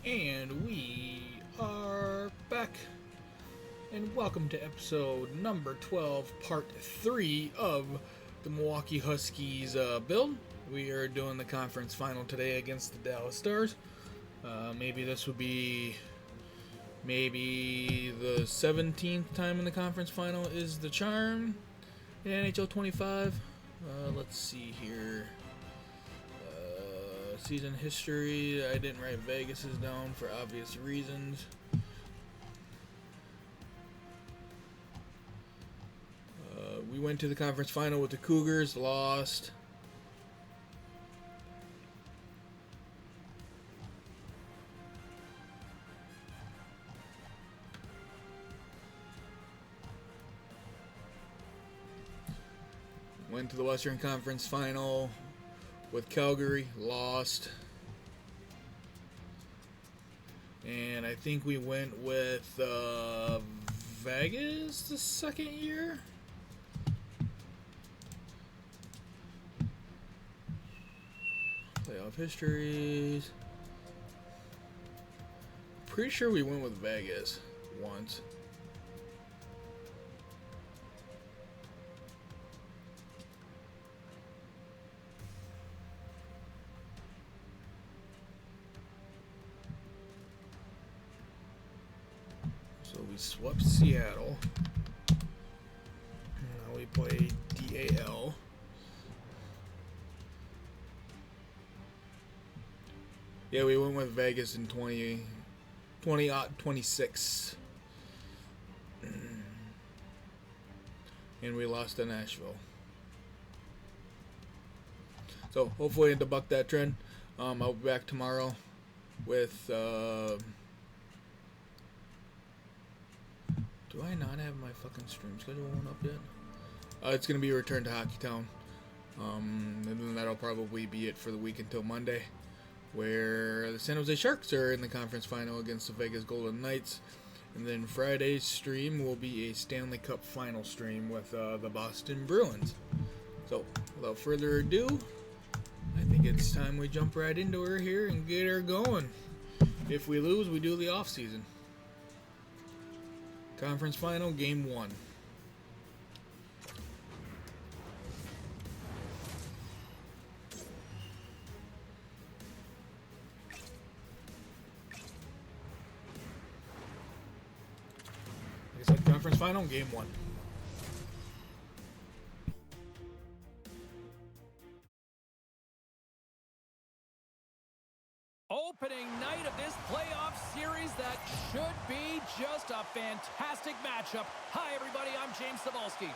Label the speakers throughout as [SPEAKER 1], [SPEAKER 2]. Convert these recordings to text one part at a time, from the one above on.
[SPEAKER 1] And we are back. And welcome to episode number 12, part 3 of the Milwaukee Huskies build. We are doing the conference final today against the Dallas Stars. Maybe this would be the 17th time in the conference final is the charm in NHL 25. Let's see here. Season history, I didn't write Vegas's down for obvious reasons. We went to the conference final with the Cougars, lost. Went to the Western Conference final with Calgary, lost. And I think we went with Vegas the second year. Playoff histories. Pretty sure we went with Vegas once. So we swept Seattle. Now we play DAL. Yeah, we went with Vegas in 26. And we lost to Nashville. So hopefully to buck that trend. I'll be back tomorrow with do I not have my fucking stream schedule one up yet? It's going to be a return to Hockeytown. And then that'll probably be it for the week until Monday, where the San Jose Sharks are in the conference final against the Vegas Golden Knights. And then Friday's stream will be a Stanley Cup final stream with the Boston Bruins. So, without further ado, I think it's time we jump right into her here and get her going. If we lose, we do the off-season. Conference final, game 1. Like I said, conference final, game 1.
[SPEAKER 2] Opening night of this playoff series that should be just a fantastic matchup. Hi, everybody. I'm James Cebulski.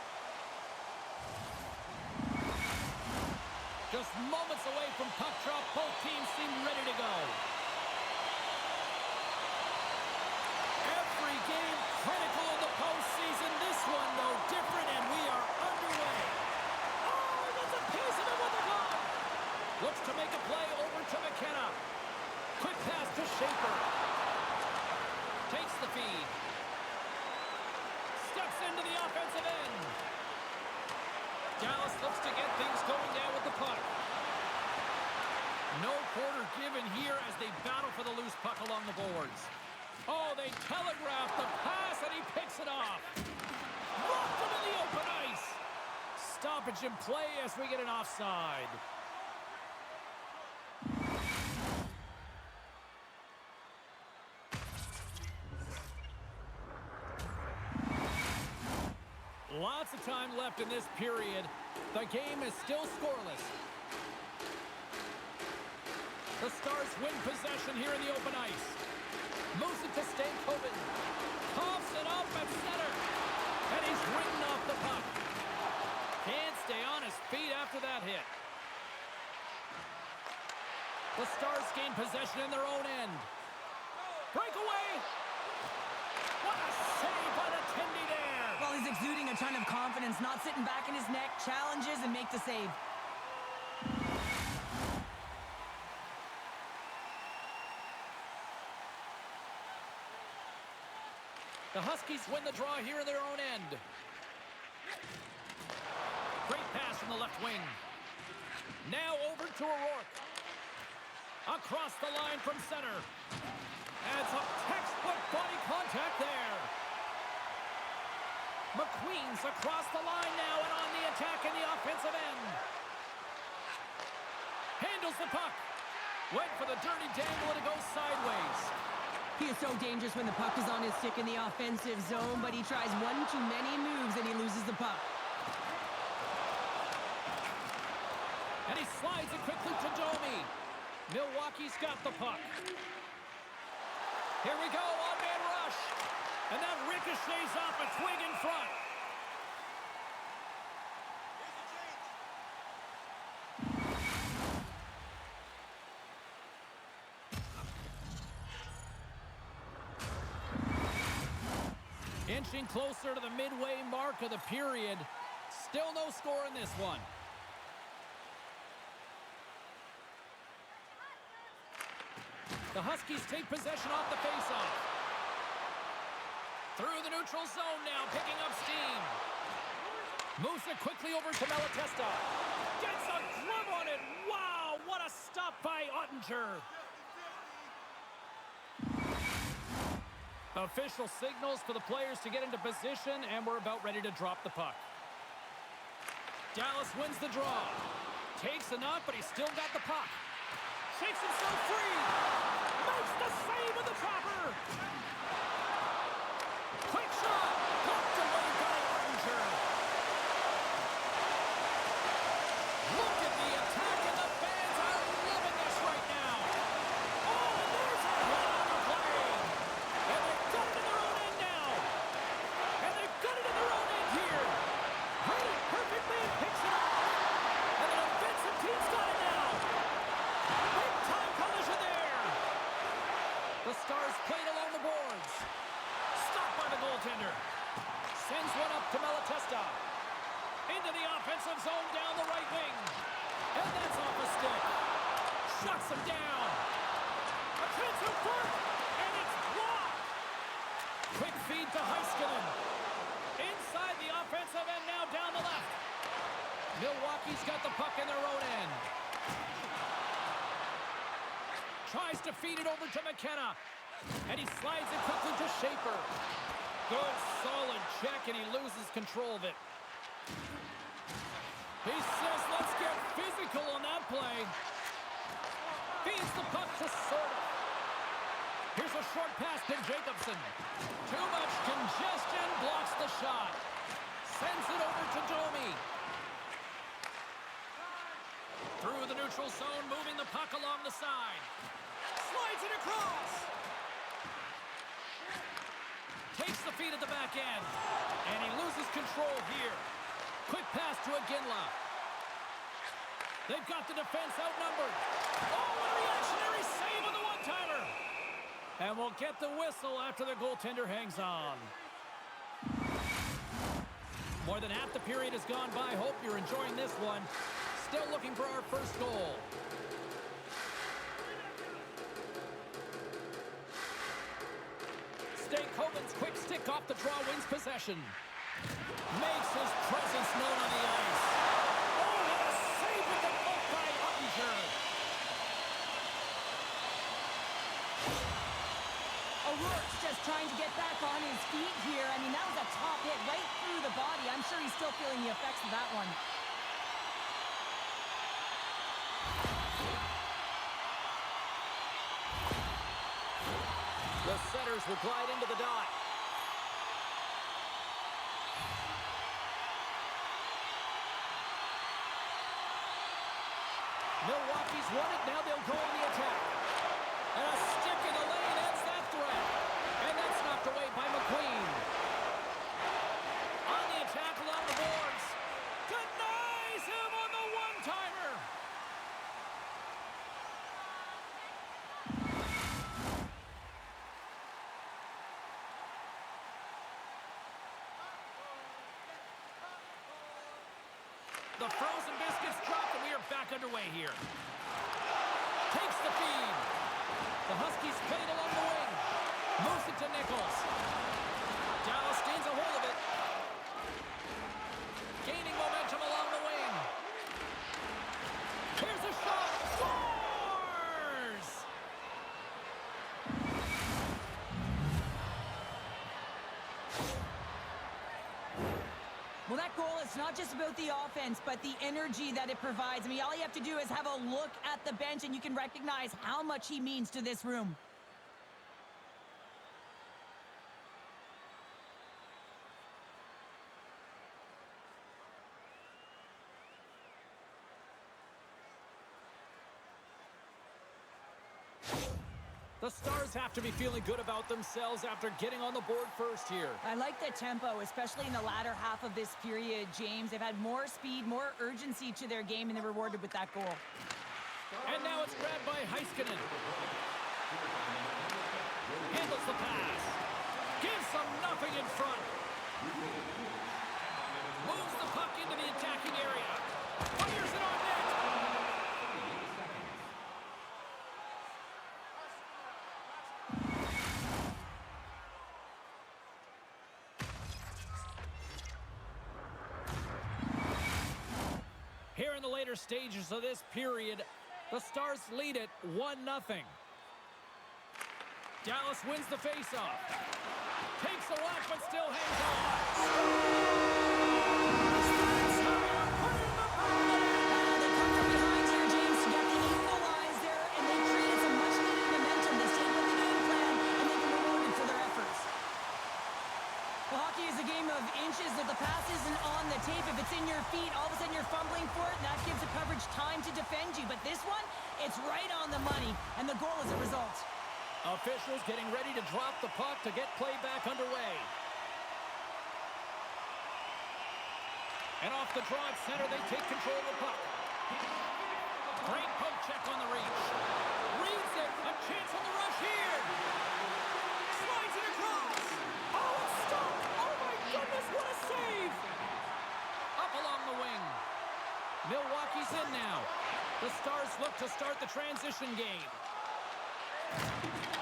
[SPEAKER 2] Just moments away from puck drop. Both teams seem ready to go. Every game critical in the postseason. This one no different, and we are underway. Oh, that's a piece of it with the glove. Looks to make a play over to McKenna. Quick pass to Schaefer. Takes the feed. Steps into the offensive end. Dallas looks to get things going now with the puck. No quarter given here as they battle for the loose puck along the boards. Oh, they telegraph the pass and he picks it off. Rocked him in the open ice. Stoppage in play as we get an offside. Lots of time left in this period. The game is still scoreless. The Stars win possession here in the open ice. Moves it to Stankoven. Coughs it up at center. And he's ridden off the puck. Can't stay on his feet after that hit. The Stars gain possession in their own end. Breakaway. What a save by the Tindy there.
[SPEAKER 3] Well, he's exuding a ton of confidence, not sitting back in his neck, challenges and make the save.
[SPEAKER 2] The Huskies win the draw here in their own end. Great pass from the left wing. Now over to O'Rourke. Across the line from center. across the line now and on the attack in the offensive end. Handles the puck. Went for the dirty dangle and it goes sideways.
[SPEAKER 3] He is so dangerous when the puck is on his stick in the offensive zone, but he tries one too many moves and he loses the puck.
[SPEAKER 2] And he slides it quickly to Domi. Milwaukee's got the puck. Here we go, on-man rush. And that ricochets off a twig in front. Inching closer to the midway mark of the period. Still no score in this one. The Huskies take possession off the faceoff. Through the neutral zone now, picking up steam. Moves it quickly over to Malatesta. Gets a glove on it. Wow, what a stop by Ottinger. Official signals for the players to get into position, and we're about ready to drop the puck. Dallas wins the draw. Takes a knock, but he's still got the puck. Shakes himself free. Makes the save with the chopper. Quick shot. Knocked away by Ottinger. Look at the attack, and the fans are loving this right now. Oh, and there's a hit on the play. And they've got it in their own end now. And they've got it in their own end here. Heard it perfectly and picks it up. And the defensive team's got it now. Big time collision there. The Stars played along the boards. Stopped by the goaltender. Sends one up to Malatesta. Into the offensive zone down the right wing. And that's off a stick. Shuts him down. A chance of work. And it's blocked. Quick feed to Heiskanen. Inside the offensive end now down the left. Milwaukee's got the puck in their own end. Tries to feed it over to McKenna. And he slides it quickly to Schaefer. Good, solid check, and he loses control of it. He says, let's get physical on that play. Feeds the puck to Sorta. Here's a short pass to Jacobson. Too much congestion, blocks the shot. Sends it over to Domi. Through the neutral zone, moving the puck along the side. Slides it across. Takes the feed at the back end. And he loses control here. Quick pass to Iginla. They've got the defense outnumbered. Oh, a reactionary save on the one-timer. And we'll get the whistle after the goaltender hangs on. More than half the period has gone by. Hope you're enjoying this one. Still looking for our first goal. Stankoven's quick stick off the draw wins possession. Makes his presence known on the ice. Oh, what a save with the glove by Ottinger.
[SPEAKER 3] O'Rourke's just trying to get back on his feet here. I mean, that was a top hit right through the body. I'm sure he's still feeling the effects of that one.
[SPEAKER 2] The setters will glide into the dot. Milwaukee's won it. Now they'll go on the attack. And a stick in the lane ends that threat. And that's knocked away by McQueen. On the attack along the boards. Denies him on the one-timer. The frozen biscuits dropped, and we are back underway here. Takes the feed. The Huskies play it along the wing. Moves it to Nichols. Dallas gains a hold of it. Gaining momentum along the wing. Here's a shot. Scores!
[SPEAKER 3] that goal, it's not just about the offense, but the energy that it provides. I mean, all you have to do is have a look at the bench, and you can recognize how much he means to this room.
[SPEAKER 2] The Stars have to be feeling good about themselves after getting on the board first here.
[SPEAKER 3] I like the tempo, especially in the latter half of this period, James. They've had more speed, more urgency to their game, and they're rewarded with that goal.
[SPEAKER 2] And now it's grabbed by Heiskanen. Handles the pass. Gives them nothing in front. Moves the puck into the attacking area. Fires it on net. Here in the later stages of this period, the Stars lead it 1-0. Dallas wins the faceoff. Takes a whack, but still hangs on.
[SPEAKER 3] They come from behind here, James, to get the equalizer, and they created some much-needed momentum. They stayed with the game plan, and they've been rewarded for their efforts. Well, hockey is a game of inches. If the pass isn't on the tape, if it's in your feet, all of a sudden you're fumbling for it, and that gives the coverage time to defend you. But this one, it's right on the money, and the goal is a result.
[SPEAKER 2] Officials getting ready to drop the puck to get play back underway. And off the draw at center, they take control of the puck. Great poke check on the reach. Reads it. A chance on the rush here. Slides it across. Oh, it's stopped. Oh, my goodness, what a save. Up along the wing. Milwaukee's in now. The Stars look to start the transition game.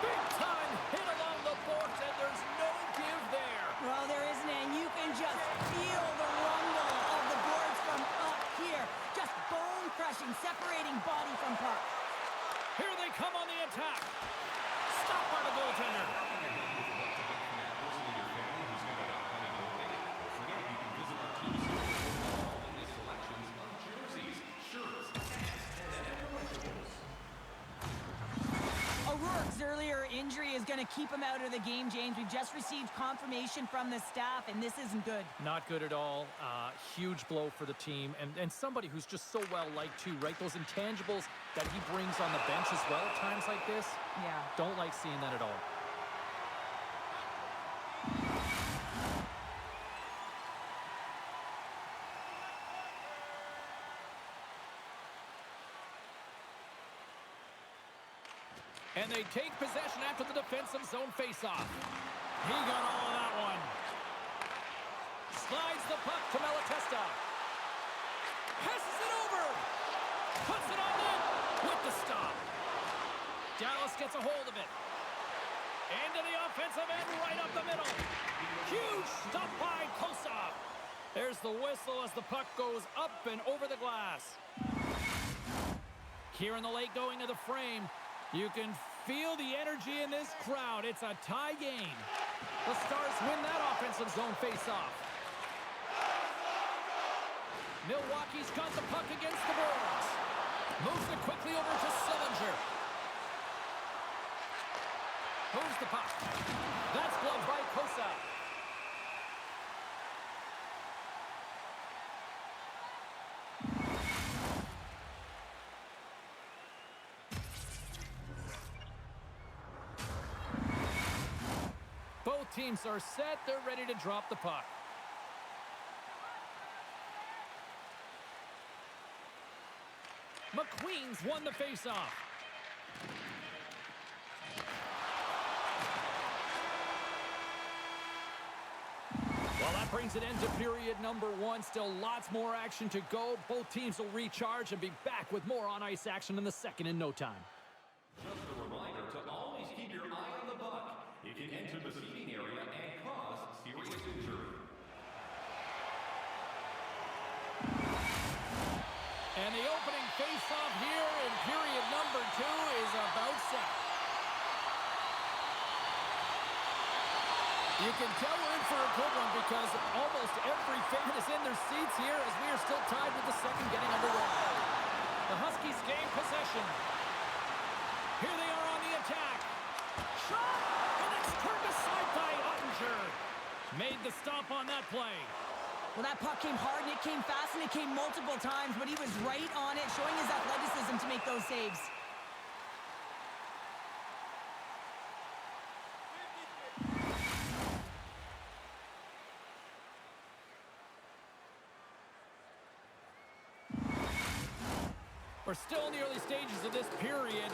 [SPEAKER 2] Big time hit along the boards, and there's no give there.
[SPEAKER 3] Well, there isn't, and you can just feel the rumble of the boards from up here. Just bone-crushing, separating body from puck.
[SPEAKER 2] Here they come on the attack. Stopped by the goaltender.
[SPEAKER 3] O'Rourke's earlier injury is going to keep him out of the game, James. We've just received confirmation from the staff, and this isn't good.
[SPEAKER 2] Not good at all. Huge blow for the team, and somebody who's just so well-liked too, right? Those intangibles that he brings on the bench as well at times like this.
[SPEAKER 3] Yeah.
[SPEAKER 2] Don't like seeing that at all. And they take possession after the defensive zone faceoff. He got all of that one. Slides the puck to Malatesta. Passes it over. Puts it on net with the stop. Dallas gets a hold of it. Into the offensive end, right up the middle. Huge stop by Kosov. There's the whistle as the puck goes up and over the glass. Here in the late going to the frame. You can feel the energy in this crowd. It's a tie game. The Stars win that offensive zone faceoff. Milwaukee's got the puck against the boards. Moves it quickly over to Sillinger. Moves the puck. That's gloved by Kosa. Both teams are set. They're ready to drop the puck. McQueen's won the faceoff. Well, that brings an end to period number one. Still lots more action to go. Both teams will recharge and be back with more on-ice action in the second in no time.
[SPEAKER 4] Just a reminder to always keep your eye on the puck. It can enter the seating area and cause serious injury.
[SPEAKER 2] And the opening face-off here in period number two is about set. You can tell we're in for a good one because almost every fan is in their seats here as we are still tied with the second getting underway. The Huskies gain possession. Here they are on the attack. Shot! And it's turned aside by Ottinger. Made the stop on that play.
[SPEAKER 3] Well, that puck came hard, and it came fast, and it came multiple times, but he was right on it, showing his athleticism to make those saves.
[SPEAKER 2] We're still in the early stages of this period.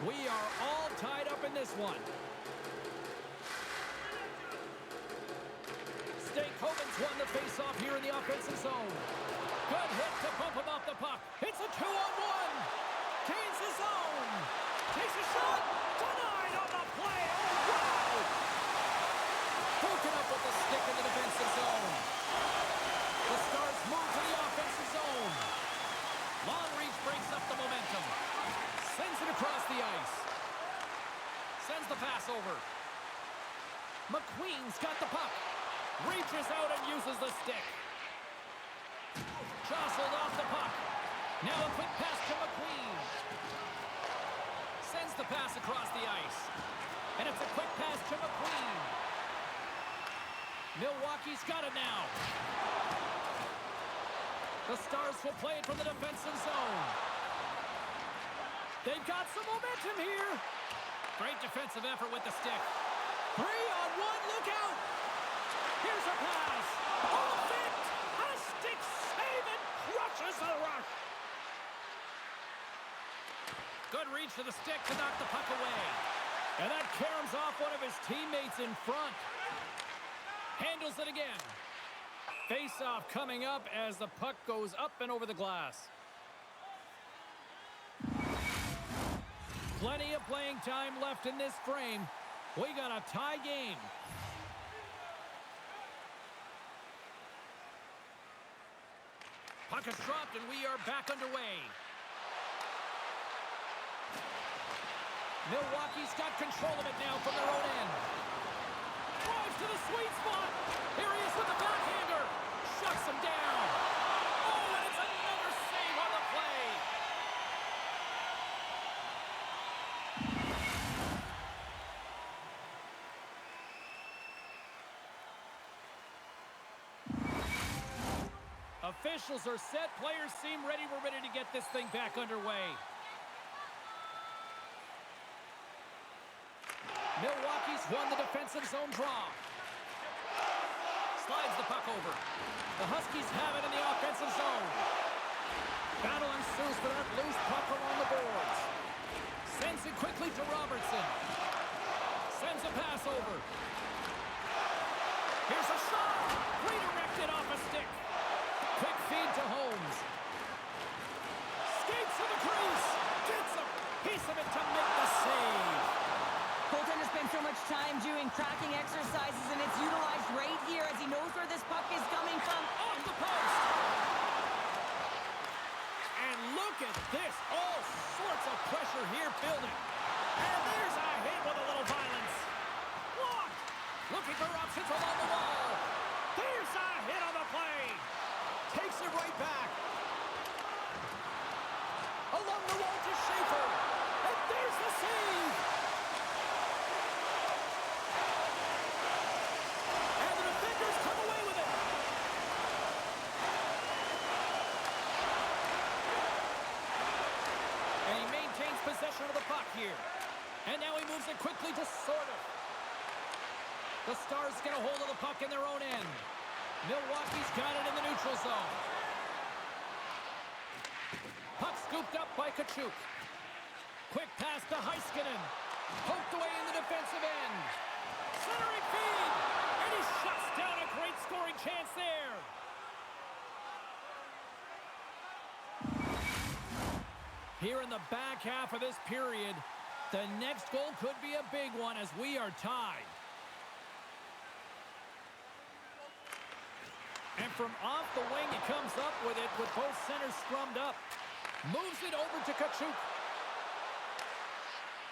[SPEAKER 2] We are all tied up in this one. Hovens won the face-off here in the offensive zone. Good hit to bump him off the puck. It's a 2-on-1. Gains the zone. Takes a shot. Denied on the play. Oh, wow. Broken up with the stick in the defensive zone. The Stars move to the offensive zone. Long reach breaks up the momentum. Sends it across the ice. Sends the pass over. McQueen's got the puck. Reaches out and uses the stick. Jostled off the puck. Now a quick pass to McQueen. Sends the pass across the ice. And it's a quick pass to McQueen. Milwaukee's got it now. The Stars will play it from the defensive zone. They've got some momentum here. Great defensive effort with the stick. 3-on-1, look out! Here's a pass. Off it! A stick save and crushes the rush. Good reach to the stick to knock the puck away. And that caroms off one of his teammates in front. Handles it again. Face-off coming up as the puck goes up and over the glass. Plenty of playing time left in this frame. We got a tie game. Puck is dropped and we are back underway. Milwaukee's got control of it now from their own end. Drives to the sweet spot. Here he is with the backhander. Shuts him down. Oh, and it's another save on the play. Officials are set. Players seem ready. We're ready to get this thing back underway. Milwaukee's won the defensive zone draw. Slides the puck over. The Huskies have it in the offensive zone. Battle ensues for that loose puck along the boards. Sends it quickly to Robertson. Sends a pass over. Here's a shot. Redirected off a stick. Quick feed to Holmes. Skates to the crease. Gets a piece of it to make the save.
[SPEAKER 3] Goaltender spent so much time doing cracking exercises, and it's utilized right here as he knows where this puck is coming from.
[SPEAKER 2] Off the post. And look at this. All sorts of pressure here building. And there's a hit with a little violence. Blocked. Looking for options along the wall. There's a hit on the play. Takes it right back. Along the wall to Schaefer. And there's the save. And the defenders come away with it. And he maintains possession of the puck here. And now he moves it quickly to Sorter. The Stars get a hold of the puck in their own end. Milwaukee's got it in the neutral zone. Puck scooped up by Kachuk. Quick pass to Heiskanen. Poked away in the defensive end. Centering feed. And he shuts down a great scoring chance there. Here in the back half of this period, the next goal could be a big one as we are tied. And from off the wing, he comes up with it with both centers scrummed up. Moves it over to Kachuk.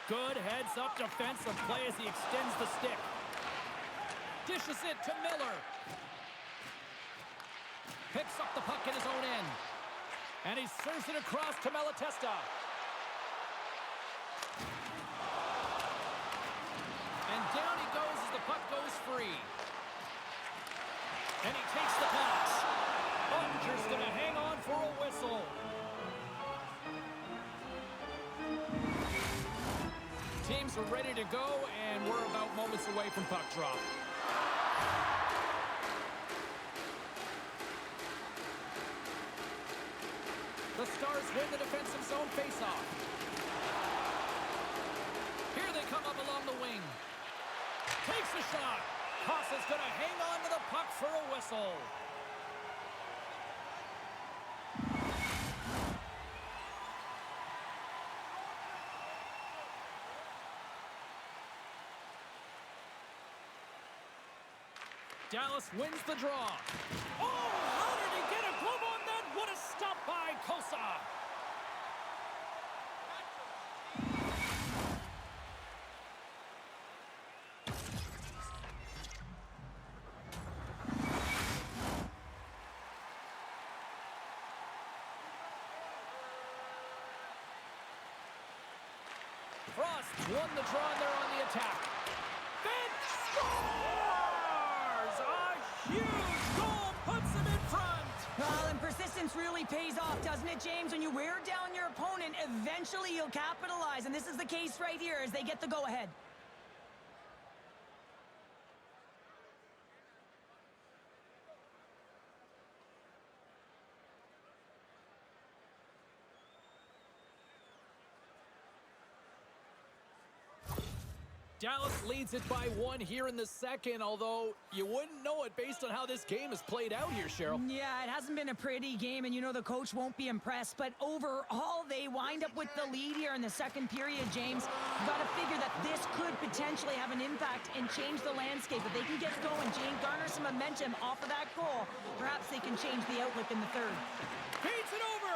[SPEAKER 2] Good heads-up defensive play as he extends the stick. Dishes it to Miller. Picks up the puck in his own end. And he serves it across to Malatesta. And down he goes as the puck goes free. And he takes the pass. Ottinger's going to hang on for a whistle. Teams are ready to go, and we're about moments away from puck drop. The Stars win the defensive zone faceoff. Here they come up along the wing. Takes a shot. Costa's going to hang on to the puck for a whistle. Dallas wins the draw. Oh, how did he get a glove on that? What a stop by Kosa. Frost won the draw and they're on the attack. Finch scores! A huge goal puts them in front.
[SPEAKER 3] Well, and persistence really pays off, doesn't it, James? When you wear down your opponent, eventually you'll capitalize. And this is the case right here as they get the go-ahead.
[SPEAKER 2] Dallas leads it by 1 here in the second, although you wouldn't know it based on how this game has played out here, Cheryl.
[SPEAKER 3] Yeah, it hasn't been a pretty game, and you know the coach won't be impressed. But overall, they wind up with the lead here in the second period, James. You've got to figure that this could potentially have an impact and change the landscape. If they can get going, Jane, garner some momentum off of that goal, perhaps they can change the outlook in the third.
[SPEAKER 2] Feeds it over.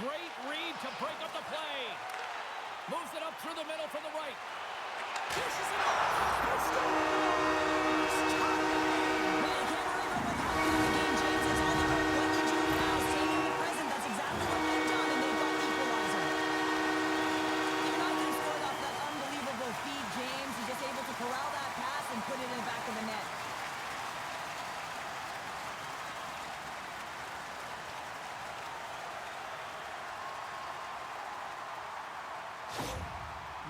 [SPEAKER 2] Great read to break up the play. Moves it up through the middle from the right. Pushes it off. He scores!
[SPEAKER 3] Well, you can't worry about what's happening in the game, James. It's all about what you do now. Staying in the present. That's exactly what they've done, and they've got the equalizer. You're not going to score off that unbelievable feed, James. He's just able to corral that pass and put it in the back of the net.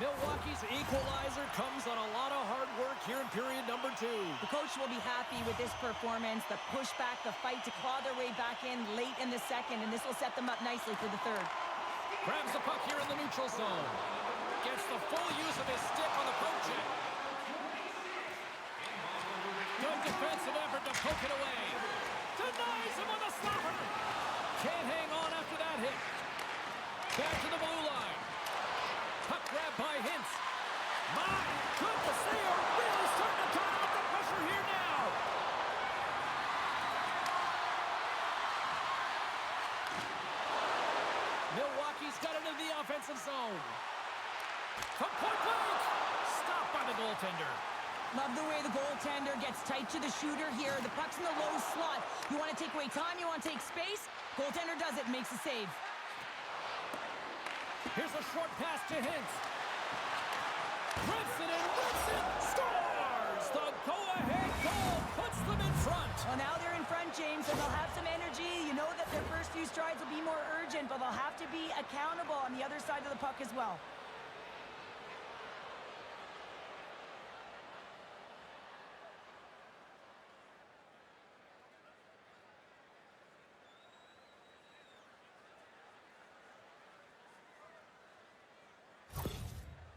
[SPEAKER 2] Milwaukee's equalizer comes on a lot of hard work here in period number 2.
[SPEAKER 3] The coach will be happy with this performance, the pushback, the fight to claw their way back in late in the second, and this will set them up nicely for the third.
[SPEAKER 2] Grabs the puck here in the neutral zone. Gets the full use of his stick on the poke check. Good defensive effort to poke it away. Denies him on the slapper. Can't hang on after that hit. Back to the blue line. Puck grab by Hintz. My goodness, they are really starting to turn up the pressure here now. Milwaukee's got into the offensive zone. From point blank. Stopped by the goaltender.
[SPEAKER 3] Love the way the goaltender gets tight to the shooter here. The puck's in the low slot. You want to take away time, you want to take space. Goaltender does it, makes a save.
[SPEAKER 2] Here's a short pass to Hintz. Rips it and rips it. Scores! The go-ahead goal puts them in front.
[SPEAKER 3] Well, now they're in front, James, so they'll have some energy. You know that their first few strides will be more urgent, but they'll have to be accountable on the other side of the puck as well.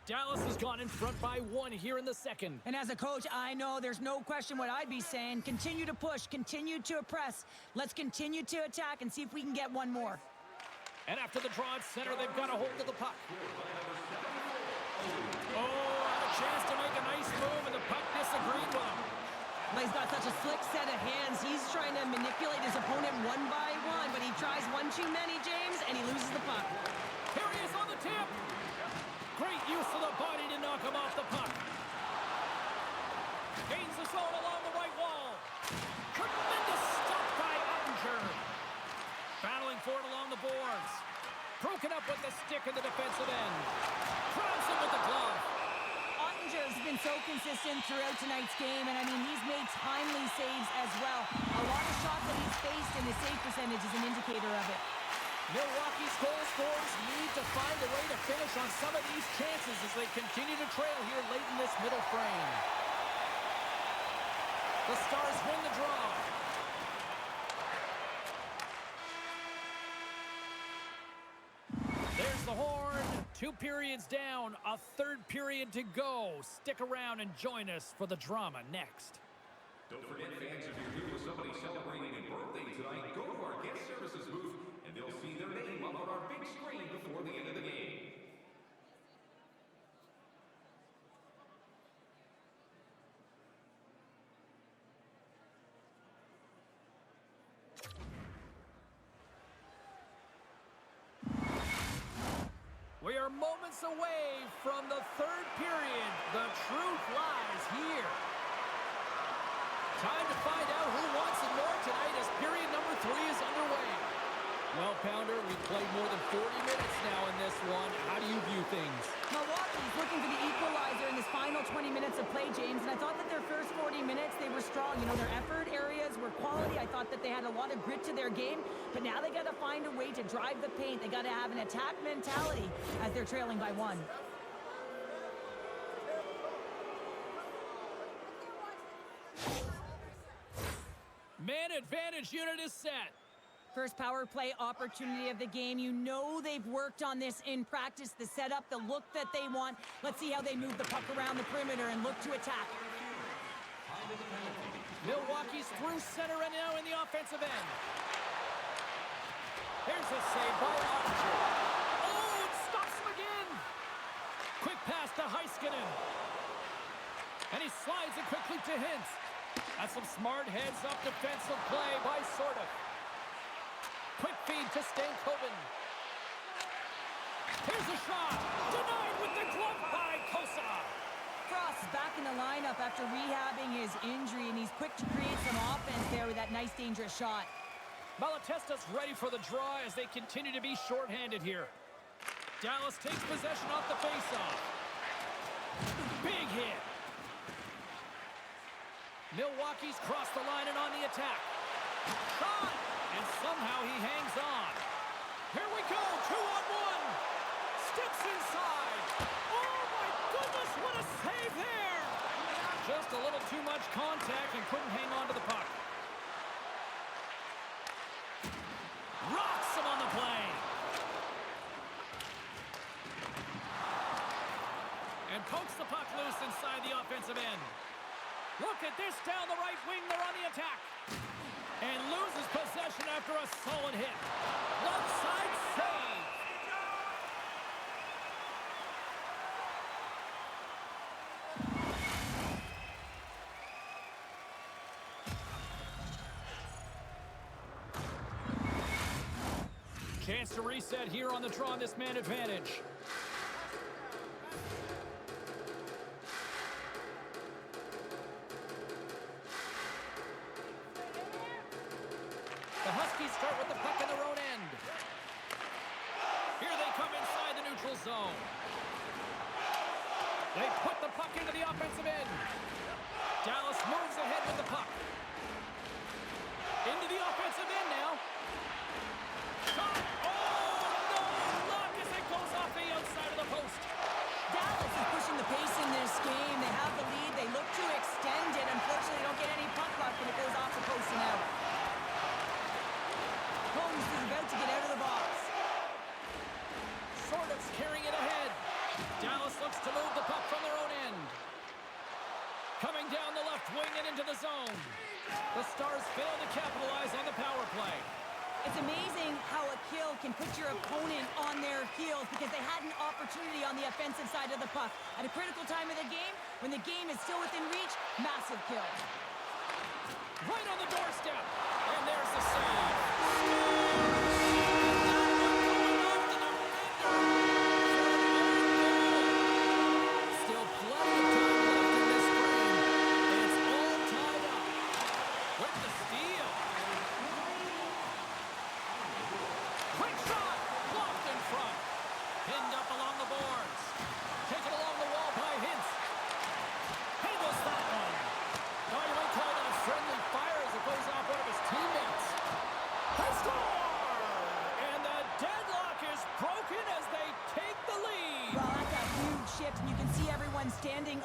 [SPEAKER 2] Dallas has gone in front by 1 here in the second.
[SPEAKER 3] And as a coach, I know there's no question what I'd be saying. Continue to push, continue to press. Let's continue to attack and see if we can get one more.
[SPEAKER 2] And after the draw at center, they've got a hold of the puck. Oh, had a chance to make a nice move, and the puck disagreed with him.
[SPEAKER 3] Well, he's got such a slick set of hands. He's trying to manipulate his opponent one by one, but he tries one too many, James, and he loses the puck.
[SPEAKER 2] Here he is on the tip. Great use of the body to knock him off the puck. Gains the zone along. for it along the boards. Broken up with the stick in the defensive end. Grabs him with the glove.
[SPEAKER 3] Ottinger's been so consistent throughout tonight's game, and I mean, he's made timely saves as well. A lot of shots that he's faced, and the save percentage is an indicator of it.
[SPEAKER 2] Milwaukee's goal scorers need to find a way to finish on some of these chances as they continue to trail here late in this middle frame. The Stars win the draw. There's the horn. 2 periods down, a 3rd period to go. Stick around and join us for the drama next.
[SPEAKER 4] Don't forget, fans, if you're here with somebody celebrating a birthday tonight, go to our guest services booth, and they'll see their name up on our big screen before the end of the game.
[SPEAKER 2] We are moments away from the 3rd period. The truth lies here. Time to find out who wants it more tonight as period number 3 is underway. Well, Pounder, we've played more than 40 minutes now in this one. How do you view things?
[SPEAKER 3] Milwaukee's looking for the equalizer in this final 20 minutes of play, James, and I thought that their first 40 minutes, they were strong. You know, their effort areas were quality. I thought that they had a lot of grit to their game, but now they got to find a way to drive the paint. They got to have an attack mentality as they're trailing by 1.
[SPEAKER 2] Man advantage unit is set.
[SPEAKER 3] First power play opportunity of the game. You know they've worked on this in practice, the setup, the look that they want. Let's see how they move the puck around the perimeter and look to attack.
[SPEAKER 2] Milwaukee's through center and now in the offensive end. Here's a save by Ottinger. Oh, it stops him again. Quick pass to Heiskanen. And he slides it quickly to Hintz. That's some smart heads-up defensive play by Sorda. Quick feed to Stankoven. Here's a shot. Denied with the glove by Kosa.
[SPEAKER 3] Frost is back in the lineup after rehabbing his injury, and he's quick to create some offense there with that nice, dangerous shot.
[SPEAKER 2] Malatesta's ready for the draw as they continue to be shorthanded here. Dallas takes possession off the faceoff. Big hit. Milwaukee's crossed the line and on the attack. Shot! And somehow he hangs on. Here we go, 2-on-1. Steps inside. Oh my goodness, what a save there! Just a little too much contact and couldn't hang on to the puck. Rocks him on the play. And pokes the puck loose inside the offensive end. Look at this down the right wing, they're on the attack. And loses possession after a solid hit. Left side save. Chance to reset here on the draw on this man advantage. The Huskies start with the puck in their own end. Here they come inside the neutral zone. They put the puck into the offensive end. Dallas moves ahead with the puck. Into the offensive end now. Shot! Oh, no luck as it goes off the outside of the post.
[SPEAKER 3] Dallas is pushing the pace in this game. They have the lead. They look to extend it. Unfortunately, they don't get any puck luck, and it goes off the post and out. Holmes is about to get out of the box.
[SPEAKER 2] Sorda's carrying it ahead. Dallas looks to move the puck from their own end. Coming down the left wing and into the zone. The Stars fail to capitalize on the power play.
[SPEAKER 3] It's amazing how a kill can put your opponent on their heels because they had an opportunity on the offensive side of the puck. At a critical time of the game, when the game is still within reach, massive kill.
[SPEAKER 2] Right on the doorstep. And there's the save. Still plenty of time left in this frame. And it's all tied up. With the steal.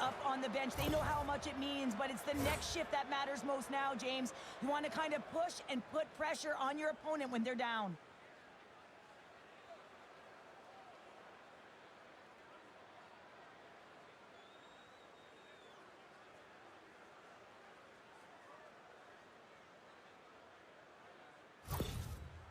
[SPEAKER 3] up on the bench. They know how much it means, but it's the next shift that matters most now, James. You want to kind of push and put pressure on your opponent when they're down.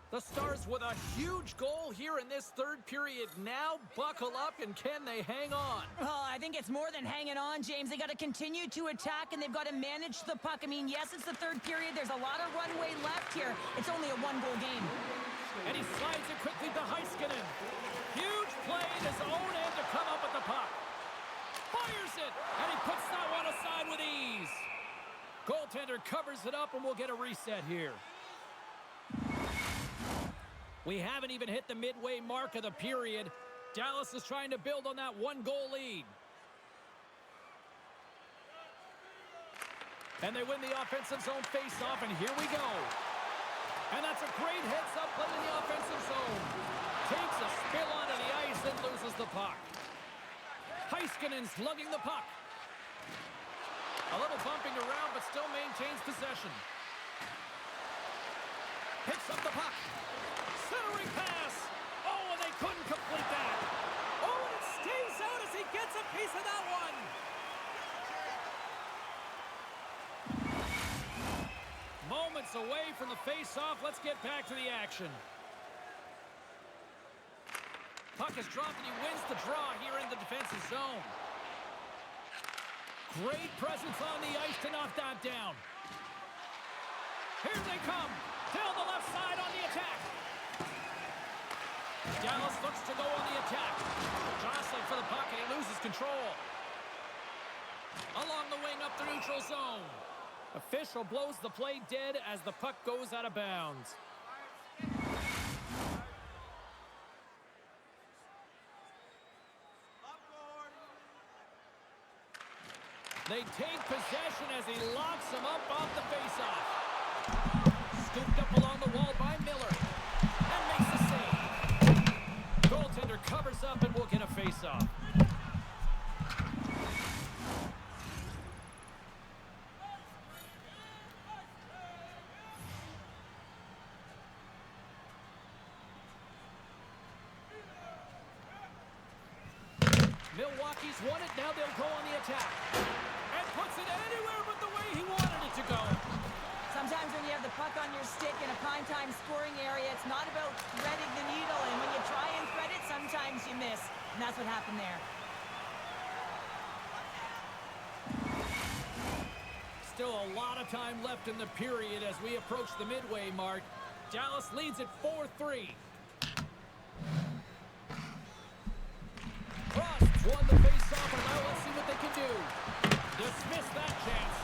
[SPEAKER 2] The Stars with a huge goal here in this third period. Now buckle up, and can they hang on?
[SPEAKER 3] Oh, I think it's more than hanging on, James. They got to continue to attack, and they've got to manage the puck. I mean, yes, it's the third period. There's a lot of runway left here. It's only a one-goal game.
[SPEAKER 2] And he slides it quickly to Heiskanen. Huge play in his own end to come up with the puck. Fires it, and he puts that one aside with ease. Goaltender covers it up, and we'll get a reset here. We haven't even hit the midway mark of the period. Dallas is trying to build on that one-goal lead. And they win the offensive zone face-off, and here we go. And that's a great heads-up play in the offensive zone. Takes a spill onto the ice and loses the puck. Heiskanen's lugging the puck. A little bumping around, but still maintains possession. Picks up the puck. Centering pass. Oh, and they couldn't complete that. Oh, and it stays out as he gets a piece of that one. Moments away from the face-off. Let's get back to the action. Puck is dropped, and he wins the draw here in the defensive zone. Great presence on the ice to knock that down. Here they come. Down the left side on the attack. Dallas looks to go on the attack. Jostling for the puck, and he loses control. Along the wing up the neutral zone. Official blows the play dead as the puck goes out of bounds. They take possession as he locks him up off the faceoff. Scooped up along the wall by Miller. And makes the save. Goaltender covers up and will get a faceoff. Milwaukee's won it. Now they'll go on the attack. And puts it anywhere but the way he wanted it to go.
[SPEAKER 3] Sometimes when you have the puck on your stick in a prime-time scoring area, it's not about threading the needle. And when you try and thread it, sometimes you miss. And that's what happened there.
[SPEAKER 2] Still a lot of time left in the period as we approach the midway mark. Dallas leads at 4-3. Frost won the face-off, and now let's see what they can do. Dismiss that chance.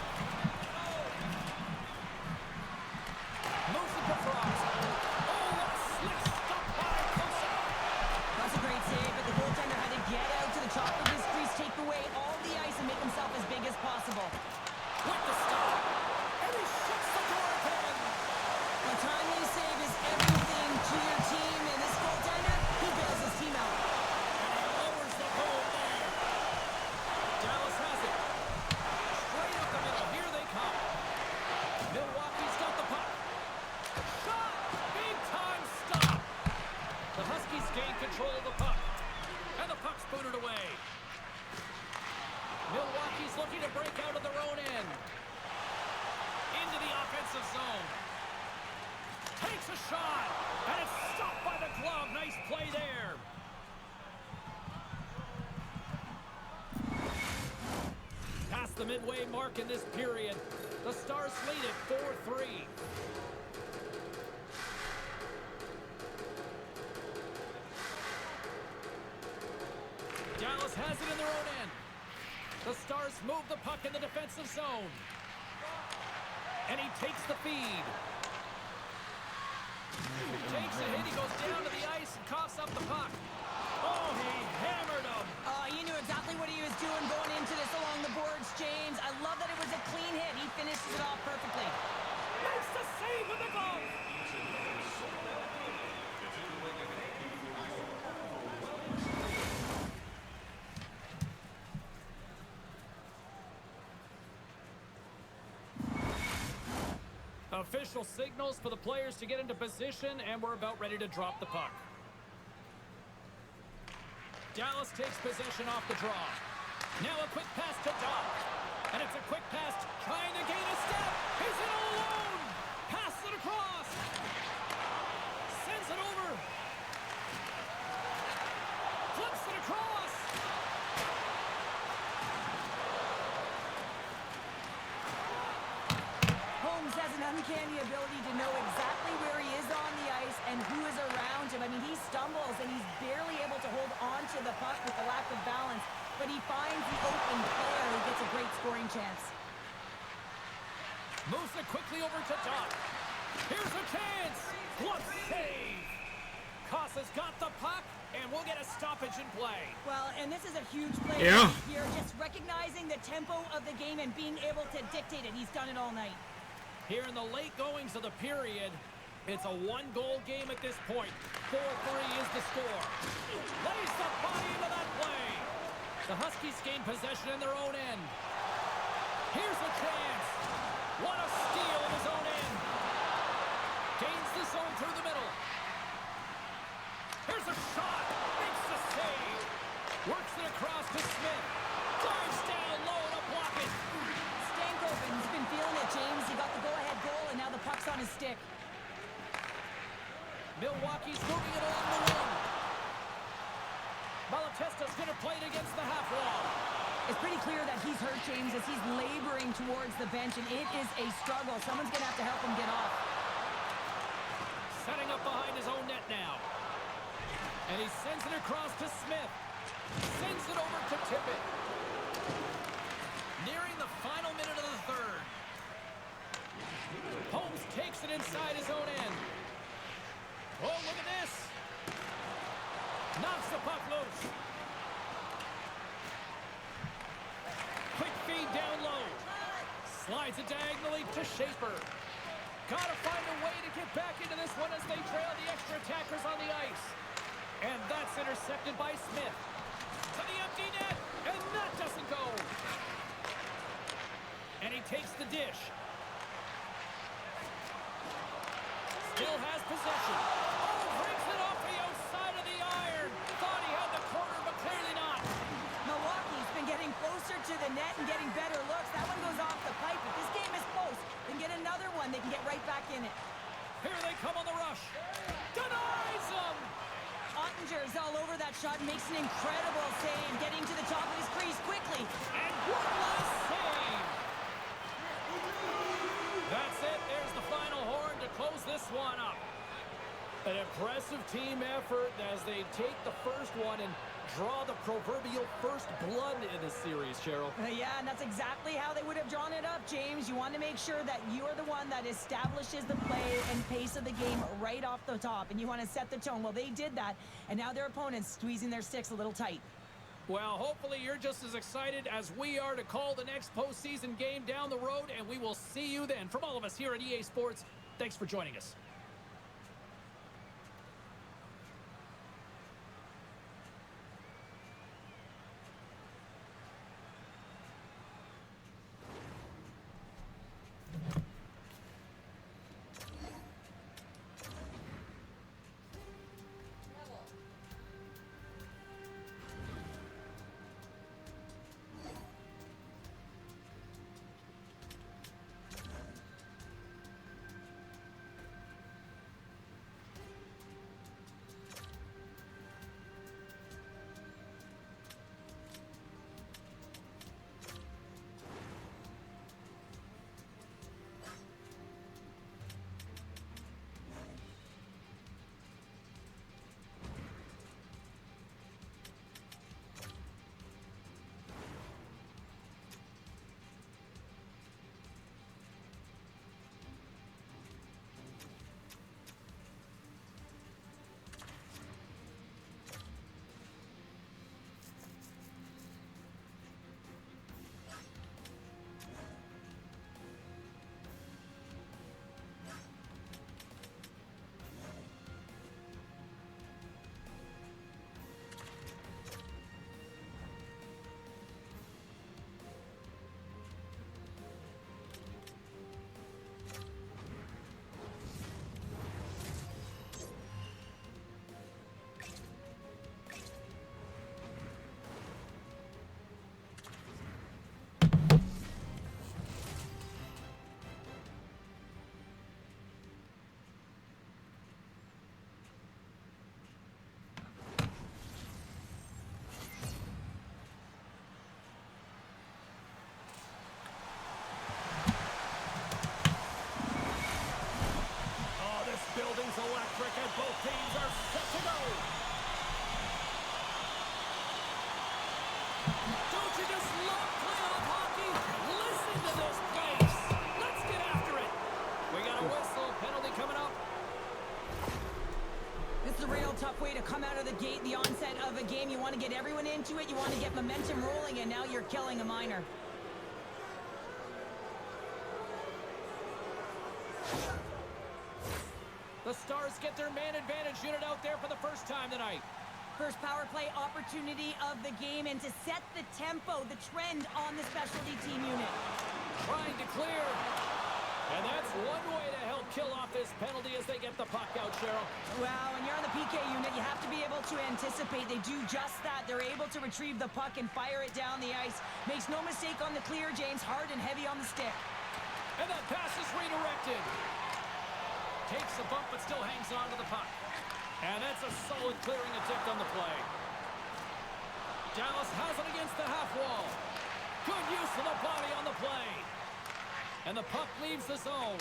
[SPEAKER 2] Moves it to Frost. Oh, what a slick stop by Kosa.
[SPEAKER 3] That's a great save, but the goaltender had to get out to the top of his crease, take away all the ice, and make himself as big as possible.
[SPEAKER 2] With the stop. And he shuts the door again.
[SPEAKER 3] A timely save is everything to your team, and this goaltender, he bails his team out.
[SPEAKER 2] Lowers the goal there. Dallas has it. Straight up the middle. Here they come. Milwaukee's got the puck. Shot! Big time stop. The Huskies gain control of the puck. And the puck's booted away. Milwaukee's looking to break out of their own end. Into the offensive zone. Takes a shot. And it's stopped by the glove. Nice play there. Past the midway mark in this period. The Stars lead at 4-3. Dallas has it in their own end. The Stars move the puck in the defensive zone. And he takes the feed. Takes a hit, he goes down to the ice and coughs up the puck. Oh, he hammered him.
[SPEAKER 3] He knew exactly what he was doing going into this along the boards, James. I love that it was a clean hit. He finishes it off perfectly.
[SPEAKER 2] Makes the save with the glove. Official signals for the players to get into position, and we're about ready to drop the puck. Dallas takes possession off the draw. Now a quick pass to Doc. And it's a quick pass, trying to gain a step. He's in all alone. Passes it across. Sends it over. Flips it across.
[SPEAKER 3] Holmes has an uncanny ability to know exactly where he is on the ice and who is around him. I mean, he stumbles and he's barely able to hold on to the puck with the lack of balance, but he finds the open player who gets a great scoring chance.
[SPEAKER 2] Moves it quickly over to Doc. Here's a chance. What save! Costa's got the puck, and we'll get a stoppage in play.
[SPEAKER 3] Well, and this is a huge play here, just recognizing the tempo of the game and being able to dictate it. He's done it all night.
[SPEAKER 2] Here in the late goings of the period, it's a one-goal game at this point. 4-3 is the score. Lays the body into that play. The Huskies gain possession in their own end. Here's a chance. What a steal in his own end. Gains the zone through the middle. Here's a shot. Makes the save. Works it across to Smith. Drives down low to block it.
[SPEAKER 3] Stankoven's been feeling it, James. He got the go-ahead goal, and now the puck's on his stick.
[SPEAKER 2] Milwaukee's moving it along the wing. Malatesta's going to play it against the half wall.
[SPEAKER 3] It's pretty clear that he's hurt, James, as he's laboring towards the bench, and it is a struggle. Someone's going to have to help him get off.
[SPEAKER 2] Setting up behind his own net now. And he sends it across to Smith. Sends it over to Tippett. Nearing the final minute of the third. Holmes takes it inside his own end. Oh, look at this. Knocks the puck loose. Quick feed down low. Slides it diagonally to Schaefer. Gotta find a way to get back into this one as they trail the extra attackers on the ice. And that's intercepted by Smith. To the empty net, and that doesn't go. And he takes the dish. Still has possession. Oh, brings it off the outside of the iron. Thought he had the corner, but clearly not.
[SPEAKER 3] Milwaukee's been getting closer to the net and getting better looks. That one goes off the pipe. If this game is close, then get another one. They can get right back in it.
[SPEAKER 2] Here they come on the rush. Denies them.
[SPEAKER 3] Ottinger's all over that shot and makes an incredible save, getting to the top of his crease quickly.
[SPEAKER 2] And one last save. That's it. There's the final horn to close this one up. An impressive team effort as they take the first one and draw the proverbial first blood in this series, Cheryl.
[SPEAKER 3] Yeah, and that's exactly how they would have drawn it up, James. You want to make sure that you are the one that establishes the play and pace of the game right off the top, and you want to set the tone. Well, they did that, and now their opponent's squeezing their sticks a little tight.
[SPEAKER 2] Well, hopefully you're just as excited as we are to call the next postseason game down the road, and we will see you then. From all of us here at EA Sports, thanks for joining us.
[SPEAKER 3] get everyone into it. You want to get momentum rolling, and now you're killing a minor.
[SPEAKER 2] The Stars get their man advantage unit out there for the first time tonight.
[SPEAKER 3] First power play opportunity of the game, and to set the tempo, the trend on the specialty team unit.
[SPEAKER 2] Trying to clear. And that's one way to help kill off this penalty as they get the puck out, Cheryl.
[SPEAKER 3] Well, when you're on the PK unit, you have to be able to anticipate. They do just that. They're able to retrieve the puck and fire it down the ice. Makes no mistake on the clear, James. Hard and heavy on the stick.
[SPEAKER 2] And that pass is redirected. Takes a bump, but still hangs on to the puck. And that's a solid clearing attempt on the play. Dallas has it against the half wall. Good use of the body on the play. And the puck leaves the zone.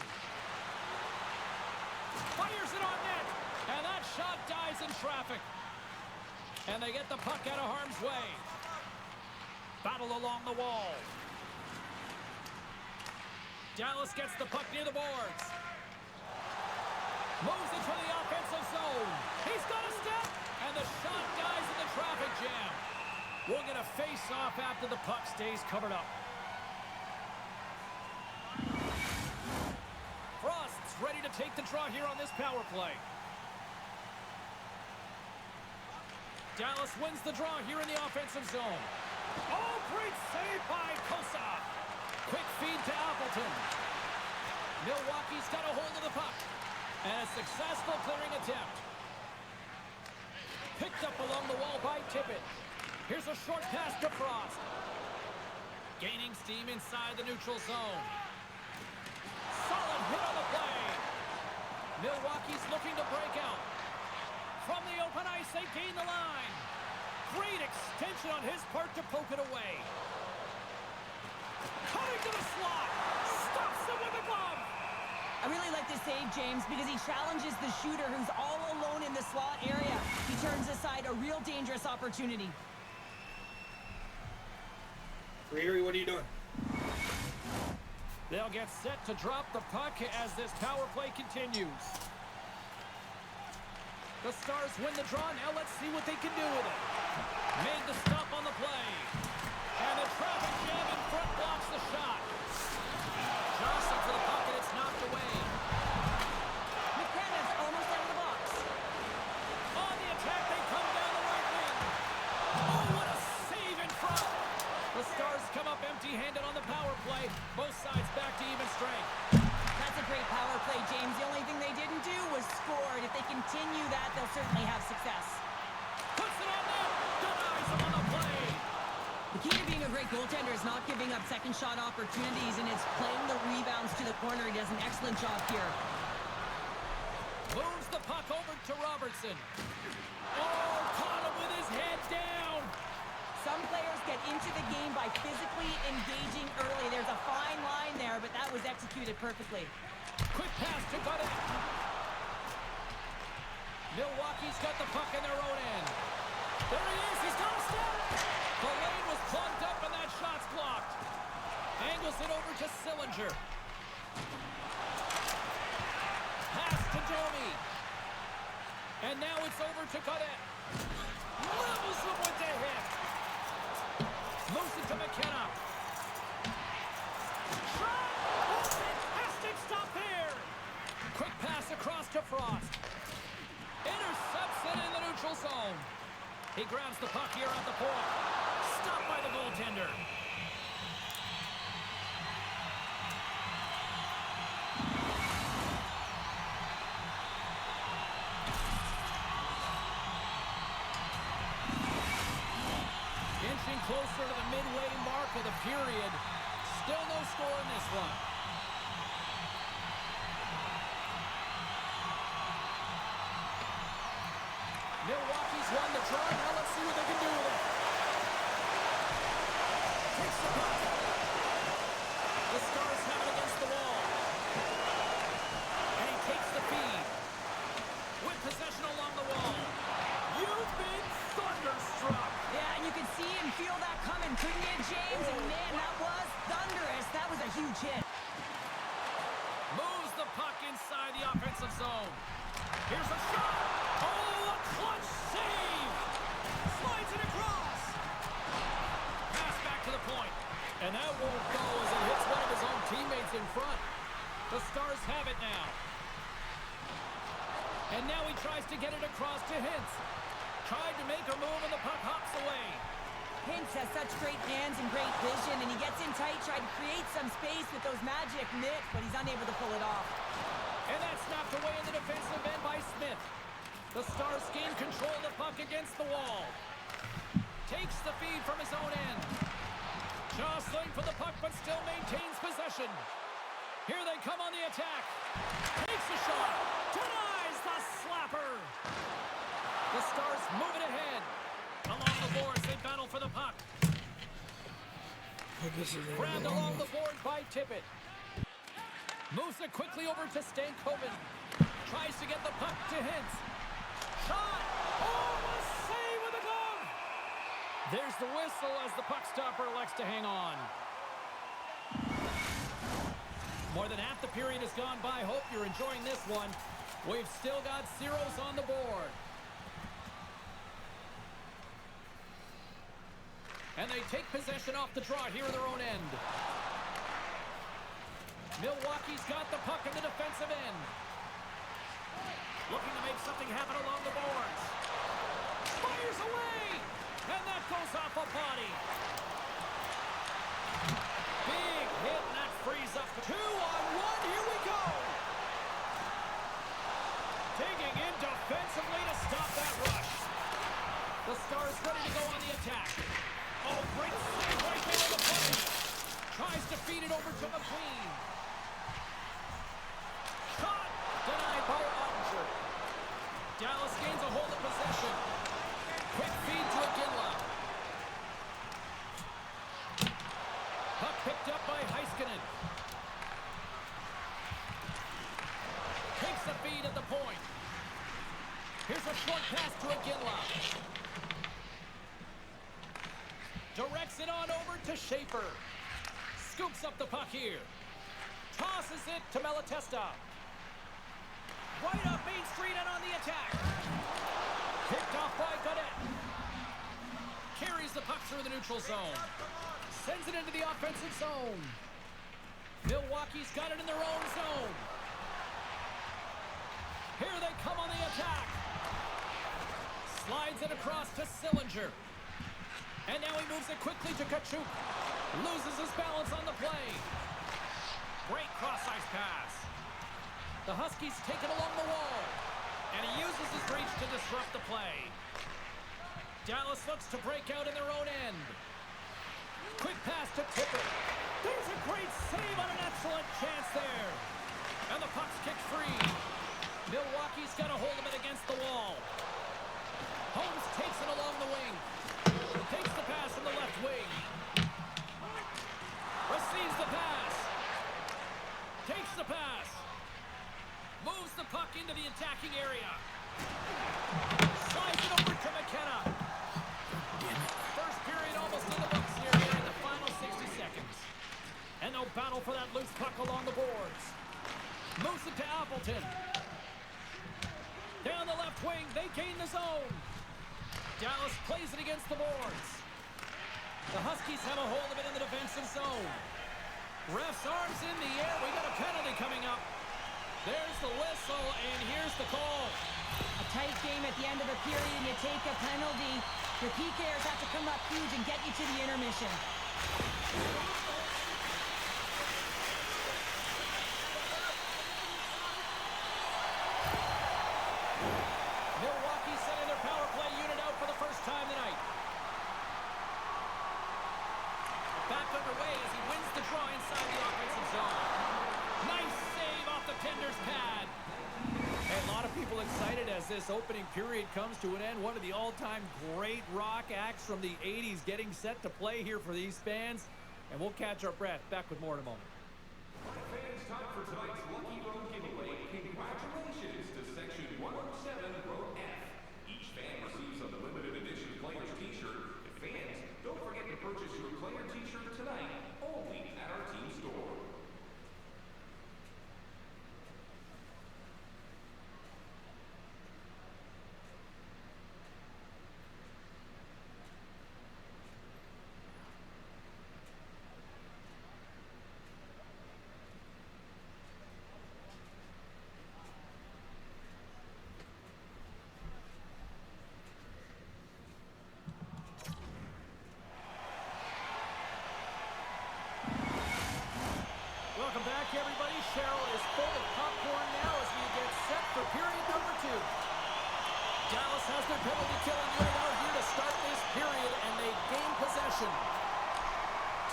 [SPEAKER 2] Fires it on net. And that shot dies in traffic. And they get the puck out of harm's way. Battle along the wall. Dallas gets the puck near the boards. Moves it to the offensive zone. He's got a step. And the shot dies in the traffic jam. We'll get a face-off after the puck stays covered up. Frost's ready to take the draw here on this power play. Dallas wins the draw here in the offensive zone. Oh, great save by Kosa. Quick feed to Appleton. Milwaukee's got a hold of the puck. And a successful clearing attempt. Picked up along the wall by Tippett. Here's a short pass to Frost. Gaining steam inside the neutral zone. Solid hit on the play. Milwaukee's looking to break out. From the open ice, they gain the line. Great extension on his part to poke it away. Coming to the slot. Stops him with a glove.
[SPEAKER 3] I really like this save, James, because he challenges the shooter who's all alone in the slot area. He turns aside a real dangerous opportunity.
[SPEAKER 1] Reary, what are you doing?
[SPEAKER 2] They'll get set to drop the puck as this power play continues. The Stars win the draw. Now let's see what they can do with it. Made the stop on the play. And the traffic jam in front blocks the shot. Jostling for the puck, and it's knocked away.
[SPEAKER 3] McKenna's almost out of the box.
[SPEAKER 2] On the attack, they come down the right wing. Oh, what a save in front. The Stars come up empty-handed on the power play. Both sides back to even strength.
[SPEAKER 3] That's a great power play, James. The only thing they didn't do was score, and if they continue that, they'll certainly have success.
[SPEAKER 2] Puts it on net. Denies him on the play.
[SPEAKER 3] The key to being a great goaltender is not giving up second shot opportunities, and it's playing the rebounds to the corner. He does an excellent job here.
[SPEAKER 2] Moves the puck over to Robertson. Oh, caught him with his head down.
[SPEAKER 3] Some players get into the game by physically engaging early. There's a fine line there, but that was executed perfectly.
[SPEAKER 2] Quick pass to Gutted. Milwaukee's got the puck in their own end. There he is. He's got a step. The lane was plugged up and that shot's blocked. Angles it over to Sillinger. Pass to Domi. And now it's over to Gutted. Levels him with the hit. Moves it to McKenna. Shot! Oh, fantastic stop there! Quick pass across to Frost. Intercepts it in the neutral zone. He grabs the puck here at the point. Stopped by the goaltender. Inching closer to the midway mark of the period. Still no score in this one. Milwaukee's won the draw. Now let's see what they can do with it. Takes the puck. The Stars have it against the wall. And he takes the feed. With possession along the wall. You've been thunderstruck.
[SPEAKER 3] Yeah, and you can see and feel that coming, couldn't you, James? And man, that was thunderous. That was a huge hit.
[SPEAKER 2] Moves the puck inside the offensive zone. Here's a shot. Oh, a clutch save. Slides it across. Pass back to the point. And that won't go as it hits one of his own teammates in front. The Stars have it now. And now he tries to get it across to Hintz. Tried to make a move and the puck hops away.
[SPEAKER 3] Hintz has such great hands and great vision, and he gets in tight, tried to create some space with those magic mitts, but he's unable to pull it off.
[SPEAKER 2] And that's snapped away in the defensive end by Smith. The Stars gain control of the puck against the wall. Takes the feed from his own end. Jostling for the puck, but still maintains possession. Here they come on the attack. Takes a shot. Denies the slapper. The Stars move it ahead. Along the boards, they battle for the puck. Grabbed along the boards by Tippett. Moves it quickly over to Stankoven. Tries to get the puck to Hintz. Shot! Oh, a save with a glove! There's the whistle as the puck stopper elects to hang on. More than half the period has gone by. Hope you're enjoying this one. We've still got zeros on the board. And they take possession off the draw here in their own end. Milwaukee's got the puck in the defensive end. Looking to make something happen along the boards. Fires away! And that goes off a body. Big hit, and that frees up 2-on-1. Here we go. Digging in defensively to stop that rush. The Stars ready to go on the attack. Oh, great save right there on the play. Tries to feed it over to McQueen. Shot! Denied by Ottinger. Dallas gains a hold of possession. Quick feed to Iginla. Puck picked up by Heiskanen. Takes the feed at the point. Here's a short pass to Iginla. Directs it on over to Schaefer. Scoops up the puck here. Tosses it to Malatesta. Right up Main Street and on the attack. Picked off by Godet. Carries the puck through the neutral zone. Sends it into the offensive zone. Milwaukee's got it in their own zone. Here they come on the attack. Slides it across to Sillinger. And now he moves it quickly to Kachuk. Loses his balance on the play. Great cross-ice pass. The Huskies take it along the wall. And he uses his reach to disrupt the play. Dallas looks to break out in their own end. Quick pass to Tippett. There's a great save on an excellent chance there. And the puck's kicked free. Milwaukee's got a hold of it against the wall. Holmes takes it along the wing. Takes the pass from the left wing. Receives the pass. Takes the pass. Moves the puck into the attacking area. Slides it over to McKenna. First period almost in the books here in the final 60 seconds. And they'll battle for that loose puck along the boards. Moves it to Appleton. Down the left wing, they gain the zone. Dallas plays it against the boards. The Huskies have a hold of it in the defensive zone. Ref's arms in the air. We got a penalty coming up. There's the whistle, and here's the call.
[SPEAKER 3] A tight game at the end of the period, and you take a penalty. Your PKers have to come up huge and get you to the intermission.
[SPEAKER 2] Milwaukee sending their power play unit out for the first time tonight. Back underway as he wins the draw inside the offensive zone. Nice save off the tender's pad. Hey, a lot of people excited as this opening period comes to an end. One of the all-time great rock acts from the 80s getting set to play here for these fans. And we'll catch our breath. Back with more in a moment.
[SPEAKER 4] Fans, time for tonight's Lucky Road giveaway. Congratulations to Section 107, Row F. Each fan receives a limited edition player's t-shirt. And fans, don't forget to purchase your player t-shirt tonight, only at our team store.
[SPEAKER 2] Welcome back, everybody. Cheryl is full of popcorn now as we get set for period number 2. Dallas has their penalty killing unit out here to start this period, and they gain possession.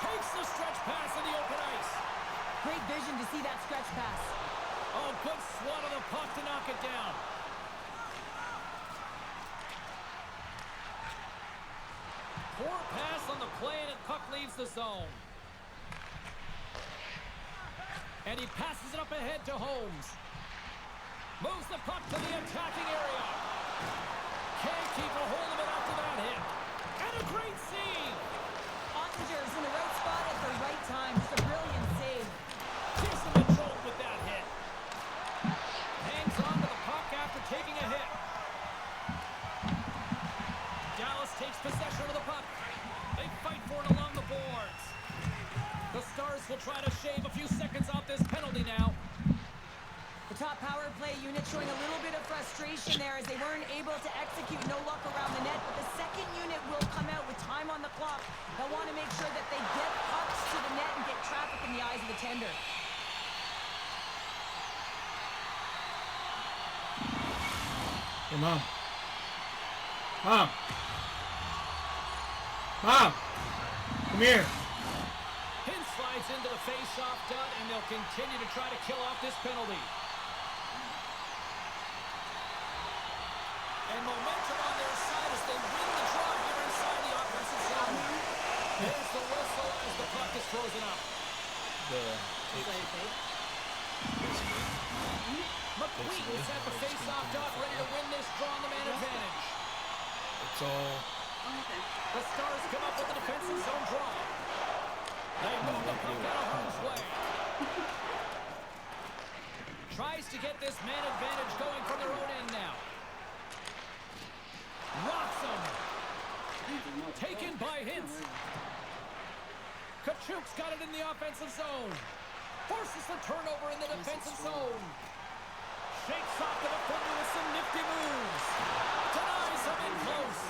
[SPEAKER 2] Takes the stretch pass in the open ice.
[SPEAKER 3] Great vision to see that stretch pass.
[SPEAKER 2] Oh, good swat of the puck to knock it down. Poor pass on the play, and the puck leaves the zone. And he passes it up ahead to Holmes. Moves the puck to the attacking area. Can't keep a hold of it after that hit. And a great save.
[SPEAKER 3] Ottinger's in the right spot at the right time. Just a brilliant save.
[SPEAKER 2] Gives him a jolt with that hit. Hangs on to the puck after taking a hit. Dallas takes possession of the puck. They fight for it along the boards. The Stars will try to shave a few seconds off this penalty now.
[SPEAKER 3] The top power play unit showing a little bit of frustration there as they weren't able to execute no luck around the net. But the second unit will come out with time on the clock. They'll want to make sure that they get pucks to the net and get traffic in the eyes of the tender.
[SPEAKER 1] Hey, Mom. Mom. Mom. Come here.
[SPEAKER 2] Hint slides into the face-off dot, and they'll continue to try to kill off this penalty. And momentum on their side as they win the draw here inside the offensive zone. There's the whistle as the puck is frozen up. McQueen's at the face-off dot, ready to win this draw on the man advantage.
[SPEAKER 1] It's all.
[SPEAKER 2] The Stars come up with a defensive zone draw. They move the puck out of harm's way. Tries to get this man advantage going from their own end now. Rocks him. Taken by Hintz. Kachuk's got it in the offensive zone. Forces the turnover in the defensive zone. Shakes off the defender with some nifty moves. Denies him in close.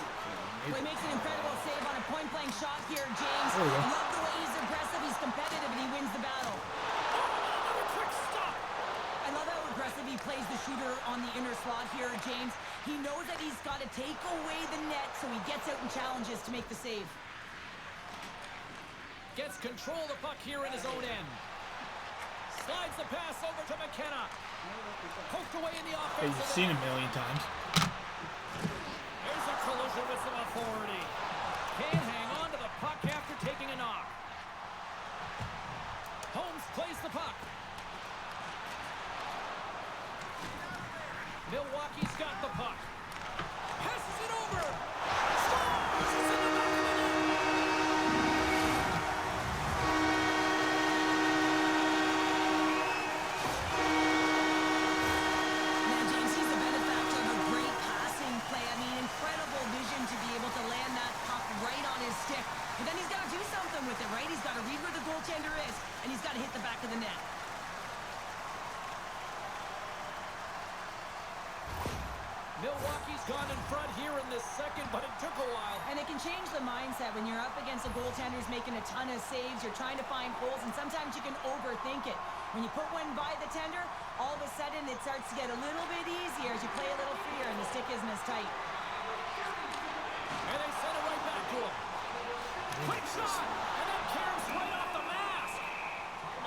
[SPEAKER 3] Well, he makes an incredible save on a point-blank shot here, James.
[SPEAKER 1] There we go.
[SPEAKER 3] I love the way he's aggressive, he's competitive, and he wins the battle.
[SPEAKER 2] Another quick stop.
[SPEAKER 3] I love how aggressive he plays the shooter on the inner slot here, James. He knows that he's got to take away the net, so he gets out and challenges to make the save.
[SPEAKER 2] Gets control of the puck here in his own end. Slides the pass over to McKenna. Poked away in the
[SPEAKER 1] Hey,
[SPEAKER 2] offensive
[SPEAKER 1] you've seen
[SPEAKER 2] end.
[SPEAKER 1] a million times.
[SPEAKER 2] There's a collision with some authority. Can't hang on to the puck after taking a knock. Holmes plays the puck. Milwaukee's got the puck. Passes it over. Scores! It's in the back of the net.
[SPEAKER 3] Now, James, he's a benefactor of a great passing play. I mean, incredible vision to be able to land that puck right on his stick. But then he's got to do something with it, right? He's got to read where the goaltender is, and he's got to hit the back of the net.
[SPEAKER 2] Milwaukee's gone in front here in this second, but it took a while.
[SPEAKER 3] And it can change the mindset when you're up against a goaltender who's making a ton of saves. You're trying to find holes, and sometimes you can overthink it. When you put one by the tender, all of a sudden it starts to get a little bit easier as you play a little freer and the stick isn't as tight.
[SPEAKER 2] And they send it right back to him. Quick shot! And that caroms right off the mask!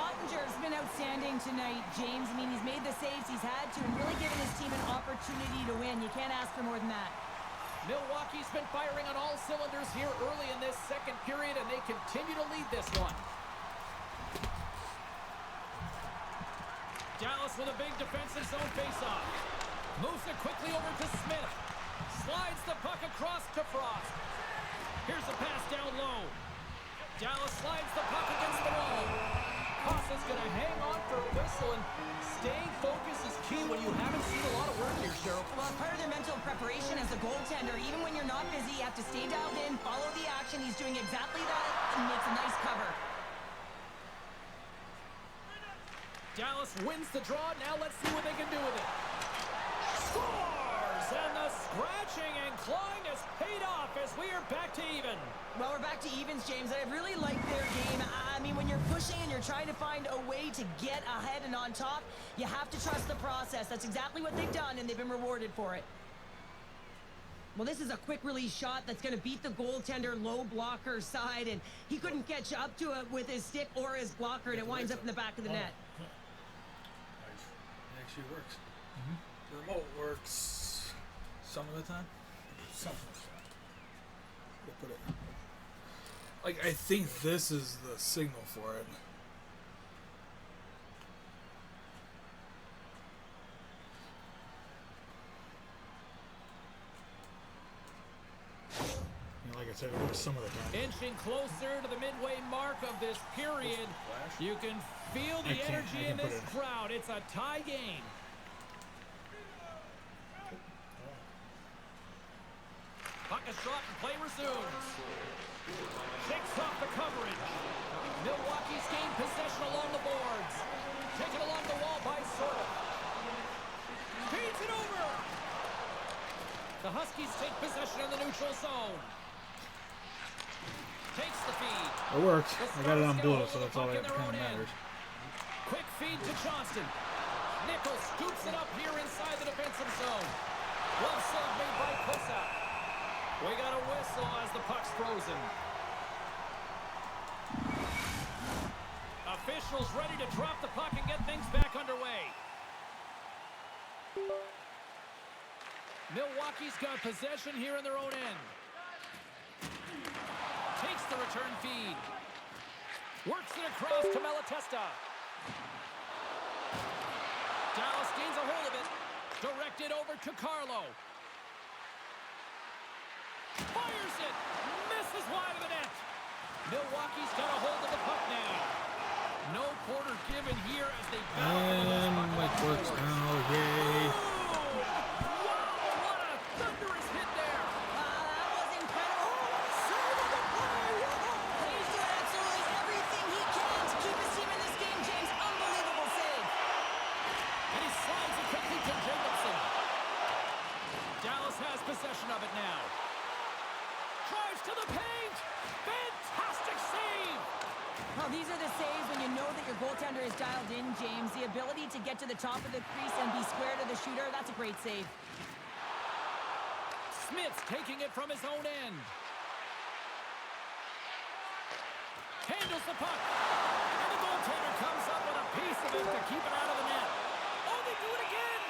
[SPEAKER 3] Ottinger's been outstanding tonight, James. I mean, he's made the saves he's had to and really given his team an opportunity to win. You can't ask for more than that.
[SPEAKER 2] Milwaukee's been firing on all cylinders here early in this second period, and they continue to lead this one. Dallas with a big defensive zone faceoff. Moves it quickly over to Smith. Slides the puck across to Frost. Here's a pass down low. Dallas slides the puck against the wall. Costa's going to hang on for a whistle, and staying focused is key when you haven't seen a lot of work here, Cheryl.
[SPEAKER 3] Well, it's part of their mental preparation as a goaltender. Even when you're not busy, you have to stay dialed in, follow the action. He's doing exactly that and makes a nice cover.
[SPEAKER 2] Dallas wins the draw. Now let's see what they can do with it. Scores! And the scratching and clawing has paid off as we are back to even.
[SPEAKER 3] Well, we're back to evens, James. I really like their game. I mean, when you're pushing and you're trying to find a way to get ahead and on top, you have to trust the process. That's exactly what they've done, and they've been rewarded for it. Well, this is a quick release shot that's going to beat the goaltender low blocker side, and he couldn't catch up to it with his stick or his blocker, and it winds up in the back of the net.
[SPEAKER 5] Nice. It actually works. The remote works some of the time. Some of the time. We'll put it. Like, I think this is the signal for it. Like I said, it works some of the time.
[SPEAKER 2] Inching closer to the midway mark of this period. You can feel the energy in this crowd. It's a tie game. Puck is shot and play resumes. Shakes off the coverage. Milwaukee's gained possession along the boards. Taken along the wall by Sorta. Feeds it over. The Huskies take possession in the neutral zone. Takes the feed.
[SPEAKER 5] It works. I got it on blue, so that's all that kind of matters.
[SPEAKER 2] Quick feed to Johnston. Nichols scoops it up here inside the defensive zone. Glove save made by Kosa. We got a whistle as the puck's frozen. Officials ready to drop the puck and get things back underway. Milwaukee's got possession here in their own end. Takes the return feed. Works it across to Malatesta. Dallas gains a hold of it. Directed over to Carlo. Fires it. Misses wide of the net. Milwaukee's got a hold of the puck now. No quarter given here as they battle for the loose puck.
[SPEAKER 5] And it works now. Yay.
[SPEAKER 2] Possession of it now. Drives to the paint. Fantastic save.
[SPEAKER 3] Well, these are the saves when you know that your goaltender is dialed in, James. The ability to get to the top of the crease and be square to the shooter, that's a great save.
[SPEAKER 2] Smith's taking it from his own end. Handles the puck. And the goaltender comes up with a piece of it to keep it out of the net. Oh, they do it again.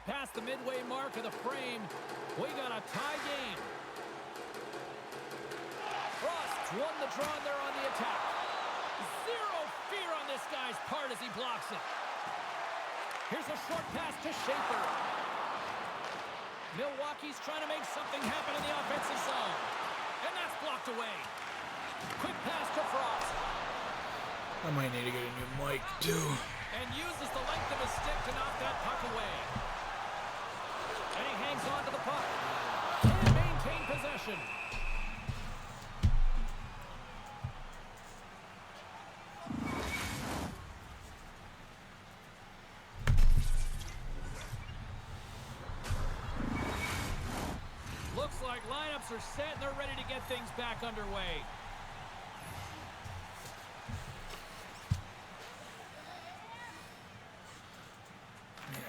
[SPEAKER 2] Past the midway mark of the frame, we got a tie game. Frost's won the draw there on the attack. Zero fear on this guy's part as he blocks it. Here's a short pass to Schaefer. Milwaukee's trying to make something happen in the offensive zone. And that's blocked away. Quick pass to Frost.
[SPEAKER 5] I might need to get a new mic, too.
[SPEAKER 2] And uses the length of his stick to knock that puck away. And he hangs on to the puck. Can maintain possession. Looks like lineups are set and they're ready to get things back underway.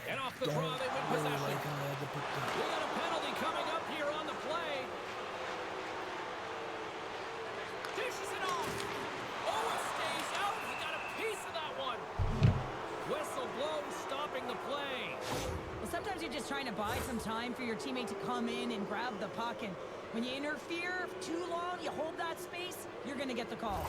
[SPEAKER 2] And off the draw, they win possession. We got a penalty coming up here on the play. Dishes it off. Oh, it stays out. He got a piece of that one. Whistle blown, stopping the play.
[SPEAKER 3] Well, sometimes you're just trying to buy some time for your teammate to come in and grab the puck. And when you interfere too long, you hold that space, you're going to get the call.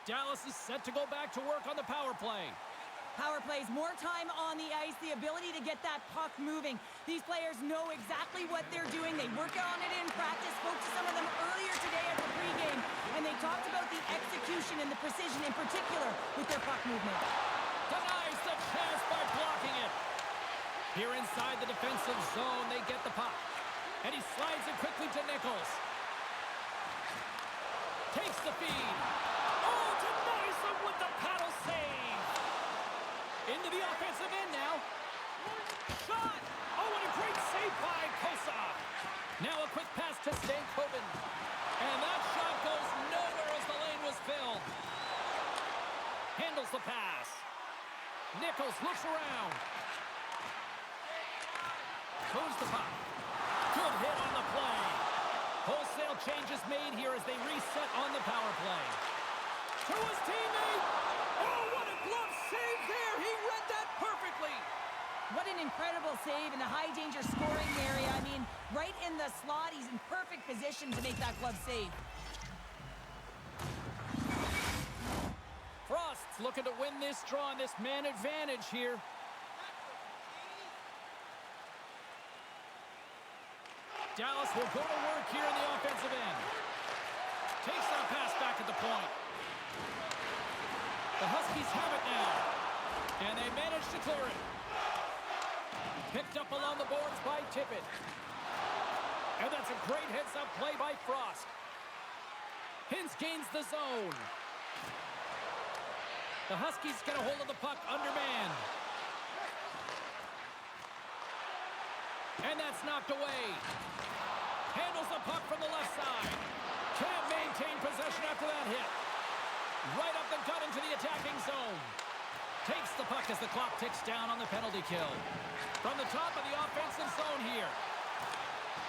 [SPEAKER 2] Dallas is set to go back to work on the power play.
[SPEAKER 3] Power plays, more time on the ice, the ability to get that puck moving. These players know exactly what they're doing. They work on it in practice. Spoke to some of them earlier today at the pregame, and they talked about the execution and the precision in particular with their puck movement.
[SPEAKER 2] Denies the pass by blocking it. Here inside the defensive zone, they get the puck. And he slides it quickly to Nichols. Takes the feed. Oh, denies him with the paddle save. Into the offensive end now. Shot! Oh, what a great save by Kosa. Now a quick pass to Stankoven. And that shot goes nowhere as the lane was filled. Handles the pass. Nichols looks around. Moves the puck. Good hit on the play. Wholesale changes made here as they reset on the power play. To his teammate. Oh, what a glove save there. He read that perfectly.
[SPEAKER 3] What an incredible save in the high-danger scoring area. I mean, right in the slot, he's in perfect position to make that glove save.
[SPEAKER 2] Frost's looking to win this draw on this man advantage here. Dallas will go to work here in the offensive end. Takes that pass back at the point. The Huskies have it now. And they manage to clear it. Picked up along the boards by Tippett. And that's a great heads-up play by Frost. Hintz gains the zone. The Huskies get a hold of the puck undermanned. And that's knocked away. Handles the puck from the left side. Can't maintain possession after that hit. Right up the gut into the attacking zone. Takes the puck as the clock ticks down on the penalty kill. From the top of the offensive zone here.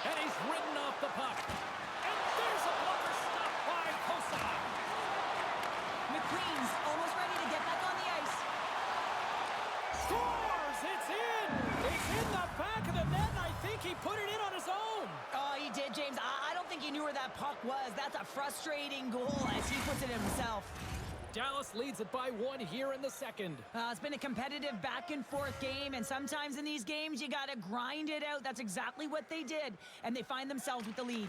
[SPEAKER 2] And he's ridden off the puck. And there's a blocker stopped by Kosa.
[SPEAKER 3] McQueen's almost ready to get back on the ice.
[SPEAKER 2] Scores! It's in! It's in the back of the net, and I think he put it in on his own.
[SPEAKER 3] Oh, he did, James. I don't think he knew where that puck was. That's a frustrating goal as he puts it in himself.
[SPEAKER 2] Dallas leads it by 1 here in the second.
[SPEAKER 3] It's been a competitive back-and-forth game, and sometimes in these games, you got to grind it out. That's exactly what they did, and they find themselves with the lead.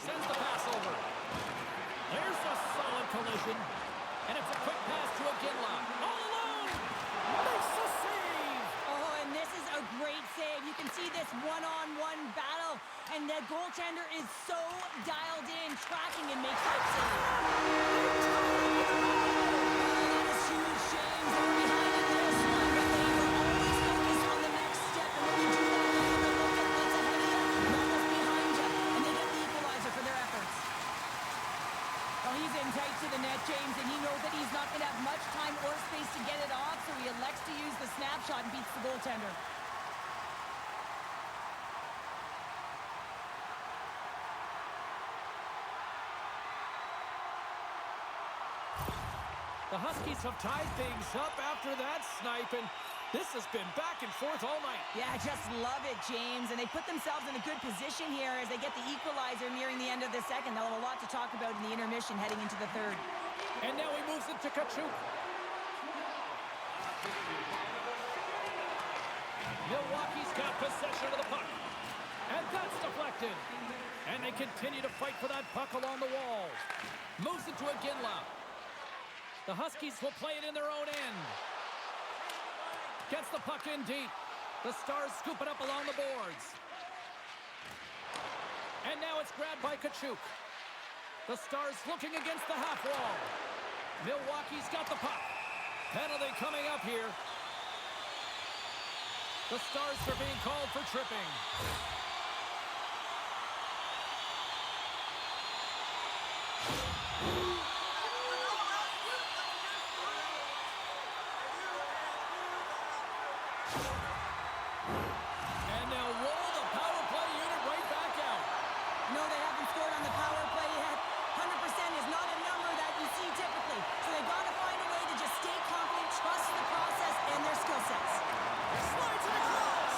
[SPEAKER 2] Sends the pass over. There's a solid collision, and it's a quick pass to Iginla. All alone! Makes the save!
[SPEAKER 3] Oh, and this is a great save. You can see this one-on-one battle, and the goaltender is so dialed in, tracking and makes that save. That is huge, James. They were behind in this one, but they were always focused on the next step. And when you do that, you have a look at what's ahead of you, not what's behind you, and they get the equalizer for their efforts. Well, he's in tight to the net, James, and he knows that he's not going to have much time or space to get it off, so he elects to use the snapshot and beats the goaltender.
[SPEAKER 2] The Huskies have tied things up after that snipe, and this has been back and forth all night.
[SPEAKER 3] Yeah, I just love it, James. And they put themselves in a good position here as they get the equalizer nearing the end of the second. They'll have a lot to talk about in the intermission heading into the third.
[SPEAKER 2] And now he moves it to Kachuk. Milwaukee's got possession of the puck. And that's deflected. And they continue to fight for that puck along the wall. Moves it to Iginla. The Huskies will play it in their own end. Gets the puck in deep. The Stars scoop it up along the boards. And now it's grabbed by Kachuk. The Stars looking against the half wall. Milwaukee's got the puck. Penalty coming up here. The Stars are being called for tripping. And they'll roll the power play unit right back out.
[SPEAKER 3] No, they haven't scored on the power play yet. 100% is not a number that you see typically. So they've got to find a way to just stay confident, trust the process and their skill sets.
[SPEAKER 2] Slides it across.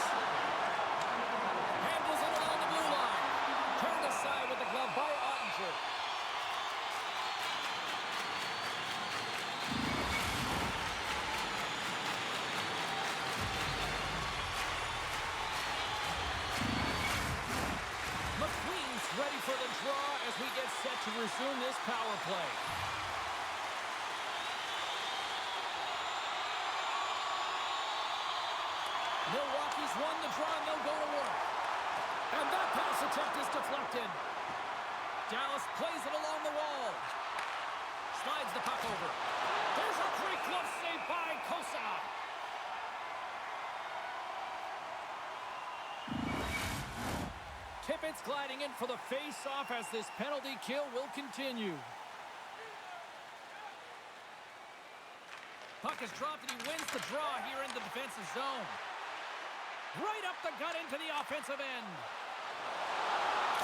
[SPEAKER 2] Handles it along the blue line. Turned aside with the glove by Ottinger. McQueen's ready for the draw as we get set to resume this power play. Milwaukee's won the draw and they'll go to work. And that pass attempt is deflected. Dallas plays it along the wall. Slides the puck over. There's a great glove save by Kosa. Tippett's gliding in for the face-off as this penalty kill will continue. Puck is dropped and he wins the draw here in the defensive zone. Right up the gut into the offensive end.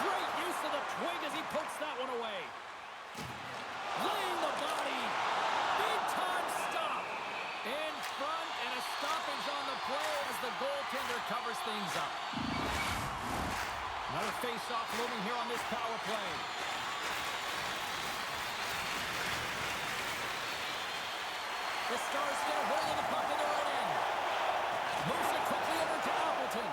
[SPEAKER 2] Great use of the twig as he pokes that one away. Laying the body. Big time stop. In front and a stoppage on the play as the goaltender covers things up. Another face-off looming here on this power play. The Stars get a hold of the puck in their own end. Moves it quickly over to Appleton.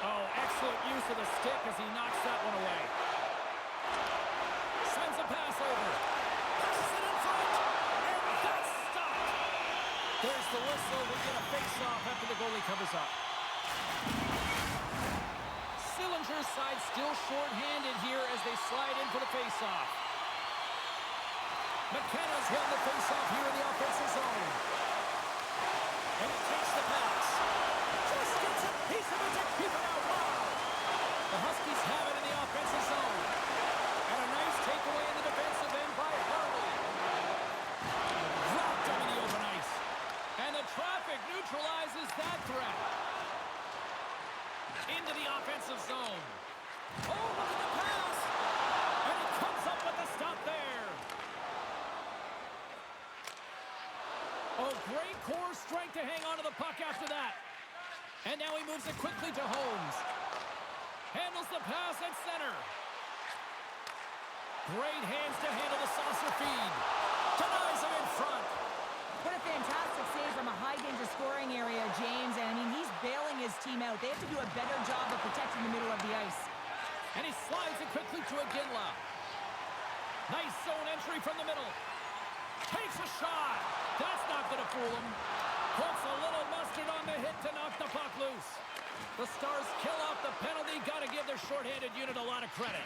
[SPEAKER 2] Oh, excellent use of the stick as he knocks that one away. Sends a pass over. Passes it in front. And that's stopped. There's the whistle. We get a face-off after the goalie covers up. Sillinger's side still short-handed here as they slide in for the face-off. McKenna's won the face-off here in the offensive zone. And he takes the pass. Just gets a piece of it to keep it out. Wow! The Huskies have it in the offensive zone. And a nice takeaway in the defensive end by Harley. Dropped him in the open ice. And the traffic neutralizes that threat. Into the offensive zone. Oh, look at the pass! And he comes up with the stop there. Oh, great core strength to hang on to the puck after that. And now he moves it quickly to Holmes. Handles the pass at center. Great hands to handle the saucer feed. Denies him in front.
[SPEAKER 3] What a fantastic save from a high-danger scoring area, James. And, I mean, he's bailing his team out. They have to do a better job of protecting the middle of the ice.
[SPEAKER 2] And he slides it quickly to Iginla. Nice zone entry from the middle. Takes a shot. That's not going to fool him. Puts a little mustard on the hit to knock the puck loose. The Stars kill off the penalty. Got to give their shorthanded unit a lot of credit.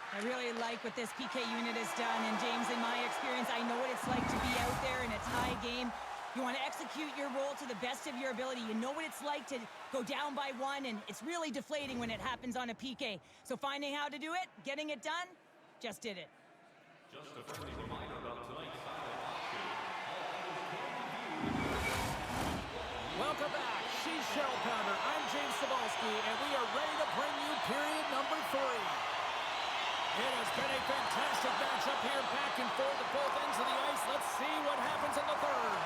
[SPEAKER 3] I really like what this PK unit has done. And, James, in my experience, I know what it's like to be out there in a tie game. You want to execute your role to the best of your ability. You know what it's like to go down by one, and it's really deflating when it happens on a PK. So finding how to do it, getting it done, just did it.
[SPEAKER 4] Just a friendly reminder about tonight's silent auction.
[SPEAKER 2] Welcome back. She's Cheryl Pounder. I'm James Cebulski, and we are ready to bring you period number 3. It has been a fantastic matchup here, back and forth at both ends of the ice. Let's see what happens in the third.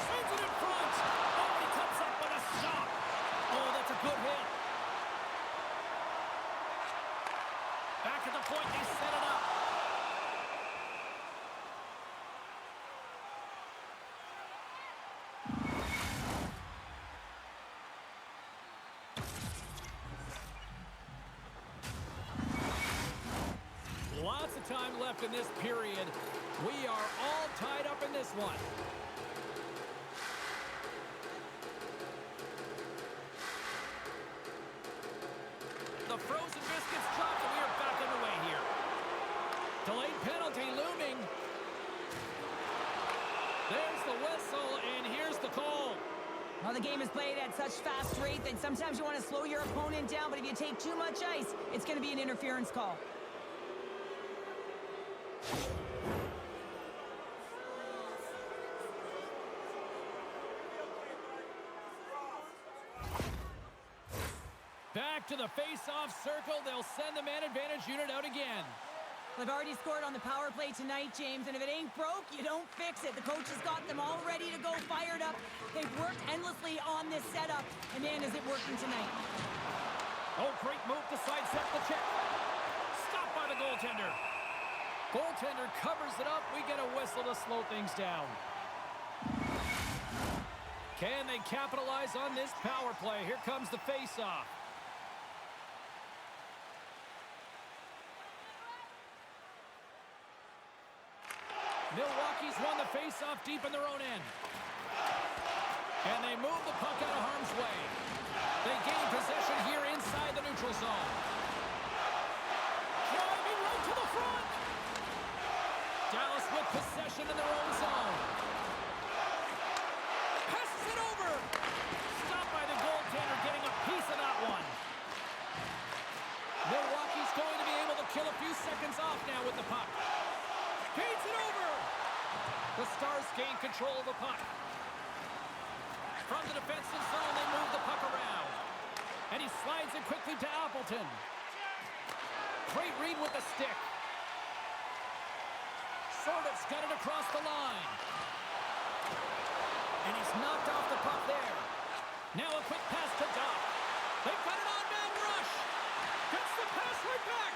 [SPEAKER 2] Sends it in front. Oh, he comes up with a stop. Oh, that's a good hit. Back at the point, they set it up. Lots of time left in this period. We are all tied up in this one. The frozen biscuits dropped, and we are back underway here. Delayed penalty looming. There's the whistle, and here's the call.
[SPEAKER 3] Well, the game is played at such fast rate that sometimes you want to slow your opponent down, but if you take too much ice, it's going to be an interference call.
[SPEAKER 2] Back to the face-off circle. They'll send the man advantage unit out again.
[SPEAKER 3] They've already scored on the power play tonight, James, and if it ain't broke, you don't fix it. The coach has got them all ready to go, fired up. They've worked endlessly on this setup, and man, is it working tonight.
[SPEAKER 2] Oh, great move to sidestep the check. Stopped by the goaltender. Goaltender covers it up. We get a whistle to slow things down. Can they capitalize on this power play? Here comes the face-off. Milwaukee's won the face-off deep in their own end. And they move the puck out of harm's way. They gain possession here inside the neutral zone. Driving right to the front. Dallas with possession in their own zone. Passes it over. Stopped by the goaltender, getting a piece of that one. Milwaukee's going to be able to kill a few seconds off now with the puck. Feeds it over. The Stars gain control of the puck. From the defensive zone, they move the puck around. And he slides it quickly to Appleton. Great read with the stick. Sordov's got it across the line. And he's knocked off the puck there. Now a quick pass to Doc. They've got an on-man rush. Gets the pass right back.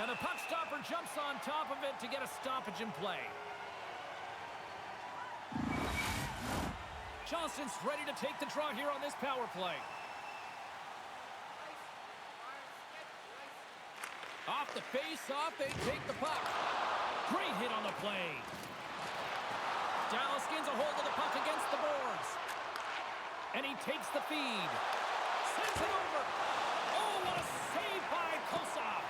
[SPEAKER 2] And the puck stopper jumps on top of it to get a stoppage in play. Johnston's ready to take the draw here on this power play. Off the face-off, they take the puck. Great hit on the play. Dallas gains a hold of the puck against the boards. And he takes the feed. Sends it over. Oh, what a save by Kosov.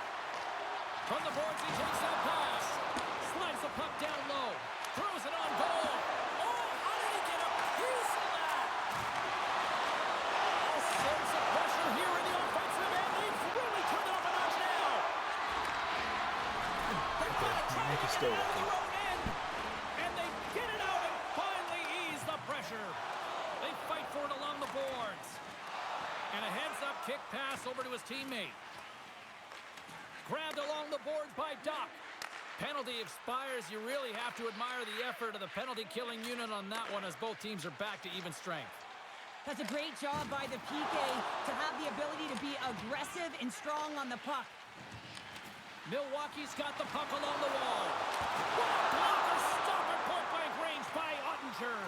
[SPEAKER 2] From the boards, he takes that pass. Slides the puck down low. Throws it on goal. Oh, how did he get a piece of that? All sorts of pressure here in the offensive end. They've really turned it up a notch now. They've got to try to get it out of their own end. And they get it out and finally ease the pressure. They fight for it along the boards. And a heads-up kick pass over to his teammate. Grabbed along the boards by Doc. Penalty expires. You really have to admire the effort of the penalty-killing unit on that one as both teams are back to even strength.
[SPEAKER 3] That's a great job by the PK to have the ability to be aggressive and strong on the puck.
[SPEAKER 2] Milwaukee's got the puck along the wall. What a blocker! Stop at point-blank range by Ottinger.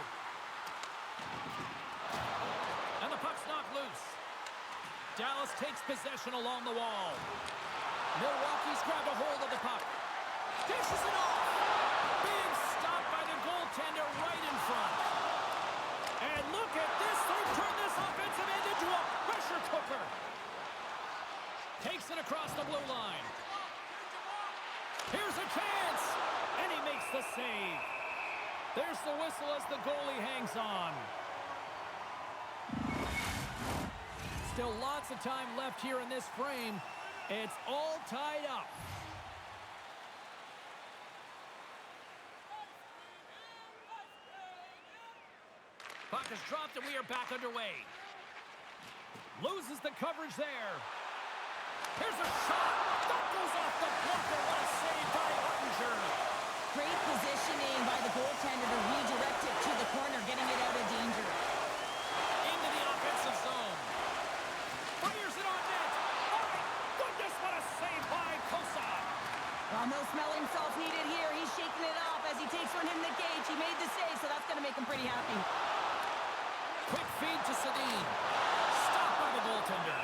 [SPEAKER 2] And the puck's knocked loose. Dallas takes possession along the wall. Milwaukee's grabbed a hold of the puck. Dishes it off. Being stopped by the goaltender right in front. And look at this. They've turned this offensive end into a pressure cooker. Takes it across the blue line. Here's a chance. And he makes the save. There's the whistle as the goalie hangs on. Still lots of time left here in this frame. It's all tied up. Puck is dropped and we are back underway. Loses the coverage there. Here's a shot. That goes off the blocker. What a save by Ottinger.
[SPEAKER 3] Great positioning by the goaltender to redirect it to the corner, getting it out of danger.
[SPEAKER 2] Into the offensive zone. Fires it on net. Oh my goodness, what a save by Kosov.
[SPEAKER 3] Well, no smelling salts needed here. He's shaking it off as he takes one in the cage. He made the save, so that's going to make him pretty happy.
[SPEAKER 2] Quick feed to Sedin. Stopped by the goaltender.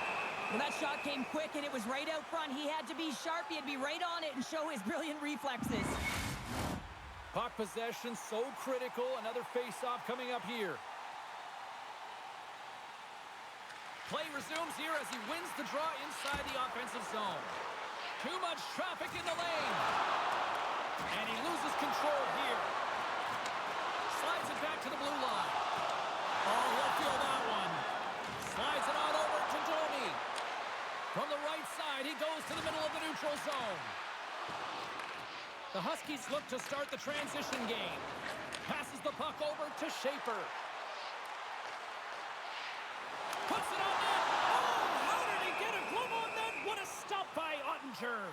[SPEAKER 3] Well, that shot came quick, and it was right out front. He had to be sharp. He had to be right on it and show his brilliant reflexes.
[SPEAKER 2] Puck possession so critical. Another face-off coming up here. Play resumes here as he wins the draw inside the offensive zone. Too much traffic in the lane. And he loses control here. Slides it back to the blue line. Oh, he'll feel that one. Slides it on over to Domi. From the right side, he goes to the middle of the neutral zone. The Huskies look to start the transition game. Passes the puck over to Schaefer. Puts it on net. Oh, how did he get a glove on net? What a stop by Ottinger.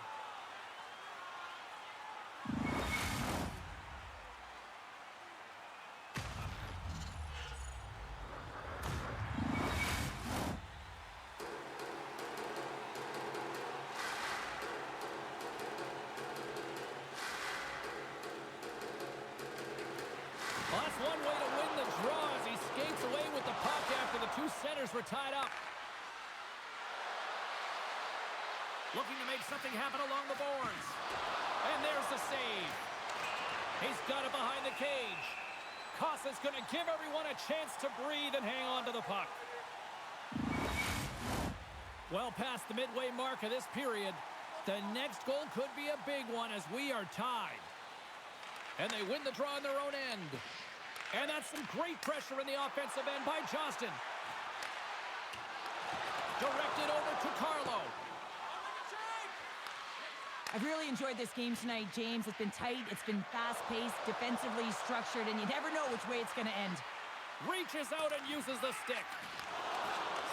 [SPEAKER 2] Well, that's one way to win the draw as he skates away with the puck after the two centers were tied up. Looking to make something happen along the boards. And there's the save. He's got it behind the cage. Kosa's going to give everyone a chance to breathe and hang on to the puck. Well past the midway mark of this period. The next goal could be a big one as we are tied. And they win the draw on their own end. And that's some great pressure in the offensive end by Johnston. Directed over to Carlo.
[SPEAKER 3] I've really enjoyed this game tonight, James. It's been tight, it's been fast-paced, defensively structured, and you never know which way it's going to end.
[SPEAKER 2] Reaches out and uses the stick.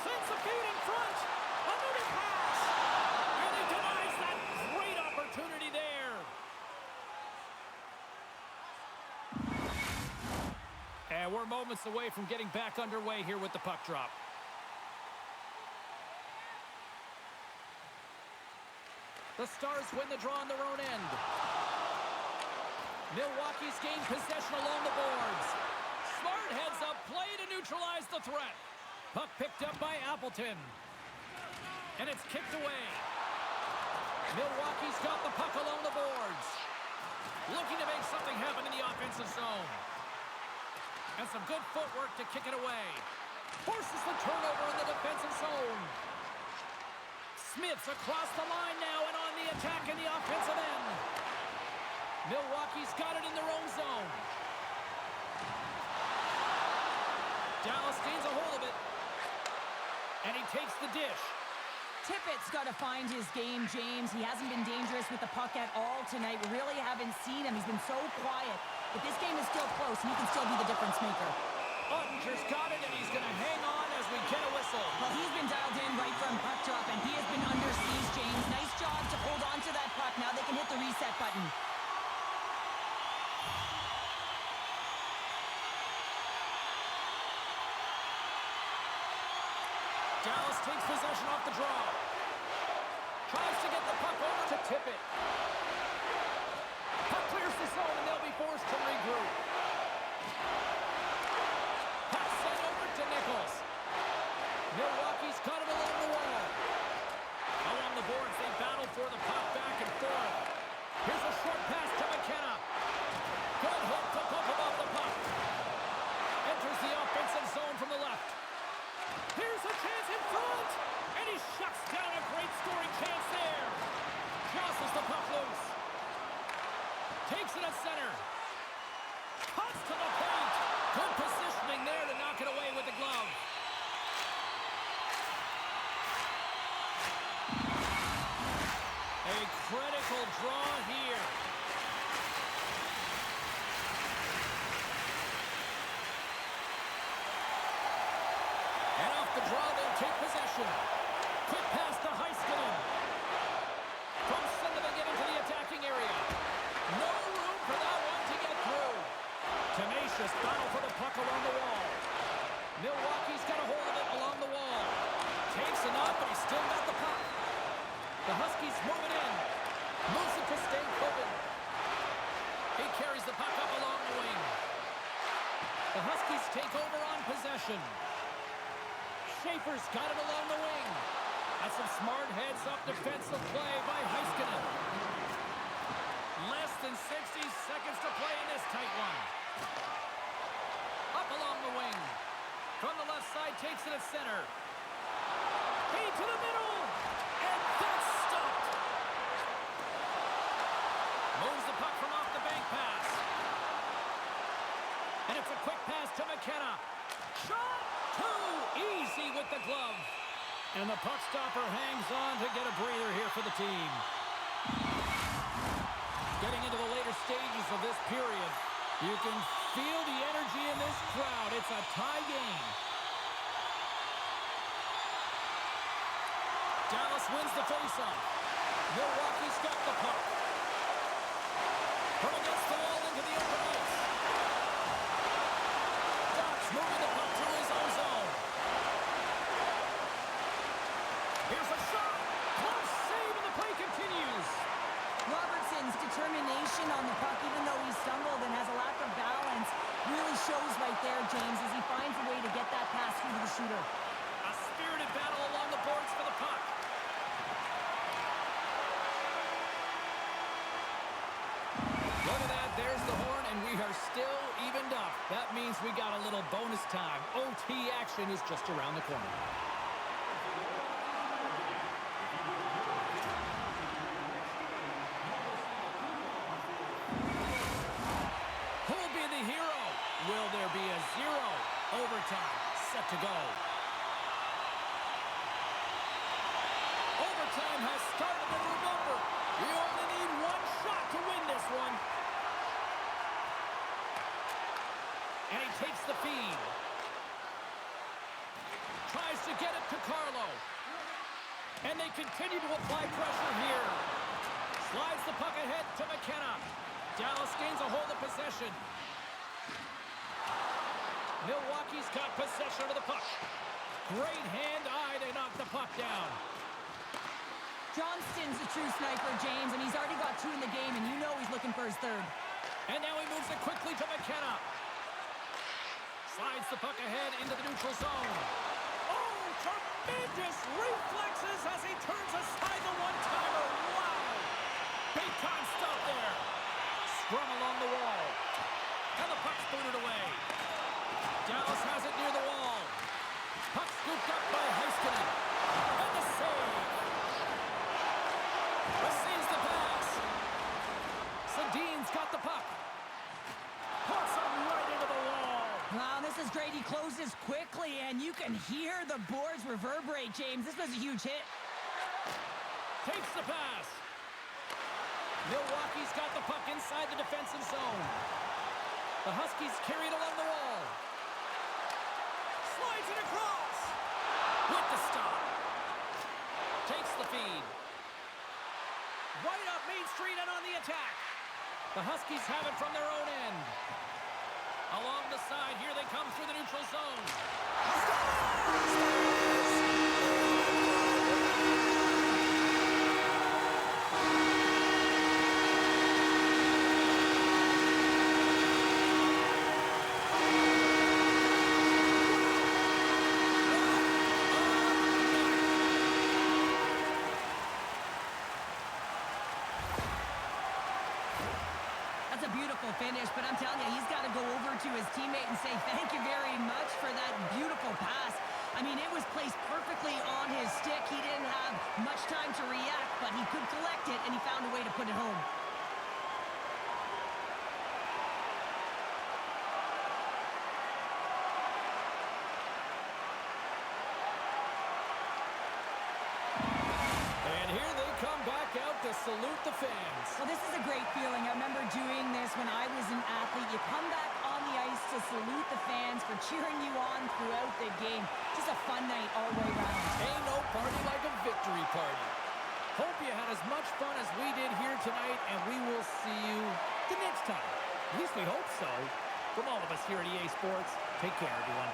[SPEAKER 2] Sends the feet in front. Another pass. And he denies that great opportunity there. And we're moments away from getting back underway here with the puck drop. The Stars win the draw on their own end. Milwaukee's gained possession along the boards. Smart heads up play to neutralize the threat. Puck picked up by Appleton. And it's kicked away. Milwaukee's got the puck along the boards. Looking to make something happen in the offensive zone. And some good footwork to kick it away. Forces the turnover in the defensive zone. Smith's across the line now and on the attack in the offensive end. Milwaukee's got it in their own zone. Dallas gains a hold of it. And he takes the dish.
[SPEAKER 3] Tippett's got to find his game, James. He hasn't been dangerous with the puck at all tonight. We really haven't seen him. He's been so quiet. But this game is still close, and he can still be the difference maker.
[SPEAKER 2] Ottinger's got it, and he's going to hang on as we get a whistle.
[SPEAKER 3] Well, he's been dialed in right from puck drop, and he has been under siege, James. Nice job to hold on to that puck. Now they can hit the reset button.
[SPEAKER 2] Dallas takes possession off the draw. Tries to get the puck over to Tippett. Puck clears the zone, and they'll be forced to regroup. Puck sent over to Nichols. Milwaukee's got it along the wall. Along the boards, they battle for the puck back and forth. Here's a short pass to McKenna. Good hook to pump him off the puck. Enters the offensive zone from the left. Here's a chance in front. And he shuts down a great scoring chance there. Jostles the puck loose. Takes it at center. Cuts to the point. Good positioning there to knock it away with the glove. A critical draw here. And off the draw, they'll take possession. Quick pass to Heiskanen. From center, they get into the attacking area. No room for that one to get through. Tenacious battle for the puck along the wall. Milwaukee's got a hold of it along the wall. Takes it up, but he's still got the puck. The Huskies move it in. Moves it to stay open. He carries the puck up along the wing. The Huskies take over on possession. Schaefer's got it along the wing. That's some smart heads-up defensive play by Heiskanen. Less than 60 seconds to play in this tight one. Up along the wing. From the left side, takes it at center. Feed to the middle. And that's stopped. Moves the puck from off the bank pass. And it's a quick pass to McKenna. Shot! Too easy with the glove. And the puck stopper hangs on to get a breather here for the team. Getting into the later stages of this period, you can feel the energy in this crowd. It's a tie game. Dallas wins the faceoff. Milwaukee's got the puck. From against the wall into the open ice. Doc's moving the puck to his own zone. Here's a shot. Close save, and the play continues.
[SPEAKER 3] Robertson's determination on the puck, even though he stumbled and has a lack of balance, really shows right there, James, as he finds a way to get that pass through to the shooter.
[SPEAKER 2] A spirited battle along the boards for the puck. Look at that, there's the horn, and we are still evened up. That means we got a little bonus time. OT action is just around the corner. overtime set to go. Overtime has started, and remember, you only need one shot to win this one. And he takes the feed. Tries to get it to Carlo. And they continue to apply pressure here. Slides the puck ahead to McKenna. Dallas gains a hold of possession. Milwaukee's got possession of the puck. Great hand-eye, they knock the puck down.
[SPEAKER 3] Johnston's a true sniper, James, and he's already got 2 in the game, and you know he's looking for his 3rd.
[SPEAKER 2] And now he moves it quickly to McKenna. Slides the puck ahead into the neutral zone. Oh, tremendous reflexes as he turns aside the one-timer. Wow! Big-time stuff there. Scrum along the wall. And the puck's booted away. Dallas has it near the wall. Puck scooped up by Heiskanen. And the save. Receives the pass. Sedin's got the puck. Puts him right into the wall.
[SPEAKER 3] Wow, this is great. He closes quickly, and you can hear the boards reverberate, James. This was a huge hit.
[SPEAKER 2] Takes the pass. Milwaukee's got the puck inside the defensive zone. The Huskies carry it along the wall. Slides it across. With the stop. Takes the feed. Right up Main Street and on the attack. The Huskies have it from their own end. Along the side, here they come through the neutral zone.
[SPEAKER 3] That's a beautiful finish, but I'm telling you, he's got to go over to his teammate and say thank you very much for that beautiful pass. I mean, it was placed perfectly on his stick. He didn't have much time to react, but he could collect it, and he found a way to put it home.
[SPEAKER 2] And here they come back out to salute the fans.
[SPEAKER 3] Well, this is a great feeling. I remember doing this when I was an athlete. You come back on the ice to salute the fans for cheering you on throughout the game. Just a fun night all the way around.
[SPEAKER 2] Ain't no party like a victory party. Hope you had as much fun as we did here tonight, and we will see you the next time. At least we hope so. From all of us here at EA Sports, take care, everyone.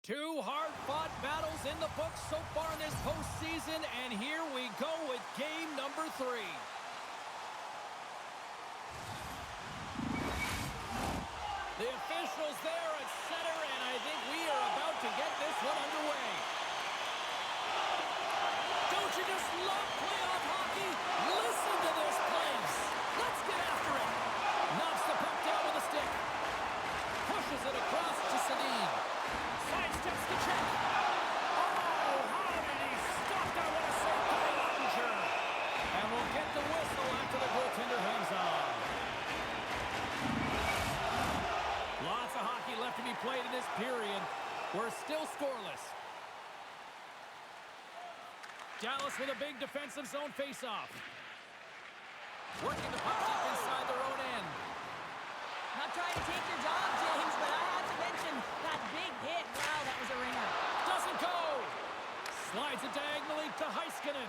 [SPEAKER 2] Two hard-fought battles in the books so far in this postseason, and here we go with game number 3. The officials there at center, and I think we are about to get this one underway. Don't you just love playoff hockey? Listen to this place. Let's get after it. Knocks the puck down with a stick. Pushes it across to Sedin. Sidesteps the check. Oh, how did he stop that? What a save by Langer. And we'll get the whistle after the goaltender hangs on. Lots of hockey left to be played in this period. We're still scoreless. Dallas with a big defensive zone face-off. Working the puck up inside their own end.
[SPEAKER 3] Not trying to take your job, James, but I have to mention that big hit. Wow, that was a ringer.
[SPEAKER 2] Doesn't go. Slides it diagonally to Heiskanen.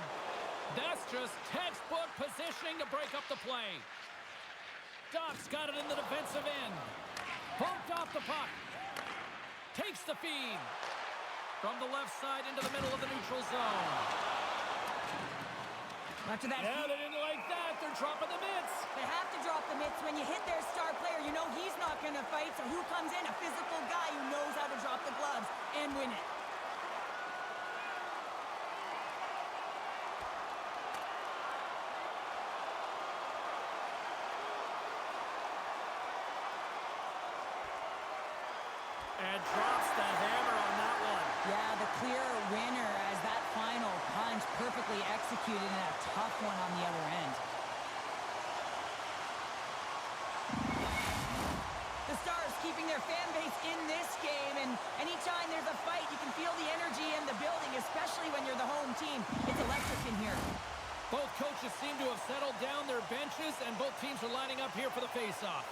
[SPEAKER 2] That's just textbook the play. Doc's got it in the defensive end. Bumped off the puck. Takes the feed. From the left side into the middle of the neutral zone.
[SPEAKER 3] After that,
[SPEAKER 2] Yeah, they didn't like that. They're dropping the mitts.
[SPEAKER 3] they have to drop the mitts. When you hit their star player, you know he's not going to fight. So who comes in? A physical guy who knows how to drop the gloves and win it.
[SPEAKER 2] And drops the hammer on that one.
[SPEAKER 3] Yeah, the clear winner as that final punch perfectly executed and a tough one on the other end. The Stars keeping their fan base in this game, and anytime there's a fight, you can feel the energy in the building, especially when you're the home team. It's electric in here.
[SPEAKER 2] Both coaches seem to have settled down their benches, and both teams are lining up here for the face-off.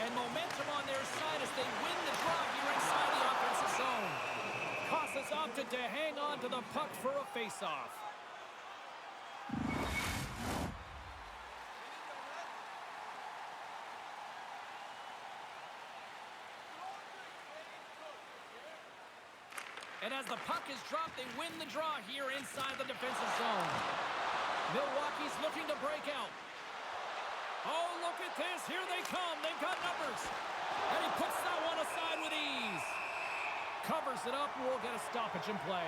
[SPEAKER 2] And momentum on their side as they win the draw here inside the offensive zone. Costas opted to hang on to the puck for a face-off. And as the puck is dropped, they win the draw here inside the defensive zone. Milwaukee's looking to break out. Oh, look at this. Here they come. They've got numbers. And he puts that one aside with ease. Covers it up, and we'll get a stoppage in play.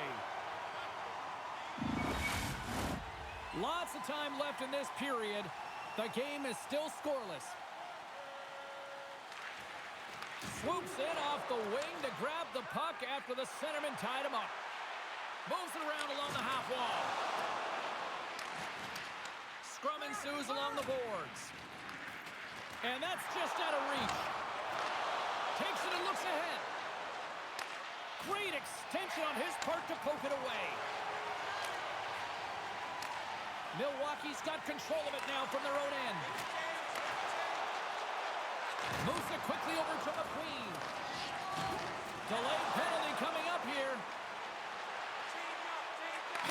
[SPEAKER 2] Lots of time left in this period. The game is still scoreless. Swoops in off the wing to grab the puck after the centerman tied him up. Moves it around along the half wall. Scrum ensues along the boards. And that's just out of reach. Takes it and looks ahead. Great extension on his part to poke it away. Milwaukee's got control of it now from their own end. Moves it quickly over to McQueen. Delayed penalty coming up here.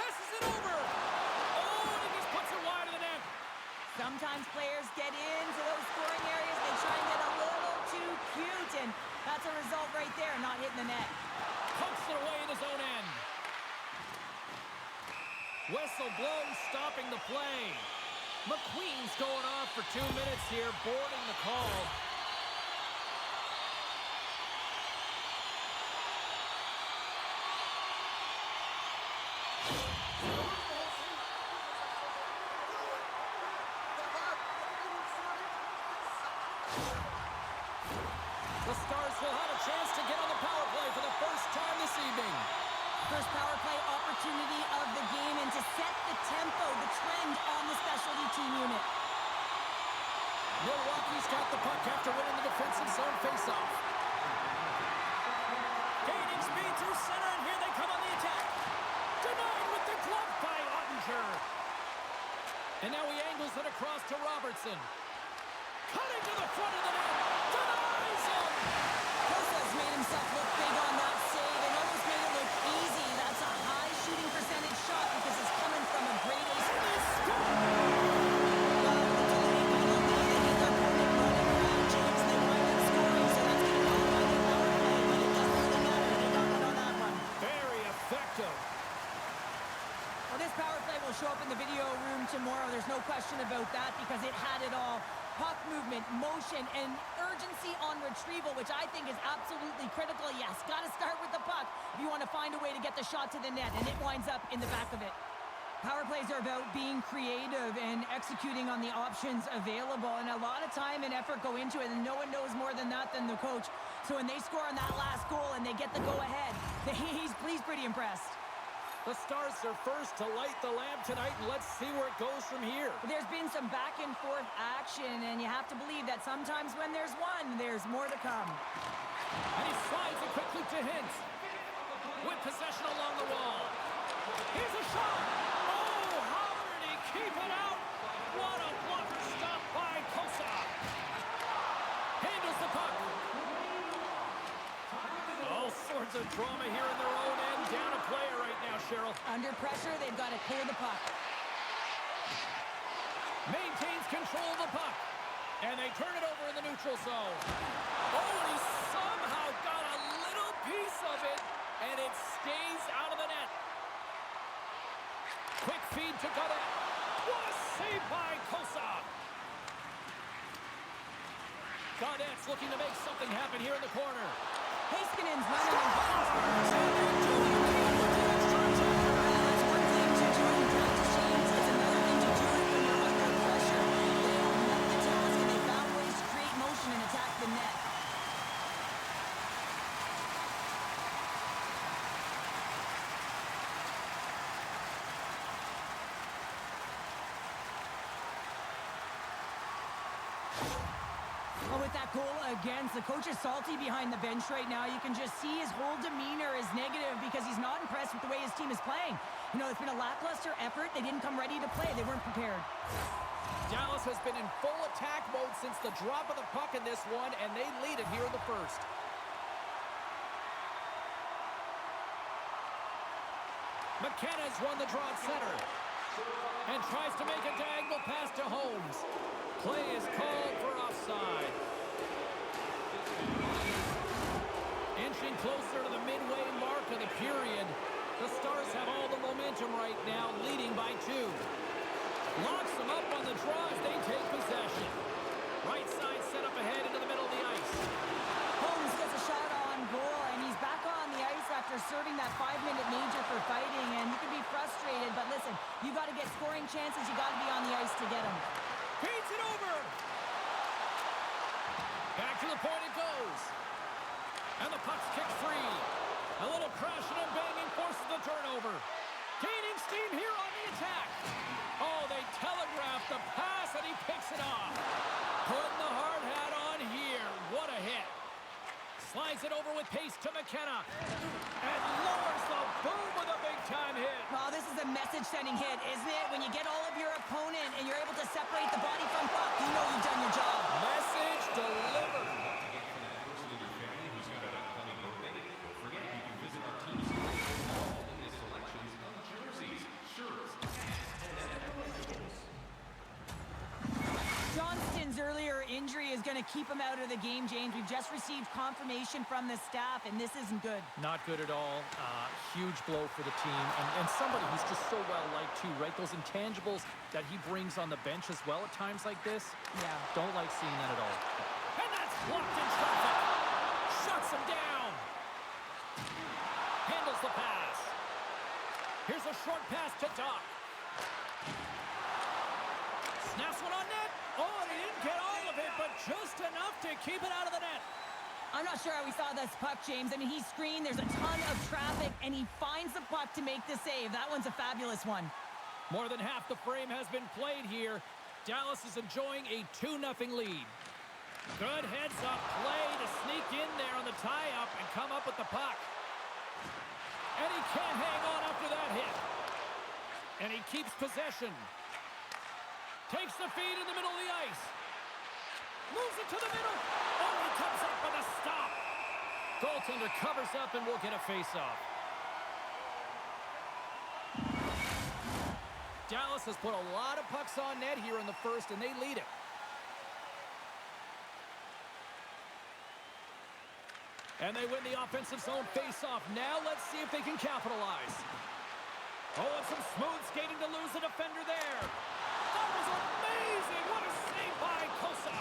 [SPEAKER 2] Passes it over. Oh, and he just puts it wide of the net.
[SPEAKER 3] Sometimes players get into those scoring areas. They try and get a little too cute, and that's a result right there, not hitting the net.
[SPEAKER 2] Pumps it away in his own end. Whistle blown, stopping the play. McQueen's going off for 2 minutes here, boarding the call. The Stars will have a chance to get on the power play for the first time this evening.
[SPEAKER 3] First power play opportunity of the game, and to set the tempo, the trend on the specialty team unit.
[SPEAKER 2] Milwaukee's got the puck after winning the defensive zone faceoff. Gaining speed through center, and here they come on the attack. Denied with the glove by Ottinger. And now he angles it across to Robertson. Cutting to the front of the net. Denies him.
[SPEAKER 3] Kostas made himself look big on that save and almost made it look easy. That's a high shooting percentage shot because it's coming from a great ace.
[SPEAKER 2] They score. Very effective.
[SPEAKER 3] Well, this power play will show up in the video room tomorrow. There's no question about that because it had it all. Puck movement, motion, and urgency on retrieval, which I think is absolutely critical. Yes, got to start with the puck if you want to find a way to get the shot to the net, and it winds up in the back of it. Power plays are about being creative and executing on the options available, and a lot of time and effort go into it, and no one knows more than that than the coach. So when they score on that last goal and they get the go-ahead, he's pretty impressed.
[SPEAKER 2] The Stars are first to light the lamp tonight, and let's see where it goes from here.
[SPEAKER 3] There's been some back and forth action, and you have to believe that sometimes when there's one, there's more to come.
[SPEAKER 2] And he slides it quickly to Hintz. With possession along the wall. Here's a shot. Oh, how did he keep it out? What a blocker stop by Kosa. Handles the puck. All sorts of drama here in their own end. Down a player right now, Cheryl.
[SPEAKER 3] Under pressure, they've got to clear the puck.
[SPEAKER 2] control of the puck. And they turn it over in the neutral zone. Oh, he somehow got a little piece of it, and it stays out of the net. Quick feed to Godet. What a save by Kosa. Godet's looking to make something happen here in the corner.
[SPEAKER 3] Haskinen's running and bounce. That's one thing to do in practice, James. It's another thing to do it when you're under pressure. They have met the task and they found ways to create motion and attack the net. With that goal against, the coach is salty behind the bench right now. You can just see his whole demeanor is negative because he's not impressed with the way his team is playing. You know, it's been a lackluster effort. They didn't come ready to play. They weren't prepared.
[SPEAKER 2] Dallas has been in full attack mode since the drop of the puck in this one, and they lead it here in the first. McKenna's won the draw at center and tries to make a diagonal pass to Holmes. Play is called for offside. Inching closer to the midway mark of the period. The Stars have all the momentum right now, leading by 2. Locks them up on the draw as they take possession. Right side set up ahead into the middle of the ice.
[SPEAKER 3] Holmes gets a shot on goal, and he's back on the ice after serving that 5-minute major for fighting, and you can be frustrated, but listen, you got to get scoring chances. You got to be on the ice to get them.
[SPEAKER 2] Feeds it over. Back to the point it goes. And the puck's kicked free. A little crashing and banging forces the turnover. Gaining steam here on the attack. Oh, they telegraphed the pass and he picks it off. Putting the hard hat on here. What a hit. Slides it over with pace to McKenna. And lowers the boom with a big-time hit.
[SPEAKER 3] Well, this is a message-sending hit, isn't it? When you get all of your opponent and you're able to separate the body from puck, you know you've done your job.
[SPEAKER 2] Message delivered.
[SPEAKER 3] Johnston's earlier injury is going to keep him out of the game, James. We've just received confirmation from the staff, and this isn't good.
[SPEAKER 2] Not good at all. Huge blow for the team. And somebody who's just so well-liked, too, right? Those intangibles that he brings on the bench as well at times like this.
[SPEAKER 3] Yeah.
[SPEAKER 2] Don't like seeing that at all. And that's blocked in traffic. Shuts him down. Handles the pass. Here's a short pass to Doc. Snaps one on net. Oh, and he didn't get all of it, but just enough to keep it out of the net.
[SPEAKER 3] I'm not sure how we saw this puck, James. I mean, he's screened. There's a ton of traffic, and he finds the puck to make the save. That one's a fabulous one.
[SPEAKER 2] More than half the frame has been played here. Dallas is enjoying a 2-0 lead. Good heads-up play to sneak in there on the tie-up and come up with the puck. And he can't hang on after that hit. And he keeps possession. Takes the feed in the middle of the ice. Moves it to the middle. Oh, he comes up with a stop. Goaltender covers up and will get a face-off. Dallas has put a lot of pucks on net here in the first, and they lead it. And they win the offensive zone face-off. Now let's see if they can capitalize. Oh, and some smooth skating to lose the defender there. That was amazing! What a save by Kosa!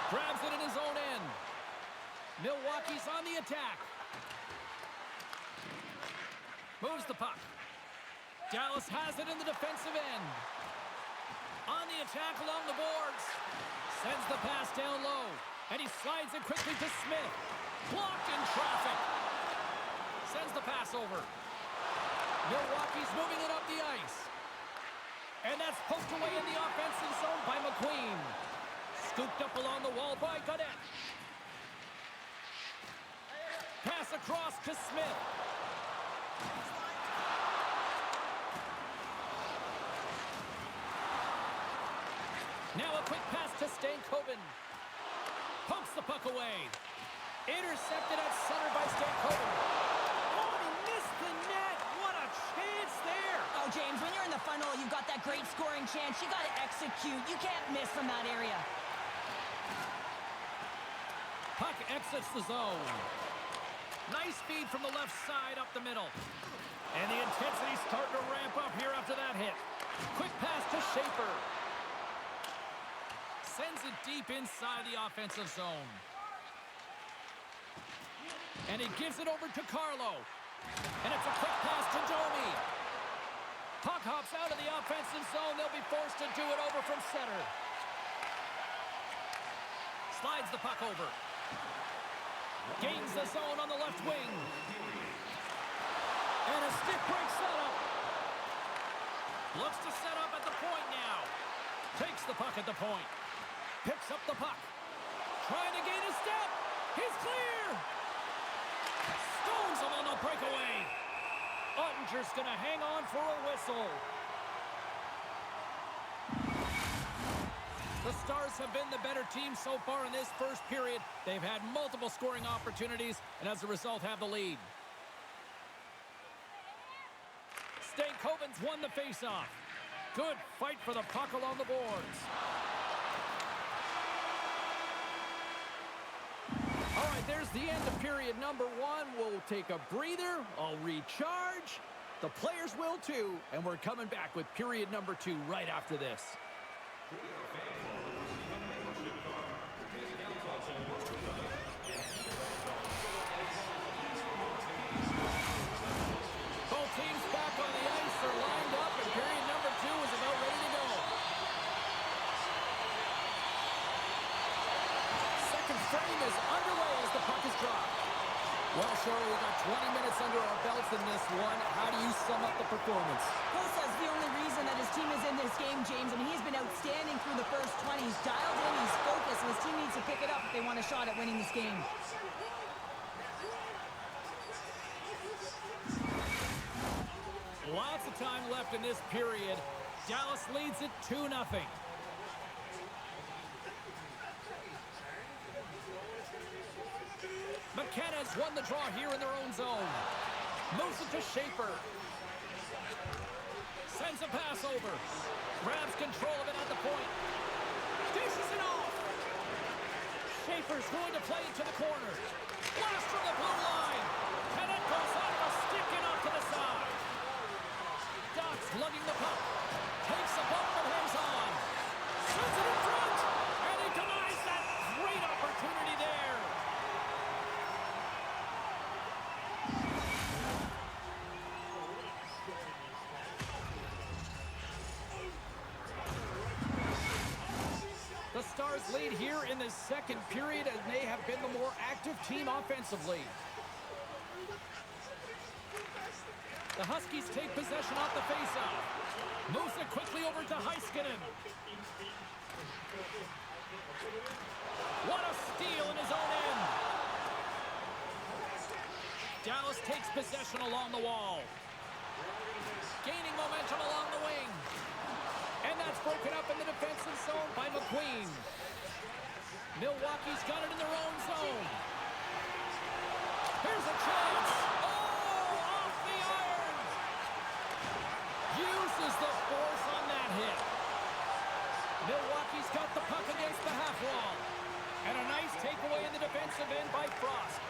[SPEAKER 2] Grabs it in his own end. Milwaukee's on the attack. Moves the puck. Dallas has it in the defensive end. On the attack along the boards. Sends the pass down low. And he slides it quickly to Smith. Blocked in traffic. Sends the pass over. Milwaukee's moving it up the ice. And that's poked away in the offensive zone by McQueen. Scooped up along the wall by Godet. Pass across to Smith. Now a quick pass to Stankoven. Pumps the puck away. Intercepted at center by Stankoven. Oh, he missed the net. What a chance there.
[SPEAKER 3] Oh, James, when you're in the the funnel, you've got that great scoring chance. You got to execute. You can't miss from that area.
[SPEAKER 2] Puck exits the zone. Nice feed from the left side up the middle. And the intensity's starting to ramp up here after that hit. Quick pass to Schaefer. Sends it deep inside the offensive zone. And he gives it over to Carlo. And it's a quick pass to Domi. Puck hops out of the offensive zone. They'll be forced to do it over from center. Slides the puck over. Gains the zone on the left wing. And a stick break setup. Looks to set up at the point now. Takes the puck at the point. Picks up the puck. Trying to gain a step. He's clear. Stones him on the breakaway. Ottinger's going to hang on for a whistle. The Stars have been the better team so far in this first period. They've had multiple scoring opportunities and as a result have the lead. Stankoven's won the faceoff. Good fight for the puck along the boards. All right, there's the end of period number 1. We'll take a breather. I'll recharge. The players will too. And we're coming back with period number 2 right after this. Both teams back on the ice are lined up, and period number 2 is about ready to go. Second frame is underway as the puck is dropped. Well, Cheryl, we got 20 minutes under our belts in this one. How do you sum up the performance?
[SPEAKER 3] Bosa's the only reason that his team is in this game, James, and he's been outstanding through the first 20. He's dialed in, he's focused, and his team needs to pick it up if they want a shot at winning this game.
[SPEAKER 2] Lots of time left in this period. Dallas leads it 2-0. McKenna's won the draw here in their own zone. Moves it to Schaefer. Sends a pass over. Grabs control of it at the point. Dishes it off. Schaefer's going to play it to the corner. Blast from the blue line. And it goes off a stick and up to the side. Dots lugging the puck. Takes the bump and hangs on. Sends it in front. And he denies that great opportunity there. The Stars lead here in the second period, and they have been the more active team offensively. The Huskies take possession off the faceoff. Moves it quickly over to Heiskanen. What a steal in his own end. Dallas takes possession along the wall. Gaining momentum along the wing. And that's broken up in the defensive zone by McQueen. Milwaukee's got it in their own zone. Here's a chance. Oh, off the iron. Uses the force on that hit. Milwaukee's got the puck against the half wall. And a nice takeaway in the defensive end by Frost.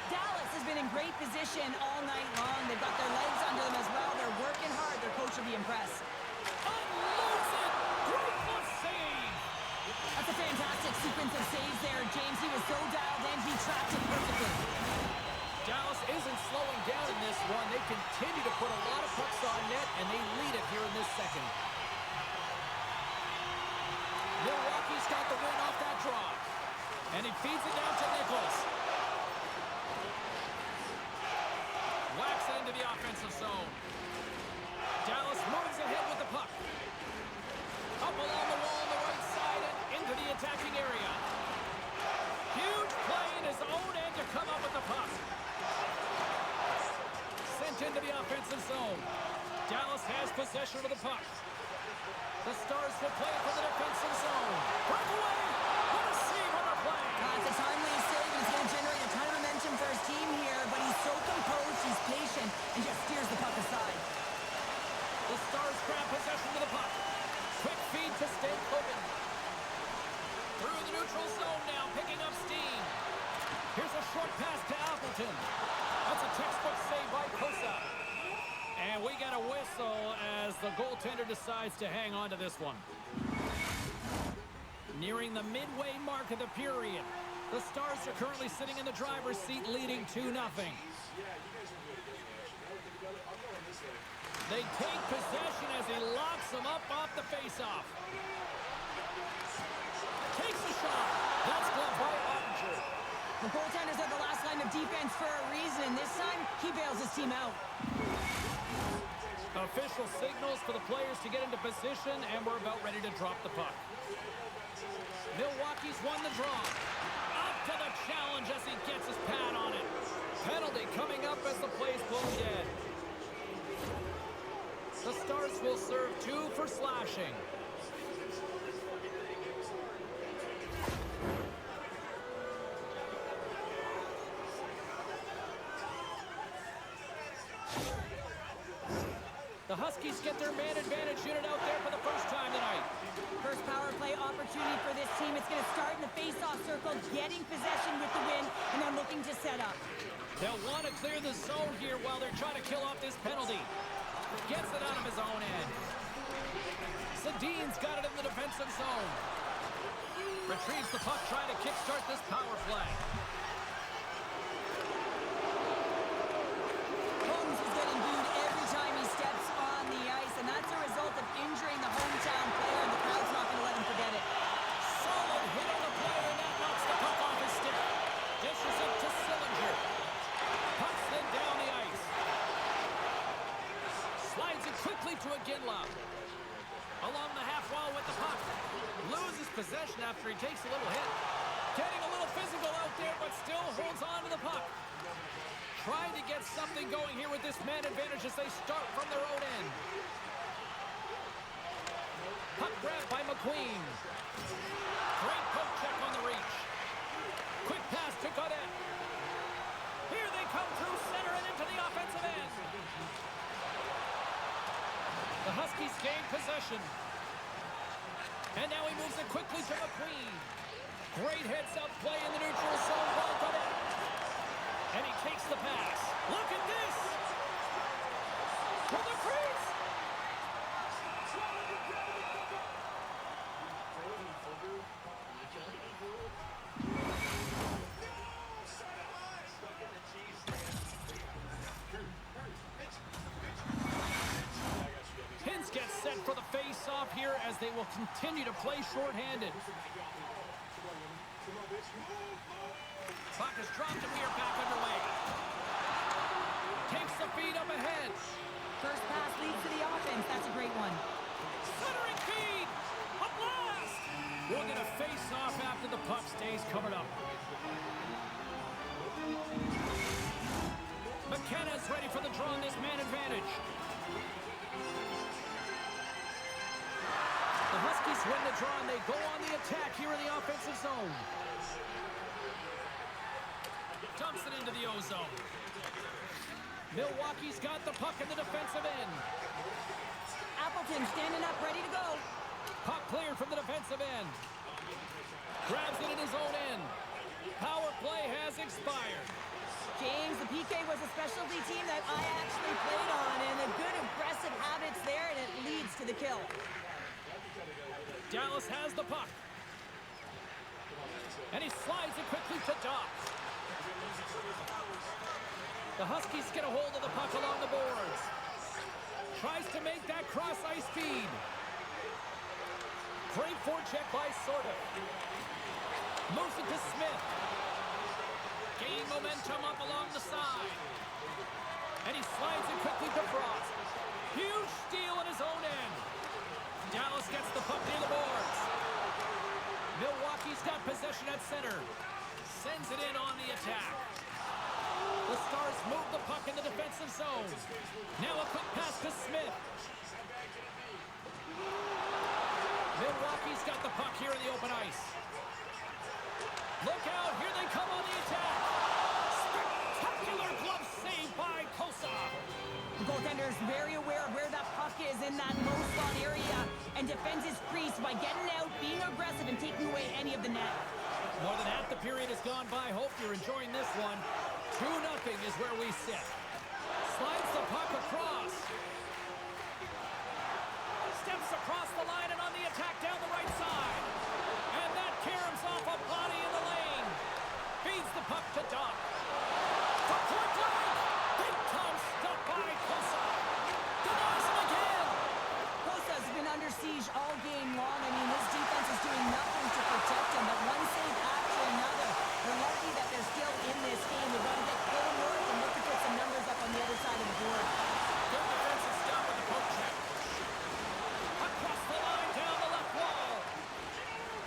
[SPEAKER 3] Dallas has been in great position all night long. They've got their legs under them as well. They're working hard. Their coach will be impressed.
[SPEAKER 2] Unloads it! Great glove save!
[SPEAKER 3] That's a fantastic sequence of saves there, James. He was so dialed in, he trapped it perfectly.
[SPEAKER 2] Dallas isn't slowing down in this one. They continue to put a lot of pucks on net, and they lead it here in this second. Milwaukee's got the win off that draw. And he feeds it down to Nichols. Whacks it into the offensive zone. Dallas moves ahead with the puck. Up along the wall on the right side and into the attacking area. Huge play in his own end to come up with the puck. Sent into the offensive zone. Dallas has possession of the puck. The Stars will play it for the defensive zone. Breakaway! What a save on the play!
[SPEAKER 3] It's a timely save. He's going to generate a ton of momentum for his team here, but he's so composed, he's patient, and just steers the puck aside.
[SPEAKER 2] The Stars grab pass to Appleton. That's a textbook save by Kosa. And we get a whistle as the goaltender decides to hang on to this one. Nearing the midway mark of the period. The Stars are currently sitting in the driver's seat, leading 2-0. They take possession as he locks them up off the faceoff. Takes a shot. That's gloved by Ottinger.
[SPEAKER 3] The goaltenders are the last line of defense for a reason, and this time he bails his team out.
[SPEAKER 2] Official signals for the players to get into position, and we're about ready to drop the puck. Milwaukee's won the draw. Up to the challenge as he gets his pad on it. Penalty coming up as the play's blown dead. The Stars will serve 2 for slashing. The Huskies get their man advantage unit out there for the first time tonight.
[SPEAKER 3] First power play opportunity for this team. It's going to start in the face-off circle, getting possession with the win, and then looking to set up.
[SPEAKER 2] They'll want to clear the zone here while they're trying to kill off this penalty. Gets it out of his own end. Sedin's got it in the defensive zone. Retrieves the puck, trying to kickstart this power play.
[SPEAKER 3] Holmes is getting booed every time he steps on the ice, and that's a result of injuring the hometown player, and the crowd's not going to let him forget it.
[SPEAKER 2] Solid hit on the play, and that knocks the puck off his stick. Dishes it to Sillinger. Puck slid down the ice. Slides it quickly to Iginla. Along the half wall with the puck. Loses possession after he takes a little hit. Getting a little physical out there, but still holds on to the puck. Trying to get something going here with this man advantage as they start from their own end. Puck grab by McQueen. Great poke check on the reach. Quick pass to Godet. Here they come through center and into the offensive end. The Huskies gain possession. And now he moves it quickly to McQueen. Great heads-up play in the neutral zone. Well done. And he takes the pass. Look at this! To the crease! Hintz gets set for the face-off here as they will continue to play shorthanded. Puck is dropped and we are back underway. Takes the feed up ahead.
[SPEAKER 3] First pass leads to the offense. That's a great one.
[SPEAKER 2] Centering feed! A blast! We'll get a face-off after the puck stays covered up. McKenna's ready for the draw on this man advantage. The Huskies win the draw and they go on the attack here in the offensive zone. Dumps it into the O-zone. Milwaukee's got the puck in the defensive end.
[SPEAKER 3] Appleton standing up, ready to go.
[SPEAKER 2] Puck cleared from the defensive end. Grabs it in his own end. Power play has expired.
[SPEAKER 3] James, the PK was a specialty team that I actually played on, and a good aggressive habits there, and it leads to the kill.
[SPEAKER 2] Dallas has the puck. And he slides it quickly to Dock. The Huskies get a hold of the puck along the boards. Tries to make that cross-ice feed. Great forecheck by Sorda. Moves it to Smith. Gaining momentum up along the side. And he slides it quickly to Frost. Huge steal in his own end. Dallas gets the puck near the boards. Milwaukee's got possession at center. Sends it in on the attack. The Stars move the puck in the defensive zone. Now a quick pass to Smith. Milwaukee's got the puck here in the open ice. Look out, here they come on the attack. Spectacular glove save by Kosa.
[SPEAKER 3] The goaltender is very aware of where that puck is in that low slot area and defends his crease by getting out, being aggressive, and taking away any of the net.
[SPEAKER 2] More than half the period has gone by. Hope you're enjoying this one. 2-0 is where we sit. Slides the puck across. Steps across the line and on the attack down the right side. And that caroms off a body in the lane. Feeds the puck to Doc. For point blank. Big time stuff by Kosa. Denies him again.
[SPEAKER 3] Kosa's been under siege all game long. I mean, his defense is doing nothing to protect him, but one save after another. They're lucky that they're still in this game. They're going to get full work and look to put some numbers up on the other side of the board.
[SPEAKER 2] Good defensive stop with the poke check. Across the line, down the left wall.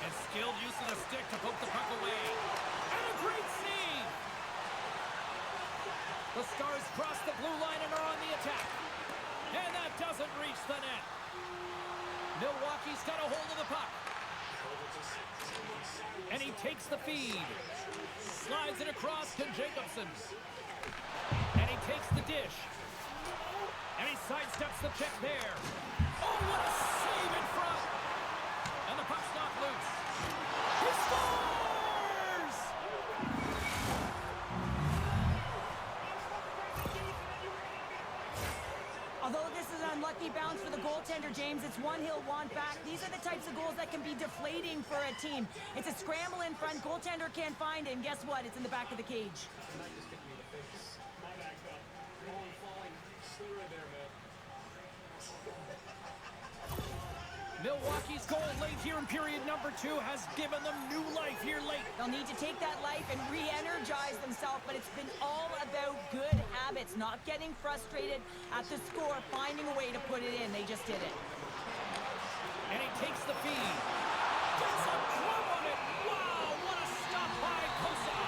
[SPEAKER 2] And skilled use of the stick to poke the puck away. And a great save. The Stars cross the blue line and are on the attack. And that doesn't reach the net. Milwaukee's got a hold of the puck. And he takes the feed. Slides it across to Jacobson. And he takes the dish. And he sidesteps the check there. Oh, what a save in front. And the puck's knocked loose. He scores!
[SPEAKER 3] Although this is an unlucky bounce for the goaltender, James, it's one he'll want back. These are the types of goals that can be deflating for a team. It's a scramble in front, goaltender can't find it, and guess what? It's in the back of the cage.
[SPEAKER 2] Milwaukee's goal late here in period number 2 has given them new life here late.
[SPEAKER 3] They'll need to take that life and re-energize themselves, but it's been all about good habits, not getting frustrated at the score, finding a way to put it in. They just did it.
[SPEAKER 2] And he takes the feed. Gets a club on it. Wow, what a stop by Kosa.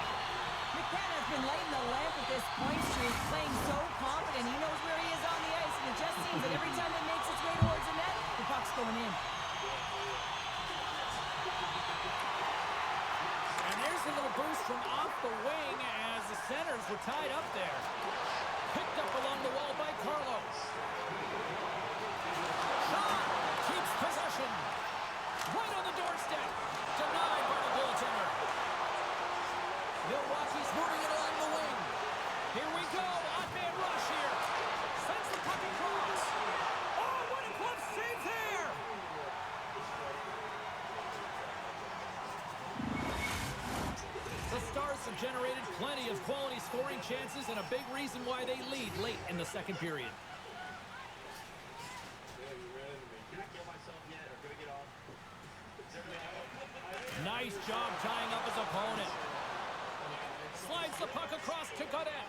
[SPEAKER 3] McKenna's been lighting the lamp at this point streak, playing so confident. He knows where he is on the ice, and it just seems that every time it makes its way towards the net, the puck's going in.
[SPEAKER 2] And there's a little boost from off the wing as the centers were tied up there. Picked up along the wall by Carlos. Shot! Keeps possession. Right on the doorstep. Denied by the goaltender. Milwaukee's moving it along the wing. Here we go. Odd man rush here. Sends the puck across. Oh, what a glove save there! The Stars have generated plenty of quality scoring chances and a big reason why they lead late in the second period. Nice job tying up his opponent. Slides the puck across to Godet.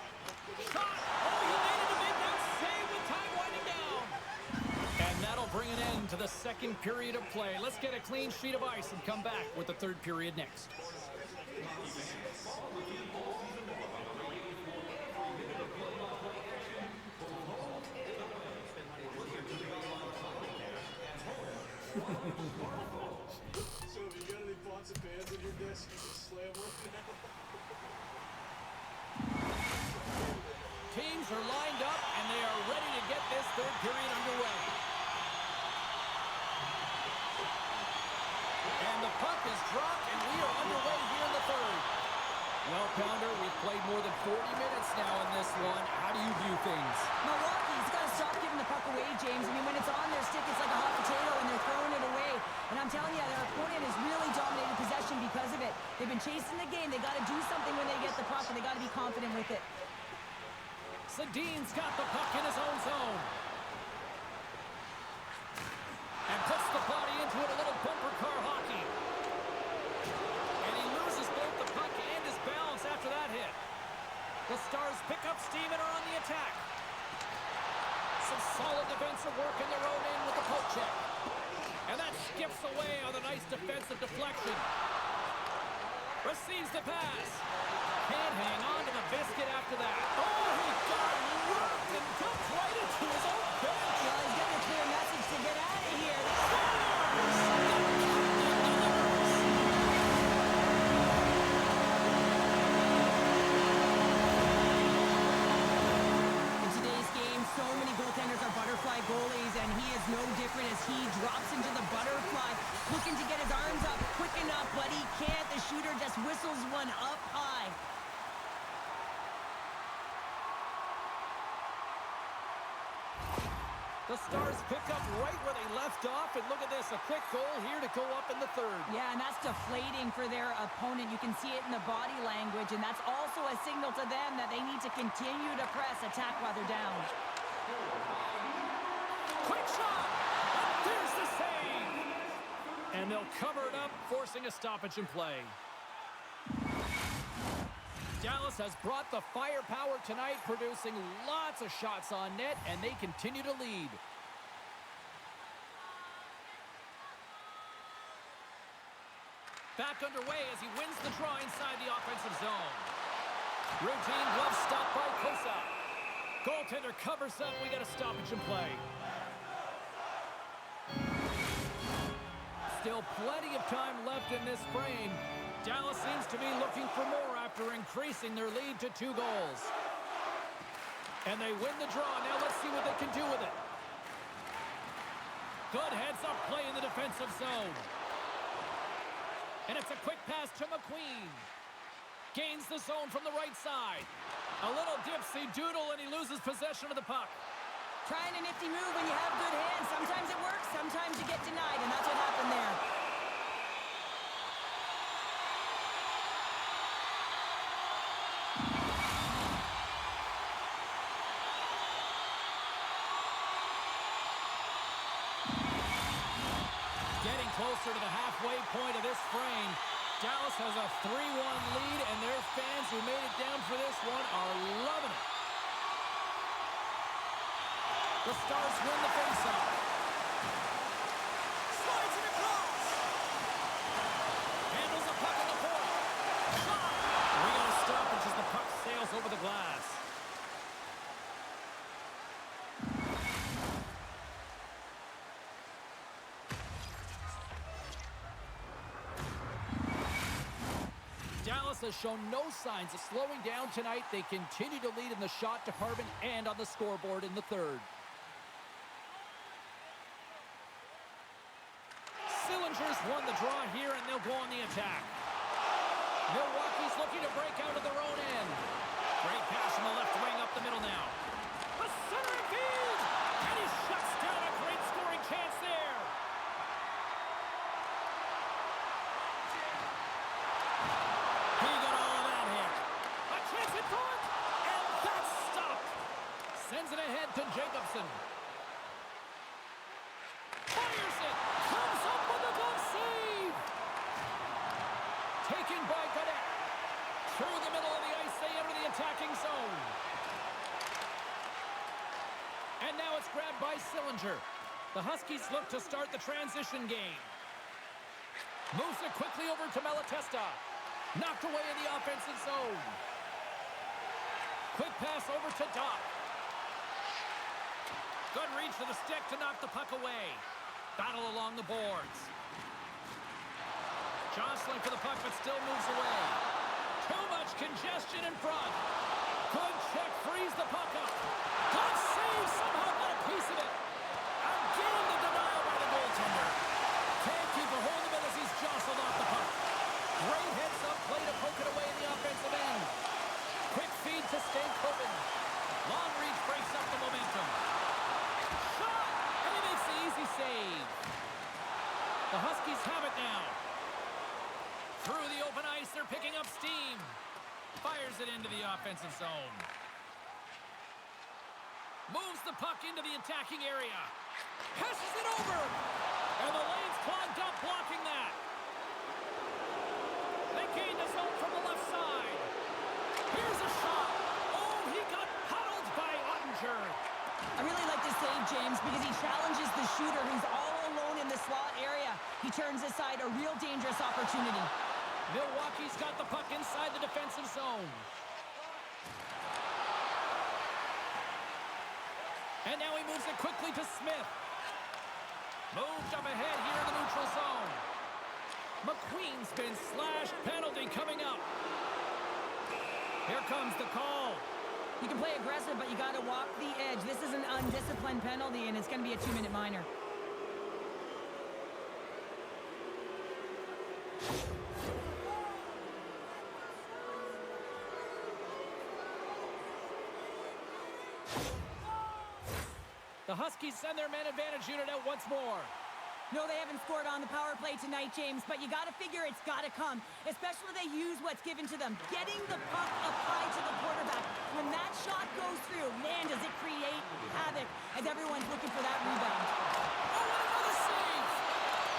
[SPEAKER 2] Shot! Oh, he needed to make that save with time winding down. And that'll bring an end to the second period of play. Let's get a clean sheet of ice and come back with the third period next.
[SPEAKER 6] So have you got any pots and pans on your desk? You can slam one now.
[SPEAKER 2] Teams are lined up and they are ready to get this third period underway. And the puck is dropped and we are underway here in the third. Well, Pounder, we've played more than 40 minutes now in this one. How do you view things?
[SPEAKER 3] Milwaukee's got to stop giving the puck away, James. I mean, when it's on their stick, it's like a hot potato, and they're throwing it away. And I'm telling you, their opponent has really dominated possession because of it. They've been chasing the game. They got to do something when they get the puck, and they got to be confident with it.
[SPEAKER 2] Sedin's got the puck in his own zone. And puts the body into it, a little bumper car hockey. And he loses both the puck and his balance after that hit. The Stars pick up steam and are on the attack. Some solid defensive work in their own end with the poke check. And that skips away on a nice defensive deflection. Receives the pass. Can't hang on to the biscuit after that. Oh, he got rocked and dumped right into his own bench.
[SPEAKER 3] Well, he's getting a clear message to get out of here. In today's game, so many goaltenders are butterfly goalies, and he is no different as he drops into the butterfly, looking to get his arms up quick enough, but he can't. The shooter just
[SPEAKER 2] The Stars pick up right where they left off, and look at this, a quick goal here to go up in the third.
[SPEAKER 3] Yeah, and that's deflating for their opponent. You can see it in the body language, and that's also a signal to them that they need to continue to press, attack while they're down.
[SPEAKER 2] Quick shot! There's the save! And they'll cover it up, forcing a stoppage in play. Dallas has brought the firepower tonight, producing lots of shots on net, and they continue to lead. Back underway as he wins the draw inside the offensive zone. Routine glove stop by Kosa. Goaltender covers up. We got a stoppage in play. Still plenty of time left in this frame. Dallas seems to be looking for more after increasing their lead to 2 goals. And they win the draw. Now let's see what they can do with it. Good heads-up play in the defensive zone. And it's a quick pass to McQueen. Gains the zone from the right side. A little dipsy doodle, and he loses possession of the puck.
[SPEAKER 3] Trying a nifty move when you have good hands. Sometimes it works, sometimes you get denied, and that's what happened there.
[SPEAKER 2] Getting closer to the halfway point of this frame. Dallas has a 3-1 lead, and their fans who made it down for this one are loving it. The Stars win the faceoff. Slides it across. Handles the puck in the point. Shot. We got a stoppage as the puck sails over the glass. Dallas has shown no signs of slowing down tonight. They continue to lead in the shot department and on the scoreboard in the third. Sillinger's won the draw here, and they'll go on the attack. Milwaukee's looking to break out of their own end. Great pass from the left wing up the middle now. A centering field! And he shuts down a great scoring chance there. He got all of that hit. A chance in front! And that's stopped. Sends it ahead to Jacobson. Fires it! Comes up with a glove save! Taken by Cadet. Through the middle of the ice, they enter the attacking zone. And now it's grabbed by Sillinger. The Huskies look to start the transition game. Moves it quickly over to Malatesta. Knocked away in the offensive zone. Quick pass over to Doc. Good reach to the stick to knock the puck away. Battle along the boards. Jostling for the puck, but still moves away. Too much congestion in front. Good check, frees the puck up. Good save, somehow got a piece of it. Again, the denial by the goaltender. Can't keep a hold of it as he's jostled off the puck. Great heads-up play to poke it away in the offensive end. Quick feed to Stankoven. Long reach breaks up the momentum. Shot! And he makes the easy save. The Huskies have it now. Through the open ice, they're picking up steam. Fires it into the offensive zone. Moves the puck into the attacking area. Passes it over. And the lane's clogged up, blocking that. They gain the zone from the left side. Here's a shot. Oh, he got puddled by Ottinger.
[SPEAKER 3] I really like this save, James, because he challenges the shooter who's all alone in the slot area. He turns aside a real dangerous opportunity.
[SPEAKER 2] Milwaukee's got the puck inside the defensive zone. And now he moves it quickly to Smith. Moved up ahead here in the neutral zone. McQueen's been slashed. Penalty coming up. Here comes the call.
[SPEAKER 3] You can play aggressive, but you got to walk the edge. This is an undisciplined penalty, and it's going to be a 2-minute minor.
[SPEAKER 2] The Huskies send their man advantage unit out once more.
[SPEAKER 3] No, they haven't scored on the power play tonight, James, but you got to figure it's got to come, especially they use what's given to them. Getting the puck up high to the quarterback. When that shot goes through, man, does it create havoc as everyone's looking for that rebound.
[SPEAKER 2] Oh, what another save!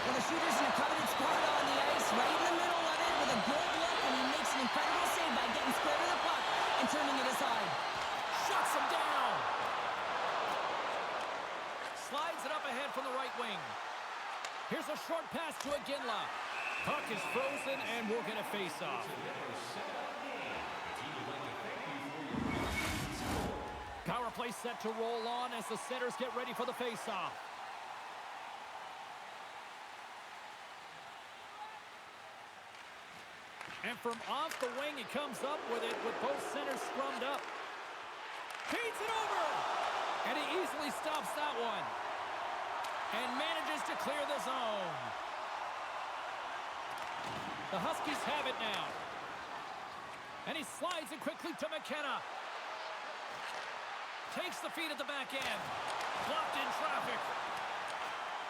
[SPEAKER 3] Well, the shooter's in a coveted spot on the ice, right in the middle of it with a good look, and he makes an incredible save by getting square to the puck and turning it aside.
[SPEAKER 2] Shuts him down. Slides it up ahead from the right wing. Here's a short pass to Iginla. Puck is frozen, and we'll get a face-off. Power play set to roll on as the Senators get ready for the face-off. And from off the wing, he comes up with it with both centers scrummed up. Feeds it over! And he easily stops that one. And manages to clear the zone. The Huskies have it now. And he slides it quickly to McKenna. Takes the feed at the back end. Blocked in traffic.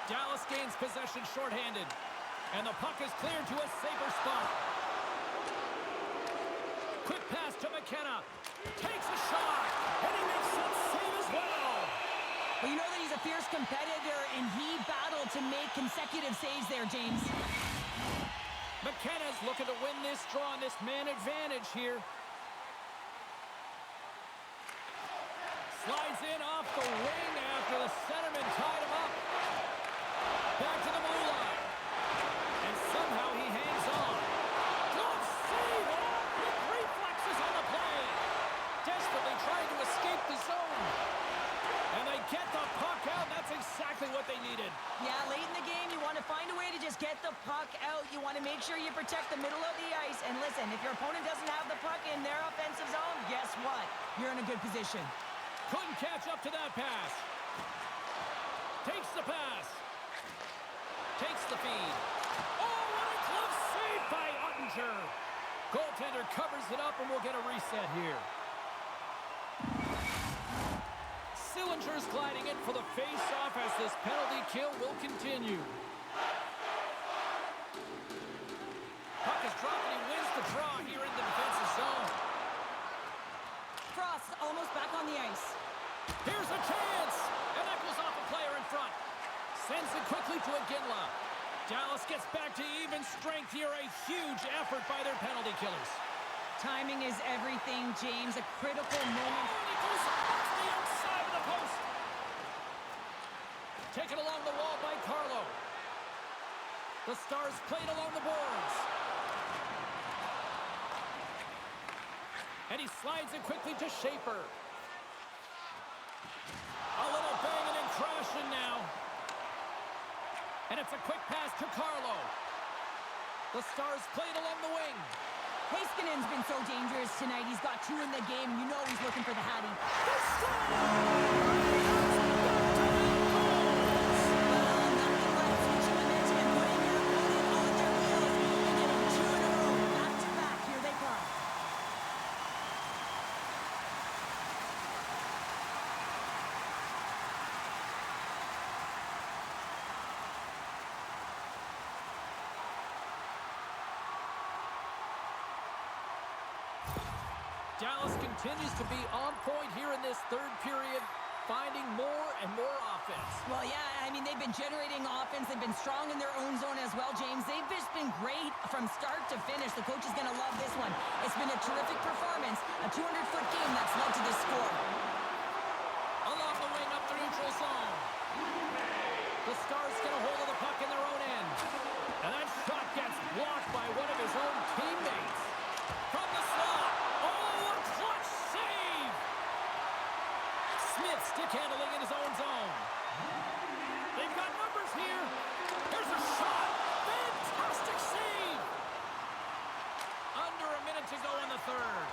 [SPEAKER 2] Dallas gains possession shorthanded. And the puck is cleared to a safer spot. Quick pass to McKenna. Takes a shot. And he makes that save as well.
[SPEAKER 3] Well, you know that he's a fierce competitor, and he battled to make consecutive saves there, James.
[SPEAKER 2] McKenna's looking to win this draw on this man advantage here. Slides in off the wing after the centerman tied him up. Back to the blue line. And somehow he hangs on. Glove save! Quick reflexes on the play. Desperately trying to escape the zone. And they get the puck out. That's exactly what they needed.
[SPEAKER 3] Yeah, late in the game, you want to find a way to just get the puck out. You want to make sure you protect the middle of the ice. And listen, if your opponent doesn't have the puck in their offensive zone, guess what? You're in a good position.
[SPEAKER 2] Couldn't catch up to that pass. Takes the pass. Takes the feed. Oh, what a glove save by Ottinger. Goaltender covers it up, and we'll get a reset here. Sillinger's gliding in for the face-off as this penalty kill will continue. Puck is dropped, and he wins the draw here in the defensive zone.
[SPEAKER 3] Frost almost back on the ice.
[SPEAKER 2] Here's a chance! And that goes off a player in front. Sends it quickly to Iginla. Dallas gets back to even strength here. A huge effort by their penalty killers.
[SPEAKER 3] Timing is everything, James. A critical moment.
[SPEAKER 2] Oh, and it goes off the outside of the post. Taken along the wall by Carlo. The Stars played along the boards. And he slides it quickly to Schaefer. A little banging and crashing now. And it's a quick pass to Carlo. The Stars played along the wing.
[SPEAKER 3] Heiskanen's been so dangerous tonight. He's got 2 in the game. You know he's looking for the Hattie.
[SPEAKER 2] Dallas continues to be on point here in this third period, finding more and more offense.
[SPEAKER 3] Well, yeah, I mean, they've been generating offense. They've been strong in their own zone as well, James. They've just been great from start to finish. The coach is going to love this one. It's been a terrific performance, a 200-foot game that's led to this score.
[SPEAKER 2] Along the wing up the neutral zone. The Stars get a hold of the puck in their own end. And that shot gets blocked by one of his own teammates. From the slot. Oh, a clutch save! Smith stick handling in his own zone. They've got numbers here. Here's a shot. Fantastic save! Under a minute to go in the third.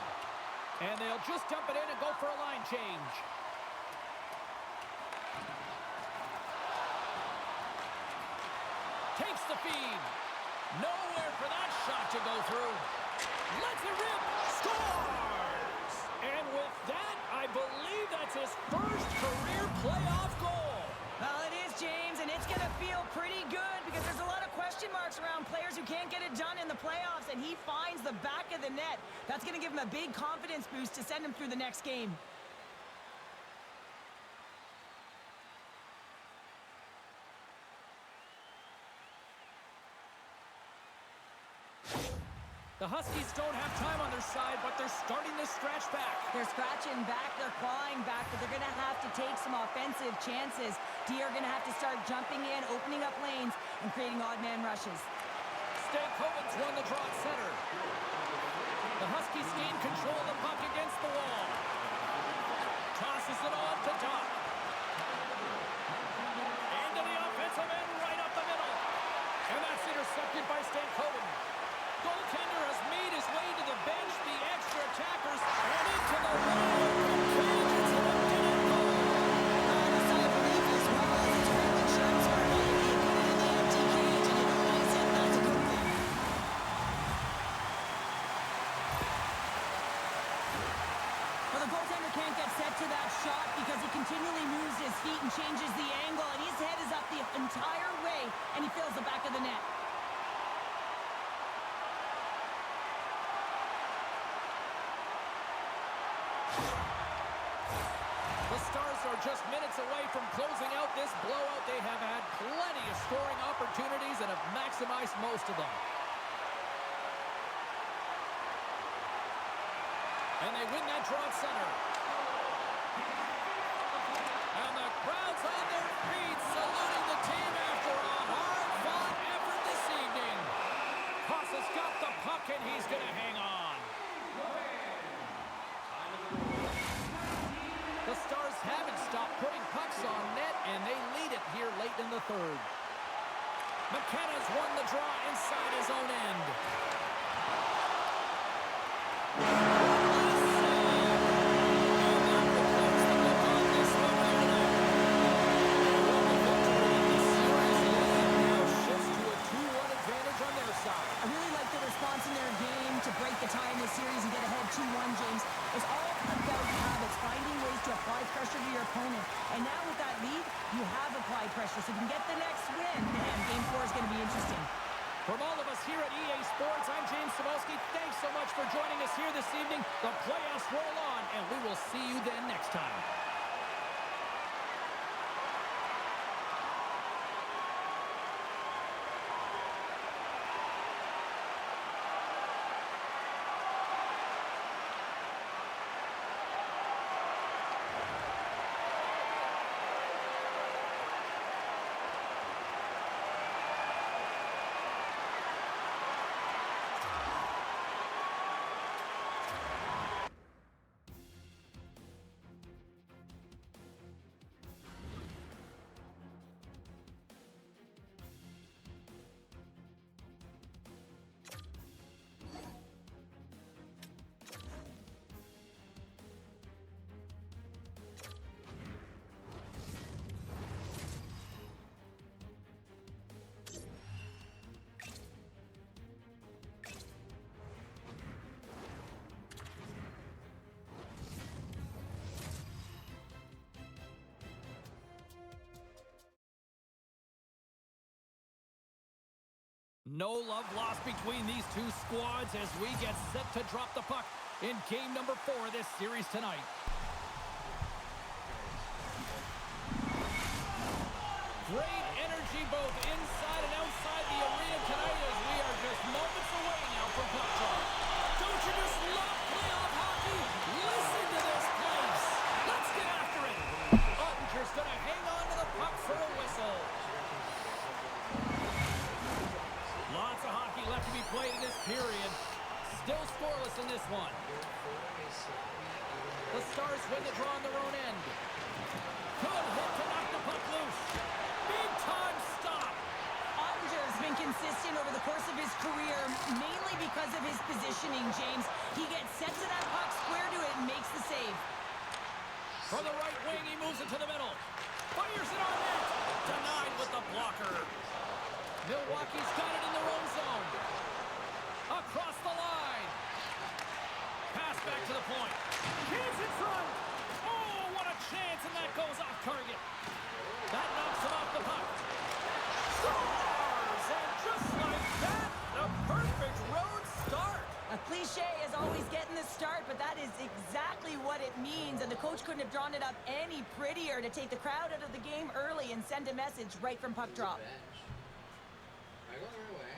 [SPEAKER 2] And they'll just dump it in and go for a line change. Takes the feed. Nowhere for that shot to go through. Lets it rip. Scores! And with that, I believe that's his first career playoff goal.
[SPEAKER 3] feel pretty good because there's a lot of question marks around players who can't get it done in the playoffs, and he finds the back of the net. That's going to give him a big confidence boost to send him through the next game.
[SPEAKER 2] The Huskies don't have time on their side, but they're starting to stretch back.
[SPEAKER 3] They're scratching back, they're clawing back, but they're going to have to take some offensive chances. D are going to have to start jumping in, opening up lanes, and creating odd man rushes.
[SPEAKER 2] Stankoven's won the draw at center. The Huskies gain control of the puck against the wall. Tosses it on to Doc. Into the offensive end, right up the middle. And that's intercepted by Stankoven. Goaltender has made his way to the bench, the extra attackers, and into the wall. It's an empty net goal.
[SPEAKER 3] A sigh of relief as well as it's really shots are hitting in the empty cage, and you know I said not to go there. Well, the goaltender can't get set to that shot because he continually moves his feet and changes the angle, and his head is up the entire way, and he fills the back of the net.
[SPEAKER 2] The Stars are just minutes away from closing out this blowout. They have had plenty of scoring opportunities and have maximized most of them. And they win that draw at center. And the crowd's on their feet, saluting the team after a hard-fought effort this evening. Cossa's got the puck, and he's going to hang on. The Stars haven't stopped putting pucks on net, and they lead it here late in the third. McKenna's won the draw inside his own end.
[SPEAKER 3] I really like the response in their game to break the tie in this series and get ahead 2-1, James. It's all about habits, finding ways to apply pressure to your opponent. And now with that lead, you have applied pressure, so you can get the next win. Man, Game 4 is going to be interesting.
[SPEAKER 2] From all of us here at EA Sports, I'm James Samowski. Thanks so much for joining us here this evening. The playoffs roll on, and we will see you then next time. No love lost between these two squads as we get set to drop the puck in game number 4 of this series tonight. Great energy both inside and outside the arena tonight as we are just moments away now from puck drop. Don't you just love playoff hockey? Listen to this place. Let's get after it. Ottinger's going to hang on to the puck for a whistle. Lots of hockey left to be played in this period. Still scoreless in this one. The Stars win the draw on their own end. Good hit to knock the puck loose. Big time stop.
[SPEAKER 3] Ottinger has been consistent over the course of his career, mainly because of his positioning, James. He gets set to that puck, square to it, and makes the save.
[SPEAKER 2] From the right wing, he moves it to the middle. Fires it on net. Denied with the blocker. Milwaukee's got it in their own zone. Across the line. Pass back to the point. He's in front. Oh, what a chance, and that goes off target. That knocks him off the puck. scores! And just like that, the perfect road start.
[SPEAKER 3] A cliche is always getting the start, but that is exactly what it means. And the coach couldn't have drawn it up any prettier to take the crowd out of the game early and send a message right from puck drop.
[SPEAKER 7] Bench. Am I going the right way?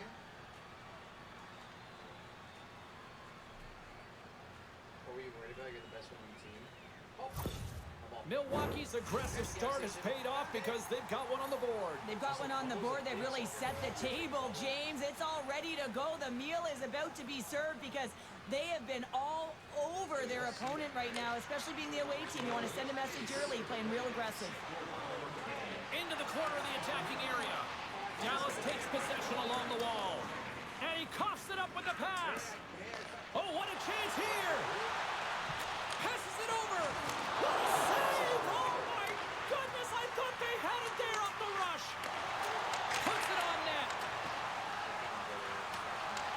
[SPEAKER 7] Or were you worried about you're the best one on the team? Oh!
[SPEAKER 2] Milwaukee's aggressive start has paid off because they've got one on the board.
[SPEAKER 3] They've got one on the board. They've really set the table, James. It's all ready to go. The meal is about to be served because they have been all over their opponent right now, especially being the away team. You want to send a message early, playing real aggressive.
[SPEAKER 2] Into the corner of the attacking area. Dallas takes possession along the wall. And he coughs it up with the pass. Oh, what a chance here. Passes it over. What a save. Oh, my goodness. I thought they had it there off the rush. Puts it on net.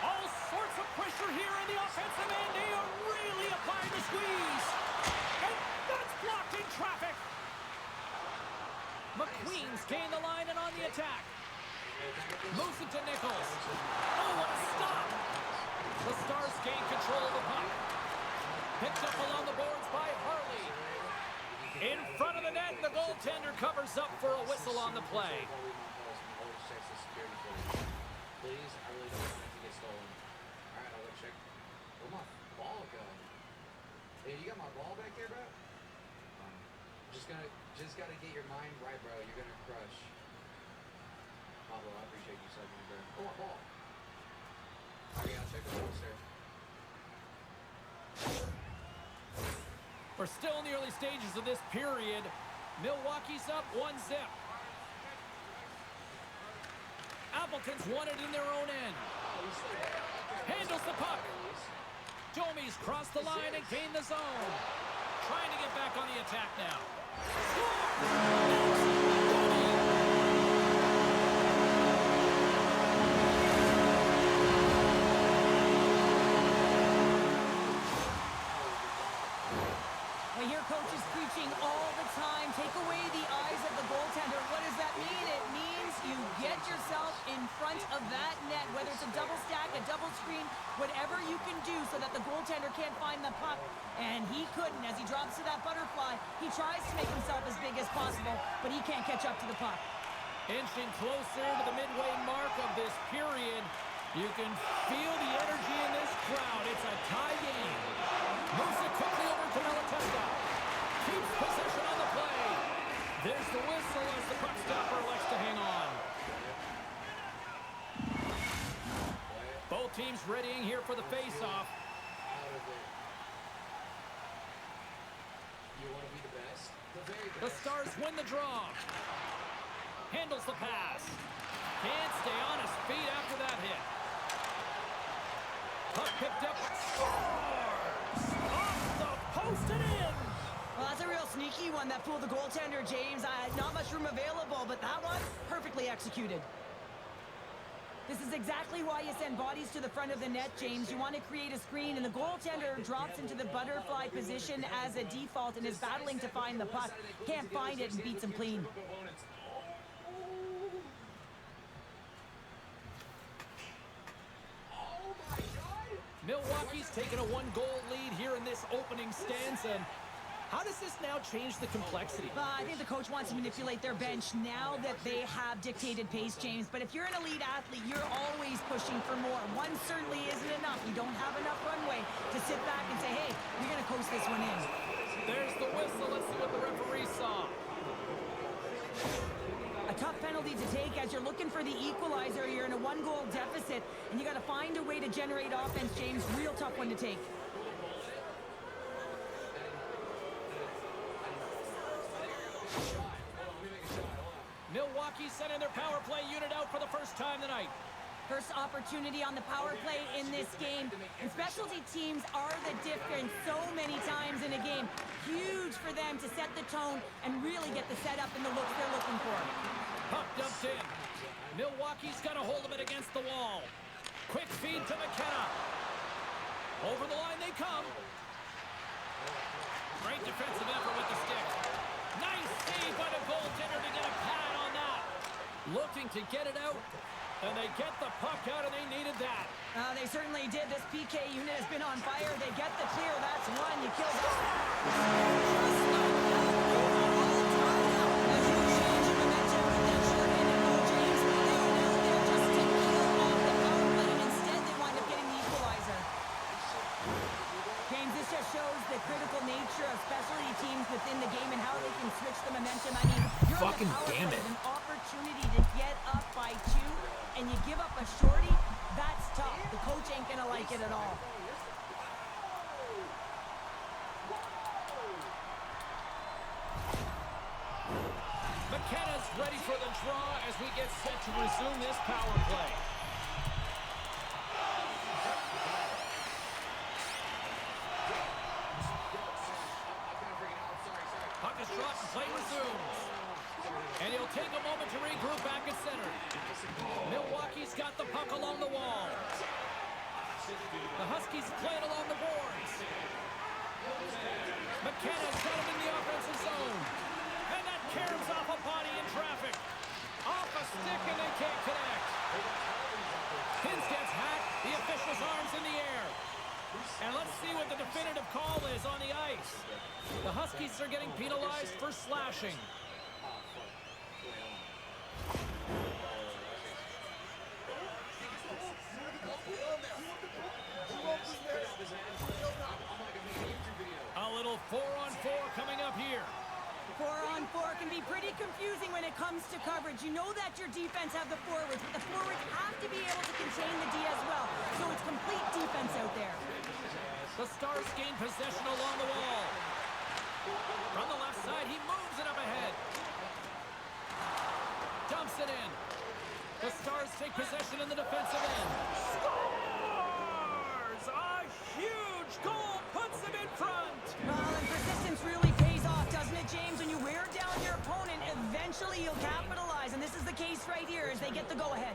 [SPEAKER 2] All sorts of pressure here in the offensive end. They are really applying the squeeze. And that's blocked in traffic. McQueen's gained the line and on the attack. Moves it to Nichols. Oh, what a stop. The Stars gain control of the puck. Picked up along the boards by Harley. In front of the net, the goaltender covers up for a whistle on the play.
[SPEAKER 7] Please, I really don't want it to get stolen. Alright, I'll go check. Where'd my ball go? Hey, you got my ball back here, bro? Just gotta get your mind right, bro. You're gonna crush. Pablo, I appreciate you sucking, bro. Oh, my ball. Okay, I'll check the poster.
[SPEAKER 2] We're still in the early stages of this period. Milwaukee's up 1-0. Appleton's won it in their own end. Handles the puck. Domi's crossed the line and gained the zone. Trying to get back on the attack now.
[SPEAKER 3] We hear coaches preaching all the time, take away the eyes of the goaltender. What does that mean? It means you get yourself in front of that net, whether it's a double stack, a double screen, whatever you can do so that the goaltender can't find the puck. And he couldn't. As he drops to that butterfly, he tries to make himself as big as possible, but he can't catch up to the puck.
[SPEAKER 2] Inching closer to the midway mark of this period. You can feel the energy in this crowd. It's a tie game. Moves it quickly over to Malatesta. Keeps possession on the play. There's the whistle as the puck stopper elects to hang on. Both teams readying here for the face-off.
[SPEAKER 7] Out of it. You want to be the best? The very best.
[SPEAKER 2] The Stars win the draw. Handles the pass. Can't stay on his feet after that hit. Puck picked up. Scores! Off the post and in!
[SPEAKER 3] Well, that's a real sneaky one that fooled the goaltender, James. Not much room available, but that one, perfectly executed. This is exactly why you send bodies to the front of the net, James. You want to create a screen, and the goaltender drops into the butterfly position as a default and is battling to find the puck. Can't find it and beats him clean.
[SPEAKER 2] Milwaukee's taken a one-goal lead here in this opening stanza. And how does this now change the complexity?
[SPEAKER 3] I think the coach wants to manipulate their bench now that they have dictated pace, James. But if you're an elite athlete, you're always pushing for more. One certainly isn't enough. You don't have enough runway to sit back and say, hey, you're going to coast this one in.
[SPEAKER 2] There's the whistle. Let's see what the referee saw.
[SPEAKER 3] A tough penalty to take as you're looking for the equalizer. You're in a one-goal deficit, and you got to find a way to generate offense, James. Real tough one to take.
[SPEAKER 2] Milwaukee sending their power play unit out for the first time tonight.
[SPEAKER 3] First opportunity on the power play in this game. And specialty teams are the difference so many times in a game. Huge for them to set the tone and really get the setup and the looks they're looking for.
[SPEAKER 2] Puck dumped in. Milwaukee's got a hold of it against the wall. Quick feed to McKenna. Over the line they come. Great defensive effort with the stick. Nice save by the goaltender to get a pad on that. Looking to get it out. And they get the puck out, and they needed that.
[SPEAKER 3] They certainly did. This PK unit has been on fire. They get the clear. That's one. You kill that. Just like that. A huge change in momentum with that short in and goal, James. They were out there just to clear off the power play, and instead they wind up getting the equalizer. James, this just shows the critical nature of specialty teams within the game and how they can switch the momentum. I mean, you're on the
[SPEAKER 1] Fucking
[SPEAKER 3] power
[SPEAKER 1] damn
[SPEAKER 3] play
[SPEAKER 1] it.
[SPEAKER 3] with an opportunity to get up by 2, and you give up a shorty. That's tough. The coach ain't gonna like it at all.
[SPEAKER 2] McKenna's ready for the draw as we get set to resume this power play. Puck is dropped and play resumes. And he'll take a moment to regroup back at center. Milwaukee's got the puck along the wall. The Huskies play it along the boards. McKenna's got him in the offensive zone. And that caroms off a body in traffic. Off a stick and they can't connect. Pins gets hacked. The official's arms in the air. And let's see what the definitive call is on the ice. The Huskies are getting penalized for slashing. A little 4-on-4 coming up here.
[SPEAKER 3] 4-on-4 can be pretty confusing when it comes to coverage. You know that your defense have the forwards, but the forwards have to be able to contain the D as well. So it's complete defense out there.
[SPEAKER 2] The Stars gain possession along the wall. From the left side, he moves it up ahead. Dumps it in. The Stars take possession in the defensive end. Scores! A huge goal puts them in front.
[SPEAKER 3] Well, and persistence really pays off, doesn't it, James? When you wear down your opponent, eventually you'll capitalize. And this is the case right here as they get the go-ahead.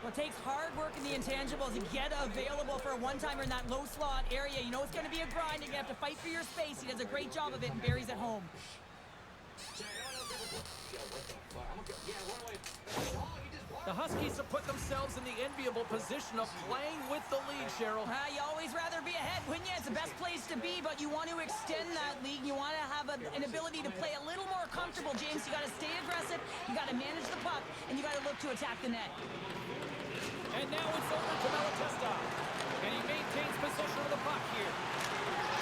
[SPEAKER 3] Well, it takes hard work in the intangibles to get available for a one-timer in that low slot area. You know it's going to be a grind. You're going to have to fight for your space. He does a great job of it, and Barry's at home.
[SPEAKER 2] The Huskies have put themselves in the enviable position of playing with the lead, Cheryl.
[SPEAKER 3] You always rather be ahead, wouldn't you? It's the best place to be, but you want to extend that lead. You want to have an ability to play a little more comfortable, James. You got to stay aggressive. You got to manage the puck, and you got to look to attack the net.
[SPEAKER 2] And now it's over to Malatesta. And he maintains possession of the puck here.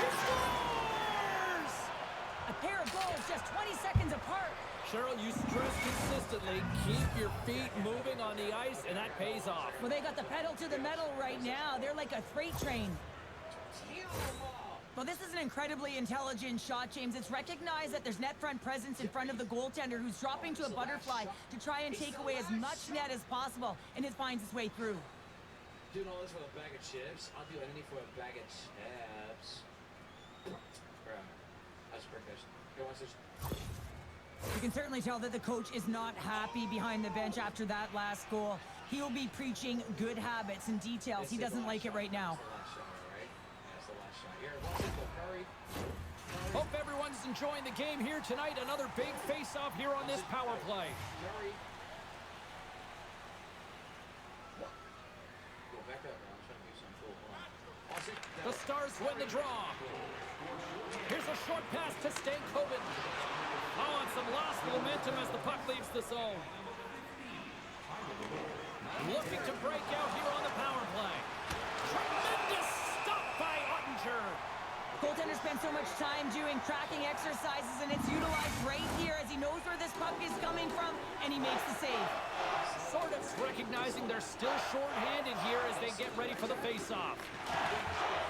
[SPEAKER 2] He scores!
[SPEAKER 3] A pair of goals just 20 seconds apart.
[SPEAKER 2] Cheryl, you stress consistently, keep your feet moving on the ice, and that pays off.
[SPEAKER 3] Well, they got the pedal to the metal right now. They're like a freight train. Well, this is an incredibly intelligent shot, James. It's recognized that there's net front presence in front of the goaltender who's dropping to a butterfly to try and take away as much net as possible, and it finds its way through.
[SPEAKER 7] Doing all this for a bag of chips? I'll do anything for a bag of chips. That's perfect. Go on,
[SPEAKER 3] You can certainly tell that the coach is not happy behind the bench after that last goal. He'll be preaching good habits and details. He doesn't like it right now.
[SPEAKER 2] Hope everyone's enjoying the game here tonight. Another big face-off here on this power play. The Stars win the draw. Here's a short pass to Stankoven. Oh, and some lost momentum as the puck leaves the zone. Looking to break out here on the power play. Tremendous stop by Ottinger.
[SPEAKER 3] Goaltender spends so much time doing tracking exercises, and it's utilized right here as he knows where this puck is coming from, and he makes the save.
[SPEAKER 2] Sort of recognizing they're still short-handed here as they get ready for the face-off.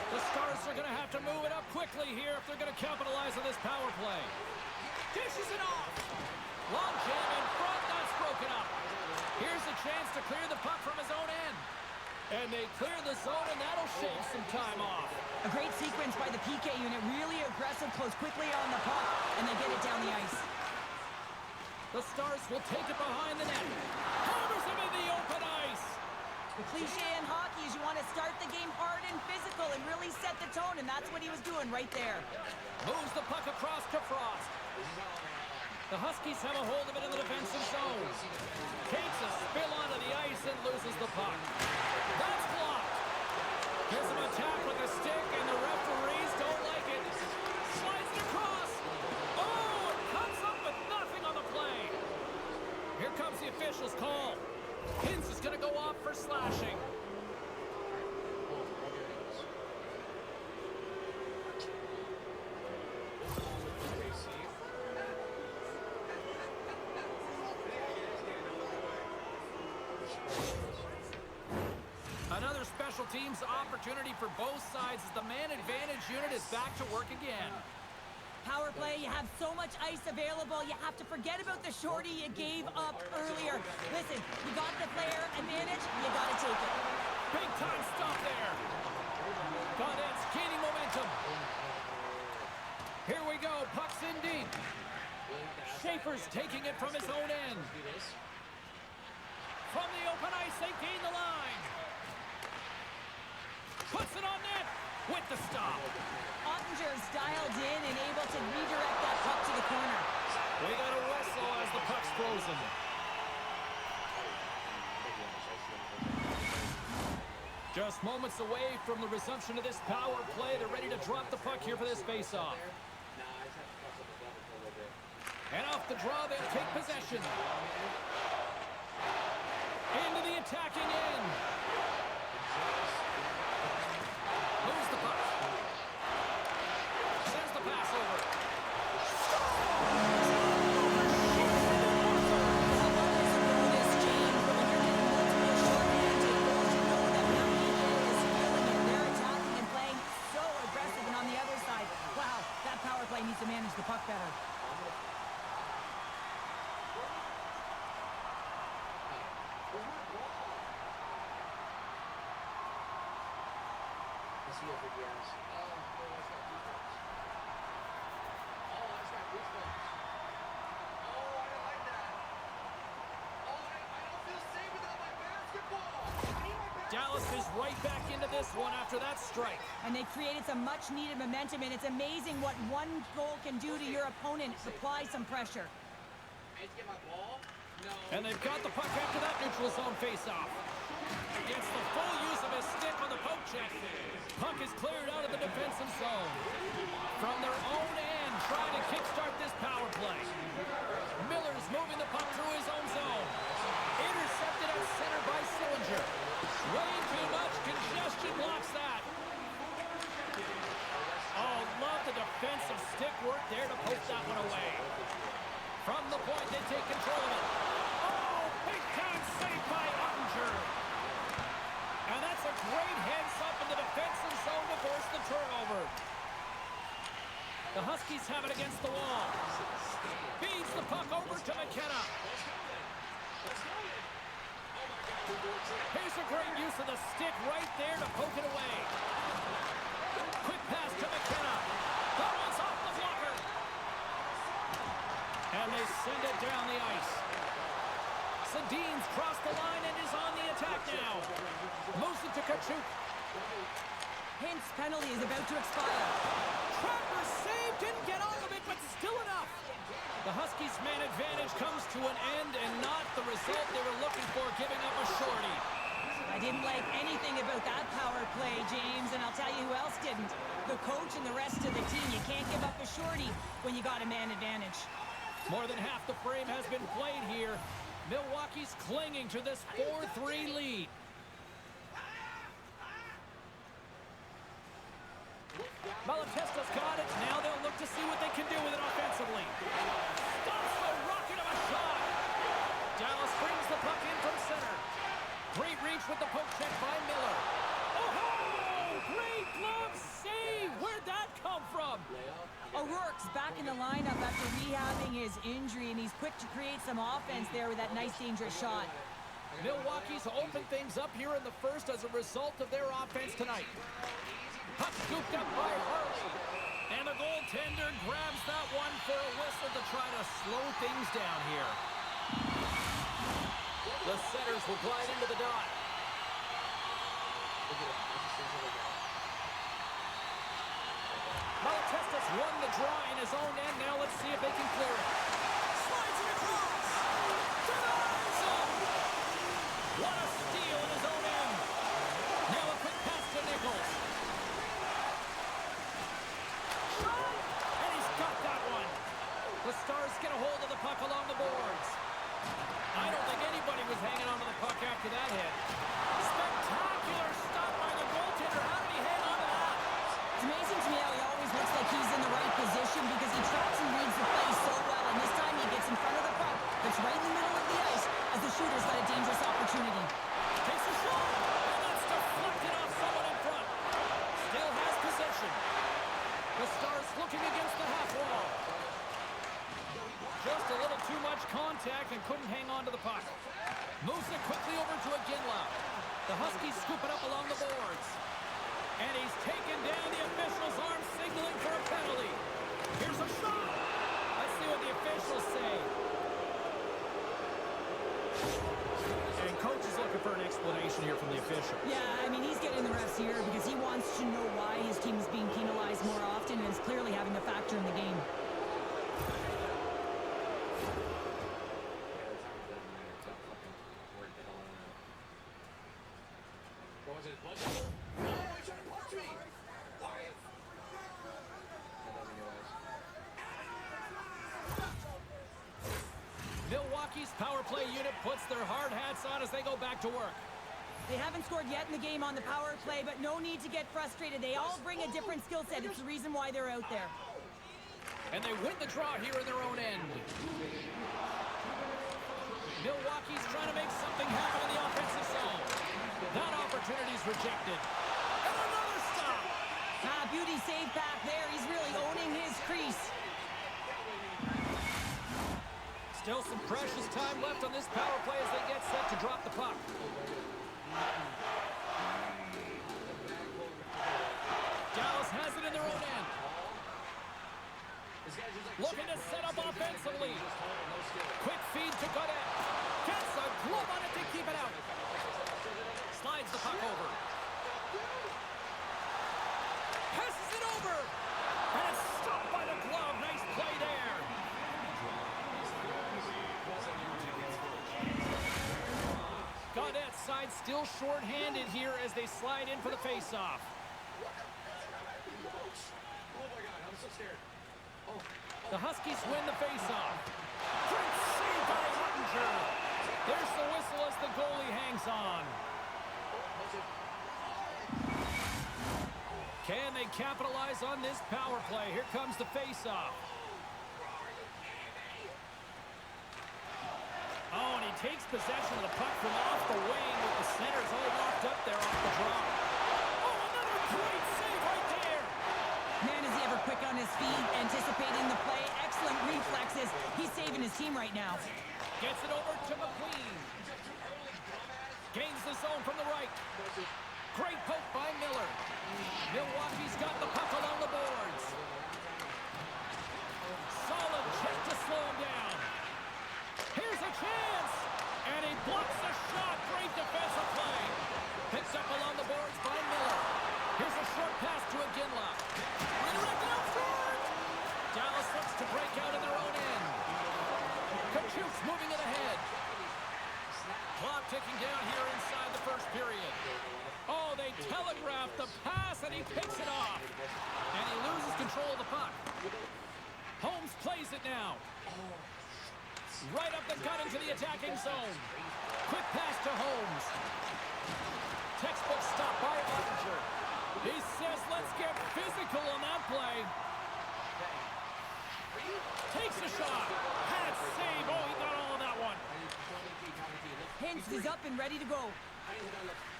[SPEAKER 2] The Stars are going to have to move it up quickly here if they're going to capitalize on this power play. Dishes it off. Long jam in front. That's broken up. Here's a chance to clear the puck from his own end. And they clear the zone, and that'll shave some time off.
[SPEAKER 3] A great sequence by the PK unit. Really aggressive, close quickly on the puck, and they get it down the ice.
[SPEAKER 2] The Stars will take it behind the net. Hammers him in the open ice.
[SPEAKER 3] The cliche in hockey is you want to start the game hard and physical and really set the tone, and that's what he was doing right there.
[SPEAKER 2] Moves the puck across to Frost. The Huskies have a hold of it in the defensive zone. Takes a spill onto the ice and loses the puck. That's blocked. Gives him a tap with a stick, and the referees don't like it. Slides it across. Oh, it comes up with nothing on the play. Here comes the official's call. Hintz is going to go off for slashing. Another special teams opportunity for both sides as the man advantage unit is back to work again.
[SPEAKER 3] Power play, you have so much ice available, you have to forget about the shorty you gave up earlier. Listen, you got the player advantage, you got to take it.
[SPEAKER 2] Big time stop there. Gaudette's gaining momentum. Here we go, puck's in deep. Schaefer's taking it from his own end. From the open ice, they gain the line. Puts it on net with the stop.
[SPEAKER 3] Ottinger's dialed in and able to redirect that puck to the corner.
[SPEAKER 2] We got a whistle as the puck's frozen. Just moments away from the resumption of this power play. They're ready to drop the puck here for this face-off. And off the draw, they'll take possession. Into the attacking end. Moves the puck. Sends the pass over.
[SPEAKER 3] They're attacking and playing so aggressive, and on the other side, wow, that power play needs to manage the puck better.
[SPEAKER 2] Dallas is right back into this one after that strike.
[SPEAKER 3] And they created some much-needed momentum, and it's amazing what one goal can do to your opponent. Apply some pressure.
[SPEAKER 2] And they've got the puck after that neutral zone face-off. Gets the full use of his stick on the poke check. Puck is cleared out of the defensive zone. From their own end, trying to kickstart this power play. Miller's moving the puck through his own zone. Intercepted at center by Sillinger. Way too much congestion blocks that. Oh, love the defensive stick work there to poke that one away. From the point, they take control of it. Oh, big time save by Ottinger. And that's a great heads up in the defensive zone to force the turnover. The Huskies have it against the wall. Feeds the puck over to McKenna. Here's a great use of the stick right there to poke it away. Quick pass to McKenna. That one's off the blocker. And they send it down the ice. Sedin's crossed the line and is on the attack now. Moves it to Kachuk.
[SPEAKER 3] Hintz penalty is about to expire.
[SPEAKER 2] Trapper saved, didn't get all of it, but still enough. The Huskies' man advantage comes to an end and not the result they were looking for, giving up a shorty.
[SPEAKER 3] I didn't like anything about that power play, James, and I'll tell you who else didn't. The coach and the rest of the team. You can't give up a shorty when you got a man advantage.
[SPEAKER 2] More than half the frame has been played here. Milwaukee's clinging to this 4-3 lead. Malatesta's got it. Now they'll look to see what they can do with it offensively. Stops the rocket of a shot. Dallas brings the puck in from center. Great reach with the poke check by Miller. Oh, great glove save. Where'd that come from?
[SPEAKER 3] O'Rourke's back in the lineup after rehabbing his injury, and he's quick to create some offense there with that nice, dangerous shot.
[SPEAKER 2] Milwaukee's opened things up here in the first as a result of their offense tonight. Puck scooped up by Harley. And the goaltender grabs that one for a whistle to try to slow things down here. The setters will glide into the dot. Malatesta's won the draw in his own end. Now let's see if they can clear it.
[SPEAKER 3] Slides it across. Denies him.
[SPEAKER 2] What a steal in his own end. Now a quick pass to Nichols. Shot! And he's got that one. The Stars get a hold of the puck along the boards. I don't think anybody was hanging on to the puck after that hit. Spectacular stop by the goaltender. How did he hang on to that?
[SPEAKER 3] It's amazing to me how he always looks like he's in the right position because he tracks and reads the play so well. And this time he gets in front of the puck that's right in the middle of the ice as the shooter's got a dangerous opportunity.
[SPEAKER 2] Takes a shot. And that's deflected off someone in front. Still has possession. The Stars looking against the half wall. Just a little too much contact and couldn't hang on to the puck. Moves it quickly over to Iginla. The Huskies scoop it up along the boards. And he's taken down. The official's arm signaling for a penalty. Here's a shot. Let's see what the officials say. And coach is looking for an explanation here from the official.
[SPEAKER 3] Yeah, I mean, he's getting the refs here because he wants to know why his team is being penalized more often and is clearly having a factor in the game.
[SPEAKER 2] Milwaukee's power play unit puts their hard hats on as they go back to work.
[SPEAKER 3] They haven't scored yet in the game on the power play, but no need to get frustrated. They all bring a different skill set. It's the reason why they're out there.
[SPEAKER 2] And they win the draw here in their own end. Milwaukee's trying to make something happen in the offensive zone. That opportunity's rejected. And another stop.
[SPEAKER 3] Beauty save back there. He's really owning his crease.
[SPEAKER 2] Still some precious time left on this power play as they get set to drop the puck. Dallas has it in their own end. Looking to set up offensively. Quick feed to Godet. Gets a glove on it to keep it out. Slides the puck over. Passes it over. And it's stopped by the glove. Nice play there. Gaudet's side still short-handed here as they slide in for the face-off. The Huskies win the face-off. Great save by Ottinger. There's the whistle as the goalie hangs on. Can they capitalize on this power play? Here comes the face-off. Oh, and he takes possession of the puck from off the wing with the centers all locked up there off the draw. Oh, another great save right there.
[SPEAKER 3] Man, is he ever quick on his feet, anticipating the play. Excellent reflexes. He's saving his team right now.
[SPEAKER 2] Gets it over to McQueen. Gains the zone from the right. Great poke by Miller. Milwaukee's got the puck along the boards. Solid check to slow him down. Here's a chance. And he blocks the shot. Great defensive play. Picked up along the boards by Miller. Here's a short pass to Iginla. Redirected out front. Dallas looks to break out in their own end. Kachuk's moving it ahead. Clock ticking down here inside the first period. Oh, they telegraphed the pass, and he picks it off. And he loses control of the puck. Holmes plays it now. Right up the gut into the attacking zone. Quick pass to Holmes. Textbook stop by Ottinger. He says, let's get physical on that play. Takes a shot. Had it save. Oh, he got all of that one.
[SPEAKER 3] Hintz is up and ready to go.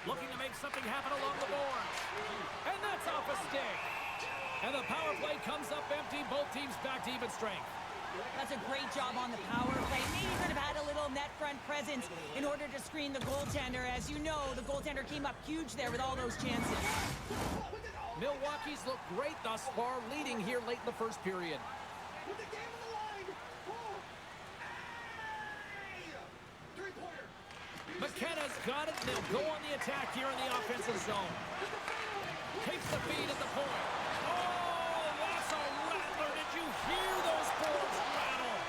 [SPEAKER 2] Looking to make something happen along the boards. And that's off a stick. And the power play comes up empty. Both teams back to even strength.
[SPEAKER 3] That's a great job on the power play. Maybe could have had a little net front presence in order to screen the goaltender. As you know, the goaltender came up huge there with all those chances.
[SPEAKER 2] Milwaukee's looked great thus far, leading here late in the first period.
[SPEAKER 6] With the game on the line.
[SPEAKER 2] McKenna's got it. They'll go on the attack here in the offensive zone. Takes the feed at the point. Oh, that's a rattler. Did you hear those boards rattle?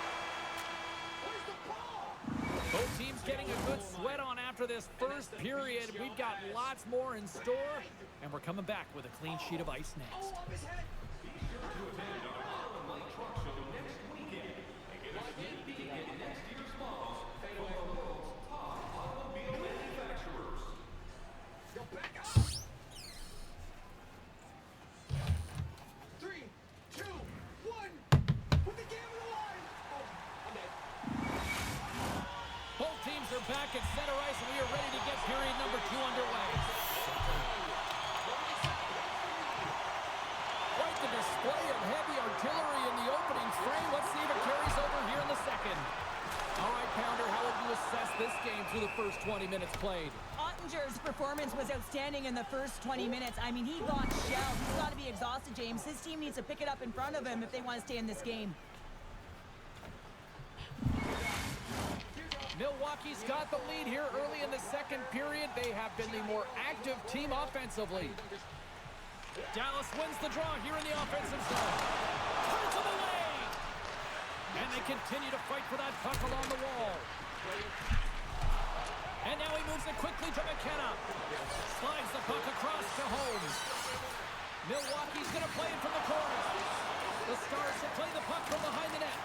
[SPEAKER 2] for this first period. We've got lots more in store, and we're coming back with a clean sheet of ice next. Both teams are back at center ice, and we are ready to get period number 2 underway. Quite the display of heavy artillery in the opening frame. Let's see if it carries over here in the second. All right, Pounder, how would you assess this game through the first 20 minutes played?
[SPEAKER 3] Ottinger's performance was outstanding in the first 20 minutes. I mean, he got shelled. He's got to be exhausted, James. His team needs to pick it up in front of him if they want to stay in this game.
[SPEAKER 2] Milwaukee's got the lead here early in the second period. They have been the more active team offensively. Dallas wins the draw here in the offensive zone. Turns it away! And they continue to fight for that puck along the wall. And now he moves it quickly to McKenna. Slides the puck across to Holmes. Milwaukee's going to play it from the corner. The Stars will play the puck from behind the net.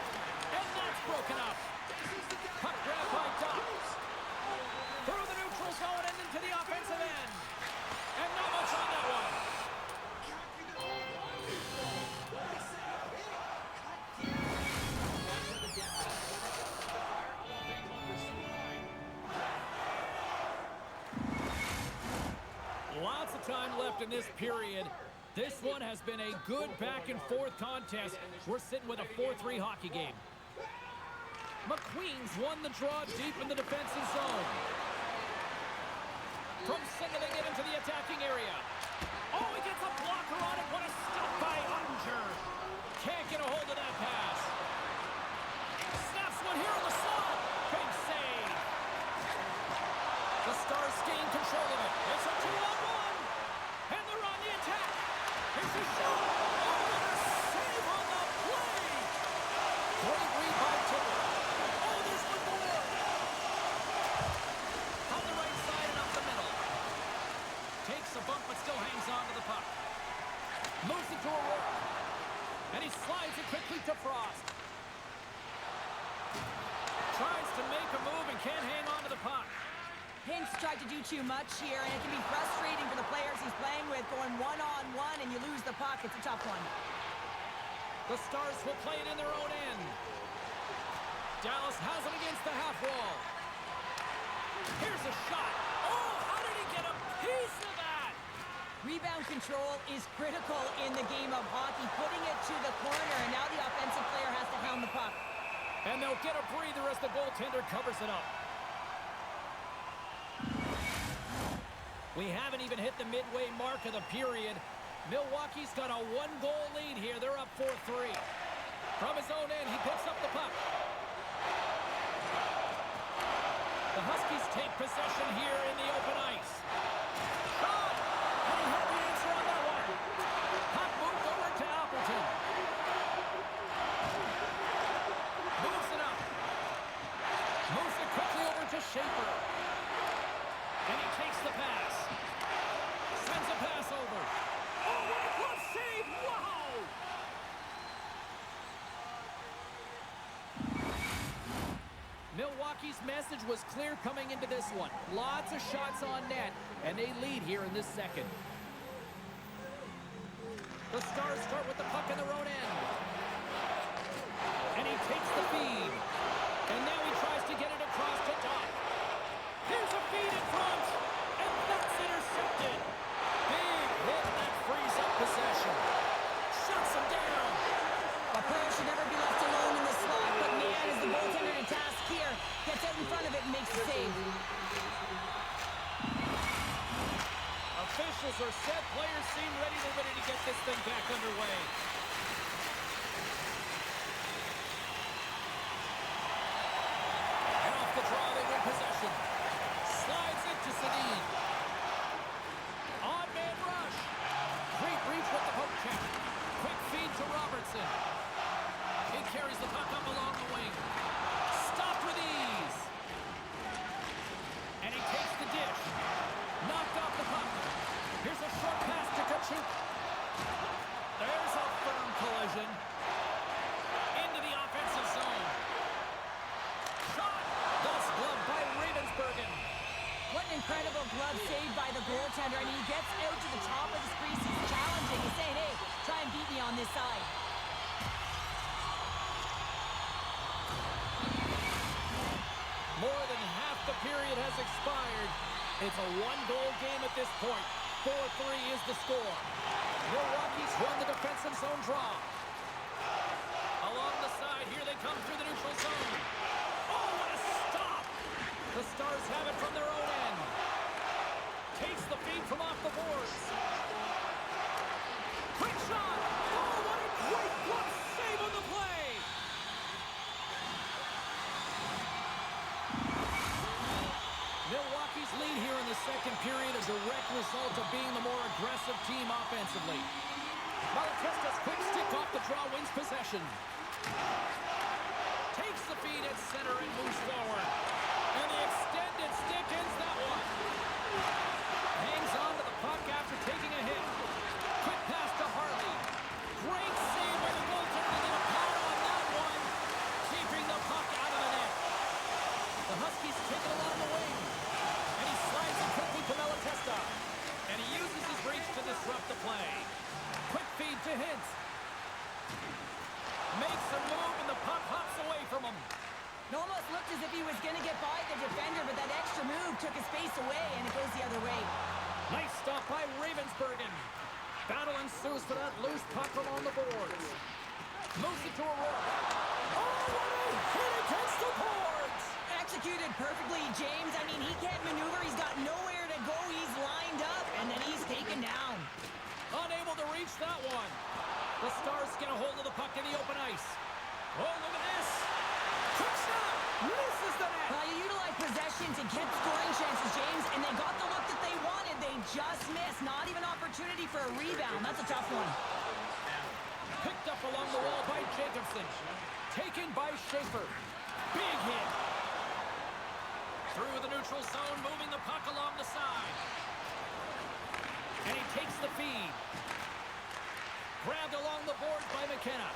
[SPEAKER 2] And that's broken up. Puck grab by Doc. Through the neutral zone and into the offensive end. And not much on that one. Lots of time left in this period. This one has been a good back-and-forth contest. We're sitting with a 4-3 hockey game. McQueen's won the draw deep in the defensive zone. From singling it into the attacking area. Oh, he gets a blocker on it. What a stop by Ottinger. Can't get a hold of that pass. Snaps one here on the slot. Big save. The Stars gain control of it. It's a 2-on-1. And they're on the attack. Here's a shot. Oh, what a save on the play. Great read by Tiller. Oh, there's one more. On the right side and up the middle. Takes a bump but still hangs on to the puck. Moves it to O'Rourke. And he slides it quickly to Frost. Tries to make a move and can't hang on to the puck.
[SPEAKER 3] Hinks tried to do too much here, and it can be frustrating for the players he's playing with, going one-on-one, and you lose the puck. It's a tough one.
[SPEAKER 2] The Stars will play it in their own end. Dallas has it against the half wall. Here's a shot. Oh, how did he get a piece of that?
[SPEAKER 3] Rebound control is critical in the game of hockey, putting it to the corner, and now the offensive player has to hound the puck.
[SPEAKER 2] And they'll get a breather as the goaltender covers it up. We haven't even hit the midway mark of the period. Milwaukee's got a 1-goal lead here. They're up 4-3. From his own end, he picks up the puck. The Huskies take possession here in the open ice. Shot! And he had the answer on that one. Puck moved over to Appleton. Moves it up. Moves it quickly over to Schaefer. And he takes the pass. Sends a pass over. Oh, what a close save! Wow! Milwaukee's message was clear coming into this one. Lots of shots on net, and they lead here in this second. The Stars start with the puck in their own end. And he takes the feed. And now he tries to get it across to Doc. Here's a feed in front, and that's intercepted. Big hit that frees up possession. Shuts him down.
[SPEAKER 3] A player should never be left alone in the slot, but man, is the goaltender in task here. Gets out in front of it and makes the save.
[SPEAKER 2] Officials are set. Players seem ready. They're ready to get this thing back underway. And off the draw, they win possession. Slides it to Sedin. On-man rush. Great reach with the poke check. Quick feed to Robertson. He carries the puck up along the wing. Stopped with ease. And And he takes the dish. Knocked off the puck. Here's a short pass to Kachuk. There's a firm collision. Into the offensive zone. Shot. Thus gloved by Ravensbergen.
[SPEAKER 3] What an incredible glove save by the goaltender. I mean, he gets out to the top of the crease. He's challenging. He's saying, hey, try and beat me on this side.
[SPEAKER 2] More than half the period has expired. It's a one-goal game at this point. 4-3 is the score. Milwaukee's won the defensive zone draw. Along the side, here they come through the neutral zone. Oh, what a stop! The Stars have it from their own end. Takes the feed from off the boards. Quick shot! Oh, what a great glove save on the play! Milwaukee's lead here in the second period, a direct result of being the more aggressive team offensively. Malatesta's quick stick off the draw wins possession. Takes the feed at center and moves forward. And the extended stick ends that one. Hangs on to the puck after taking a hit. Quick pass to Harley. Great save by the goaltender. And a power on that one. Keeping the puck out of the net. The Huskies take it along the wing. And he slides it quickly to Malatesta. And he uses his reach to disrupt the play. Quick feed to Hintz. Makes a move and the puck hops away from him.
[SPEAKER 3] It almost looked as if he was going to get by the defender, but that extra move took his space away, and it goes the other way.
[SPEAKER 2] Nice stop by Ravensbergen. Battle ensues for that loose puck along the boards. Moves it to O'Rourke. Oh, what a hit against the boards!
[SPEAKER 3] Executed perfectly, James. I mean, he can't maneuver. He's got nowhere to go. He's lined up, and then he's taken down.
[SPEAKER 2] Unable to reach that one. The Stars get a hold of the puck in the open ice. Oh, look at this. Quick shot. Misses the net.
[SPEAKER 3] You utilize possession to get scoring chances, James, and they got the look that they wanted. They just missed. Not even opportunity for a rebound. That's a tough one.
[SPEAKER 2] Picked up along the wall by Jacobson. Taken by Schaefer. Big hit. Through the neutral zone, moving the puck along the side. And he takes the feed. Grabbed along the boards by McKenna.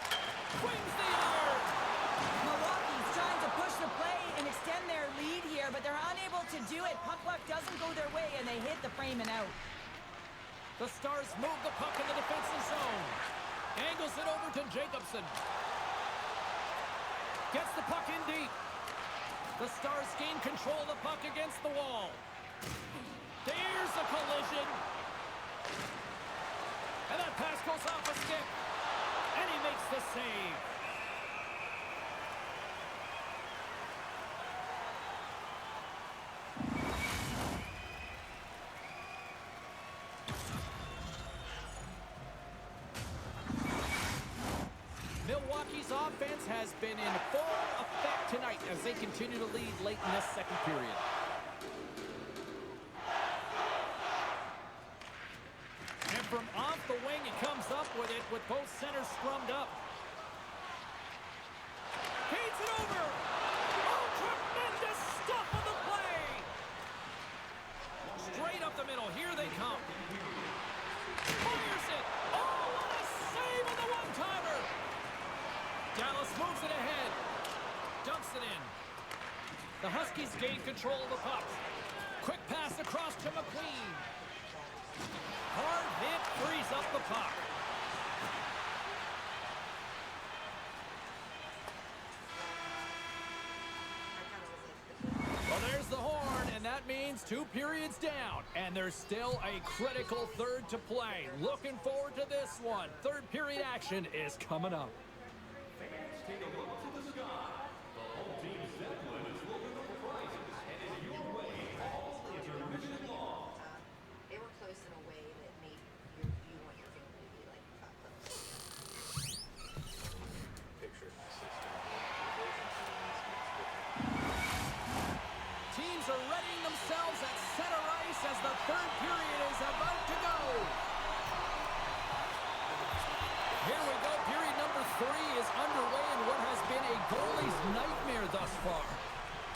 [SPEAKER 2] Wings the iron.
[SPEAKER 3] Milwaukee's trying to push the play and extend their lead here, but they're unable to do it. Puck luck doesn't go their way, and they hit the frame and out.
[SPEAKER 2] The Stars move the puck in the defensive zone. Angles it over to Jacobson. Gets the puck in deep. The Stars gain control of the puck against the wall. There's a collision. And that pass goes off a stick. And he makes the save. Milwaukee's offense has been in full effect tonight as they continue to lead late in this second period. And from off the wing, he comes up with it with both centers scrummed up. Feeds it over. Oh, tremendous stuff on the play. Straight up the middle. Here they come. Fires it. Oh, what a save on the one-timer. Dallas moves it ahead. Dumps it in. The Huskies gain control of the puck. Quick pass across to McQueen. Hard hit frees up the puck. Well, there's the horn, and that means 2 periods down. And there's still a critical third to play. Looking forward to this one. Third period action is coming up.
[SPEAKER 4] Fans, take a look to the sky. The home team Zeppelin is looking for prizes headed your way all intermission long.
[SPEAKER 8] They were close in a way that made you want your family to be like that close.
[SPEAKER 7] Picture my sister.
[SPEAKER 2] Teams are readying themselves at center ice as the third period is about to go. Here we go. Period number 3 is underway in what has been a goalie's nightmare thus far.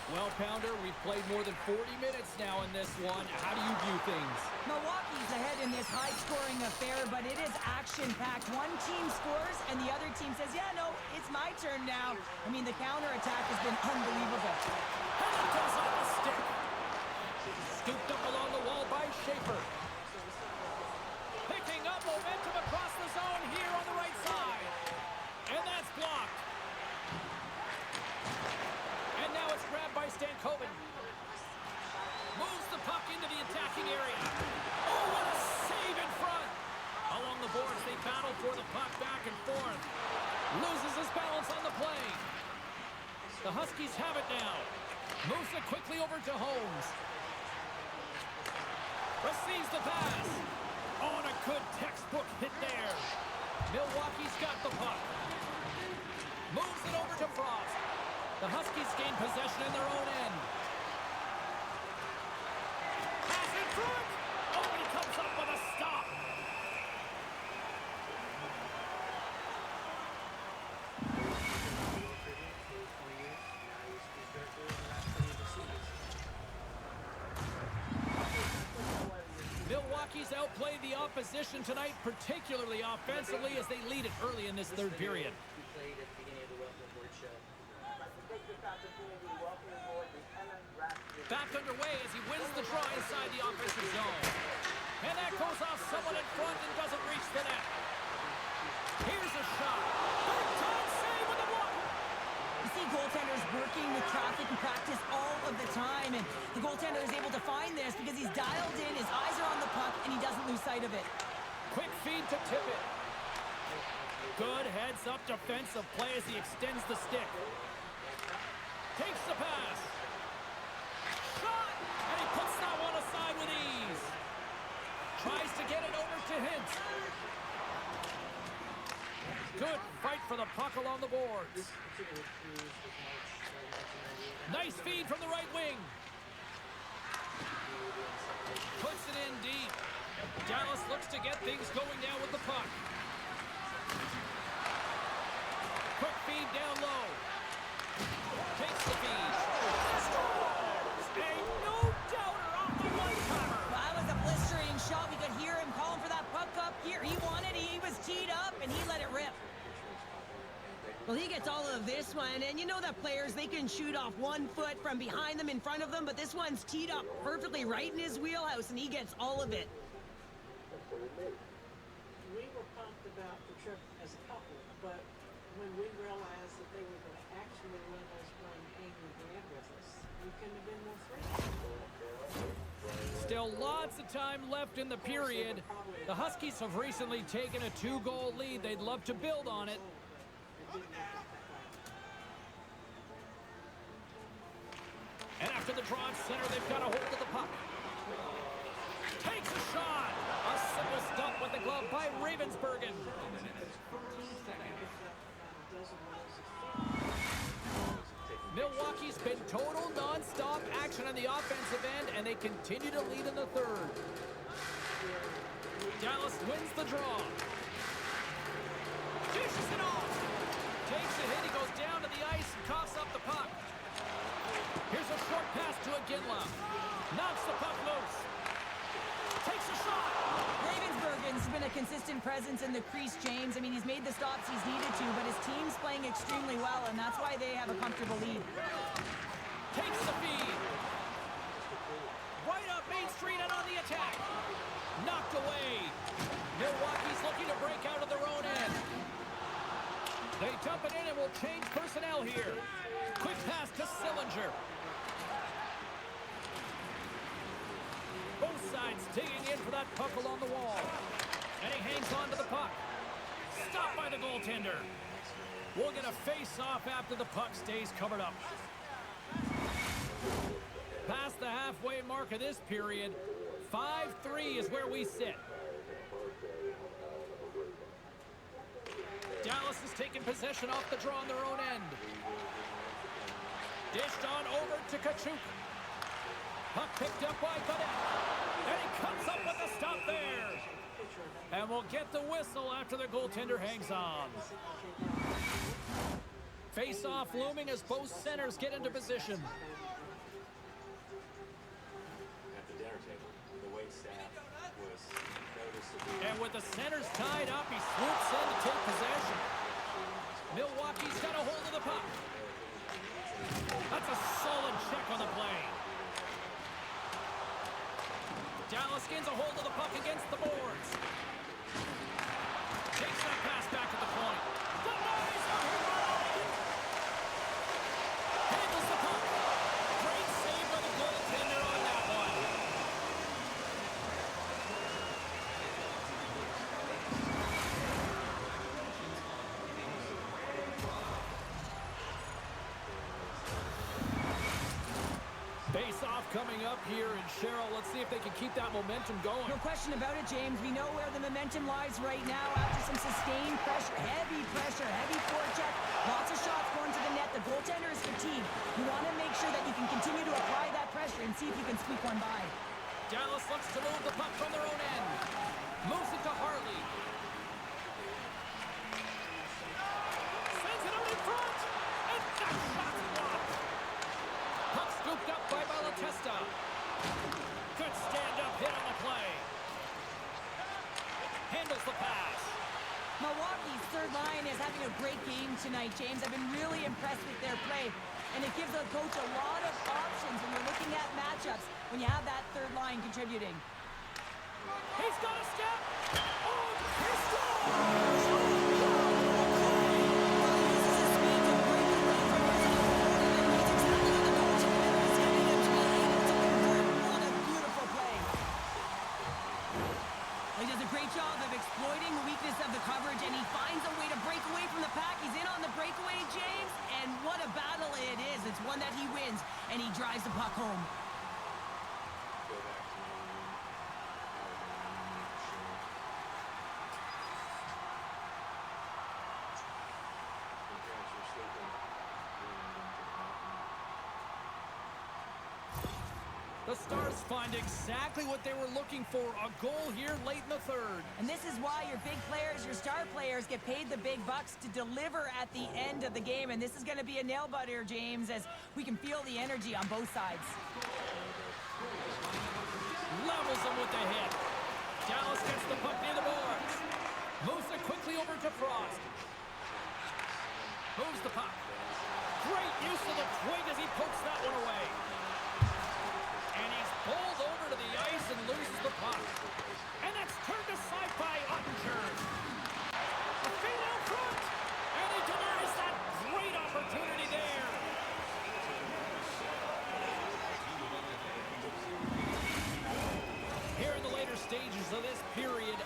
[SPEAKER 2] Well, Pounder, we've played more than 40 minutes now in this one. How do you view things?
[SPEAKER 3] Milwaukee's ahead in this high-scoring affair, but it is action-packed. One team scores, and the other team says, yeah, no, it's my turn now. I mean, the counterattack has been unbelievable.
[SPEAKER 2] And it comes off the stick. Scooped up along the wall by Schaefer. Picking up momentum across the zone here on the right side. And that's blocked. And now it's grabbed by Stankoven. Moves the puck into the attacking area. Oh, what a save in front. Along the boards, they battle for the puck back and forth. Loses his balance on the play. The Huskies have it now. Moves it quickly over to Holmes. Receives the pass. Oh, and a good textbook hit there. Milwaukee's got the puck. Moves it over to Frost. The Huskies gain possession in their own end. Pass in front. Oh, he comes up with a stop. Milwaukee's outplayed the opposition tonight, particularly offensively, as they lead it early in this third period. Back underway as he wins the draw inside the offensive zone. And that goes off someone in front and doesn't reach the net. Here's a shot. Third time save with the block.
[SPEAKER 3] You see goaltenders working with traffic and practice all of the time, and the goaltender is able to find this because he's dialed in, his eyes are on the puck, and he doesn't lose sight of it.
[SPEAKER 2] Quick feed to Tippett. Good heads-up defensive play as he extends the stick. Takes the pass. Shot! And he puts that one aside with ease. Tries to get it over to Hintz. Good fight for the puck along the boards. Nice feed from the right wing. Puts it in deep. Dallas looks to get things going now with the puck. Quick feed down low. Takes the feed. Scores! A no-doubter off the one-timer.
[SPEAKER 3] Well, that was a blistering shot. We could hear him calling for that puck up here. He wanted it. He was teed up, and he let it rip. Well, he gets all of this one, and you know that players, they can shoot off 1 foot from behind them, in front of them, but this one's teed up perfectly right in his wheelhouse, and he gets all of it.
[SPEAKER 9] We were pumped about the trip as a couple, but when we realized that they were going to actually let us bring Angry Dad with us, we couldn't have been more free.
[SPEAKER 2] Still lots of time left in the period. The Huskies have recently taken a 2-goal lead. They'd love to build on it. And after the draw at center, they've got a hold of the puck. Takes a shot. A simple stop with the glove by Ravensbergen. Milwaukee's been total non-stop action on the offensive end, and they continue to lead in the third. Dallas wins the draw. Dishes it off. Takes a hit. He goes down to the ice and coughs up the puck. Here's a short pass to Iginla. Knocks the puck loose. Takes a shot.
[SPEAKER 3] Ravensbergen's been a consistent presence in the crease, James. I mean, he's made the stops he's needed to, but his team's playing extremely well, and that's why they have a comfortable lead.
[SPEAKER 2] Takes the feed. Right up Main Street and on the attack. Knocked away. Milwaukee's looking to break out of their own end. They dump it in and will change personnel here. Quick pass to Sillinger. Both sides digging in for that puck along the wall. And he hangs on to the puck. Stopped by the goaltender. We'll get a face-off after the puck stays covered up. Past the halfway mark of this period, 5-3 is where we sit. Dallas has taken possession off the draw on their own end. Dished on over to Kachuk. Puck picked up by Godet. And he comes up with a stop there. And we'll get the whistle after the goaltender hangs on. Face-off looming as both centers get into position.
[SPEAKER 6] At the dinner table, the wait staff was noticeably...
[SPEAKER 2] And with the centers tied up, he swoops in to take possession. Milwaukee's got a hold of the puck. That's a solid check on the play. Dallas gains a hold of the puck against the boards. Takes that pass back at the point. Denies him. Handles the puck. Great save by the goaltender on that one. Face-off coming up here, and Cheryl, let's see if they can keep that momentum going.
[SPEAKER 3] No question about it, James. We know where the momentum lies right now after some sustained pressure, heavy forecheck, lots of shots going to the net. The goaltender is fatigued. You want to make sure that you can continue to apply that pressure and see if you can squeak one by.
[SPEAKER 2] Dallas looks to move the puck from their own end. Moves it to Harley. Sends it out in front. And that shot's blocked. Puck scooped up by Malatesta. Good stand-up hit on the play. Handles the pass.
[SPEAKER 3] Milwaukee's third line is having a great game tonight, James. I've been really impressed with their play. And it gives the coach a lot of options when you're looking at matchups when you have that third line contributing.
[SPEAKER 2] He's got a step. Oh, he
[SPEAKER 3] What a beautiful play. He does a great job of exploiting the weakness of the coverage, and he finds a way to break away from the pack. He's in on the breakaway, James, and what a battle it is. It's one that he wins, and he drives the puck home.
[SPEAKER 2] The Stars find exactly what they were looking for, a goal here late in the third.
[SPEAKER 3] And this is why your big players, your star players, get paid the big bucks to deliver at the end of the game. And this is going to be a nail-biter, James, as we can feel the energy on both sides.
[SPEAKER 2] Levels them with the hit. Dallas gets the puck near the boards. Moves it quickly over to Frost. Moves the puck. Great use of the twig as he pokes that one away. And he's pulled over to the ice and loses the puck. And that's turned aside by Ottinger. A feed out front. And he denies that great opportunity there. Here in the later stages of this period,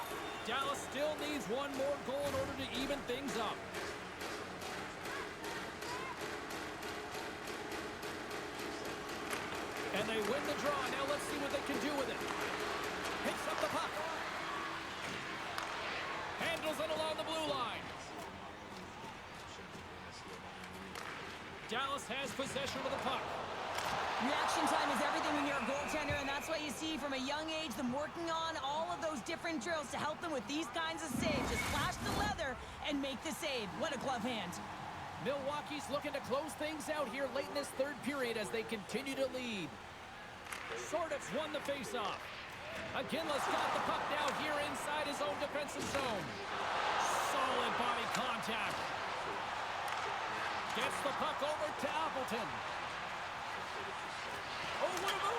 [SPEAKER 2] Dallas still needs one more goal in order to even things up. And they win the draw. Now let's see what they can do with it. Picks up the puck. Handles it along the blue line. Dallas has possession of the puck.
[SPEAKER 3] Reaction time is everything when you're a goaltender, and that's what you see from a young age, them working on all of those different drills to help them with these kinds of saves. Just flash the leather and make the save. What a glove hand.
[SPEAKER 2] Milwaukee's looking to close things out here late in this third period as they continue to lead. Sordov's won the faceoff. Aginla's got the puck now here inside his own defensive zone. Solid body contact. Gets the puck over to Appleton. Oh, what a move!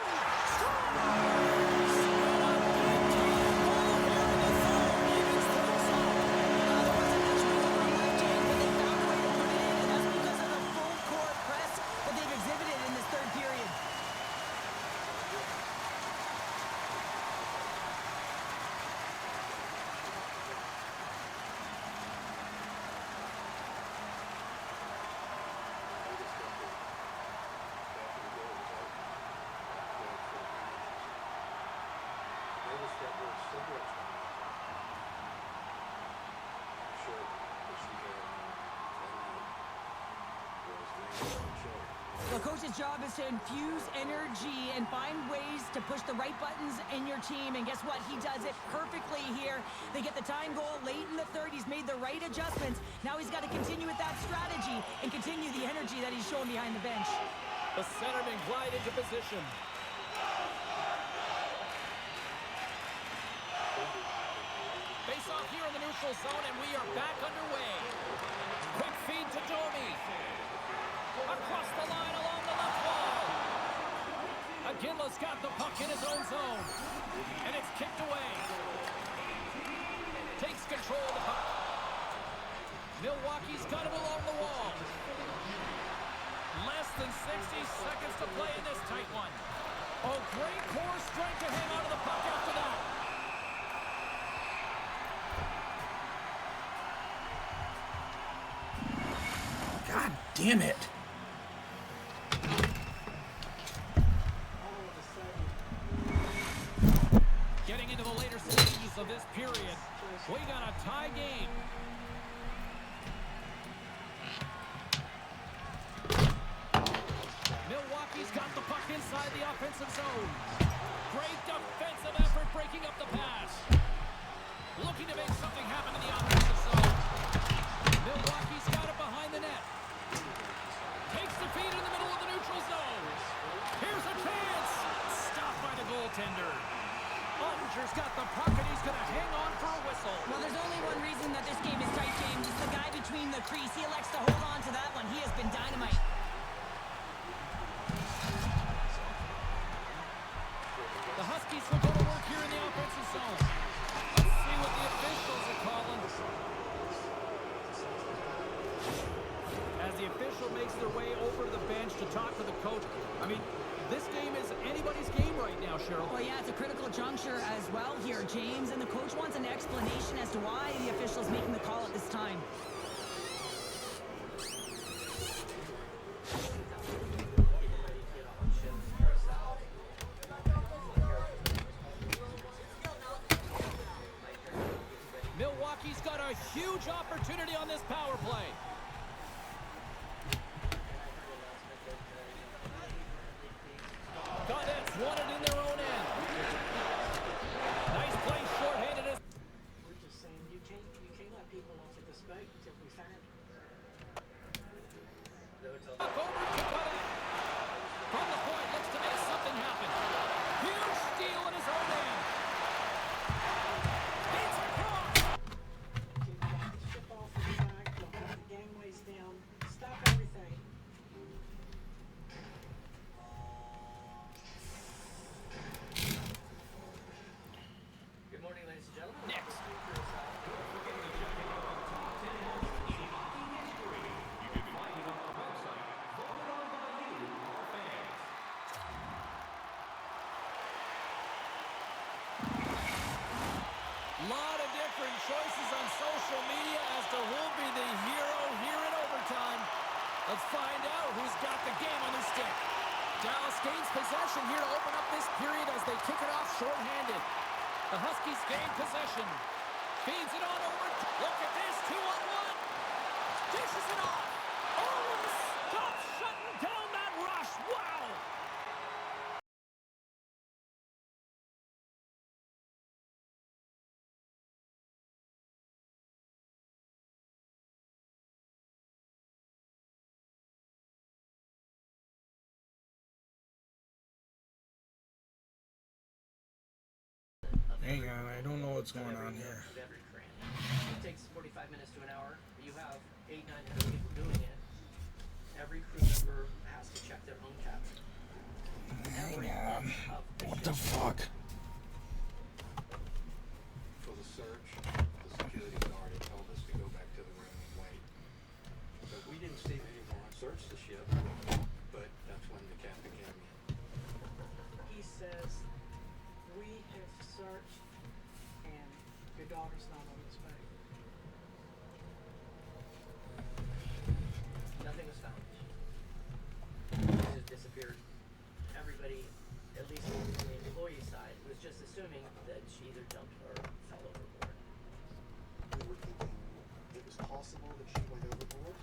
[SPEAKER 3] Look, coach's job is to infuse energy and find ways to push the right buttons in your team. And guess what? He does it perfectly here. They get the tying goal late in the third. He's made the right adjustments. Now he's got to continue with that strategy and continue the energy that he's shown behind the bench.
[SPEAKER 2] The centerman glide into position. Face off here in the neutral zone, and we are back underway. Quick feed to Domi. Across the line along the left wall. Aguilar's got the puck in his own zone. And it's kicked away. Takes control of the puck. Milwaukee's got it along the wall. Less than 60 seconds to play in this tight one. Oh, great core strength to hang onto the puck after that.
[SPEAKER 1] God damn it.
[SPEAKER 9] All of a sudden,
[SPEAKER 2] Getting into the later stages of this period, we got a tie game. Milwaukee's got the puck inside the offensive zone. Great defensive effort breaking up the pass. Looking to make something happen in the offensive zone. Milwaukee's got it behind the net. Takes the feed in the middle of the neutral zone. Here's a chance. Stopped by the goaltender. Ottinger's got the puck and he's going to hang on for a whistle.
[SPEAKER 3] Well, there's only one reason that this game is tight, James. It's the guy between the crease. He elects to hold on to that one. He has been dynamite.
[SPEAKER 2] The Huskies will go to work here in the offensive zone. Let's see what the officials are calling. As the official makes their way over to the bench to talk to the coach. I mean, this game is anybody's game right now, Cheryl.
[SPEAKER 3] Well, yeah, it's a critical juncture as well here, James. And the coach wants an explanation as to why the official's making the call at this time.
[SPEAKER 2] Milwaukee's got a huge opportunity on this power play. Godets won it in their own end. Nice play, shorthanded.
[SPEAKER 9] we're just saying you can't let people off at this boat until we find them.
[SPEAKER 2] Back over to Godet. From the point, looks to make something happen. Huge steal in his own end. It's across.
[SPEAKER 9] Get back the ship off the back, you'll have the gangways down, stop everything.
[SPEAKER 7] Good morning, ladies and gentlemen.
[SPEAKER 2] Next. Lot of different choices on social media as to who'll be the hero here in overtime. Let's find out who's got the game on their stick. Dallas gains possession here to open up this period as they kick it off shorthanded. The Huskies gain possession. Feeds it on over. Look at this, 2-on-1. Dishes it off. Oh, stop shutting down that rush. Wow.
[SPEAKER 1] Hang on, I don't know what's going on here.
[SPEAKER 7] Every cran. It takes 45 minutes to an hour. You have 8, 9 people doing it. Every crew member has to check their own cabin. Every
[SPEAKER 1] Hang on.
[SPEAKER 7] of the
[SPEAKER 1] What the
[SPEAKER 7] ship.
[SPEAKER 1] fuck?
[SPEAKER 10] For the search, the security guard had told us to go back to the room and wait. But we didn't see anyone search the ship, but that's when the captain came in.
[SPEAKER 9] He says, we have searched and your daughter's not on this boat.
[SPEAKER 7] Nothing was found. She just disappeared. Everybody, at least on the employee side, was just assuming that she either jumped or fell overboard.
[SPEAKER 10] We were thinking it was possible that she went overboard.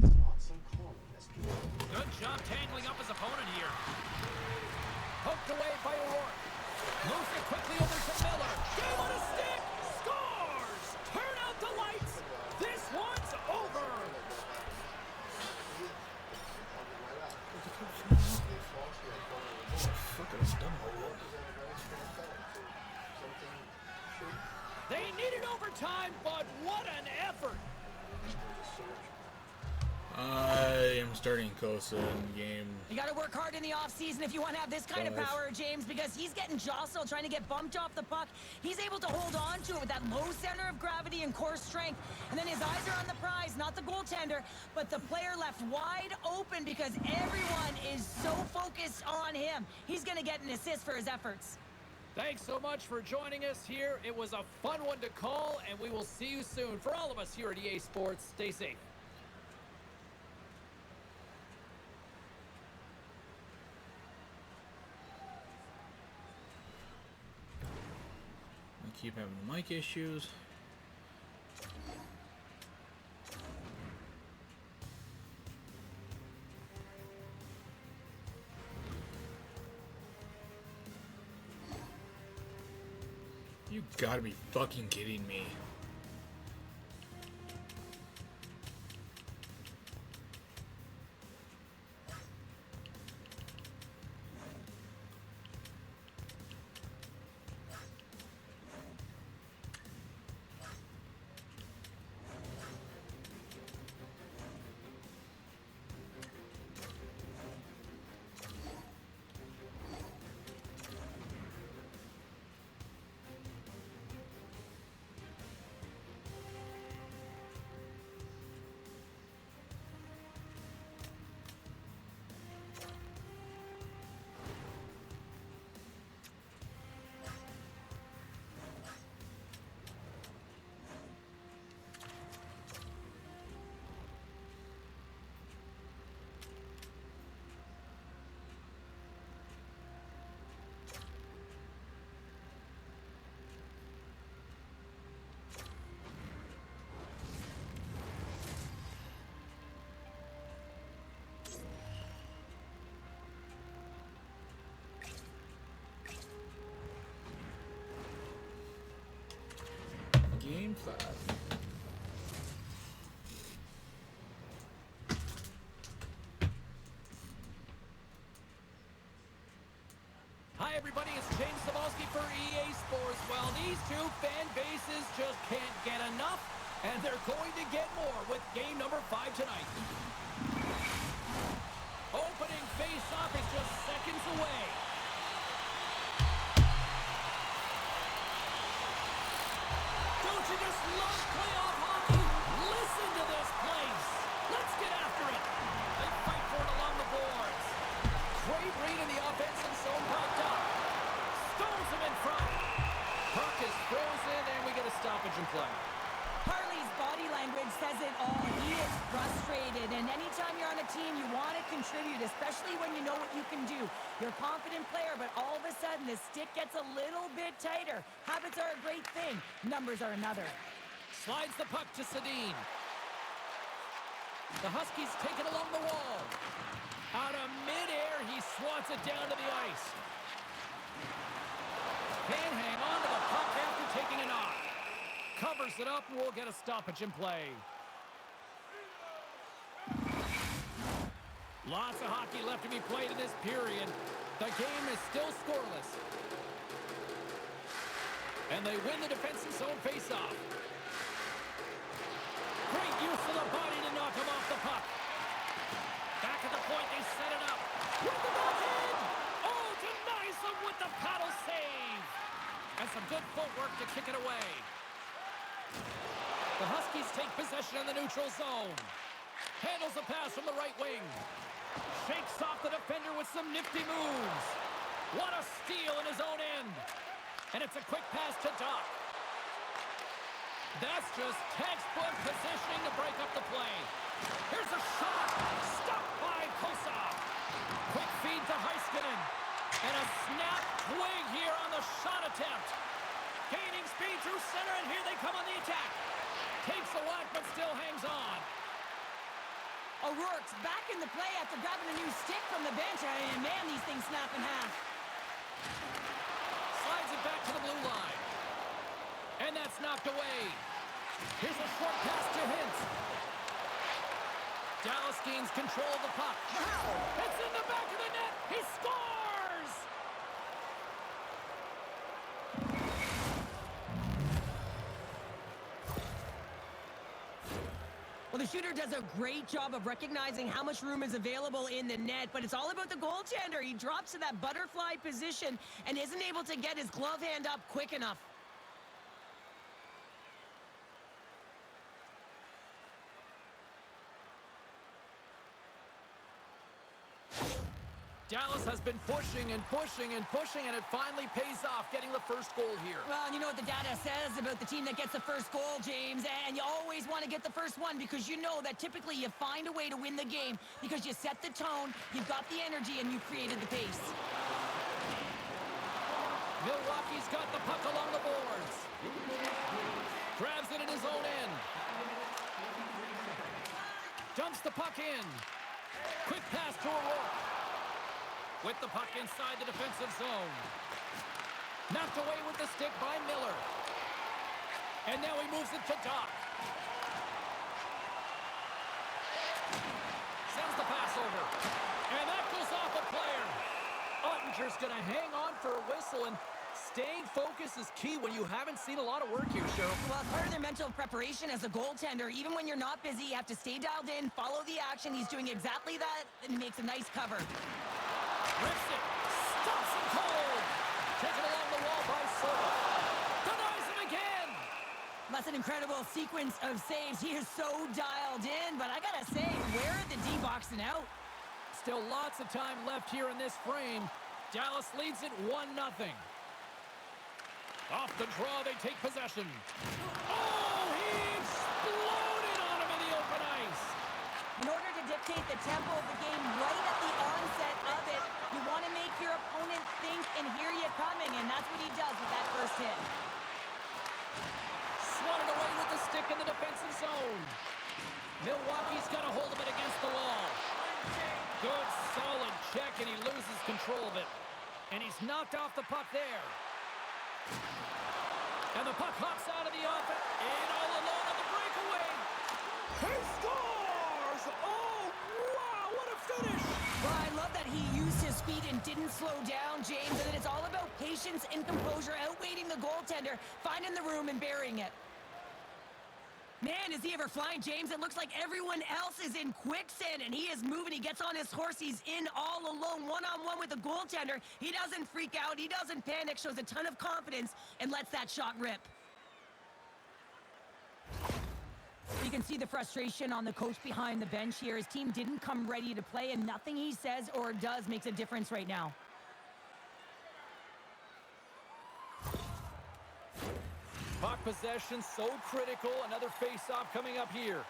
[SPEAKER 10] It's not so common as people.
[SPEAKER 2] Good job tangling up time, but what an effort.
[SPEAKER 1] I am starting Kosa in game.
[SPEAKER 3] You got to work hard in the offseason if you want to have this kind of power, James, because he's getting jostled, trying to get bumped off the puck. He's able to hold on to it with that low center of gravity and core strength. And then his eyes are on the prize, not the goaltender, but the player left wide open because everyone is so focused on him. He's going to get an assist for his efforts.
[SPEAKER 2] Thanks so much for joining us here. It was a fun one to call, and we will see you soon. For all of us here at EA Sports, stay safe.
[SPEAKER 1] I keep having mic issues. You gotta be fucking kidding me. Game 5.
[SPEAKER 2] Hi, everybody. It's James Cebulski for EA Sports. Well, these two fan bases just can't get enough, and they're going to get more with game number 5 tonight. Opening face-off is just seconds away. Don't you just love playoff hockey? Listen to this place. Let's get after it. They fight for it along the boards. Great read in the offensive zone popped up. Stones him in front. Puck is frozen, and we get a stoppage in play.
[SPEAKER 3] Harley's body language says it all. He is frustrated, and anytime you're on a team, you want to contribute, especially when you know what you can do. You're a confident player, but all of a sudden, the stick gets a little bit tighter. Habits are a great thing. Numbers are another.
[SPEAKER 2] Slides the puck to Sedin. The Huskies take it along the wall. Out of midair, he swats it down to the ice. Can't hang on to the puck after taking a knock. Covers it up, and we'll get a stoppage in play. Lots of hockey left to be played in this period. The game is still scoreless. And they win the defensive zone faceoff. Great use of the body to knock him off the puck. Back at the point, they set it up. With the backhand! Oh, denies him with the paddle save. And some good footwork to kick it away. The Huskies take possession in the neutral zone. Handles a pass from the right wing. Shakes off the defender with some nifty moves. What a steal in his own end. And it's a quick pass to Doc. That's just textbook positioning to break up the play. Here's a shot. Stopped by Kosov. Quick feed to Heiskanen. And a snap twig here on the shot attempt. Gaining speed through center, and here they come on the attack. Takes a whack, but still hangs on.
[SPEAKER 3] O'Rourke's back in the play after grabbing a new stick from the bench, and man, these things snap in half.
[SPEAKER 2] Slides it back to the blue line. And that's knocked away. Here's a short pass to Hintz. Dallas gains control of the puck. It's in the back of the net. He scores!
[SPEAKER 3] Well, the shooter does a great job of recognizing how much room is available in the net, but it's all about the goaltender. He drops to that butterfly position and isn't able to get his glove hand up quick enough.
[SPEAKER 2] Dallas has been pushing and pushing and pushing, and it finally pays off, getting the first goal here.
[SPEAKER 3] Well, and you know what the data says about the team that gets the first goal, James, and you always want to get the first one because you know that typically you find a way to win the game because you set the tone, you've got the energy, and you created the pace.
[SPEAKER 2] Milwaukee's got the puck along the boards. Grabs it in his own end. Dumps the puck in. Quick pass to O'Rourke. With the puck inside the defensive zone. Knocked away with the stick by Miller. And now he moves it to Doc. Sends the pass over. And that goes off a player. Ottinger's going to hang on for a whistle, and staying focused is key when you haven't seen a lot of work here, Cheryl.
[SPEAKER 3] Well, part of their mental preparation as a goaltender, even when you're not busy, you have to stay dialed in, follow the action. He's doing exactly that, and he makes a nice cover.
[SPEAKER 2] Rips it. Stops him cold. Taken along the wall by Silva. Denies him again.
[SPEAKER 3] That's an incredible sequence of saves. He is so dialed in, but I gotta say, where are the D-boxing out?
[SPEAKER 2] Still lots of time left here in this frame. Dallas leads it 1-0. Off the draw, they take possession. Oh, he exploded on him in the open ice.
[SPEAKER 3] In order to dictate the tempo of the game right at the onset of it, you want to make your opponent think and hear you coming, and that's what he does with that first hit.
[SPEAKER 2] Swatted away with the stick in the defensive zone. Milwaukee's got a hold of it against the wall. Good, solid check, and he loses control of it. And he's knocked off the puck there. And the puck hops out of the offense. And all alone on the breakaway. He scores! Oh, wow, what a finish!
[SPEAKER 3] Well, I love that he used his feet and didn't slow down, James, and that it's all about patience and composure, outweighing the goaltender, finding the room and burying it. Man, is he ever flying, James? It looks like everyone else is in quicksand, and he is moving. He gets on his horse. He's in all alone, one-on-one with the goaltender. He doesn't freak out. He doesn't panic, shows a ton of confidence, and lets that shot rip. You can see the frustration on the coach behind the bench here. His team didn't come ready to play, and nothing he says or does makes a difference right now.
[SPEAKER 2] Puck possession so critical. Another face-off coming up here.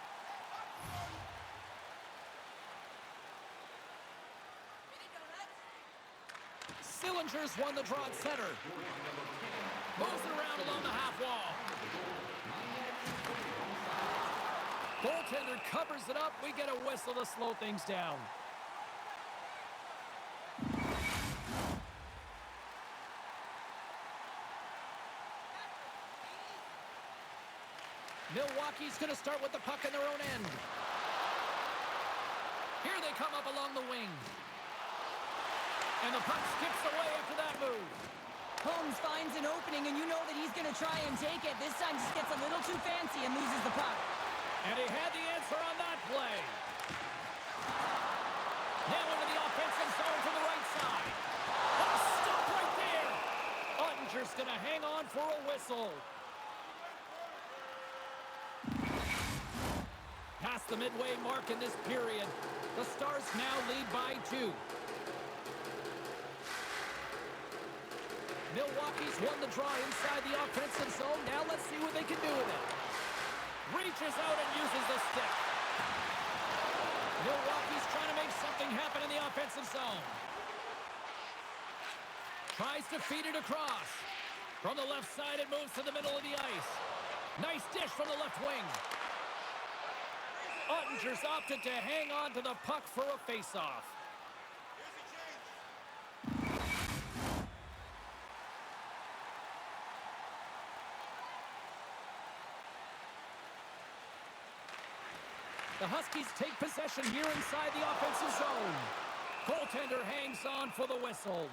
[SPEAKER 2] Sillinger's won the draw at center. Moves it around along the half wall. Goaltender covers it up. We get a whistle to slow things down. Milwaukee's going to start with the puck in their own end. Here they come up along the wing. And the puck skips away after that move.
[SPEAKER 3] Holmes finds an opening, and you know that he's going to try and take it. This time just gets a little too fancy and loses the puck.
[SPEAKER 2] And he had the answer on that play. Now into the offensive zone from the right side. Oh, stop right there. Ottinger's going to hang on for a whistle. Past the midway mark in this period. The Stars now lead by 2. Milwaukee's won the draw inside the offensive zone. Now let's see what they can do with it. Reaches out and uses the stick. Milwaukee's trying to make something happen in the offensive zone. Tries to feed it across. From the left side, it moves to the middle of the ice. Nice dish from the left wing. Ottinger's opted to hang on to the puck for a face-off. The Huskies take possession here inside the offensive zone. Goaltender hangs on for the whistle.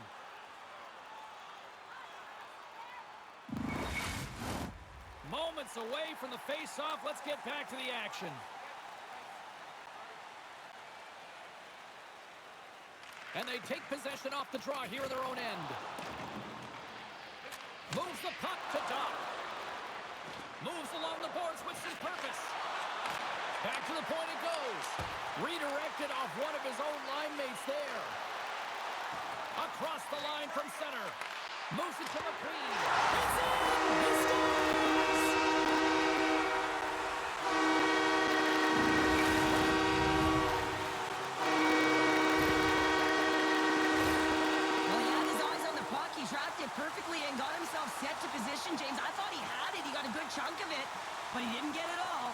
[SPEAKER 2] Moments away from the face-off. Let's get back to the action. And they take possession off the draw here in their own end. Moves the puck to Doc. Moves along the boards with some purpose. Back to the point it goes. Redirected off one of his own line mates there. Across the line from center. Moves it to McQueen. It's in! He scores!
[SPEAKER 3] Well, he had his eyes on the puck. He tracked it perfectly and got himself set to position, James. I thought he had it. He got a good chunk of it, but he didn't get it all.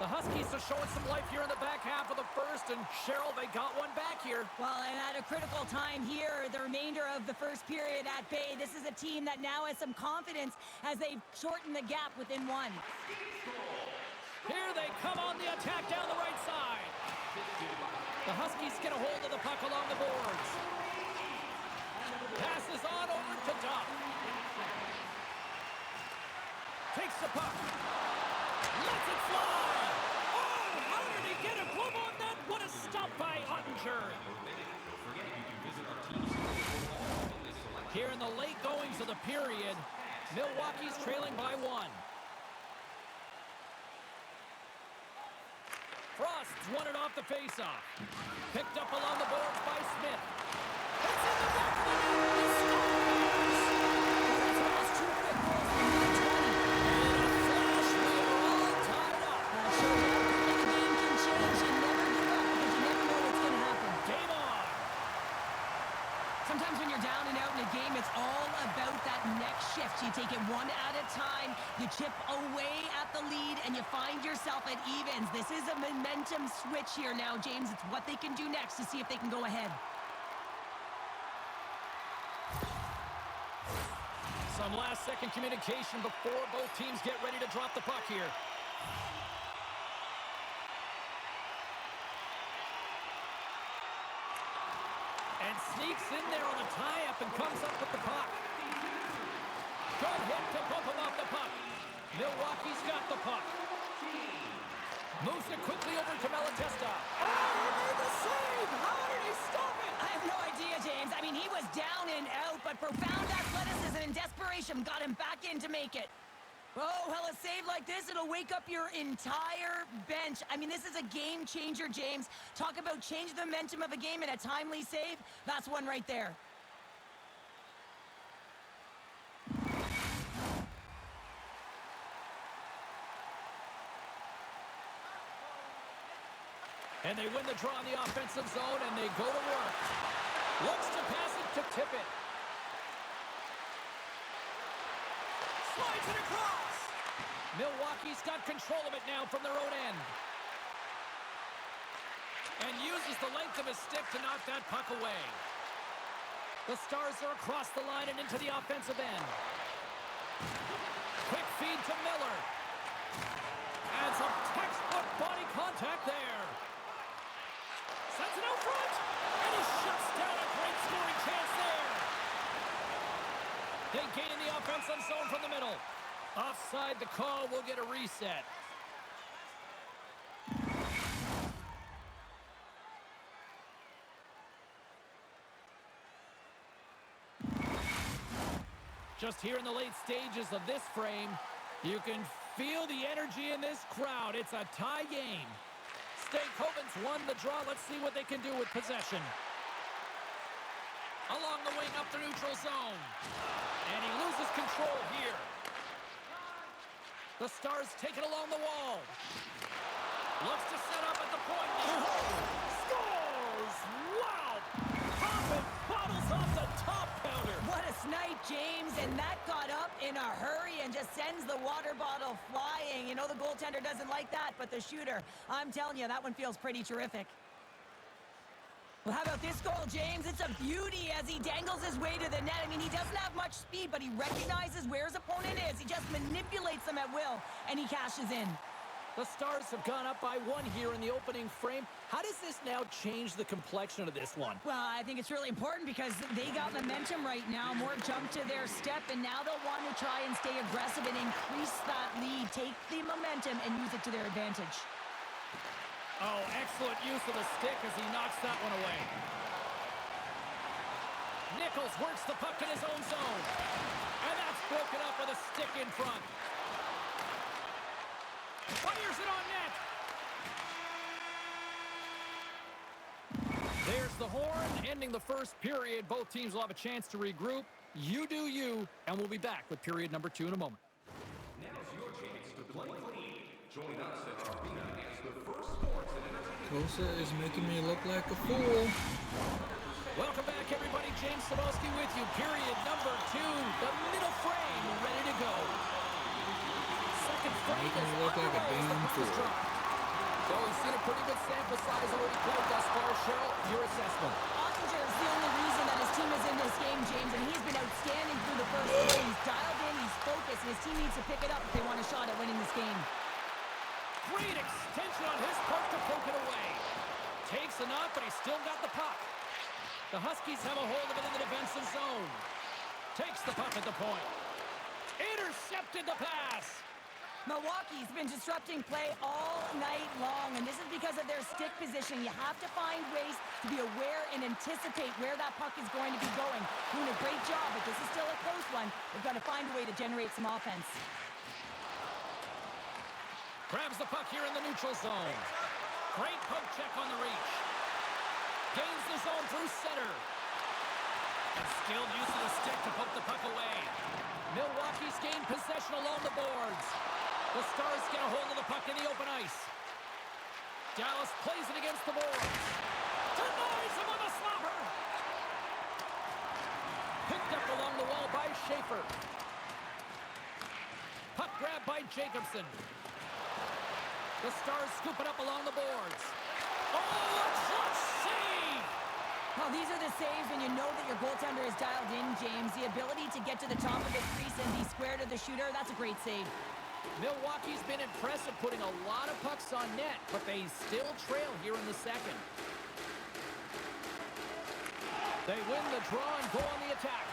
[SPEAKER 2] The Huskies are showing some life here in the back half of the first, and Cheryl, they got one back here.
[SPEAKER 3] Well, and at a critical time here, the remainder of the first period at bay, this is a team that now has some confidence as they've shortened the gap within one.
[SPEAKER 2] Here they come on the attack down the right side. The Huskies get a hold of the puck along the boards. Passes on over to Duff. Takes the puck. Lets it fly. Oh, how did he get a glove on that? What a stop by Ottinger. Here in the late goings of the period, Milwaukee's trailing by 1. Frost's won it off the faceoff. Picked up along the boards by Smith. It's in the back of the net. He scores!
[SPEAKER 3] That's almost 2 quick goals in the 20.
[SPEAKER 2] In a flash, we are all tied up.
[SPEAKER 3] That shows you how quickly the game can change. You never give up because you never know what's going to happen.
[SPEAKER 2] Game on.
[SPEAKER 3] Sometimes when you're down and out in a game, it's all about that next shift. You take it one at a time, you chip away at the lead, and you find yourself at evens. This is a momentum switch here now, James. It's what they can do next to see if they can go ahead.
[SPEAKER 2] Some last-second communication before both teams get ready to drop the puck here. And sneaks in there on a tie-up and comes up with the puck. Good hit to bump him off the puck. Milwaukee's got the puck. Moves it quickly over to Malatesta. Oh, he made the save! How did he stop it?
[SPEAKER 3] I have no idea, James. I mean, he was down and out, but profound athleticism and desperation got him back in to make it. Oh, well, a save like this, it'll wake up your entire bench. I mean, this is a game changer, James. Talk about change the momentum of a game in a timely save. That's one right there.
[SPEAKER 2] And they win the draw in the offensive zone, and they go to work. Looks to pass it to Tippett. Slides it across. Milwaukee's got control of it now from their own end. And uses the length of his stick to knock that puck away. The Stars are across the line and into the offensive end. Quick feed to Miller. And some textbook body contact there. Sends it out front. And he shuts down a great scoring chance there. They gain in the offensive zone from the middle. Offside the call. Will get a reset. Just here in the late stages of this frame, you can feel the energy in this crowd. It's a tie game. Stankoven's won the draw. Let's see what they can do with possession. Along the wing up the neutral zone. And he loses control here. The Stars take it along the wall. Looks to set up at the point. Scores! Wow! Poppin' bottles off the top counter.
[SPEAKER 3] What a snipe, James, and that got up in a hurry and just sends the water bottle flying. You know the goaltender doesn't like that, but the shooter, I'm telling you, that one feels pretty terrific. Well, how about this goal, James? It's a beauty as he dangles his way to the net. I mean, he doesn't have much speed, but he recognizes where his opponent is. He just manipulates them at will, and he cashes in.
[SPEAKER 2] The Stars have gone up by 1 here in the opening frame. How does this now change the complexion of this one?
[SPEAKER 3] Well, I think it's really important because they got momentum right now, more jump to their step, and now they'll want to try and stay aggressive and increase that lead, take the momentum, and use it to their advantage.
[SPEAKER 2] Oh, excellent use of the stick as he knocks that one away. Nichols works the puck in his own zone. And that's broken up with a stick in front. Fires it on net. There's the horn, ending the first period. Both teams will have a chance to regroup. You do you, and we'll be back with period number 2 in a moment.
[SPEAKER 4] Now's your chance to play clean. Join us at Arena as the first sports and entertainment.
[SPEAKER 1] Kosa is making me look like a fool.
[SPEAKER 2] Welcome back, everybody. James Cebulski with you. Period number 2. The middle frame ready to go. Second frame
[SPEAKER 1] Making
[SPEAKER 2] is
[SPEAKER 1] me look like a
[SPEAKER 2] underway as the
[SPEAKER 1] damn
[SPEAKER 2] puck is
[SPEAKER 1] fool.
[SPEAKER 2] dropped. So we've seen a pretty good sample size already played thus far. Cheryl, your assessment.
[SPEAKER 3] Ottinger is the only reason that his team is in this game, James, and he's been outstanding through the first period. He's dialed in, he's focused, and his team needs to pick it up if they want a shot at winning this game.
[SPEAKER 2] Great extension on his part to poke it away. Takes a knock, but he's still got the puck. The Huskies have a hold of it in the defensive zone. Takes the puck at the point. Intercepted the pass.
[SPEAKER 3] Milwaukee's been disrupting play all night long, and this is because of their stick position. You have to find ways to be aware and anticipate where that puck is going to be going. Doing a great job, but this is still a close one. They've got to find a way to generate some offense.
[SPEAKER 2] Grabs the puck here in the neutral zone. Great poke check on the reach. Gains the zone through center. And skilled use of the stick to poke the puck away. Milwaukee's gained possession along the boards. The Stars get a hold of the puck in the open ice. Dallas plays it against the boards. Denies him on the slapper. Picked up along the wall by Schaefer. Puck grab by Jacobson. The Stars scoop it up along the boards. Oh, a clutch save!
[SPEAKER 3] Well, these are the saves when you know that your goaltender is dialed in, James. The ability to get to the top of the crease and be square to the shooter, that's a great save.
[SPEAKER 2] Milwaukee's been impressive putting a lot of pucks on net, but they still trail here in the second. They win the draw and go on the attack.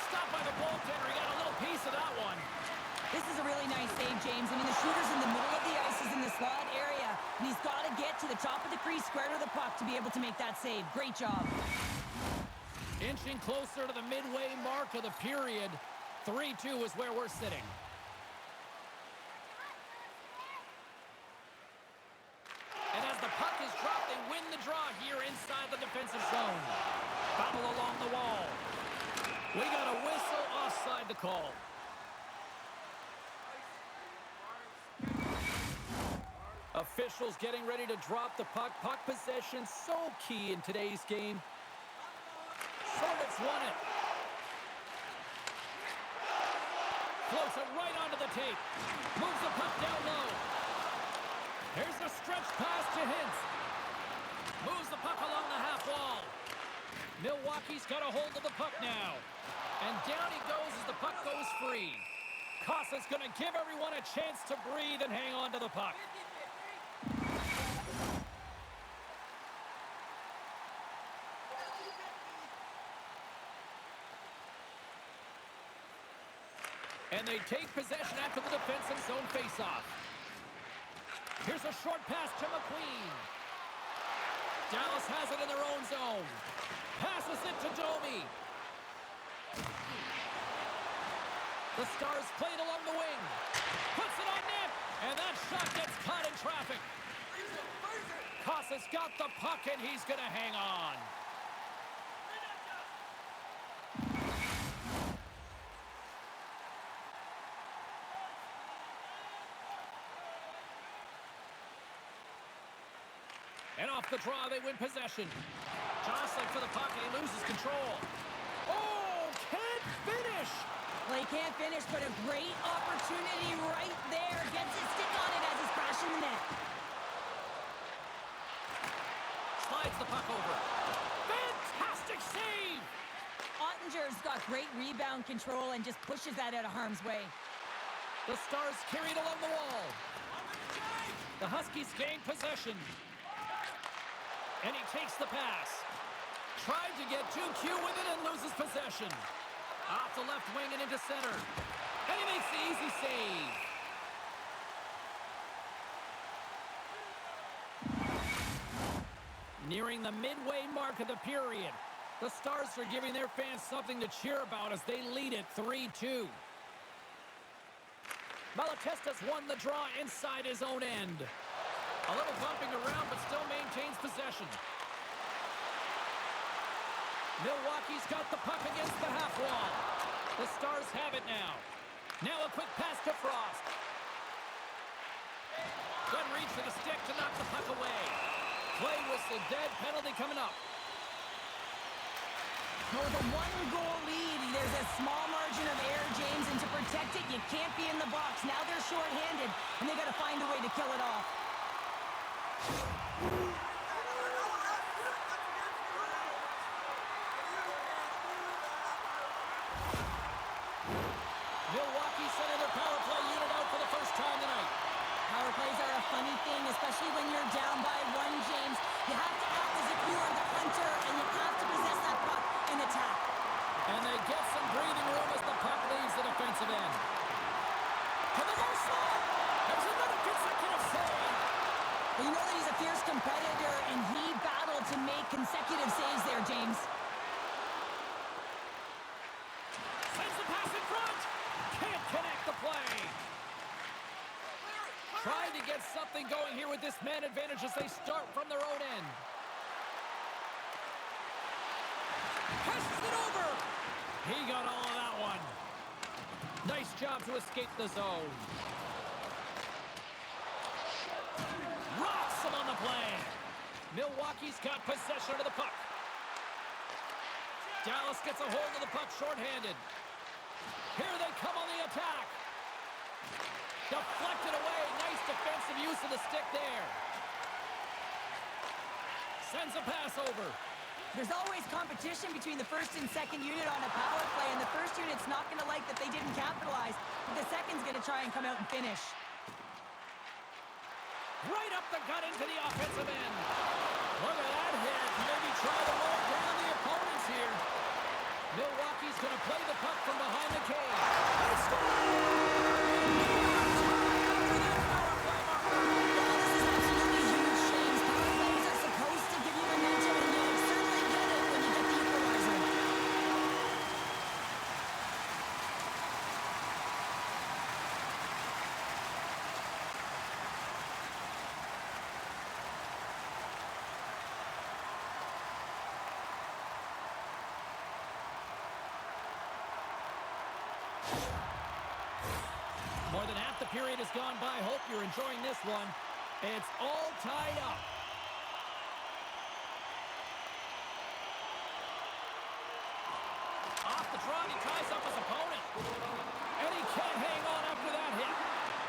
[SPEAKER 2] Stopped by the goaltender. He got a little piece of that one.
[SPEAKER 3] This is a really nice save, James. I mean, the shooter's in the middle of the ice. He's in the slot area, and he's got to get to the top of the crease, square to the puck, to be able to make that save. Great job.
[SPEAKER 2] Inching closer to the midway mark of the period. 3-2 is where we're sitting. And as the puck is dropped, they win the draw here inside the defensive zone. Battle along the wall. We got a whistle offside the call. Officials getting ready to drop the puck. Puck possession so key in today's game. Sorvet's won it. Floats it right onto the tape. Moves the puck down low. Here's a stretch pass to Hintz. Moves the puck along the half wall. Milwaukee's got a hold of the puck now. And down he goes as the puck goes free. Kosa's going to give everyone a chance to breathe and hang on to the puck. And they take possession after the defensive zone faceoff. Here's a short pass to McQueen. Dallas has it in their own zone. Passes it to Domi. The Stars played along the wing. Puts it on net. And that shot gets caught in traffic. Kosa's got the puck and he's going to hang on. And off the draw, they win possession. Jostling for the puck, and he loses control. Oh, can't finish!
[SPEAKER 3] Well, he can't finish, but a great opportunity right there. Gets his stick on it as he's crashing the net.
[SPEAKER 2] Slides the puck over. Fantastic save!
[SPEAKER 3] Ottinger's got great rebound control and just pushes that out of harm's way.
[SPEAKER 2] The Stars carried along the wall. The Huskies gain possession. And he takes the pass. Tried to get too cute with it and loses possession. Off the left wing and into center. And he makes the easy save. Nearing the midway mark of the period. The Stars are giving their fans something to cheer about as they lead it 3-2. Malatestas won the draw inside his own end. A little bumping around, but still maintains possession. Milwaukee's got the puck against the half wall. The Stars have it now. Now a quick pass to Frost. Good reach for the stick to knock the puck away. Play whistle dead, penalty coming up.
[SPEAKER 3] With a one-goal lead, there's a small margin of error, James, and to protect it, you can't be in the box. Now they're short-handed, and they got to find a way to kill it off.
[SPEAKER 2] Milwaukee sending their power play unit out for the first time tonight.
[SPEAKER 3] Power plays are a funny thing, especially when you're down by one, James. You have to act as if you are the hunter, and you have to possess that puck and attack.
[SPEAKER 2] And they get some breathing room as the puck leaves the defensive end. To the goal slot. There's another consecutive save.
[SPEAKER 3] Well, you know that he's a fierce competitor, and he battled to make consecutive saves there, James.
[SPEAKER 2] Sends the pass in front. Can't connect the play. Trying to get something going here with this man advantage as they start from their own end. Passes it over. He got all of that one. Nice job to escape the zone. Rocks him on the play. Milwaukee's got possession of the puck. Dallas gets a hold of the puck shorthanded. Here they come on the attack. Deflected away. Nice defensive use of the stick there. Sends a pass over.
[SPEAKER 3] There's always competition between the first and second unit on a power play, and the first unit's not going to like that they didn't capitalize, but the second's going to try and come out and finish.
[SPEAKER 2] Right up the gut into the offensive end. Look at that hit. Maybe try to lower down the opponents here. Milwaukee's going to play the puck from behind the cage. They score! More than half the period has gone by. Hope you're enjoying this one. It's all tied up. Off the draw, he ties up his opponent. And he can't hang on after that hit.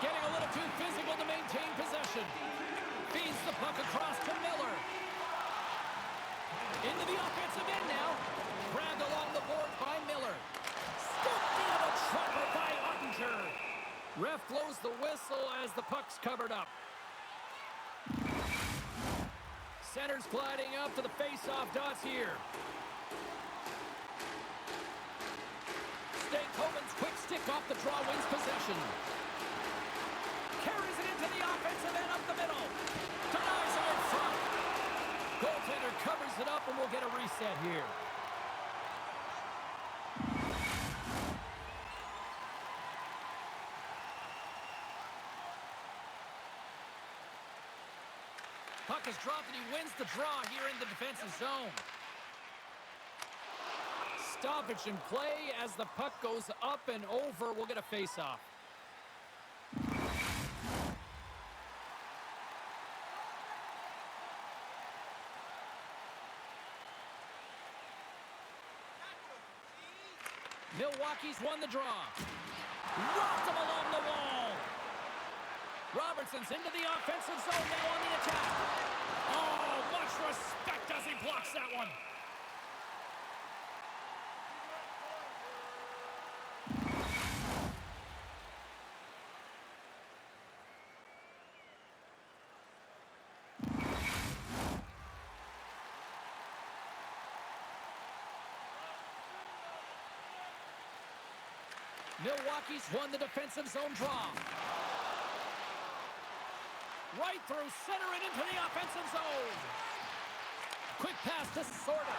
[SPEAKER 2] Getting a little too physical to maintain possession. Feeds the puck across to Miller. Into the offensive end now. Grabbed along the board by Miller. Scooped into the trapper by Ottinger. Ref blows the whistle as the puck's covered up. Center's gliding up to the face-off dots here. Stankoven's quick stick off the draw wins possession. Carries it into the offensive end up the middle. Denies him in front. Goaltender covers it up and we'll get a reset here. Puck is dropped and he wins the draw here in the defensive zone. Stoppage in play as the puck goes up and over. We'll get a face-off. Milwaukee's won the draw. Rocked him along the wall. Robertson's into the offensive zone now on the attack. Oh, much respect as he blocks that one. Milwaukee's won the defensive zone draw. Right through center and into the offensive zone. Quick pass to Sorta.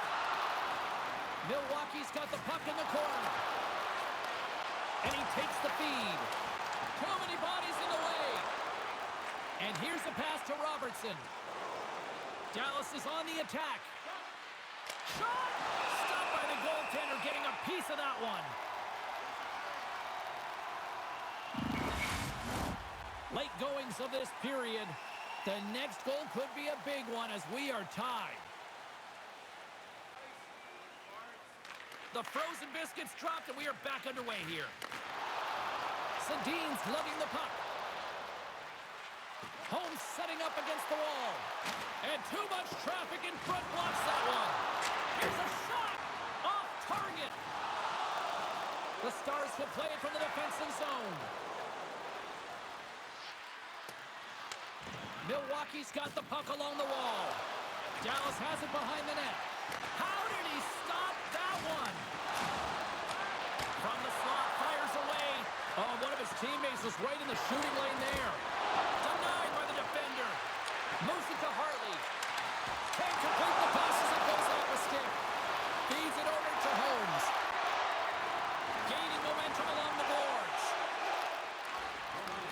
[SPEAKER 2] Milwaukee's got the puck in the corner. And he takes the feed. Too many bodies in the way. And here's the pass to Robertson. Dallas is on the attack. Shot! Stopped by the goaltender, getting a piece of that one. Late goings of this period. The next goal could be a big one as we are tied. The frozen biscuits dropped and we are back underway here. Sedin's lugging the puck. Holmes setting up against the wall. And too much traffic in front blocks that one. Here's a shot! Off target! The Stars will play it from the defensive zone. Milwaukee's got the puck along the wall. Dallas has it behind the net. How did he stop that one? From the slot, fires away. Oh, one of his teammates was right in the shooting lane there. Denied by the defender. Moves it to Hartley. Can't complete the pass as it goes off a stick. Feeds it over to Holmes. Gaining momentum along the boards.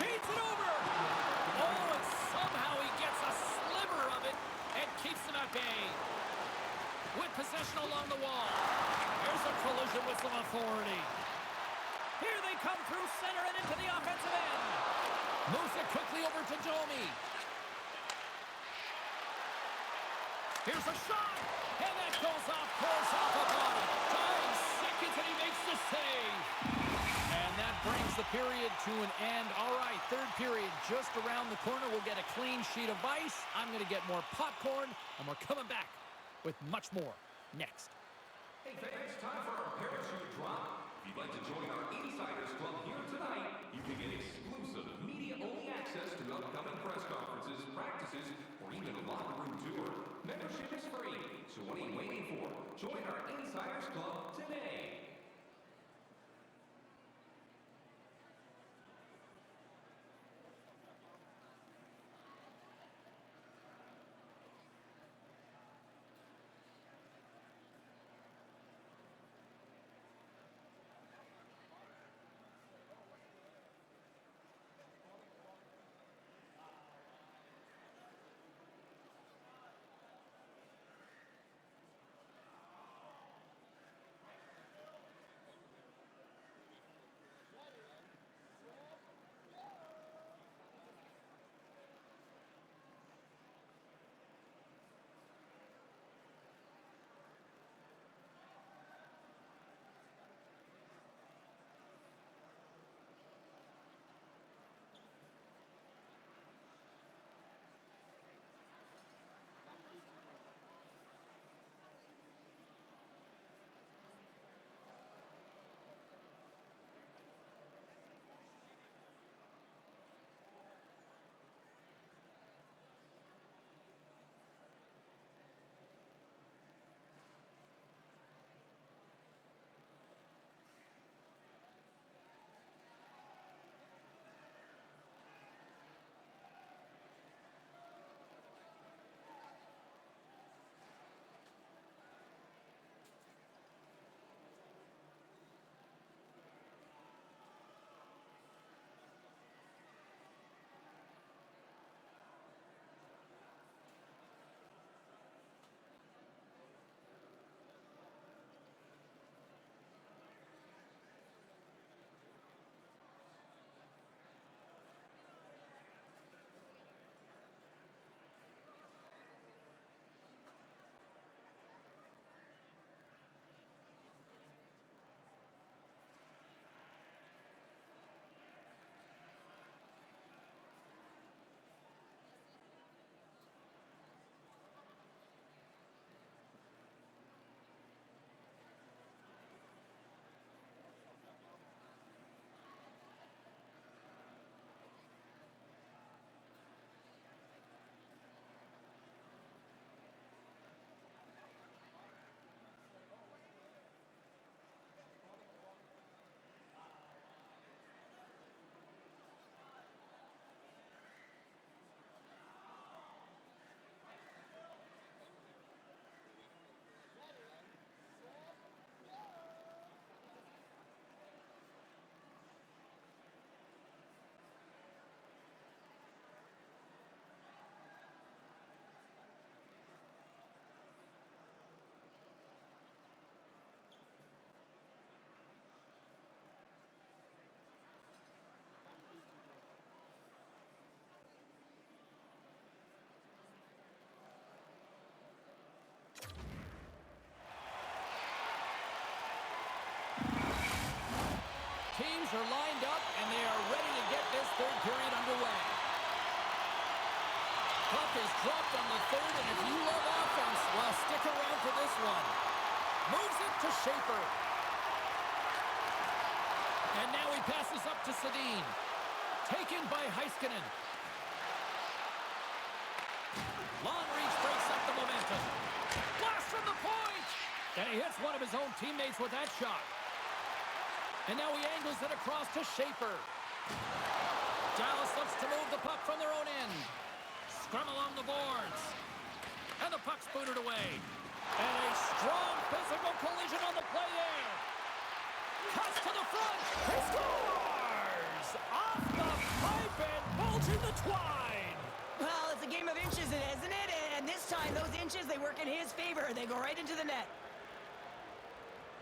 [SPEAKER 2] Feeds it over. Oh, and somehow he gets a sliver of it and keeps them at bay. With possession along the wall. Here's a collision with some authority. Here they come through center and into the offensive end. Moves it quickly over to Domi. Here's a shot. And that goes off course off the body. 5 seconds and he makes the save. And that brings the period to an end. All right, third period just around the corner. We'll get a clean sheet of ice. I'm going to get more popcorn. And we're coming back with much more next.
[SPEAKER 4] Hey fans, time for our parachute drop. If you'd like to join our Insiders Club here tonight, you can get exclusive media-only access to upcoming press conferences, practices, or even a locker room tour. Membership is free, so what are you waiting for? Join our Insiders Club today.
[SPEAKER 2] are lined up, and they are ready to get this third period underway. Puck is dropped on the third, and if you love offense, well, stick around for this one. Moves it to Schaefer. And now he passes up to Sedin. Taken by Heiskanen. Long reach breaks up the momentum. Blast from the point! And he hits one of his own teammates with that shot. And now he angles it across to Schaefer. Dallas looks to move the puck from their own end. Scrum along the boards. And the puck's booted away. And a strong physical collision on the play there. Cuts to the front. He scores! Off the pipe and bulging the twine.
[SPEAKER 3] Well, it's a game of inches, isn't it? And this time, those inches, they work in his favor. They go right into the net.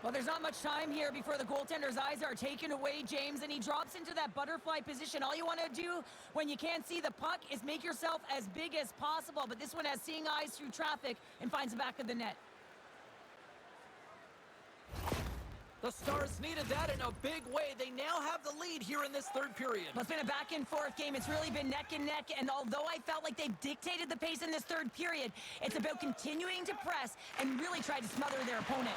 [SPEAKER 3] Well, there's not much time here before the goaltender's eyes are taken away, James, and he drops into that butterfly position. All you want to do when you can't see the puck is make yourself as big as possible, but this one has seeing eyes through traffic and finds the back of the net.
[SPEAKER 2] The Stars needed that in a big way. They now have the lead here in this third period.
[SPEAKER 3] Well, it's been a back-and-forth game. It's really been neck and neck, and although I felt like they dictated the pace in this third period, it's about continuing to press and really try to smother their opponent.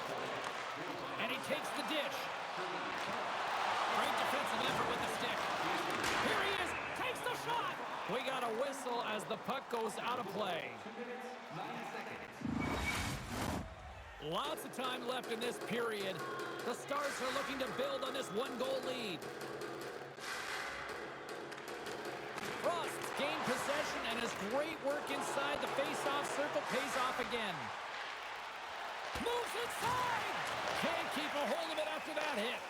[SPEAKER 2] And he takes the dish. Great defensive effort with the stick. Here he is, takes the shot. We got a whistle as the puck goes out of play. Lots of time left in this period. The Stars are looking to build on this one-goal lead. Frost's gained possession, and his great work inside the face-off circle pays off again. Moves inside! Can't keep a hold of it after that hit.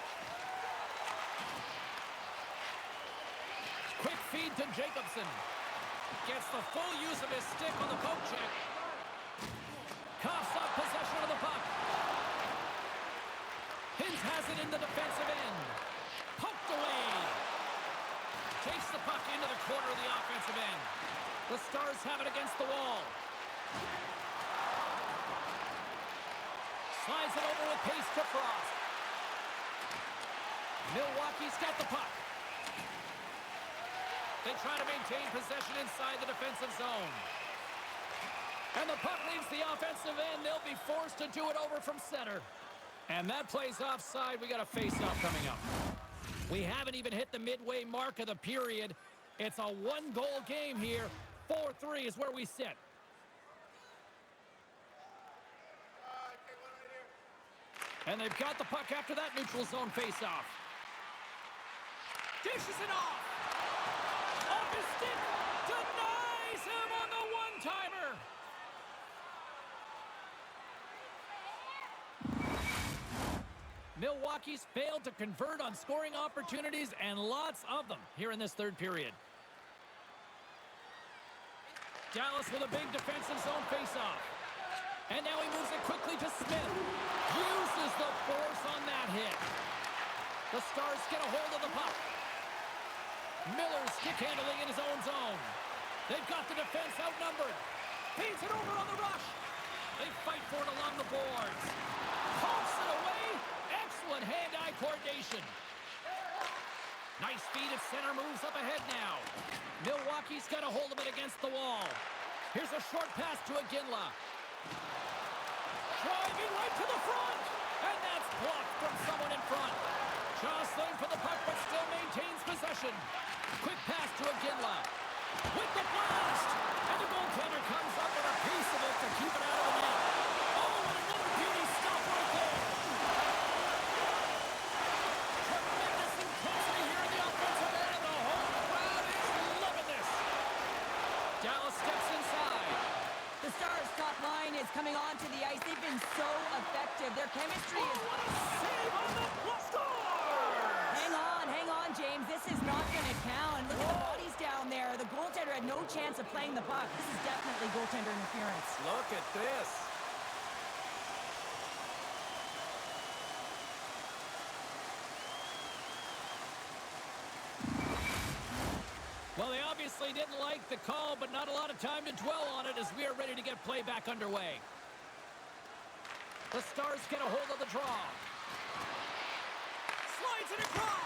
[SPEAKER 2] Quick feed to Jacobson. Gets the full use of his stick on the poke check. Coughs up possession of the puck. Hintz has it in the defensive end. Poked away. Takes the puck into the corner of the offensive end. The Stars have it against the wall. Slides it over with pace to Frost. Milwaukee's got the puck. They try to maintain possession inside the defensive zone. And the puck leaves the offensive end. They'll be forced to do it over from center. And that plays offside. We got a face-off coming up. We haven't even hit the midway mark of the period. It's a one-goal game here. 4-3 is where we sit. And they've got the puck after that neutral zone face-off. Dishes it off. Off his stick. Denies him on the one-timer. Milwaukee's failed to convert on scoring opportunities, and lots of them here in this third period. Dallas with a big defensive zone face-off. And now he moves it quickly to Smith. Uses the force on that hit. The Stars get a hold of the puck. Miller's stick handling in his own zone. They've got the defense outnumbered. Feeds it over on the rush. They fight for it along the boards. Pumps it away. Excellent hand-eye coordination. Nice feed at center, moves up ahead now. Milwaukee's got a hold of it against the wall. Here's a short pass to Iginla. Driving right to the front. And that's blocked from someone in front. Jostling for the puck, but still maintains possession. Quick pass to Iginla. With the blast. And the goaltender comes up with a piece of it to keep it out of the net. Oh, and another beauty stop right there. Tremendous intensity here in the offensive end, and the whole crowd is loving this. Dallas steps inside.
[SPEAKER 3] The Stars' top line is coming onto the ice. They've been so effective. Their chemistry is...
[SPEAKER 2] What a save on the score!
[SPEAKER 3] Hang on, James. This is not going to count. Look at the bodies down there. The goaltender had no chance of playing the puck. This is definitely goaltender interference.
[SPEAKER 2] Look at this. Well, they obviously didn't like the call, but not a lot of time to dwell on it as we are ready to get play back underway. The Stars get a hold of the draw. Slides it across.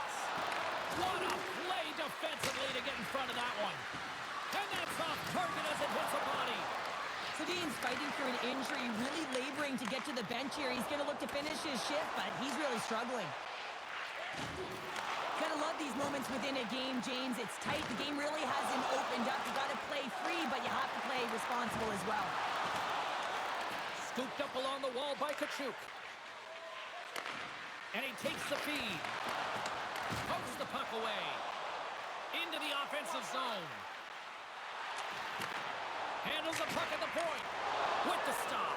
[SPEAKER 2] What a play defensively to get in front of that one. And that's off target as it hits a body.
[SPEAKER 3] Sedin's fighting through an injury, really laboring to get to the bench here. He's going to look to finish his shift, but he's really struggling. Gotta love these moments within a game, James. It's tight. The game really hasn't opened up. You gotta play free, but you have to play responsible as well.
[SPEAKER 2] Scooped up along the wall by Kachuk. And he takes the feed. Pokes the puck away. Into the offensive zone. Handles the puck at the point. With the stop.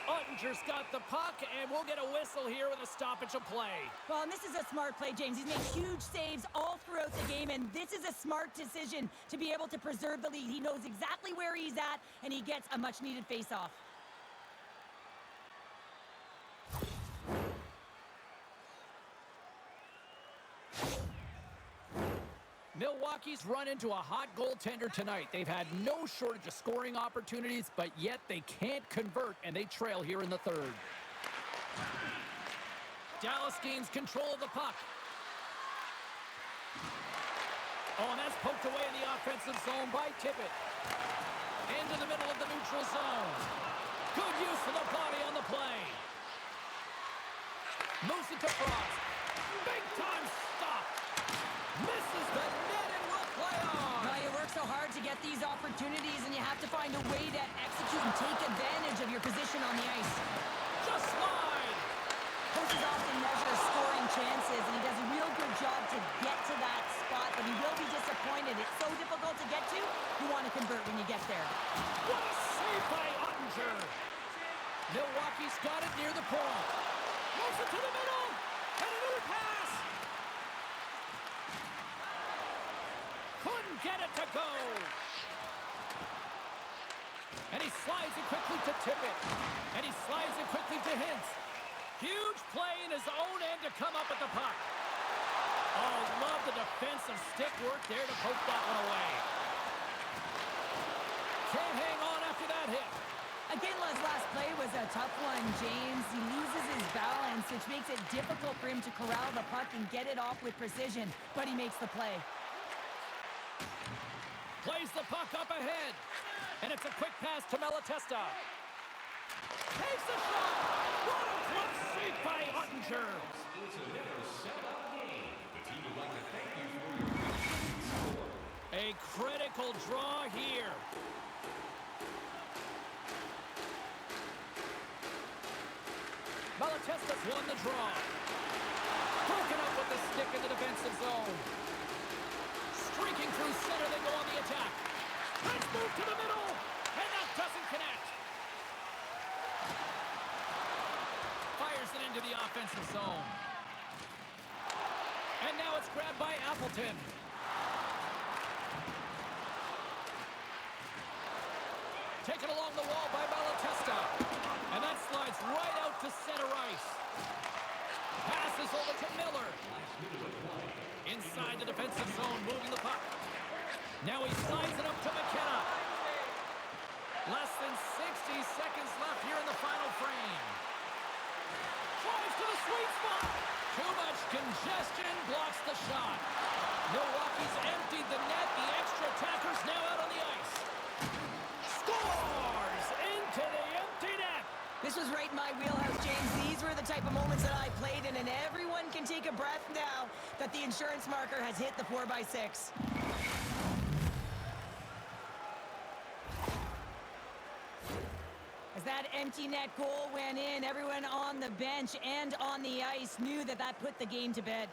[SPEAKER 2] Ottinger's got the puck, and we'll get a whistle here with a stoppage of play.
[SPEAKER 3] Well, and this is a smart play, James. He's made huge saves all throughout the game, and this is a smart decision to be able to preserve the lead. He knows exactly where he's at, and he gets a much-needed face-off.
[SPEAKER 2] Milwaukee's run into a hot goaltender tonight. They've had no shortage of scoring opportunities, but yet they can't convert, and they trail here in the third. Dallas gains control of the puck. Oh, and that's poked away in the offensive zone by Tippett. Into the middle of the neutral zone. Good use of the body on the play. Moves it to Frost. Big time stop. Misses the net and will play on.
[SPEAKER 3] Now, you work so hard to get these opportunities, and you have to find a way to execute and take advantage of your position on the ice.
[SPEAKER 2] Just slide.
[SPEAKER 3] Coaches often measure scoring chances, and he does a real good job to get to that spot, but he will be disappointed. It's so difficult to get to, you want to convert when you get there.
[SPEAKER 2] What a save by Ottinger. Milwaukee's got it near the point. Moves it to the middle. And another pass. Couldn't get it to go. And he slides it quickly to Tippett. And he slides it quickly to Hintz. Huge play in his own end to come up with the puck. Oh, love the defensive stick work there to poke that one away. Can't hang on after that hit.
[SPEAKER 3] Again, Les, last play was a tough one, James. He loses his balance, which makes it difficult for him to corral the puck and get it off with precision, but he makes the play.
[SPEAKER 2] Plays the puck up ahead. And it's a quick pass to Malatesta. Takes the shot. What a clutch save by Ottinger.
[SPEAKER 4] It's a never sellout game. The team would like to thank you for your consistent support.
[SPEAKER 2] A critical draw here. Malatesta's won the draw. Broken up with the stick in the defensive zone. Streaking through center, they go on the attack. Let's move to the middle, and that doesn't connect. Fires it into the offensive zone. And now it's grabbed by Appleton. Taken along the wall by Malatesta. And that slides right out to center ice. Passes over to Miller. Inside the defensive zone, moving the puck. Now he slides it up to McKenna. Less than 60 seconds left here in the final frame. Drives to the sweet spot. Too much congestion blocks the shot. Milwaukee's emptied the net. The extra attacker's now out on the ice. Scores into the empty net.
[SPEAKER 3] This was right in my wheelhouse, James. These were the type of moments that I played in, and everyone can take a breath now that the insurance marker has hit the 4x6. As that empty net goal went in, everyone on the bench and on the ice knew that that put the game to bed.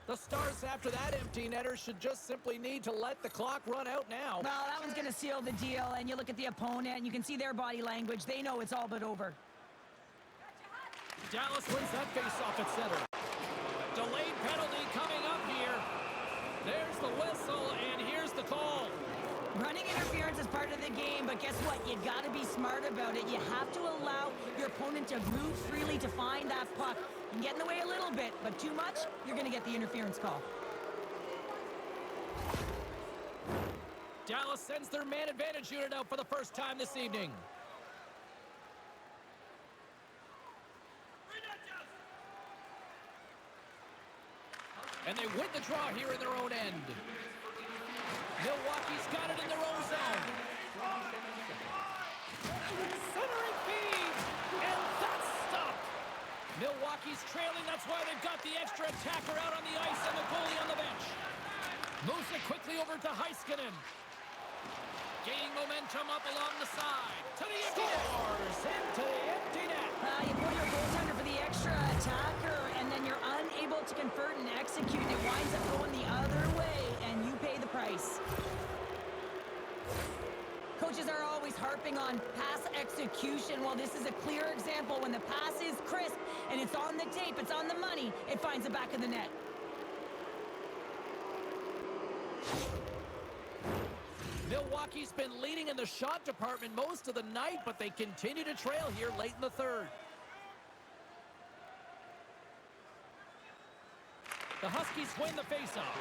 [SPEAKER 2] The Stars, after that empty netter, should just simply need to let the clock run out now.
[SPEAKER 3] Well, that one's going to seal the deal, and you look at the opponent, and you can see their body language. They know it's all but over.
[SPEAKER 2] Dallas wins that face-off at center. Delayed penalty coming up here. There's the whistle, and here's the call.
[SPEAKER 3] Running interference is part of the game, but guess what? You got to be smart about it. You have to allow your opponent to move freely to find that puck. You can get in the way a little bit, but too much, you're going to get the interference call.
[SPEAKER 2] Dallas sends their man advantage unit out for the first time this evening. And they win the draw here in their own end. Milwaukee's got it in their own zone. Centering feed, and that's stopped. Milwaukee's trailing, that's why they've got the extra attacker out on the ice and the goalie on the bench. Moves it quickly over to Heiskanen. Gaining momentum up along the side. To the empty net. Scores into the empty net.
[SPEAKER 3] You put your goaltender for the extra attacker, and then you're unable to convert and execute, and it winds up going the other way, and you pay the price. Coaches are always harping on pass execution. Well, this is a clear example. When the pass is crisp and it's on the tape, it's on the money, it finds the back of the net.
[SPEAKER 2] Milwaukee's been leading in the shot department most of the night, but they continue to trail here late in the third. The Huskies win the faceoff.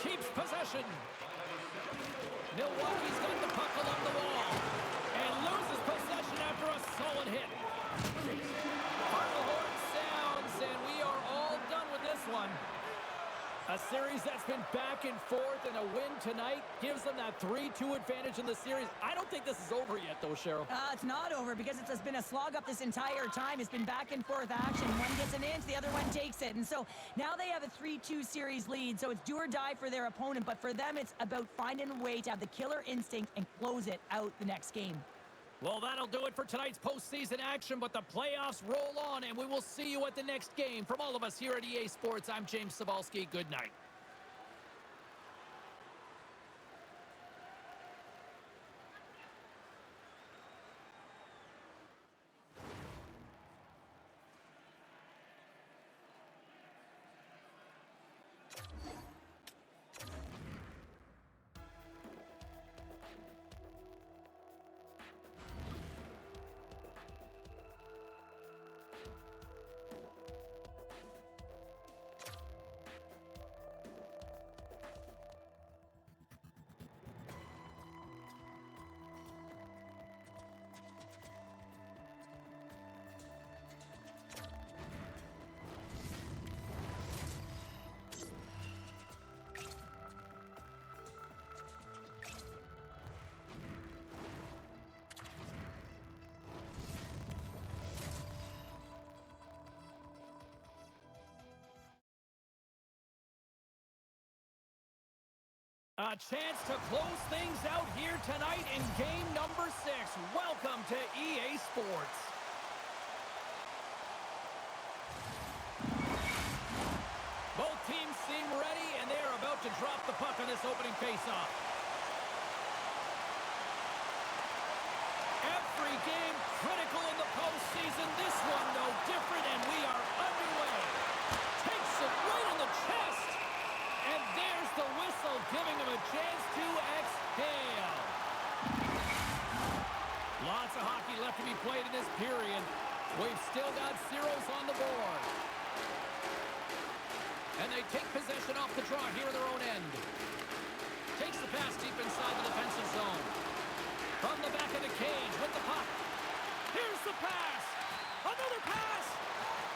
[SPEAKER 2] Keeps possession. Milwaukee's got the puck along the wall and loses possession after a solid hit. Final horn sounds, and we are all done with this one. A series that's been back and forth, and a win tonight gives them that 3-2 advantage in the series. I don't think this is over yet, though, Cheryl.
[SPEAKER 3] It's not over because it's been a slog up this entire time. It's been back and forth action. One gets an inch, the other one takes it. And so now they have a 3-2 series lead. So it's do or die for their opponent. But for them, it's about finding a way to have the killer instinct and close it out the next game.
[SPEAKER 2] Well, that'll do it for tonight's postseason action, but the playoffs roll on, and we will see you at the next game. From all of us here at EA Sports, I'm James Cybulski. Good night. A chance to close things out here tonight in game number 6. Welcome to EA Sports. Both teams seem ready, and they are about to drop the puck on this opening faceoff. Every game critical in the postseason. This one no different, and we are underway. Takes it right in the chest. And there's the whistle, giving him a chance to exhale. Lots of hockey left to be played in this period. We've still got zeros on the board. And they take possession off the draw here in their own end. Takes the pass deep inside the defensive zone. From the back of the cage with the puck. Here's the pass. Another pass.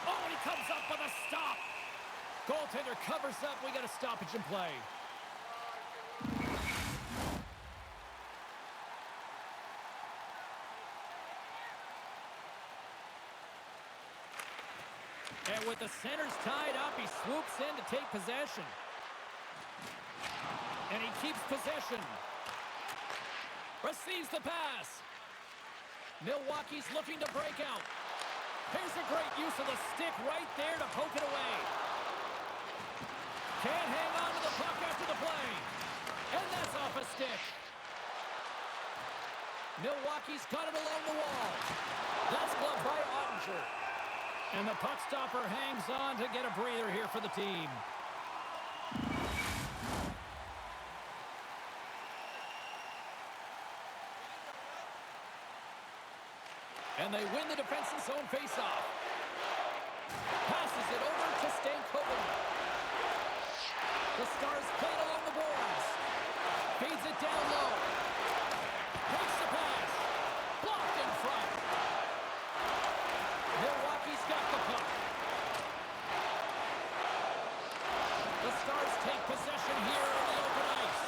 [SPEAKER 2] Oh, and he comes up with a stop. Goaltender covers up. We got a stoppage in play. And with the centers tied up, he swoops in to take possession. And he keeps possession. Receives the pass. Milwaukee's looking to break out. Here's a great use of the stick right there to poke it away. Can't hang on to the puck after the play. And that's off a stick. Milwaukee's got it along the wall. That's gloved by Ottinger. And the puck stopper hangs on to get a breather here for the team. And they win the defensive zone faceoff. Passes it over to Stankoven. The Stars play it along the boards. Feeds it it down low. Takes the pass. Blocked in front. Milwaukee's got the puck. The Stars take possession here on the open ice.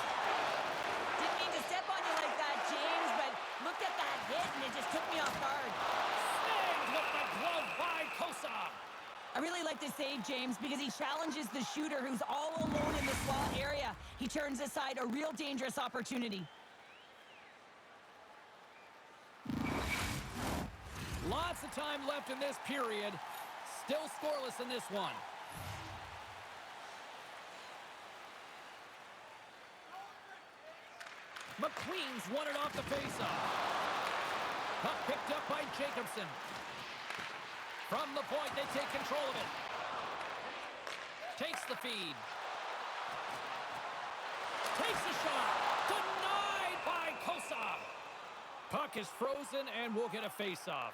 [SPEAKER 3] Didn't mean to step on you like that, James, but looked at that hit and it just took me off guard.
[SPEAKER 2] Snagged with the glove by Kosa.
[SPEAKER 3] I really like this save, James, because he challenges the shooter who's all alone in the slot area. He turns aside a real dangerous opportunity.
[SPEAKER 2] Lots of time left in this period. Still scoreless in this one. McQueen's won it off the faceoff. Puck picked up by Jacobson. From the point, they take control of it. Takes the feed. Takes the shot. Denied by Kosa. Puck is frozen and we'll get a faceoff.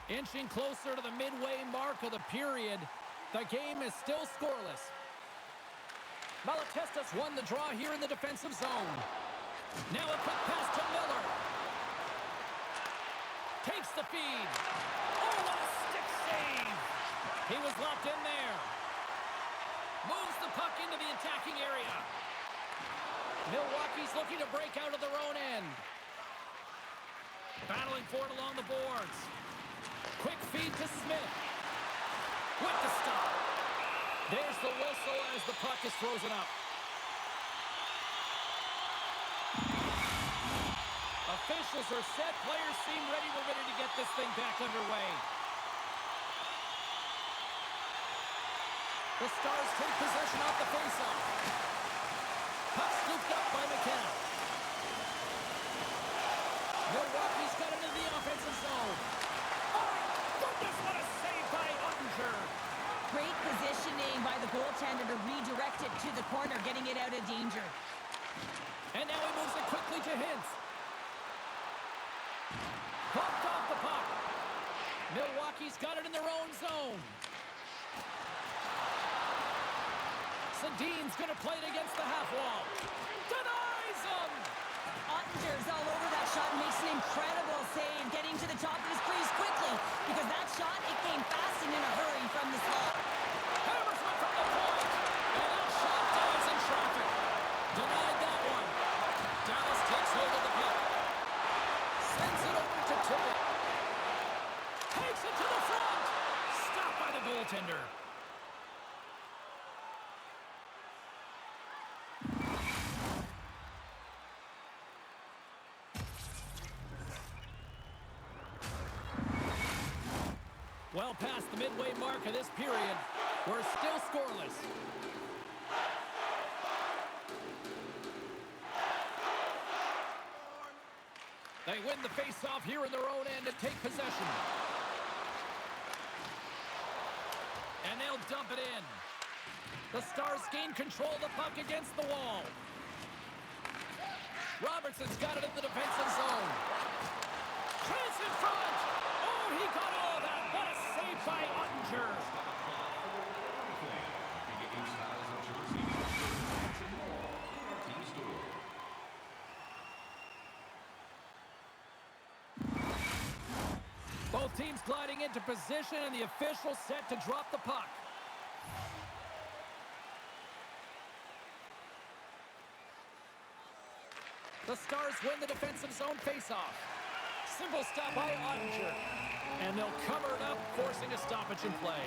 [SPEAKER 2] Inching closer to the midway mark of the period. The game is still scoreless. Malatestas won the draw here in the defensive zone. Now a quick pass to Miller. Takes the feed. Oh, what a stick save. He was locked in there. Moves the puck into the attacking area. Milwaukee's looking to break out of their own end. Battling for it along the boards. Quick feed to Smith. With the stop. There's the whistle as the puck is frozen up. Officials are set. Players seem ready. We're ready to get this thing back underway. The Stars take possession off the faceoff. Puck scooped up by McKenna. Milwaukee's got into the offensive zone. Oh, goodness, what a save by Ottinger.
[SPEAKER 3] Great positioning by the goaltender to redirect it to the corner, getting it out of danger.
[SPEAKER 2] And now he moves it quickly to Hintz. Bumped off the puck. Milwaukee's got it in their own zone. Sedin's going to play it against the half wall. Denies him!
[SPEAKER 3] Ottinger's all over that shot and makes an incredible save, getting to the top of his crease quickly, because that shot, it came fast and in a hurry from the slot.
[SPEAKER 2] Hammers one from the point. And that shot dives in traffic. Denied that one. Dallas takes hold of the puck. Sends it over to Tippett. Takes it to the front. Stopped by the goaltender. Well past the midway mark of this period, we're still scoreless. They win the face-off here in their own end and take possession. And they'll dump it in. The Stars gain control of the puck against the wall. Robertson's got it in the defensive zone. Chance in front! Oh, he got all that! What a save by Ottinger! Both teams gliding into position and the official set to drop the puck. The Stars win the defensive zone faceoff. Simple stop by Ottinger. And they'll cover it up, forcing a stoppage in play.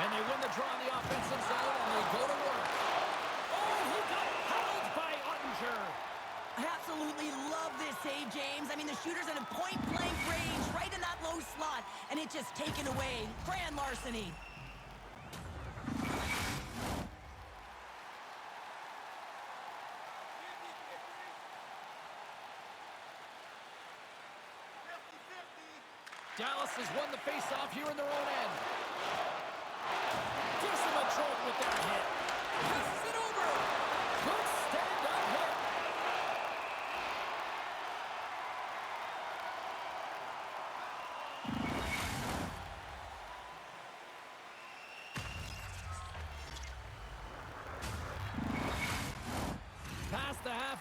[SPEAKER 2] And they win the draw in the offensive zone, and they go to work. Oh, he got held by Ottinger.
[SPEAKER 3] I absolutely love this save, James. I mean, the shooter's in a point-blank range, right in that low slot, and it's just taken away. Grand larceny.
[SPEAKER 2] Dallas has won the faceoff here in their own end. Gives him a jolt with that hit. Passes it over. Good stand-up hit. 2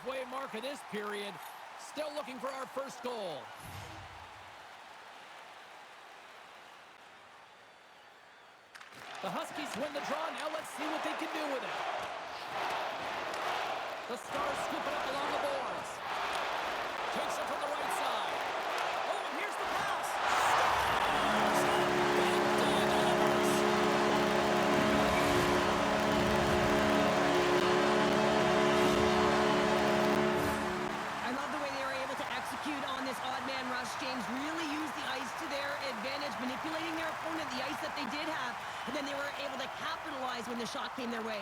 [SPEAKER 2] halfway mark of this period. Still looking for our first goal. The Huskies win the draw. Now let's see what they can do with it. The Stars scoop it up along the boards. Takes it from the right side. Oh, and here's the pass.
[SPEAKER 3] I love the way they were able to execute on this odd man rush, James. Really use the ice to their advantage, manipulating their opponent, the ice that they did have, and then they were able to capitalize when the shot came their way.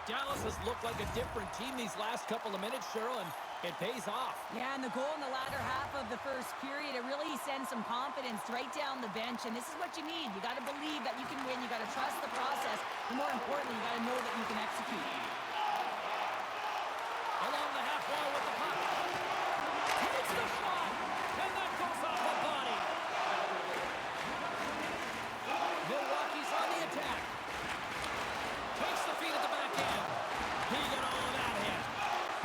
[SPEAKER 2] Dallas has looked like a different team these last couple of minutes, Cheryl, and it pays off.
[SPEAKER 3] Yeah, and the goal in the latter half of the first period, it really sends some confidence right down the bench, and this is what you need. You got to believe that you can win. You got to trust the process, and more importantly, you got to know that you can execute.
[SPEAKER 2] Along the half wall with the puck. Takes the shot, and that goes off the body. Milwaukee's on the attack. Takes the feed at the back end. He got all of that hit.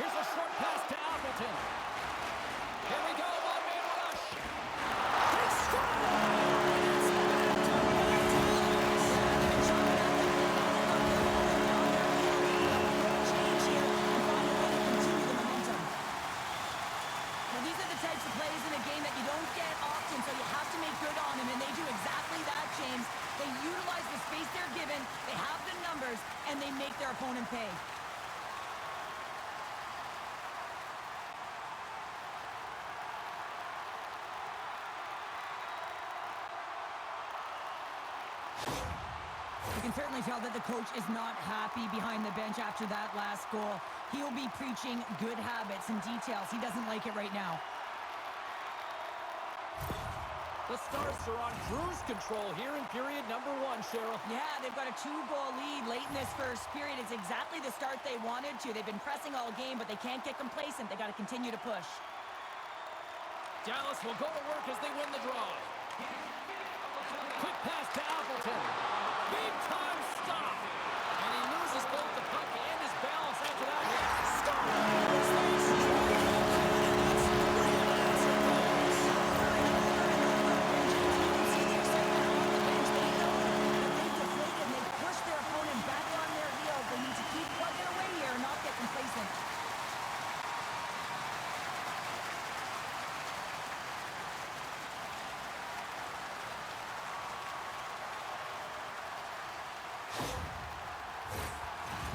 [SPEAKER 2] Here's a short pass to Appleton. Here we go, one-man rush. He scores!
[SPEAKER 3] Now, these are the types of plays in a game that you don't get often, so you have to make good on them, and they do exactly that, James. They utilize the space they're given, they have the numbers, and they make their opponent pay. You can certainly tell that the coach is not happy behind the bench after that last goal. He'll be preaching good habits and details. He doesn't like it right now.
[SPEAKER 2] The Stars are on cruise control here in period number 1, Cheryl.
[SPEAKER 3] Yeah, they've got a 2-goal lead late in this first period. It's exactly the start they wanted to. They've been pressing all game, but they can't get complacent. They got to continue to push.
[SPEAKER 2] Dallas will go to work as they win the draw. Quick pass to Appleton. Big time stop. And he loses both the puck and his balance after that hit.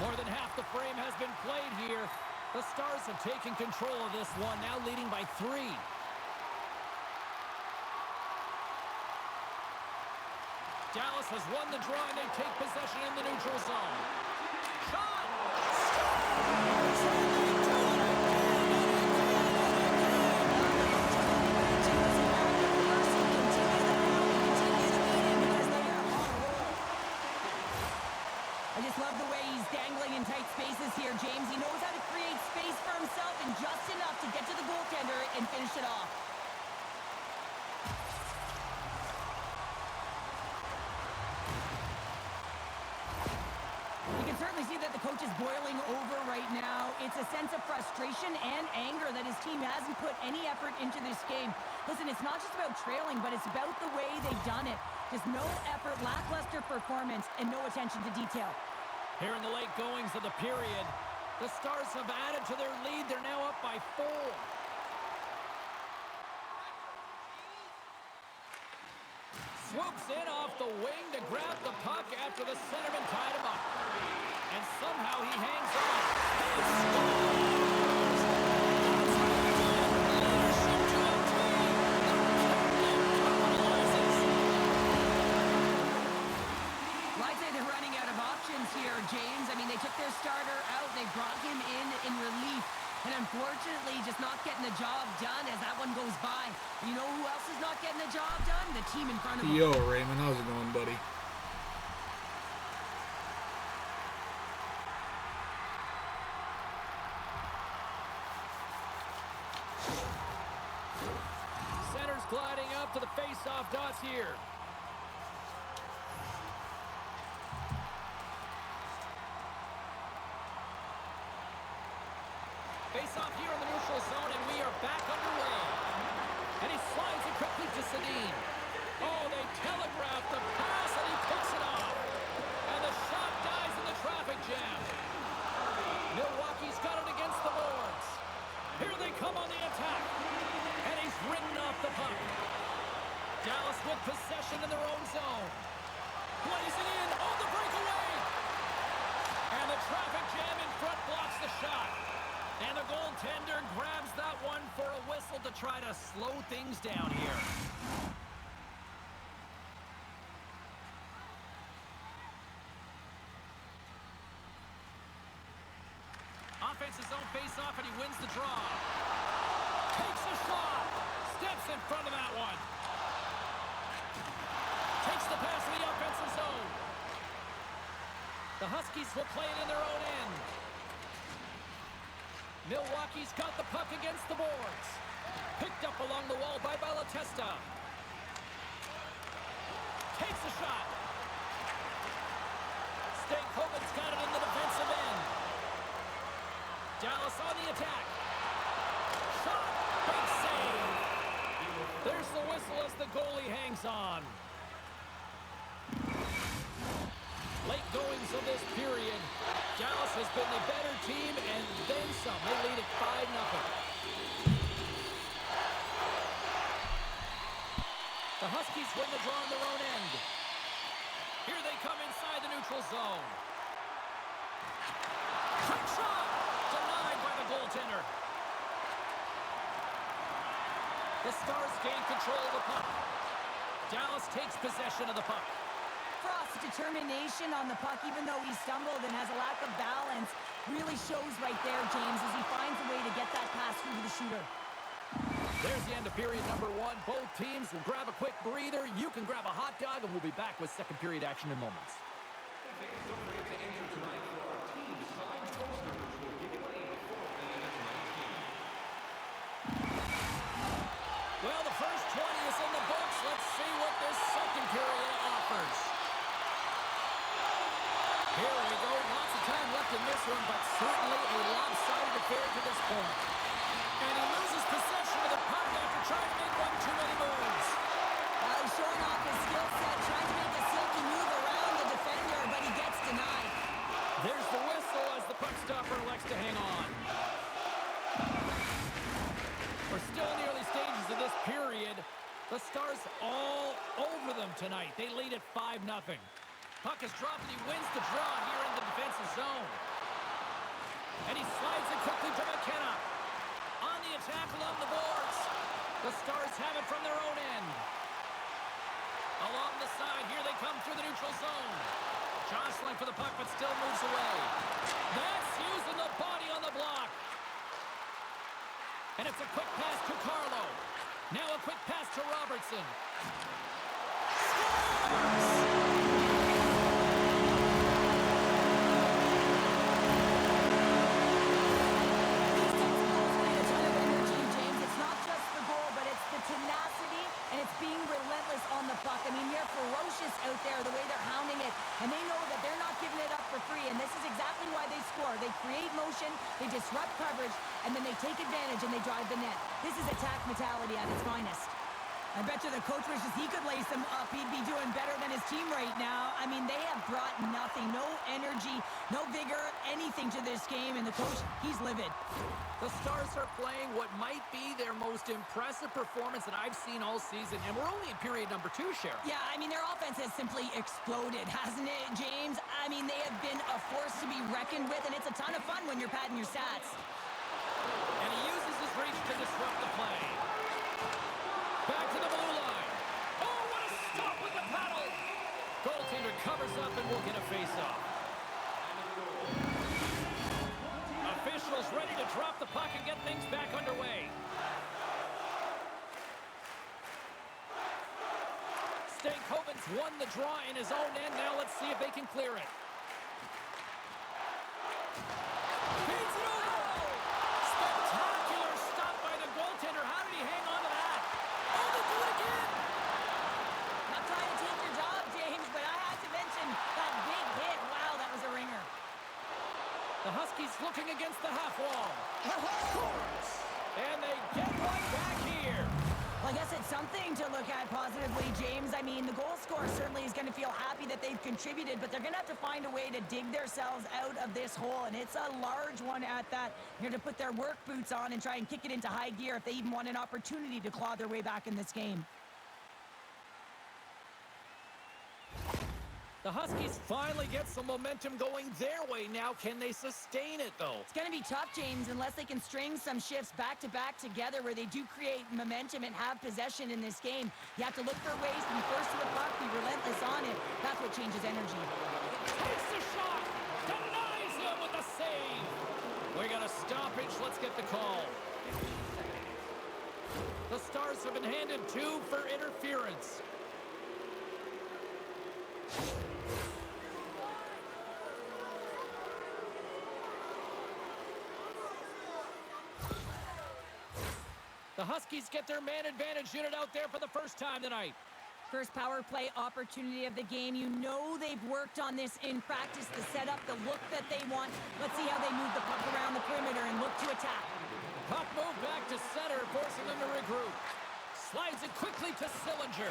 [SPEAKER 2] More than half the frame has been played here. The Stars have taken control of this one, now leading by 3. Dallas has won the draw, and they take possession in the neutral zone. Shot!
[SPEAKER 3] I just love the way he's dangling in tight spaces here, James. He knows how to create space for himself and just enough to get to the goaltender and finish it off. You can certainly see that the coach is boiling over right now. It's a sense of frustration and anger that his team hasn't put any effort into this game. Listen, it's not just about trailing, but it's about the way they've done it. Just no effort, lackluster performance, and no attention to detail.
[SPEAKER 2] Here in the late goings of the period, the Stars have added to their lead. They're now up by 4. Swoops in off the wing to grab the puck after the centerman tied him up. And somehow he hangs on. He scores! Leadership to a team.
[SPEAKER 3] Well, I'd say they're running out of options here, James. I mean, they took their starter out. They brought him in relief. And unfortunately, just not getting the job done as that one goes by. You know who else is not getting the job done? The team in front of them.
[SPEAKER 1] Yo, Raymond, how's it going, buddy?
[SPEAKER 2] Centers gliding up to the face-off dots here. Face-off here in the neutral zone, and we are back underway. And he slides it quickly to Sedin. Oh, they telegraph the pass, and he picks it off. And the shot dies in the traffic jam. Milwaukee's got it against the boards. Here they come on the attack. And he's ridden off the puck. Dallas with possession in their own zone. Blazing in. Oh, the breakaway. And the traffic jam in front blocks the shot. And the goaltender grabs that one for a whistle to try to slow things down here. Offense's own face-off, and he wins the draw. Takes a shot. Steps in front of that one. Takes the pass in the offensive zone. The Huskies will play it in their own end. Milwaukee's got the puck against the boards. Picked up along the wall by Balatesta. Takes a shot. Stankoven's got it in the defensive end. Dallas on the attack. Shot. Big save. There's the whistle as the goalie hangs on. Late goings of this period. Dallas has been the better team, and then some. They lead at 5-0. The Huskies win the draw on their own end. Here they come inside the neutral zone. Quick shot! Denied by the goaltender. The Stars gain control of the puck. Dallas takes possession of the puck.
[SPEAKER 3] Frost's determination on the puck, even though he stumbled and has a lack of balance, really shows right there, James, as he finds a way to get that pass through to the shooter.
[SPEAKER 2] There's the end of period number 1. Both teams will grab a quick breather. You can grab a hot dog, and we'll be back with second period action in moments. Well, the first 20 is in the books. Let's see what this second period offers. Here we go. Lots of time left in this one, but certainly a lopsided affair to this point. And he loses possession of the puck after trying to make one too many moves.
[SPEAKER 3] He's showing off his skill set, trying to make a silky move around the defender, but he gets denied.
[SPEAKER 2] There's the whistle as the puck stopper elects to hang on. We're still in the early stages of this period. The Stars all over them tonight. They lead at 5-0. Puck is dropped, and he wins the draw here in the defensive zone. And he slides it quickly to McKenna. On the attack along the boards. The Stars have it from their own end. Along the side, here they come through the neutral zone. Jostling for the puck, but still moves away. That's using the body on the block. And it's a quick pass to Carlo. Now a quick pass to Robertson.
[SPEAKER 3] Tenacity, and it's being relentless on the puck. I mean, they're ferocious out there, the way they're hounding it, and they know that they're not giving it up for free, and this is exactly why they score. They create motion, they disrupt coverage, and then they take advantage and they drive the net. This is attack mentality at its finest. I bet you the coach wishes he could lace him up. He'd be doing better than his team right now. I mean, they have brought nothing, no energy, no vigor, anything to this game, and the coach, he's livid.
[SPEAKER 2] The Stars are playing what might be their most impressive performance that I've seen all season, and we're only in period number 2, Cheryl.
[SPEAKER 3] Yeah, I mean, their offense has simply exploded, hasn't it, James? I mean, they have been a force to be reckoned with, and it's a ton of fun when you're padding your stats.
[SPEAKER 2] And he uses his reach to disrupt the play. Back to the blue line. Oh, what a stop with the paddle! Goaltender covers up and will get a face-off. Officials ready to drop the puck and get things back underway. Stankoven's won the draw in his own end. Now let's see if they can clear it. Beats it over! Spectacular stop by the goaltender. How did he hang on to that? Oh, the looking against the half wall. Scores! And they get one back here.
[SPEAKER 3] Well, I guess it's something to look at positively, James. I mean, the goal scorer certainly is going to feel happy that they've contributed, but they're going to have to find a way to dig themselves out of this hole, and it's a large one at that. They're going to put their work boots on and try and kick it into high gear if they even want an opportunity to claw their way back in this game.
[SPEAKER 2] The Huskies finally get some momentum going their way now. Can they sustain it, though?
[SPEAKER 3] It's going to be tough, James, unless they can string some shifts back-to-back together where they do create momentum and have possession in this game. You have to look for ways to be first to the puck, be relentless on it. That's what changes energy.
[SPEAKER 2] Takes the shot. Denies him with the save. We got a stoppage. Let's get the call. The Stars have been handed 2 for interference. The Huskies get their man advantage unit out there for the first time tonight.
[SPEAKER 3] First power play opportunity of the game. You know they've worked on this in practice to set up the look that they want. Let's see how they move the puck around the perimeter and look to attack.
[SPEAKER 2] Puck move back to center, forcing them to regroup. Slides it quickly to Sillinger.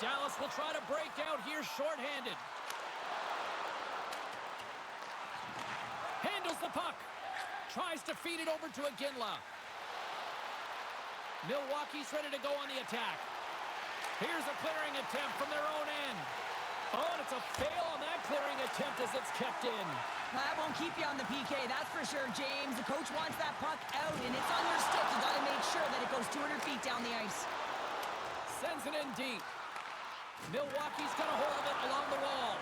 [SPEAKER 2] Dallas will try to break out here shorthanded. Handles the puck. Tries to feed it over to Iginla. Milwaukee's ready to go on the attack. Here's a clearing attempt from their own end. Oh, and it's a fail on that clearing attempt as it's kept in.
[SPEAKER 3] That won't keep you on the PK, that's for sure, James. The coach wants that puck out, and it's on your stick. You got to make sure that it goes 200 feet down the ice.
[SPEAKER 2] Sends it in deep. Milwaukee's got a hold of it along the wall.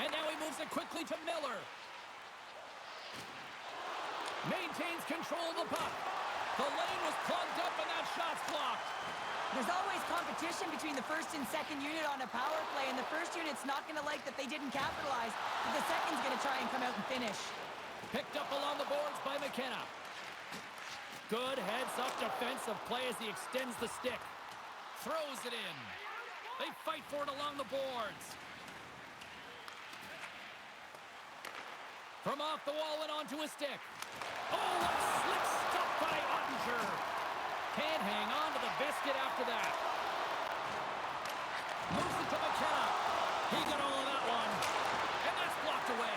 [SPEAKER 2] And now he moves it quickly to Miller. Maintains control of the puck. The lane was plugged up and that shot's blocked.
[SPEAKER 3] There's always competition between the first and second unit on a power play, and the first unit's not going to like that they didn't capitalize, but the second's going to try and come out and finish.
[SPEAKER 2] Picked up along the boards by McKenna. Good heads-up defensive play as he extends the stick. Throws it in. They fight for it along the boards. From off the wall and onto a stick. Oh, a slick stop by Ottinger. Can't hang on to the biscuit after that. Moves it to McKenna. He got all of that one. And that's blocked away.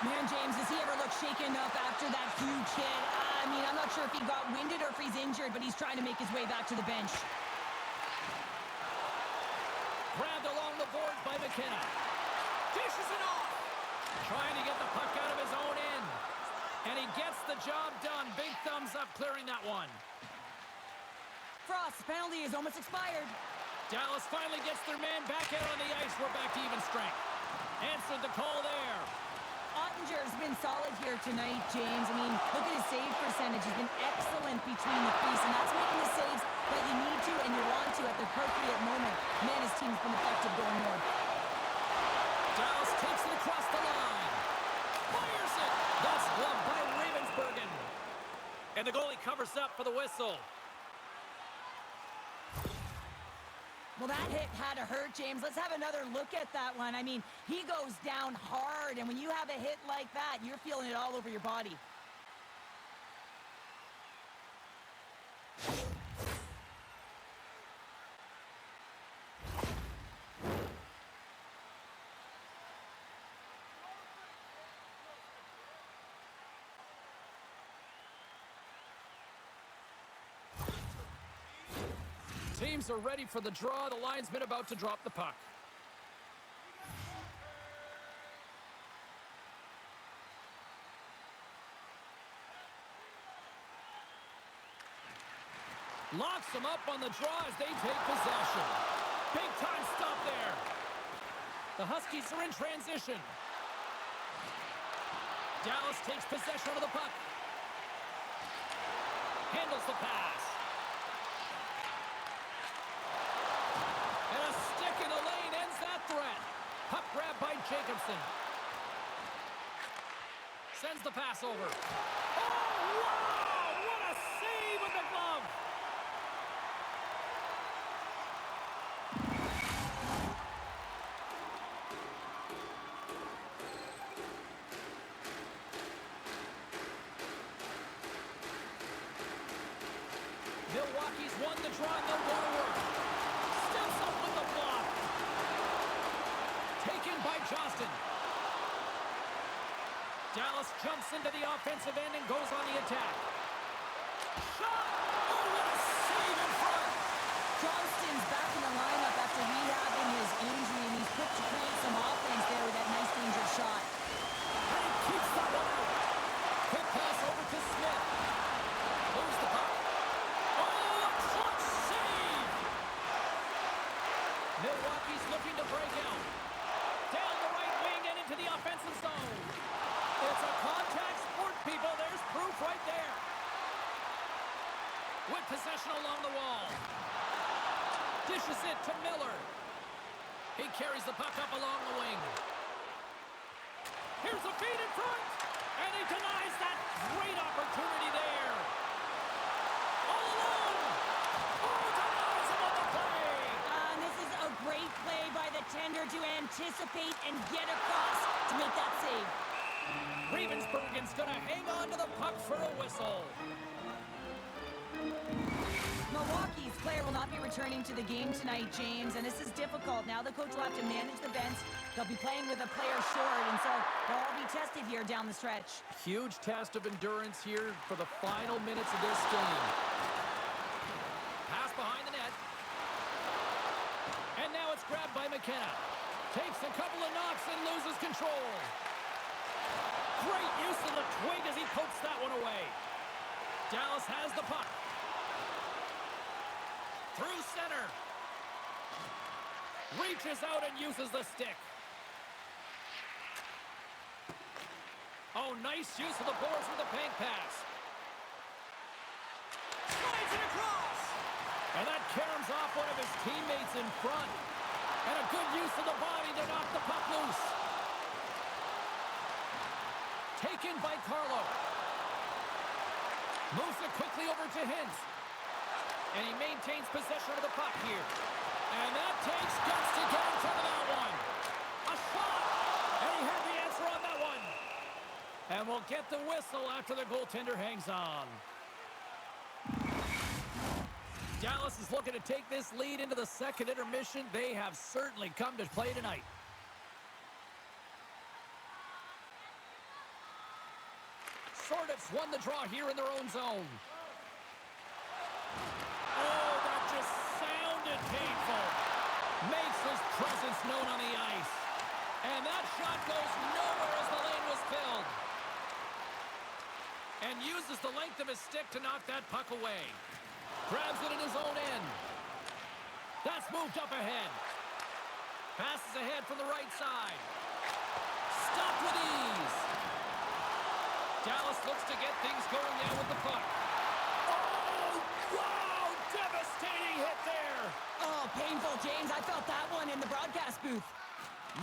[SPEAKER 3] Man, James, does he ever look shaken up after that huge hit? I mean, I'm not sure if he got winded or if he's injured, but he's trying to make his way back to the bench.
[SPEAKER 2] Grabbed along the boards by McKenna. Dishes it off. Trying to get the puck out of his own end. And he gets the job done. Big thumbs up clearing that one.
[SPEAKER 3] Frost's penalty is almost expired.
[SPEAKER 2] Dallas finally gets their man back out on the ice. We're back to even strength. Answered the call there.
[SPEAKER 3] Ottinger's been solid here tonight, James. I mean, look at his save percentage. He's been excellent between the crease, and that's making the saves that you need to and you want to at the appropriate moment. Man, his team's been effective going north.
[SPEAKER 2] Dallas takes it across the line. Fires it. That's gloved by Ravensbergen. And the goalie covers up for the whistle.
[SPEAKER 3] Well, that hit had to hurt, James. Let's have another look at that one. I mean, he goes down hard, and when you have a hit like that, you're feeling it all over your body.
[SPEAKER 2] Teams are ready for the draw. The linesman about to drop the puck. Locks them up on the draw as they take possession. Big time stop there. The Huskies are in transition. Dallas takes possession of the puck. Handles the pass. And a stick in the lane ends that threat. Puck grab by Jacobson. Sends the pass over. Oh, wow! What a save with the glove! Milwaukee's won the draw and they'll go to work. Steps up with the block. Taken by Johnston. Dallas jumps into the offensive end and goes on the attack. Shot! Oh, what a save in front!
[SPEAKER 3] Johnston's back in the lineup after rehabbing his injury, and he's quick to create some offense there with that nice dangerous shot.
[SPEAKER 2] And he keeps that one out. Quick pass over to Smith. Moves the puck. Oh, a clutch save! Milwaukee's looking to break out. Down the right wing and into the offensive zone. It's a contact sport, people. There's proof right there. With possession along the wall. Dishes it to Miller. He carries the puck up along the wing. Here's a feed in front. And he denies that great opportunity there. All alone. Oh, denies him on the play.
[SPEAKER 3] And this is a great play by the tender to anticipate and get across to make that save.
[SPEAKER 2] Ravensburgen's going to hang on to the puck for a whistle.
[SPEAKER 3] Milwaukee's player will not be returning to the game tonight, James, and this is difficult. Now the coach will have to manage the bench. They'll be playing with a player short, and so they'll all be tested here down the stretch.
[SPEAKER 2] Huge test of endurance here for the final minutes of this game. Pass behind the net. And now it's grabbed by McKenna. Takes a couple of knocks and loses control. Great use of the twig as he pokes that one away. Dallas has the puck. Through center. Reaches out and uses the stick. Oh, nice use of the boards with the bank pass. Slides it across. And that caroms off one of his teammates in front. And a good use of the body to knock the puck loose. Taken by Carlo. Moves it quickly over to Hintz. And he maintains possession of the puck here. And that takes guts to get in front of that one. A shot! And he had the answer on that one. And we'll get the whistle after the goaltender hangs on. Dallas is looking to take this lead into the second intermission. They have certainly come to play tonight. Sordif's won the draw here in their own zone. Oh, that just sounded painful. Makes his presence known on the ice. And that shot goes nowhere as the lane was filled. And uses the length of his stick to knock that puck away. Grabs it in his own end. That's moved up ahead. Passes ahead from the right side. Stopped with ease. Dallas looks to get things going now with the puck. Oh, wow! Devastating hit there.
[SPEAKER 3] Oh, painful, James. I felt that one in the broadcast booth.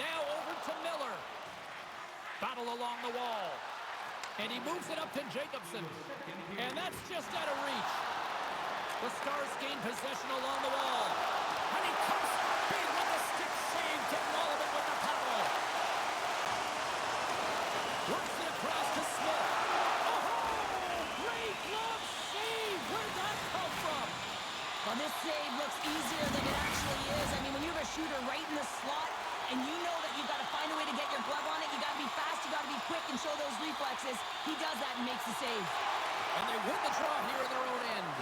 [SPEAKER 2] Now over to Miller. Battle along the wall. And he moves it up to Jacobson. And that's just out of reach. The Stars gain possession along the wall. And he comes big with the stick save, getting all of it with the paddle. Works it across to Smith. Oh, great glove save. Where'd that come from?
[SPEAKER 3] Well, this save looks easier than it actually is. I mean, when you have a shooter right in the slot, and you know that you've got to find a way to get your glove on it, you got to be fast, you got to be quick and show those reflexes. He does that and makes the save.
[SPEAKER 2] And they win the draw here in their own end.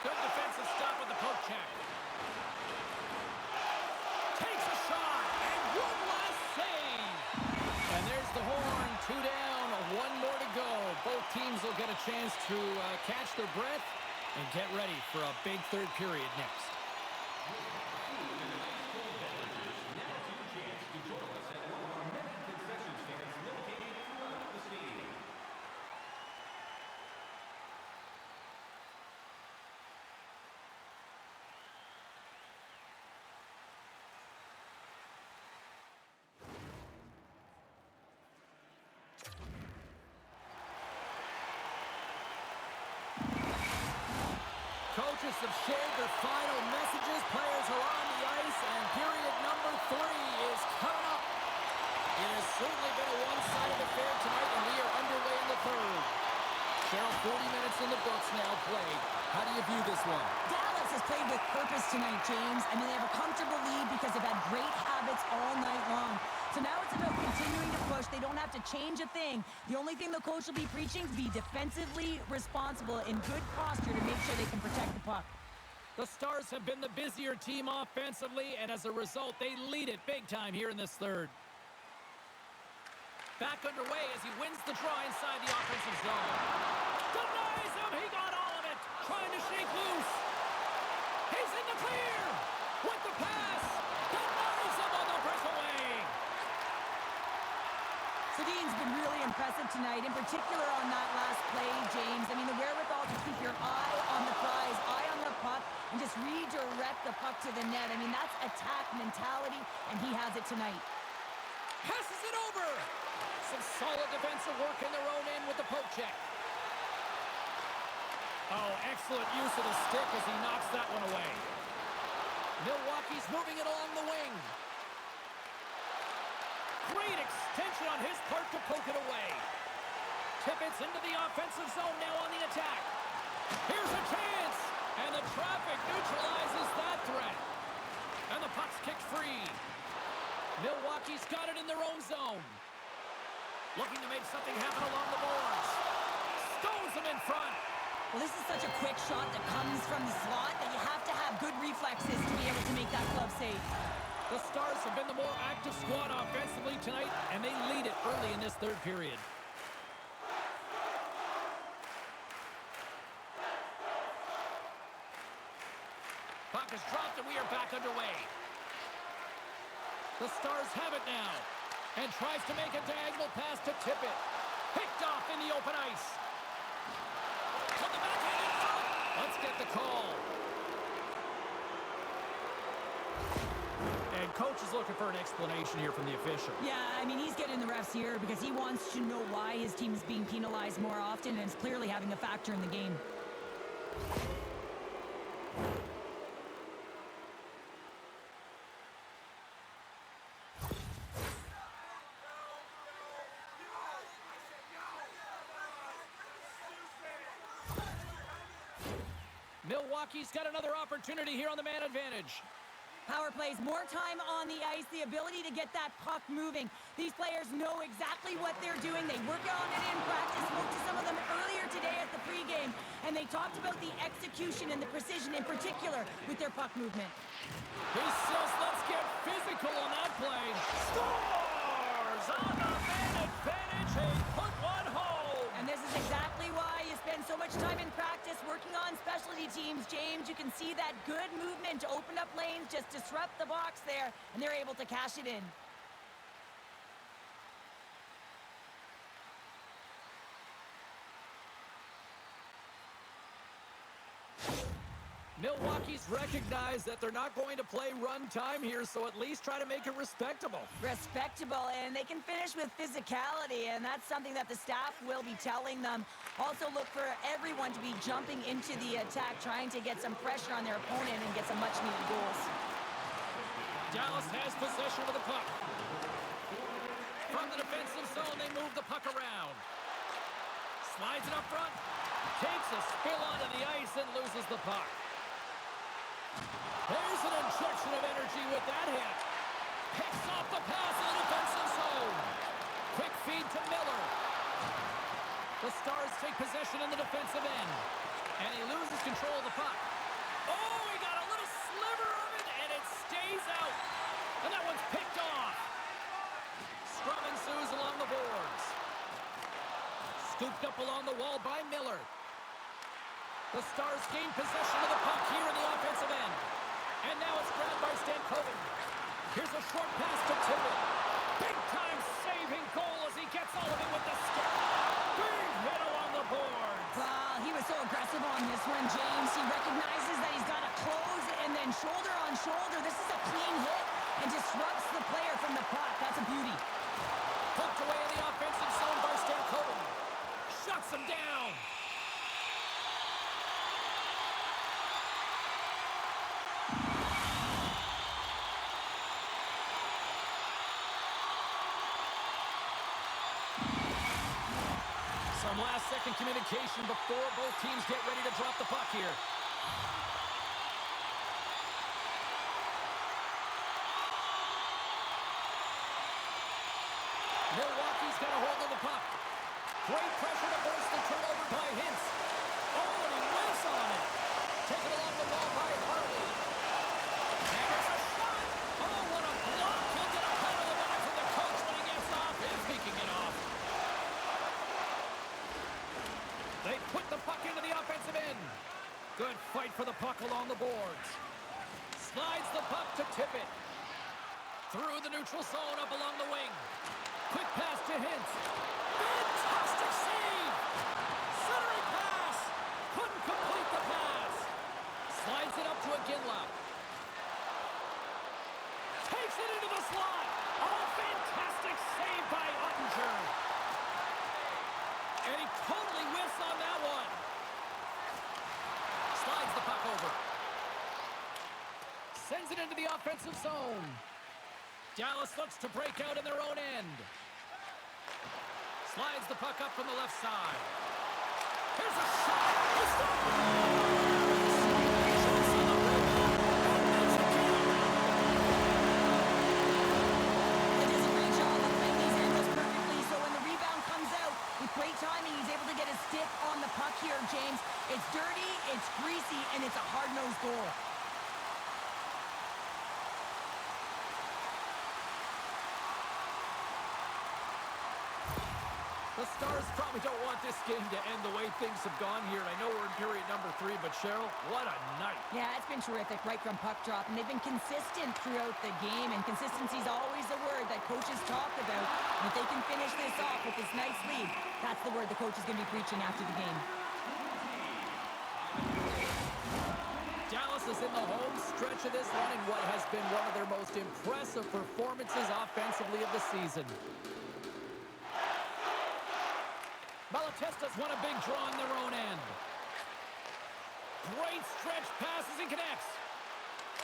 [SPEAKER 2] Good defensive stop with the poke check. Takes a shot, and one last save. And there's the horn, 2 down, 1 more to go. Both teams will get a chance to catch their breath and get ready for a big third period next. Coaches have shared their final messages. Players are on the ice, and period number 3 is coming up. It has certainly been a one-sided affair tonight, and we are underway in the third. Cheryl, 40 minutes in the books now played. How do you view this one?
[SPEAKER 3] Dallas has played with purpose tonight, James. I mean, they have a comfortable lead because they've had great habits all night long. So now it's about continuing to push. They don't have to change a thing. The only thing the coach will be preaching is be defensively responsible in good posture to make sure they can protect the puck.
[SPEAKER 2] The Stars have been the busier team offensively, and as a result, they lead it big time here in this third. Back underway as he wins the draw inside the offensive zone. Denies him! He got all of it! Trying to shake loose. He's in the clear! With the pass! Denies him on the breakaway!
[SPEAKER 3] Sedin's been really impressive tonight, in particular on that last play, James. I mean, the wherewithal to keep your eye on the prize, eye on the puck, and just redirect the puck to the net. I mean, that's attack mentality, and he has it tonight.
[SPEAKER 2] Passes it over! Some solid defensive work in their own end with the poke check. Oh, excellent use of the stick as he knocks that one away. Milwaukee's moving it along the wing. Great extension on his part to poke it away. Tippett's into the offensive zone now on the attack. Here's a chance! And the traffic neutralizes that threat. And the puck's kicked free. Milwaukee's got it in their own zone. Looking to make something happen along the boards. Stones him in front.
[SPEAKER 3] Well, this is such a quick shot that comes from the slot that you have to have good reflexes to be able to make that glove save.
[SPEAKER 2] The Stars have been the more active squad offensively tonight, and they lead it early in this third period. Puck is dropped, and we are back underway. The Stars have it now, and tries to make a diagonal pass to Tippett. Picked off in the open ice. From the backhand in front. Let's get the call. And coach is looking for an explanation here from the official.
[SPEAKER 3] Yeah, I mean, he's getting the refs here because he wants to know why his team is being penalized more often, and it's clearly having a factor in the game.
[SPEAKER 2] Milwaukee's got another opportunity here on the man advantage.
[SPEAKER 3] Power plays, more time on the ice, the ability to get that puck moving. These players know exactly what they're doing. They work on it in practice. Spoke to some of them earlier today at the pregame, and they talked about the execution and the precision in particular with their puck movement.
[SPEAKER 2] He says, let's get physical on that play. Scores on the man advantage. He put one home.
[SPEAKER 3] And this is exactly why you spend so much time in practice working on specialty teams, James. You can see that good movement to open up lanes, just disrupt the box there, and they're able to cash it in.
[SPEAKER 2] Milwaukee's recognized that they're not going to play run time here, so at least try to make it respectable.
[SPEAKER 3] Respectable, and they can finish with physicality, and that's something that the staff will be telling them. Also look for everyone to be jumping into the attack, trying to get some pressure on their opponent and get some much-needed goals.
[SPEAKER 2] Dallas has possession of the puck. From the defensive zone, they move the puck around. Slides it up front. Takes a spill onto the ice and loses the puck. There's an injection of energy with that hit. Picks off the pass in the defensive zone. Quick feed to Miller. The Stars take possession in the defensive end. And he loses control of the puck. Oh, he got a little sliver of it, and it stays out. And that one's picked off. Scrum ensues along the boards. Scooped up along the wall by Miller. The Stars gain possession of the puck here in the offensive end. And now it's grabbed by Stankoven. Here's a short pass to Tippett. Big-time saving goal as he gets all of it with the stick. Big hit along the boards.
[SPEAKER 3] Well, he was so aggressive on this one, James. He recognizes that he's got to close and then shoulder on shoulder. This is a clean hit and disrupts the player from the puck. That's a beauty.
[SPEAKER 2] Poked away in the offensive zone by Stankoven. Shuts him down. Some last 30-second communication before both teams get ready to drop the puck here. Milwaukee's got a hold of the puck. Great pressure to force the turnover by Hintz. Oh, and he whiffs on it. Taken along the wall by Harley. And there's a shot. Oh, what a block. He'll get a pat on the back from the coach when he gets off. He's peeking it off. They put the puck into the offensive end. Good fight for the puck along the boards. Slides the puck to tip it. Through the neutral zone up along the wing. Quick pass to Hintz. Fantastic save! Centering pass! Couldn't complete the pass. Slides it up to Iginla. Takes it into the slot. Oh, fantastic save by Ottinger. And he totally whiffs on that one. Slides the puck over. Sends it into the offensive zone. Dallas looks to break out in their own end. Slides the puck up from the left side. Here's a shot. He
[SPEAKER 3] does a great job of playing these angles perfectly, so when the rebound comes out, with great timing, he's able to get his stick on the puck here, James. It's dirty, it's greasy, and it's a hard-nosed goal.
[SPEAKER 2] The Stars probably don't want this game to end the way things have gone here. And I know we're in period number 3, but Cheryl, what a night.
[SPEAKER 3] Yeah, it's been terrific right from puck drop, and they've been consistent throughout the game, and consistency is always the word that coaches talk about. And if they can finish this off with this nice lead, that's the word the coach is going to be preaching after the game.
[SPEAKER 2] Dallas is in the home stretch of this one in what has been one of their most impressive performances offensively of the season. Malatesta's won a big draw in their own end. Great stretch passes and connects.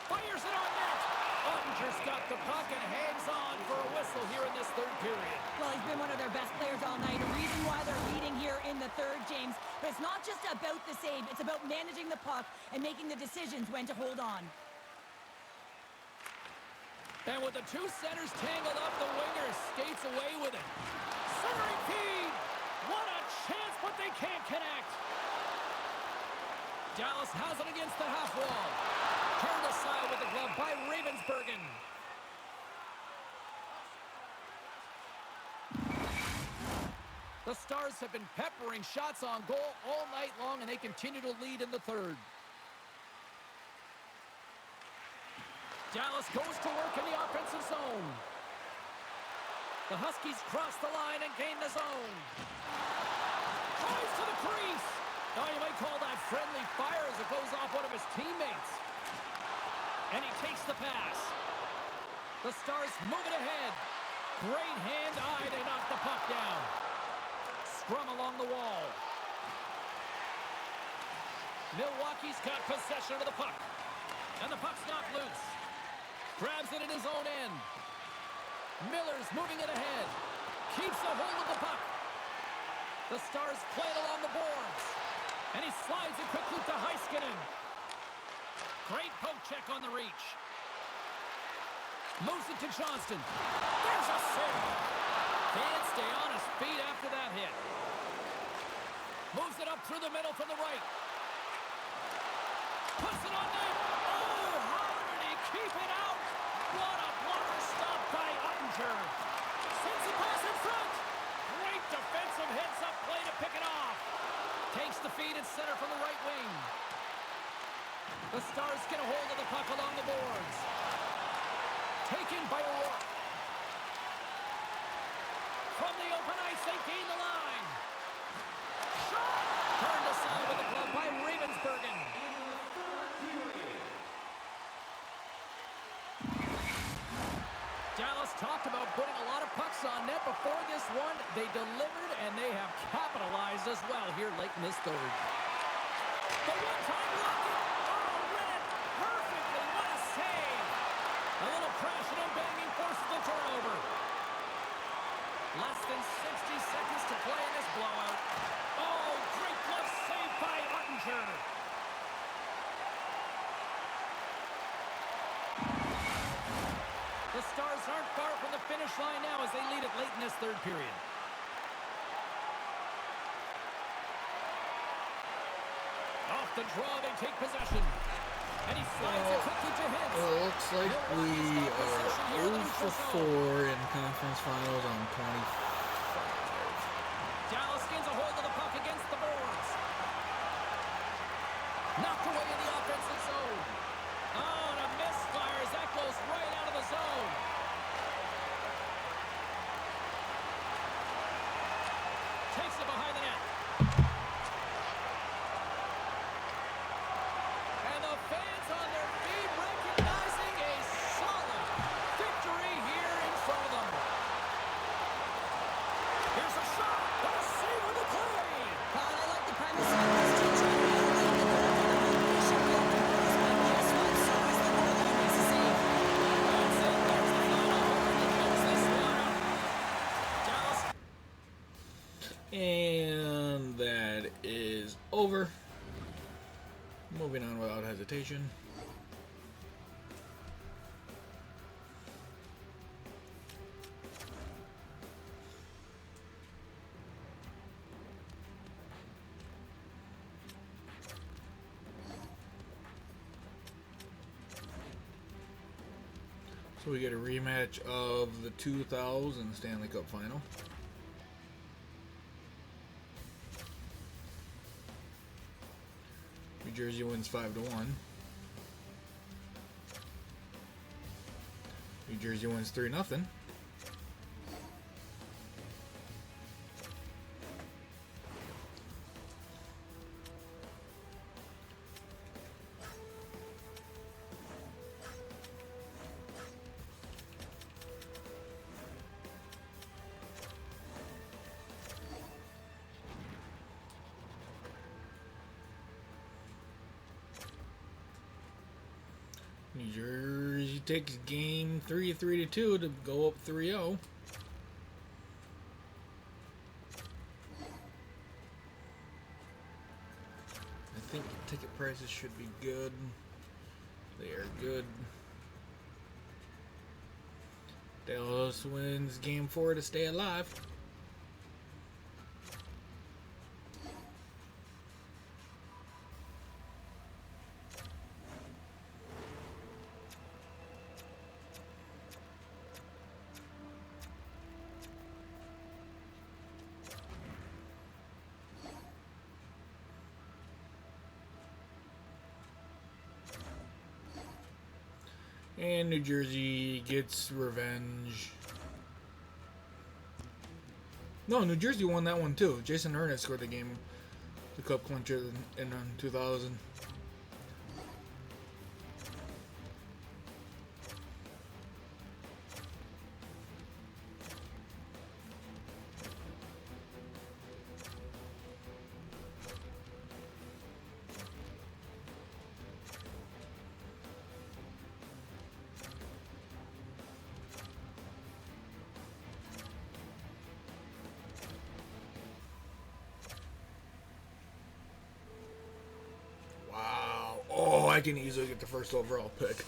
[SPEAKER 2] Fires it on net. Ottinger's got the puck and hangs on for a whistle here in this third period.
[SPEAKER 3] Well, he's been one of their best players all night. A reason why they're leading here in the third, James. But it's not just about the save. It's about managing the puck and making the decisions when to hold on.
[SPEAKER 2] And with the two centers tangled up, the winger skates away with it. Centering feed. What a chance, but they can't connect. Dallas has it against the half wall. Turned aside with the glove by Ravensbergen. The Stars have been peppering shots on goal all night long, and they continue to lead in the third. Dallas goes to work in the offensive zone. The Huskies cross the line and gain the zone. Tries to the crease. Oh, you might call that friendly fire as it goes off one of his teammates. And he takes the pass. The Stars move it ahead. Great hand-eye to knock the puck down. Scrum along the wall. Milwaukee's got possession of the puck. And the puck's knocked loose. Grabs it in his own end. Miller's moving it ahead. Keeps a hold of the puck. The Stars play it along the boards. And he slides it quickly to Heiskanen. Great poke check on the reach. Moves it to Johnston. There's a save. Can't stay on his feet after that hit. Moves it up through the middle from the right. Puts it on net. Oh, how did he keep it out? What a blocker stop by Ottinger. Sends the pass in front. Great defensive heads up play to pick it off. Takes the feed at center from the right wing. The Stars get a hold of the puck along the boards. Taken by O'Rourke. From the open ice, they gain the line. Shot! Turned aside with the glove by Ravensbergen. Dallas talked about putting a lot of pucks on net before this one. They delivered, and they have capitalized as well here late in this third. The one-time rocket! Oh, read it perfectly! What a save! A little crashing and banging forces the turnover. Less than 60 seconds to play in this blowout. Oh, The Stars aren't far from the finish line now as they lead it late in this third period. Off the draw, they take possession. And he slides it quickly to hits.
[SPEAKER 1] Well, it looks like we are 0 for 4 in conference finals on 25.
[SPEAKER 2] Dallas gains a hold of the puck against the boards. Knocked away in the offensive zone. Oh, and a misfire as that goes right out of the zone. Takes it behind the net. And the fans on their feet recognizing a solid victory here in front of them. Here's a shot. What a save on the play.
[SPEAKER 3] I like the premise of this team trying to elevate the motivation of the boys, but guess what? So is the goalie who makes a save.
[SPEAKER 2] That's it. There's the final horn that ends this one. Dallas.
[SPEAKER 1] And that is over. Moving on without hesitation. So we get a rematch of the 2000 Stanley Cup Final. New Jersey wins 5-1. New Jersey wins 3-0. New Jersey takes game 3, 3-2 to go up 3-0. I think the ticket prices should be good. They are good. Dallas wins game 4 to stay alive. And New Jersey gets revenge. No, New Jersey won that one too. Jason Ernest scored the cup clincher in 2000. I can easily get the first overall pick.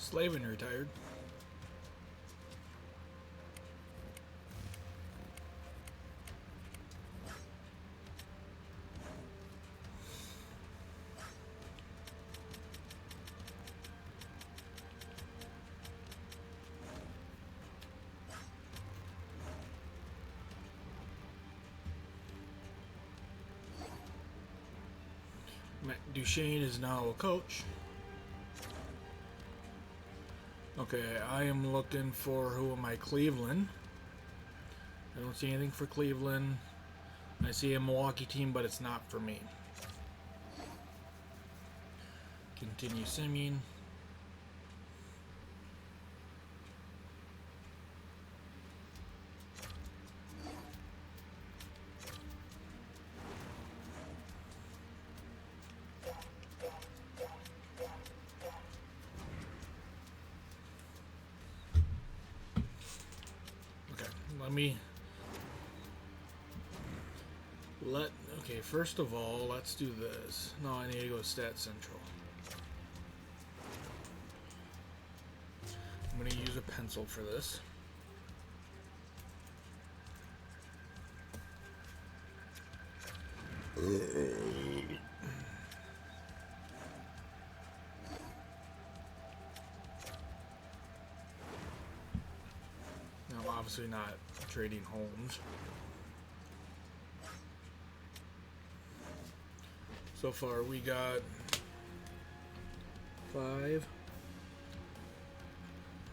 [SPEAKER 5] Slavin retired. Matt Duchesne is now a coach. Okay, I am looking for who am I? Cleveland. I don't see anything for Cleveland. I see a Milwaukee team, but it's not for me. Continue singing. Okay, first of all, let's do this. No, I need to go to Stat Central. I'm going to use a pencil for this. Now, I'm obviously not trading homes. So far, we got 5,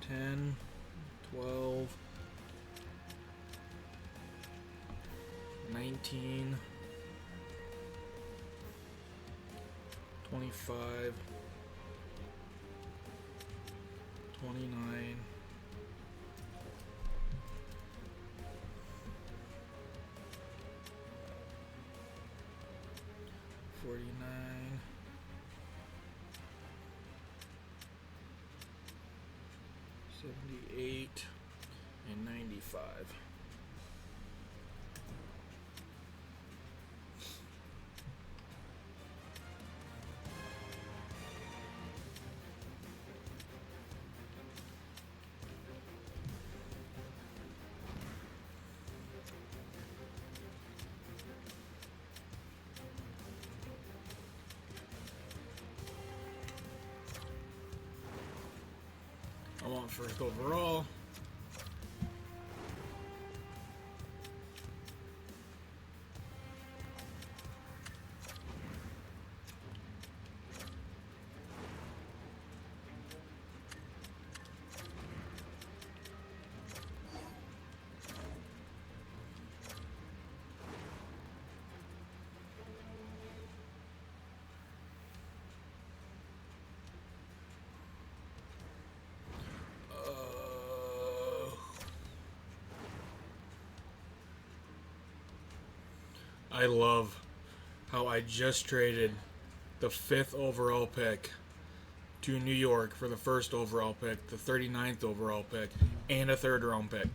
[SPEAKER 5] 10, 12, 19, 25, 29, 49, 78, and 95. I want first overall. I love how I just traded the 5th overall pick to New York for the 1st overall pick, the 39th overall pick, and a 3rd round pick.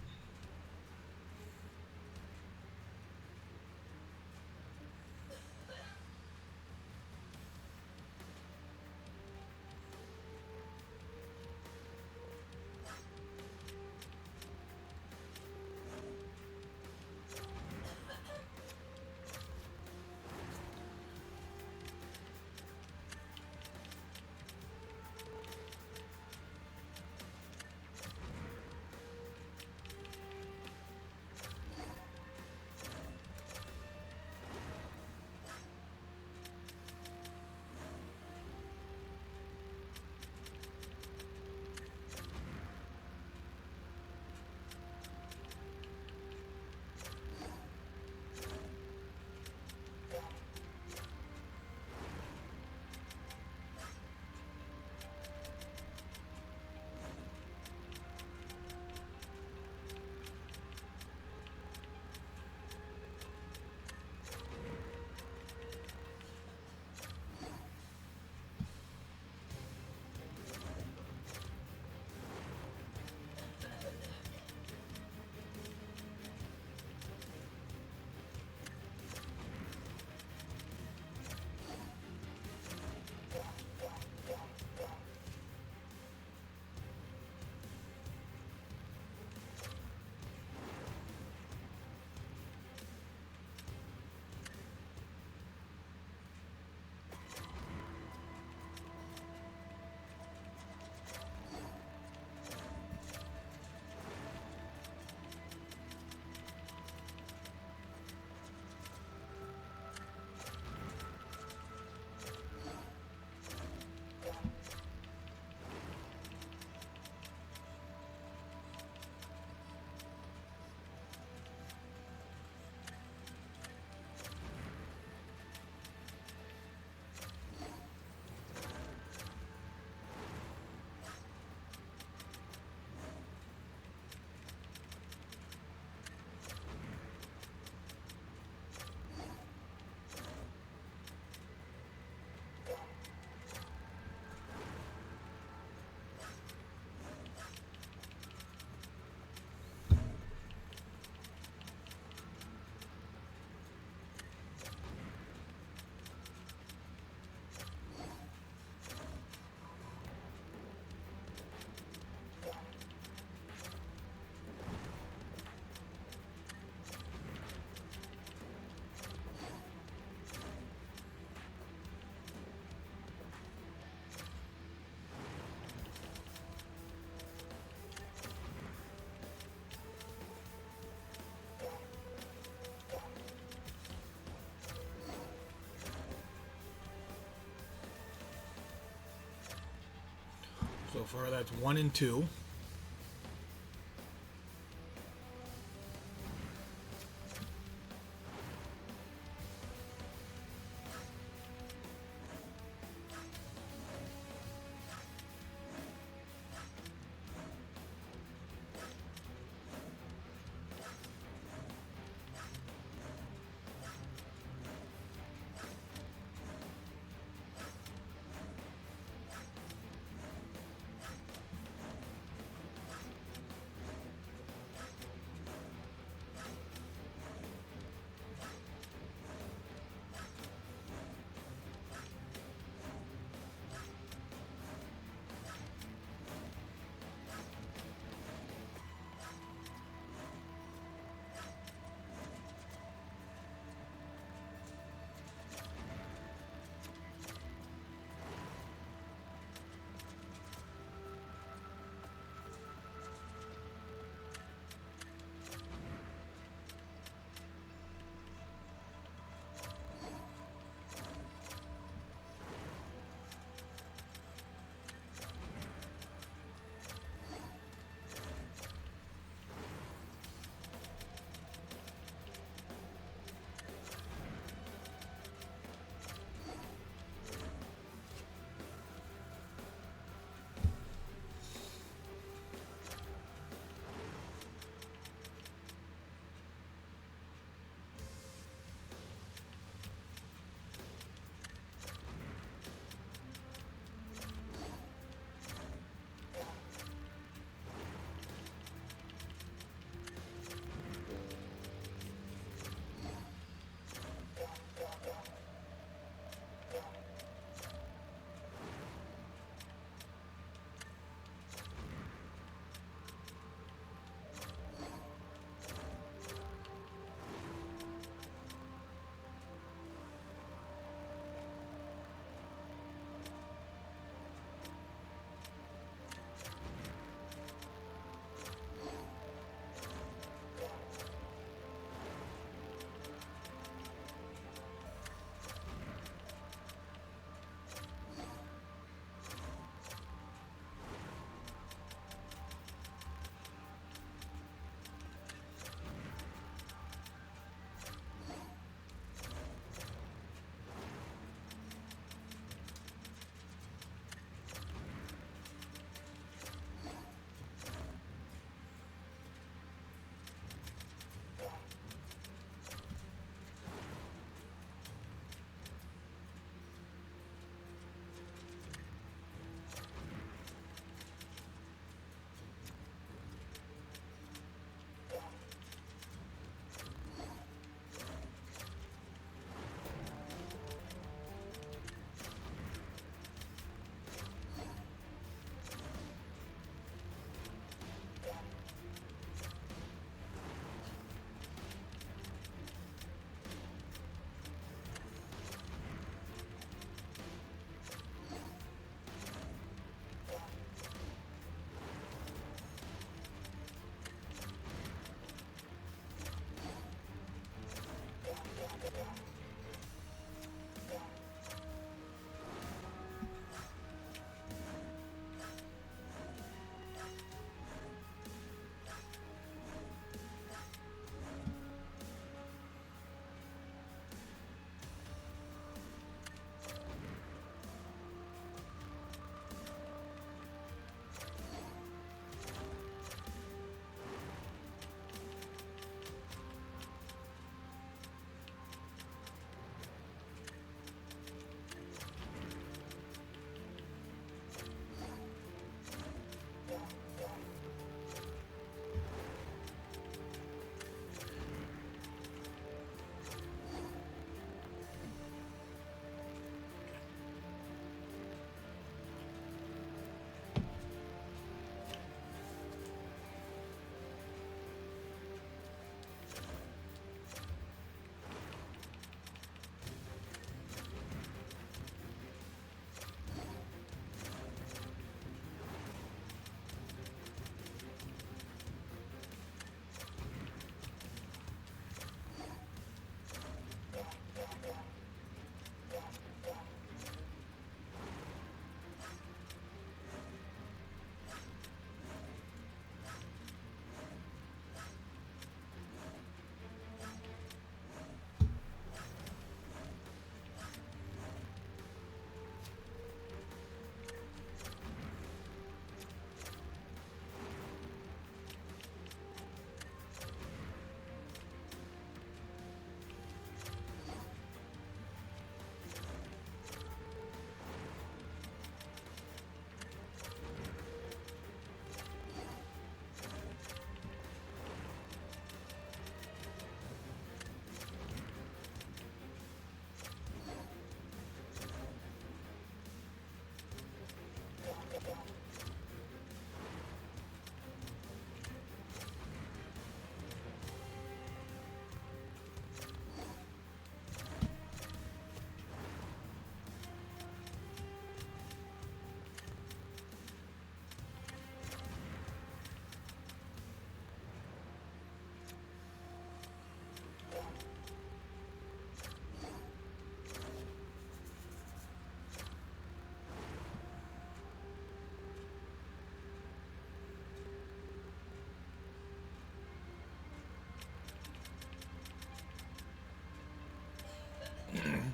[SPEAKER 5] So far, that's 1 and 2.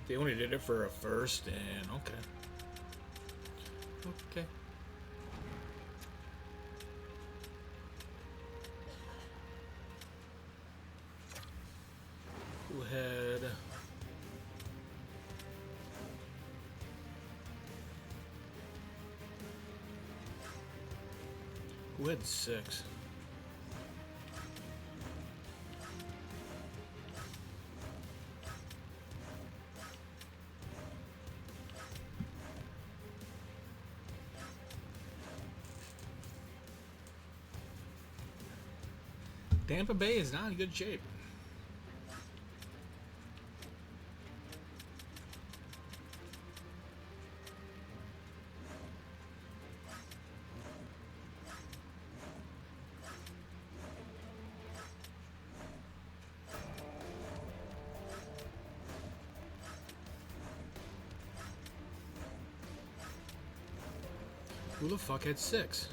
[SPEAKER 1] They only did it for a first, and okay. Okay. Who had... Who had 6? Tampa Bay is not in good shape. Who the fuck had 6?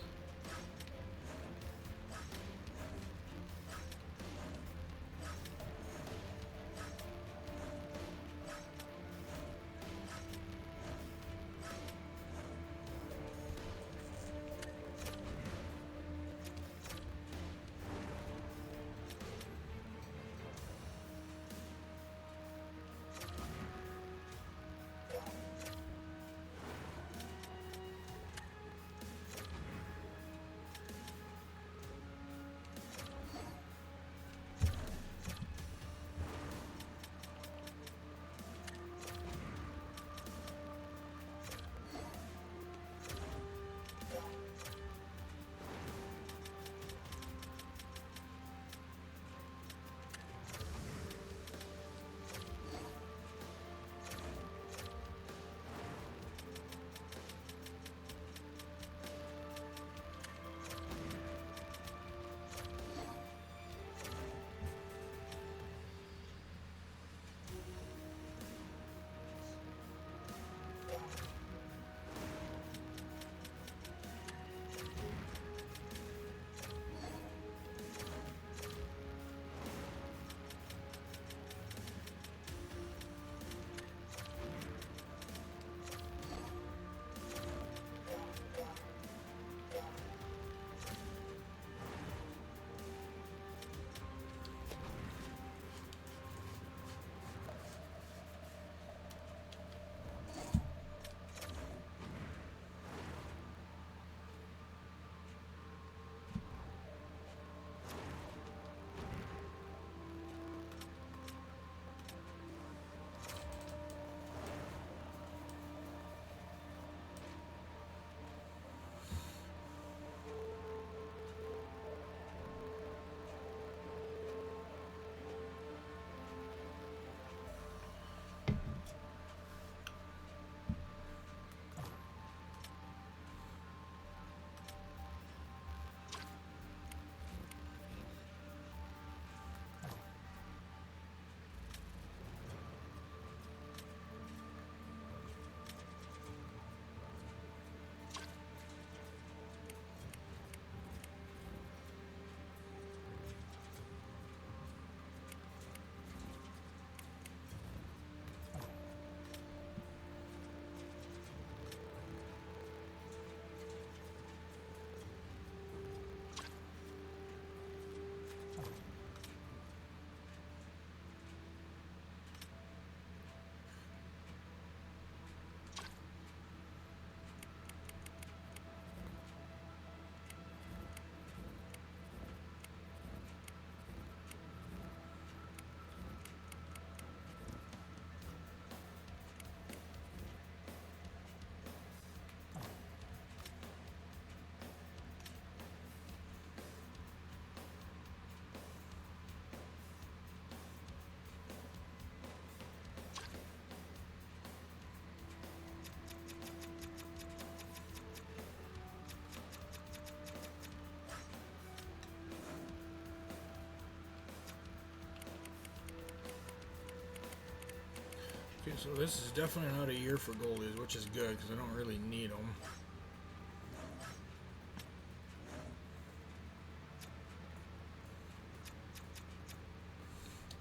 [SPEAKER 1] Okay, so this is definitely not a year for goalies, which is good because I don't really need them.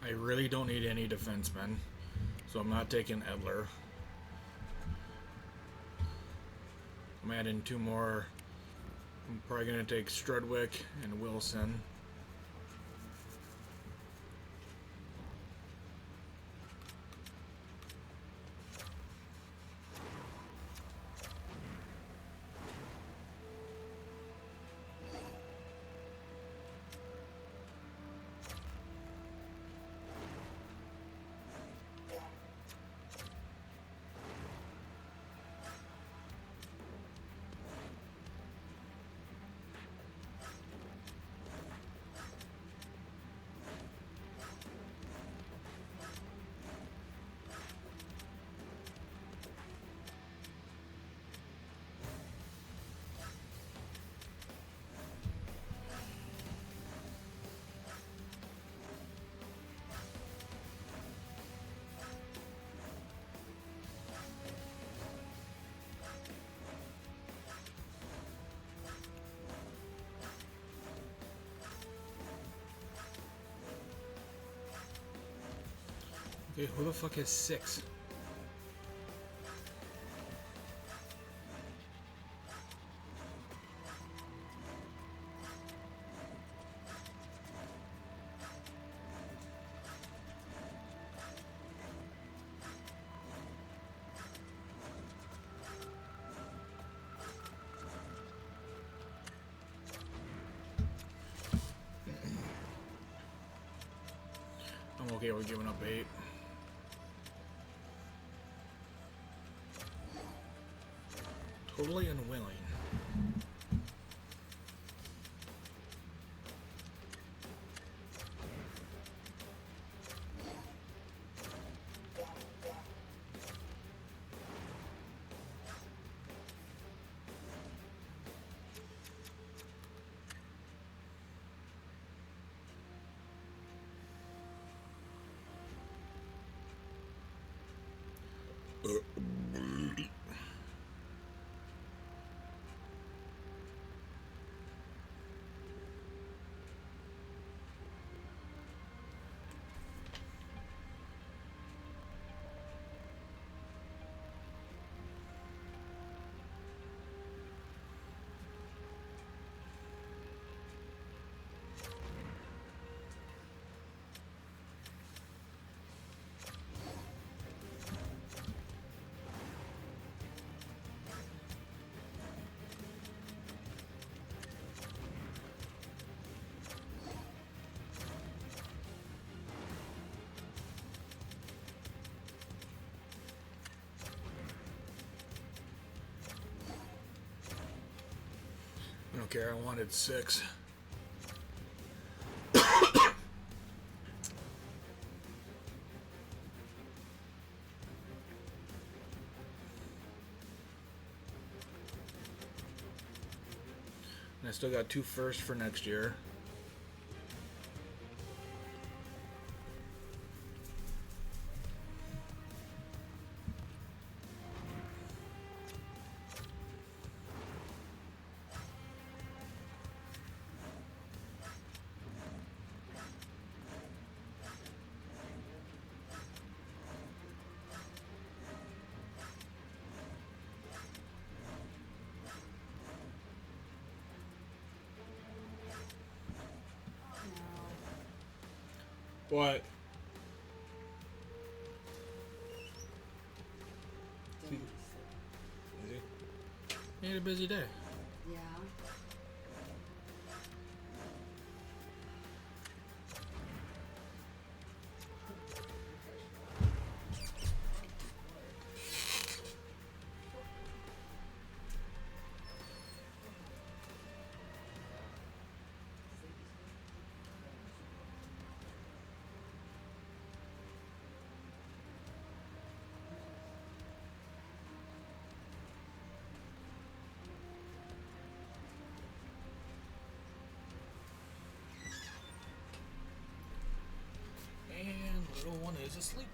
[SPEAKER 1] I really don't need any defensemen. So I'm not taking Edler. I'm adding 2 more. I'm probably going to take Strudwick and Wilson. Okay, who the fuck has 6? I'm okay with giving up 8. Totally unwilling. I don't care, I wanted 6. And I still got 2 firsts for next year. What?
[SPEAKER 8] Busy.
[SPEAKER 1] You had a busy day.
[SPEAKER 8] Yeah.
[SPEAKER 1] And little one is asleep.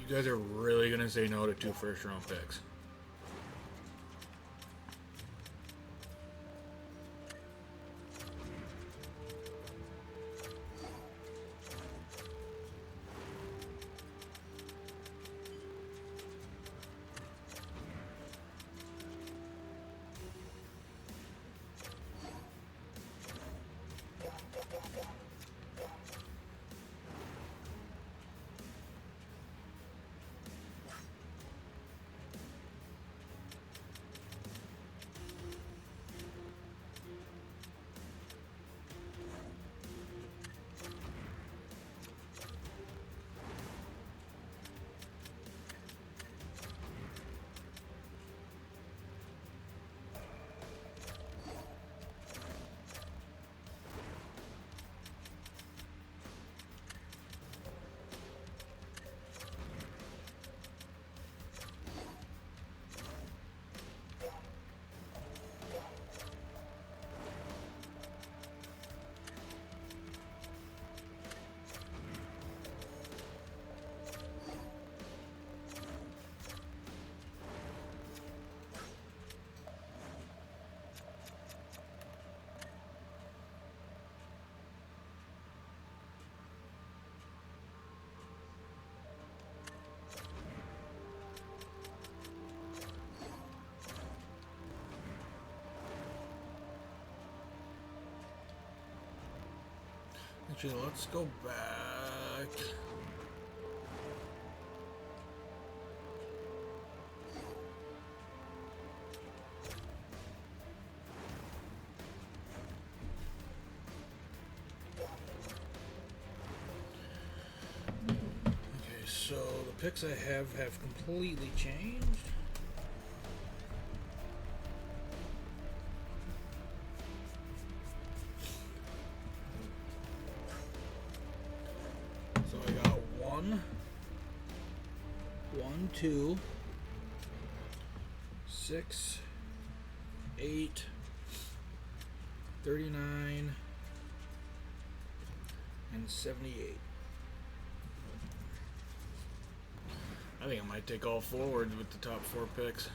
[SPEAKER 1] You guys are really gonna say no to 2 first-round picks? Actually, let's go back. Okay, so the picks I have completely changed. So I got 1, 2, 6, 8, 39, and 78. I think I might take all forwards with the top 4 picks.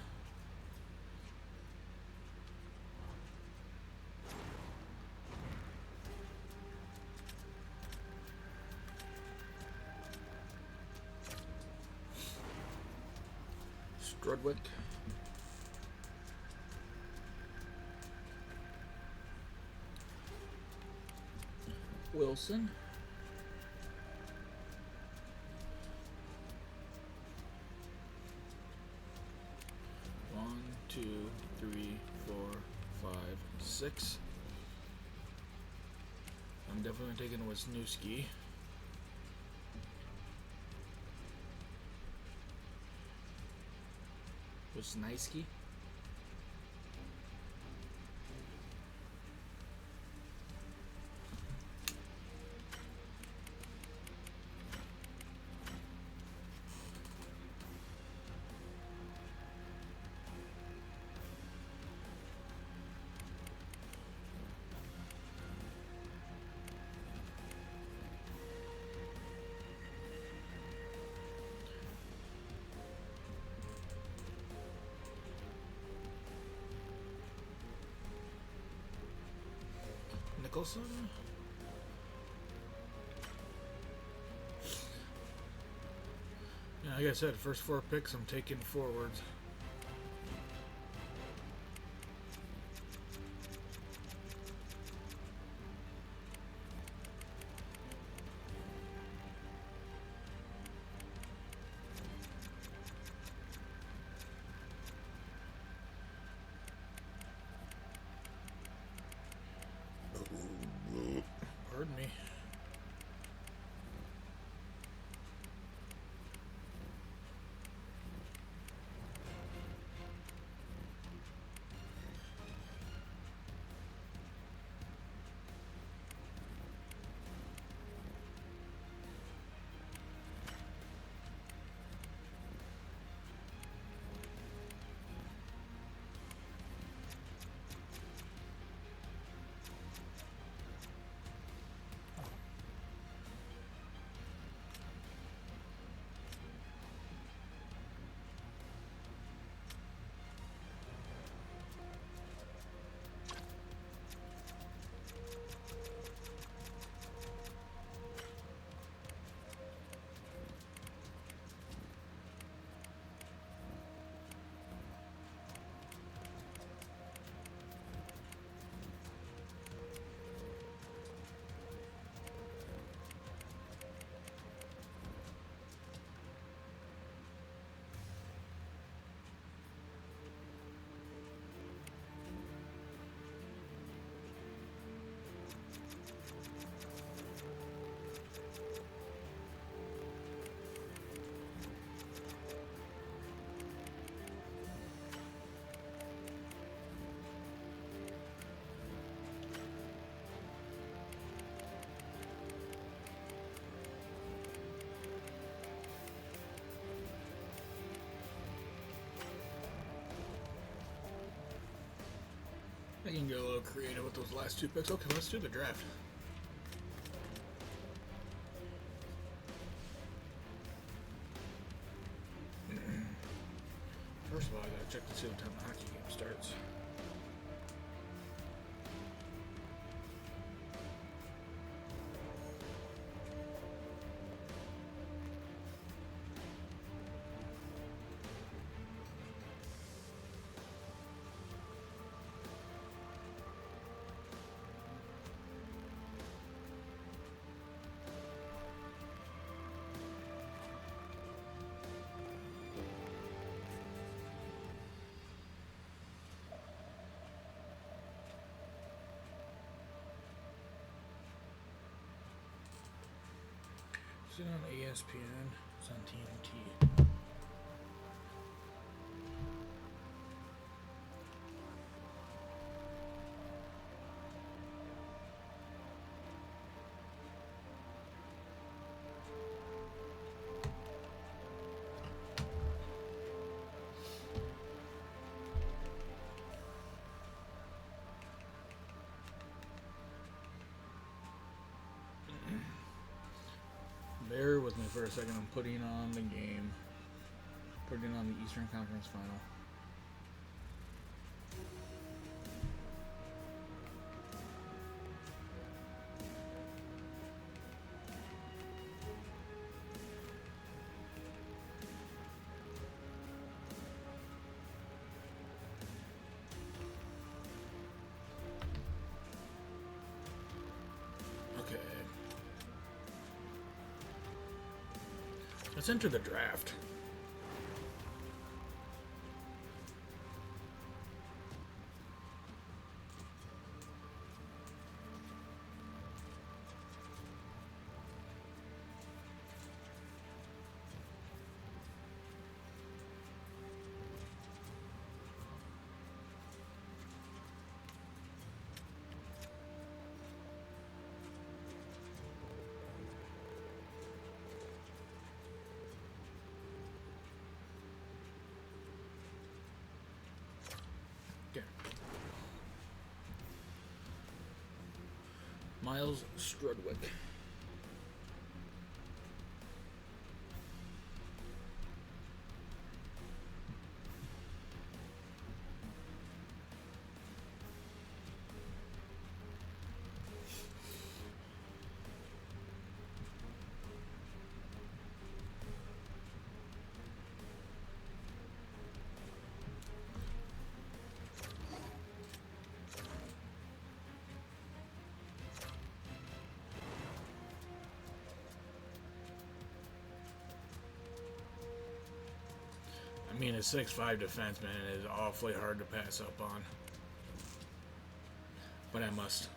[SPEAKER 1] Strudwick, Wilson, One, 2, 3, 4, 5, 6. I'm definitely taking Wisniewski. Wisniewski. Nicholson. Yeah, like I said, first 4 picks I'm taking forwards. Pardon me. can get a little creative with those last 2 picks. Okay, let's do the draft. First of all, I gotta check to see what time the hockey game starts. Is it on ESPN? It's on TNT. Bear with me for a second. I'm putting on the game. Putting on the Eastern Conference Final. Okay. Let's enter the draft. Okay. Miles Strudwick. I mean, a 6'5" defenseman is awfully hard to pass up on. But I must.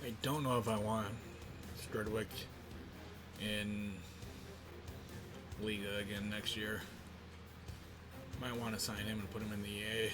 [SPEAKER 5] I don't know if I want Strudwick in Liga again next year. Might want to sign him and put him in the A.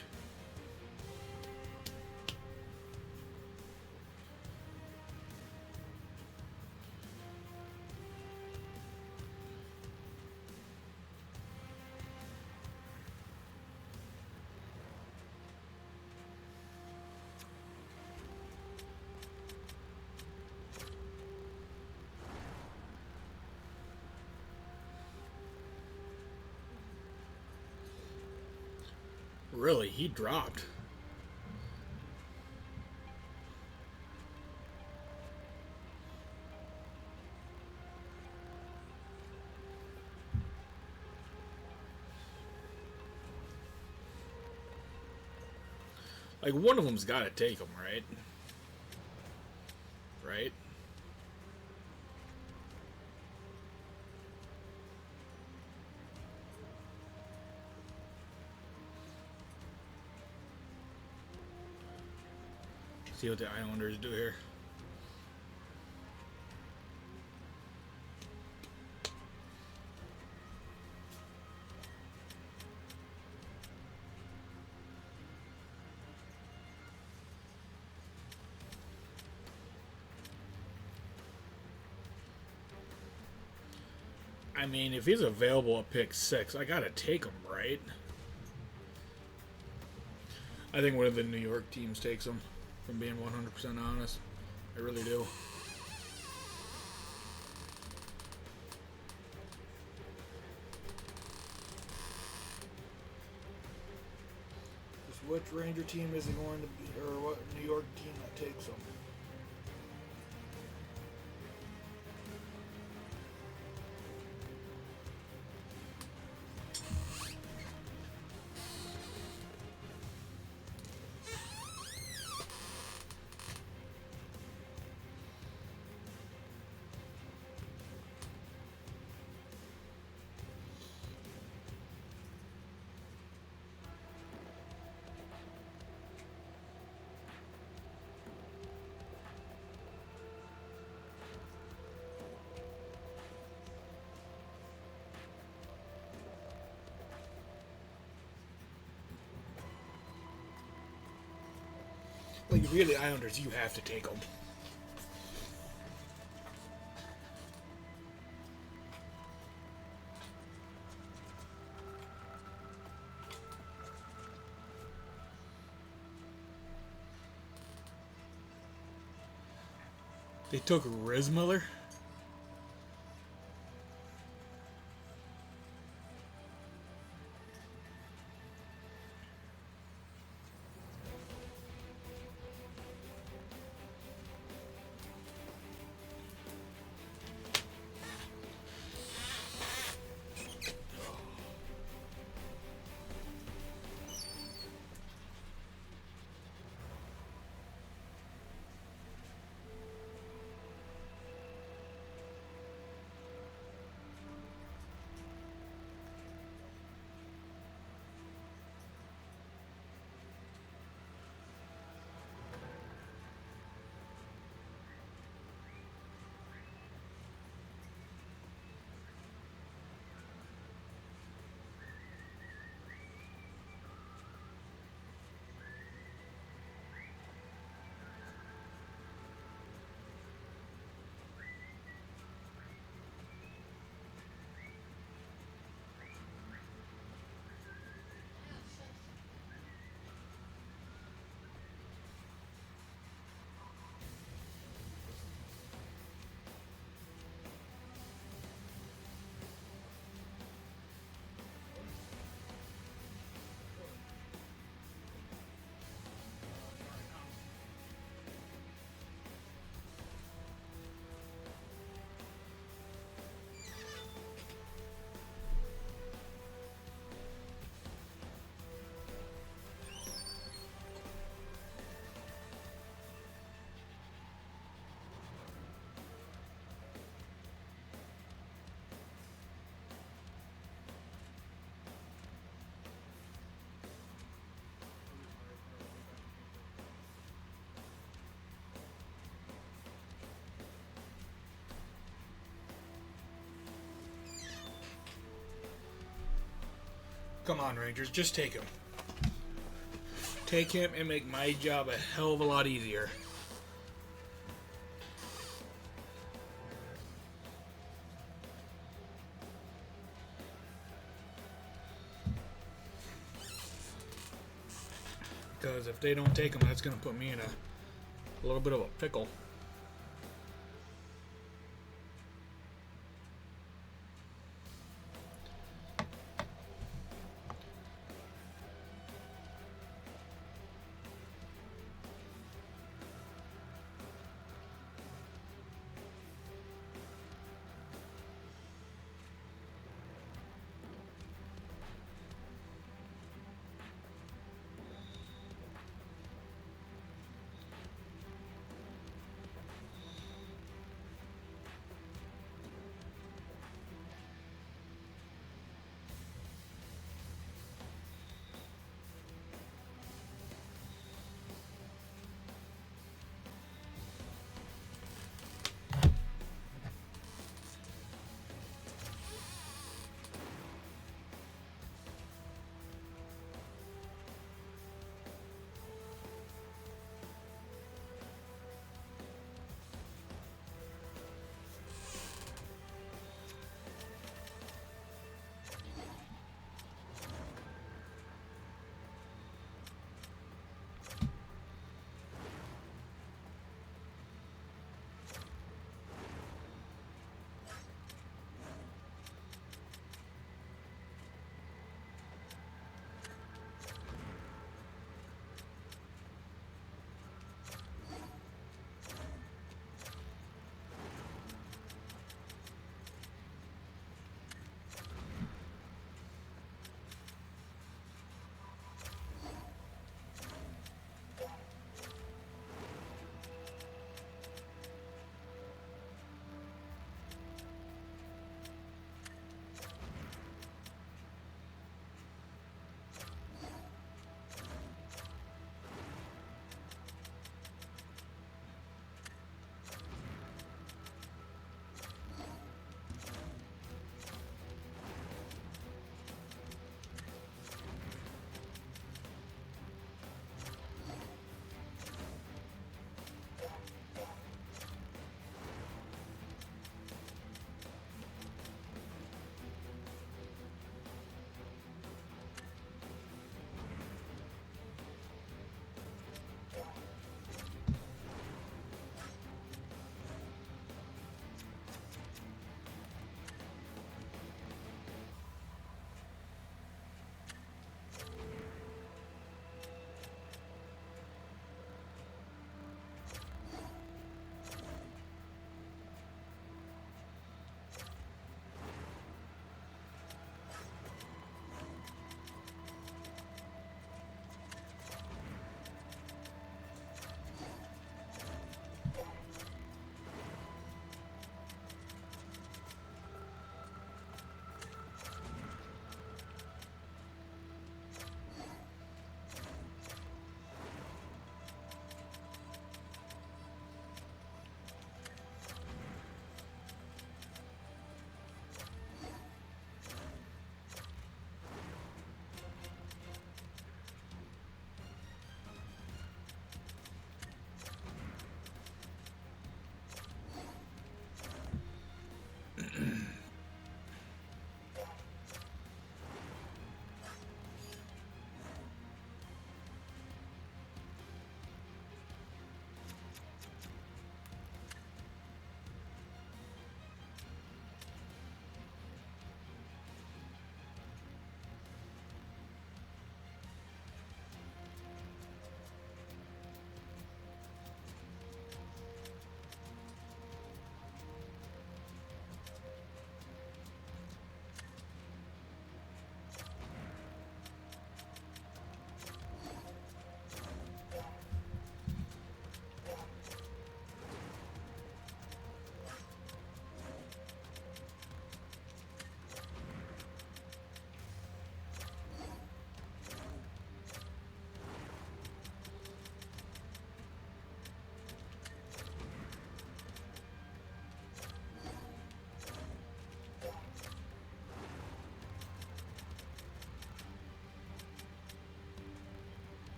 [SPEAKER 5] Really, he dropped. Like, one of them's got to take him, right? Right? See what the Islanders do here. I mean, if he's available at pick 6, I gotta take him, right? I think one of the New York teams takes him, from being 100% honest. I really do.
[SPEAKER 1] Just which Ranger team is it going to be, or what New York team that takes him? Like, if you're the Islanders, you have to take them. They took Rizmiller?
[SPEAKER 5] Come on, Rangers, just take him. Take him and make my job a hell of a lot easier. Because if they don't take him, that's going to put me in a little bit of a pickle.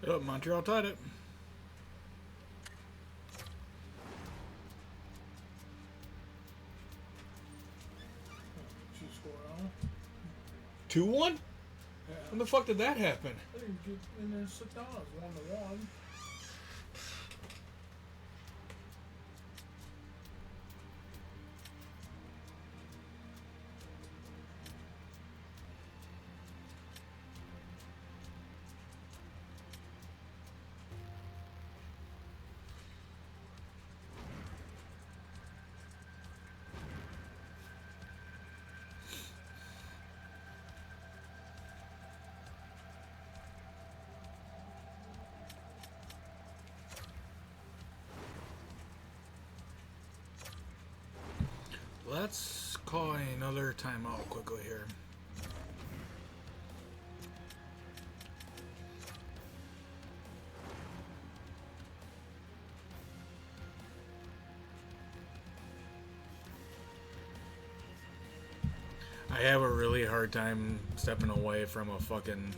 [SPEAKER 1] Oh, Montreal tied it.
[SPEAKER 5] She scored on.
[SPEAKER 1] 2-1?
[SPEAKER 5] Yeah.
[SPEAKER 1] When the fuck did that happen?
[SPEAKER 5] They didn't get in there and sit down. It was 1-1.
[SPEAKER 1] Let's call another timeout quickly here. I have a really hard time stepping away from a fucking...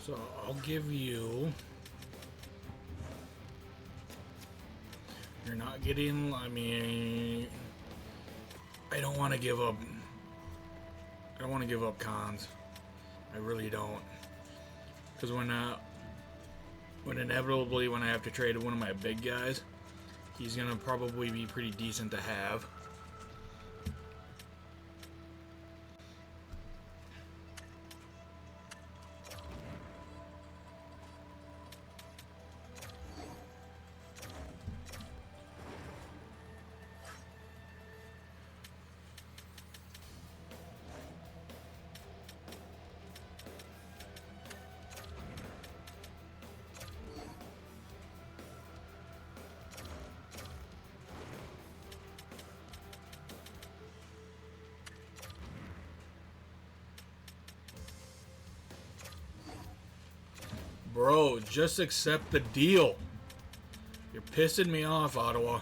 [SPEAKER 5] So I'll give you. You're not getting. I mean, I don't want to give up. I don't want to give up Cons. I really don't. Because when inevitably when I have to trade one of my big guys, he's gonna probably be pretty decent to have. Bro, just accept the deal. You're pissing me off, Ottawa.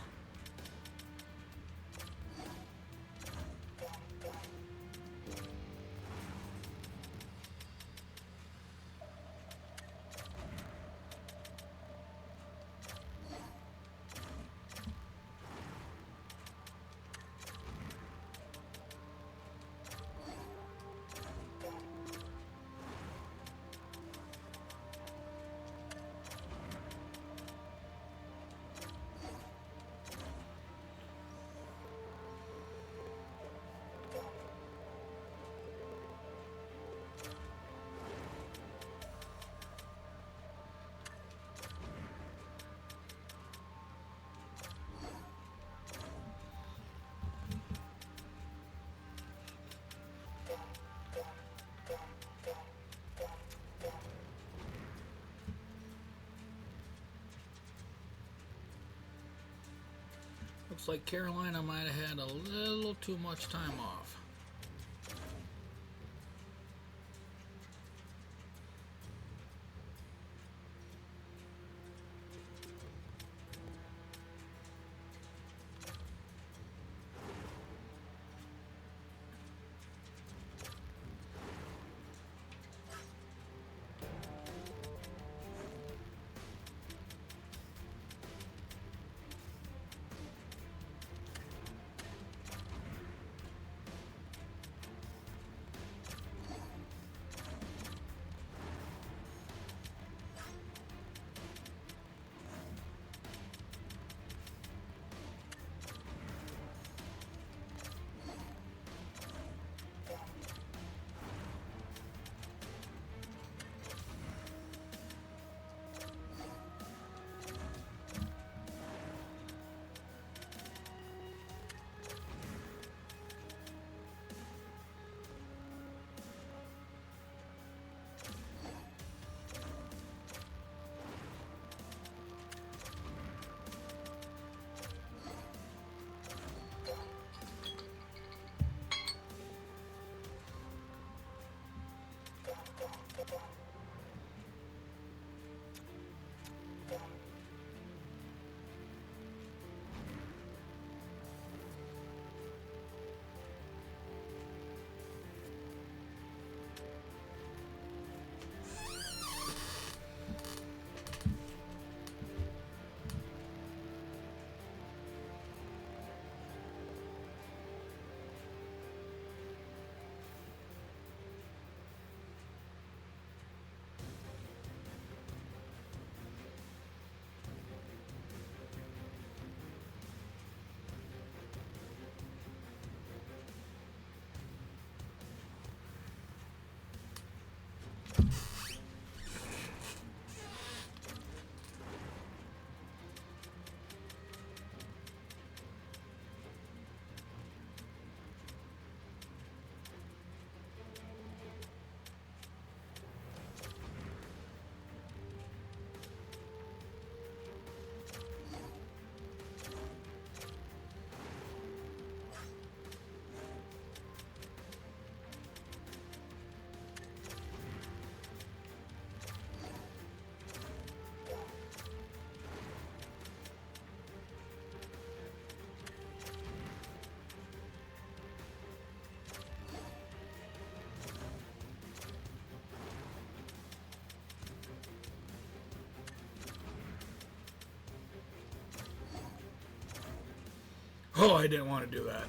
[SPEAKER 5] Looks like Carolina might have had a little too much time off.
[SPEAKER 1] Oh, I didn't want to do that.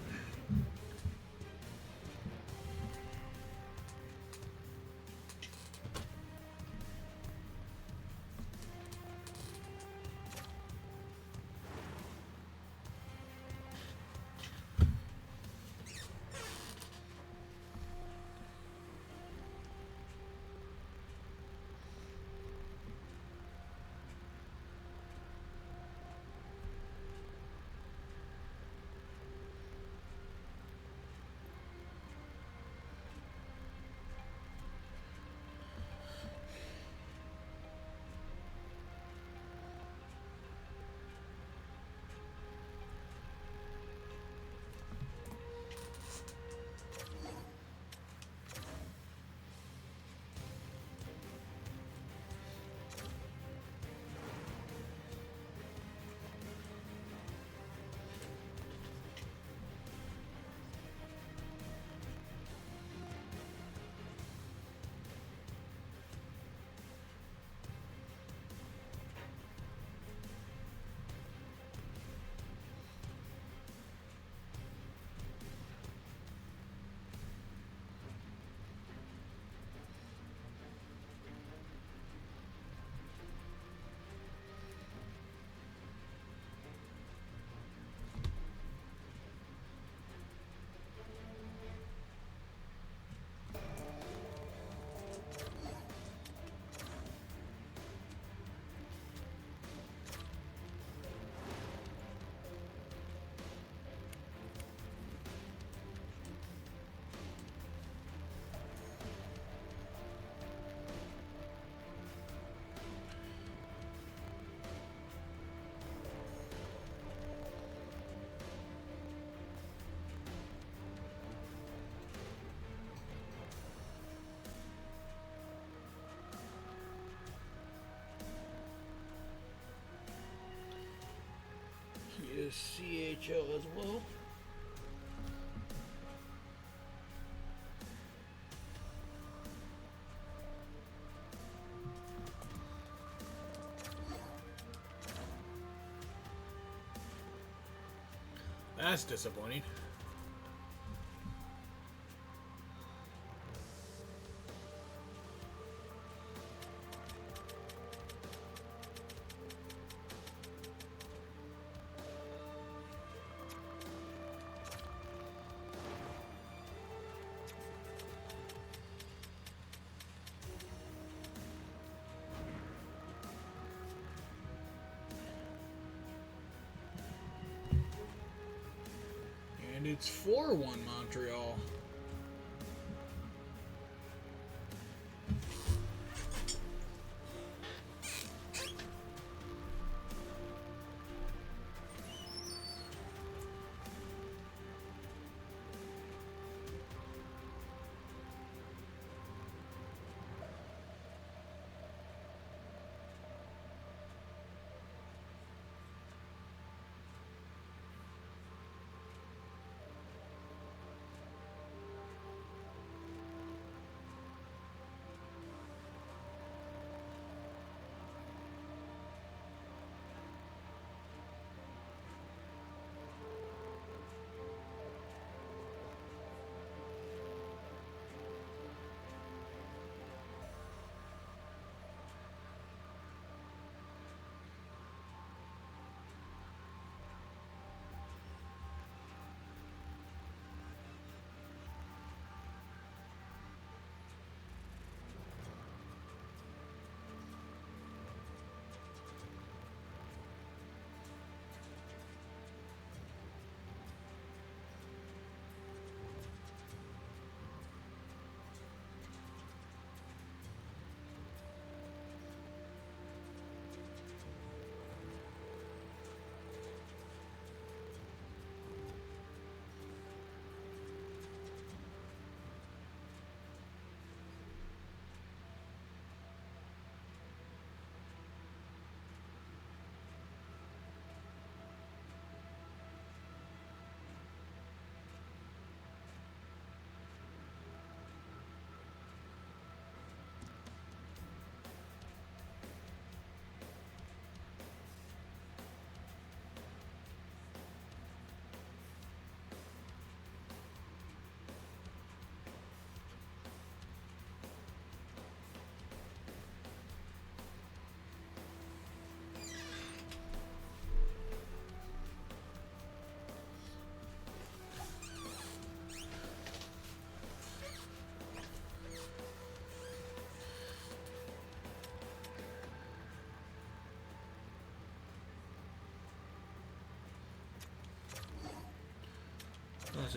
[SPEAKER 1] He is CHL as well. That's disappointing. And it's 4-1 Montreal.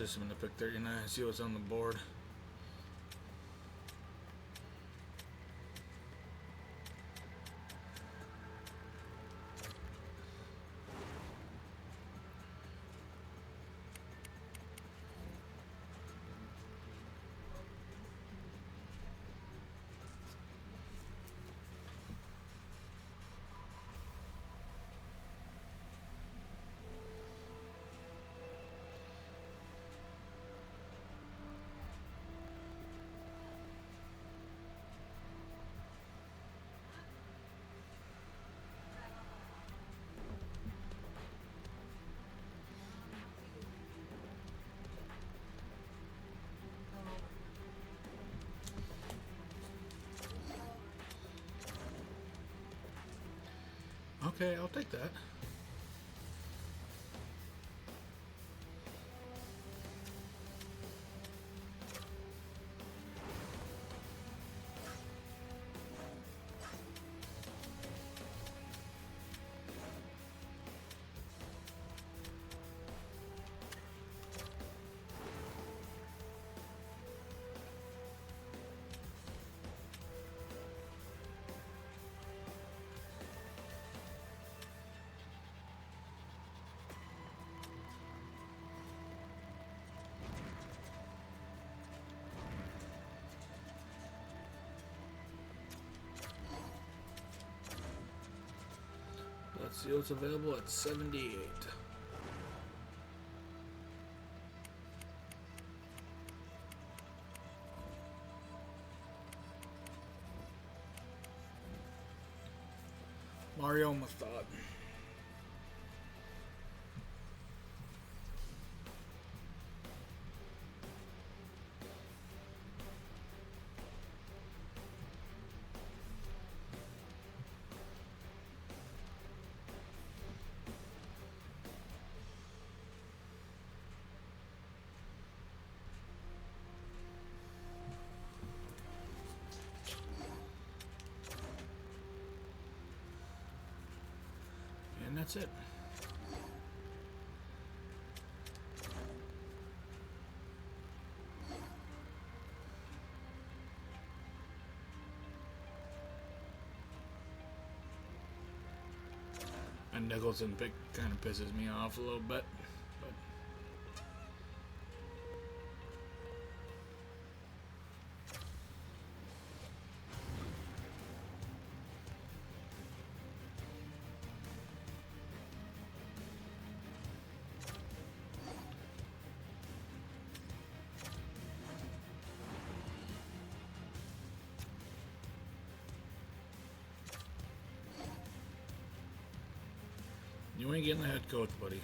[SPEAKER 1] system in the pick 39. See what's on the board. Okay, I'll take that. Let's see what's available at 78. Mario Mustad. And that's it. And Nicholson pick kind of pisses me off a little bit. But you ain't getting the head coach, buddy.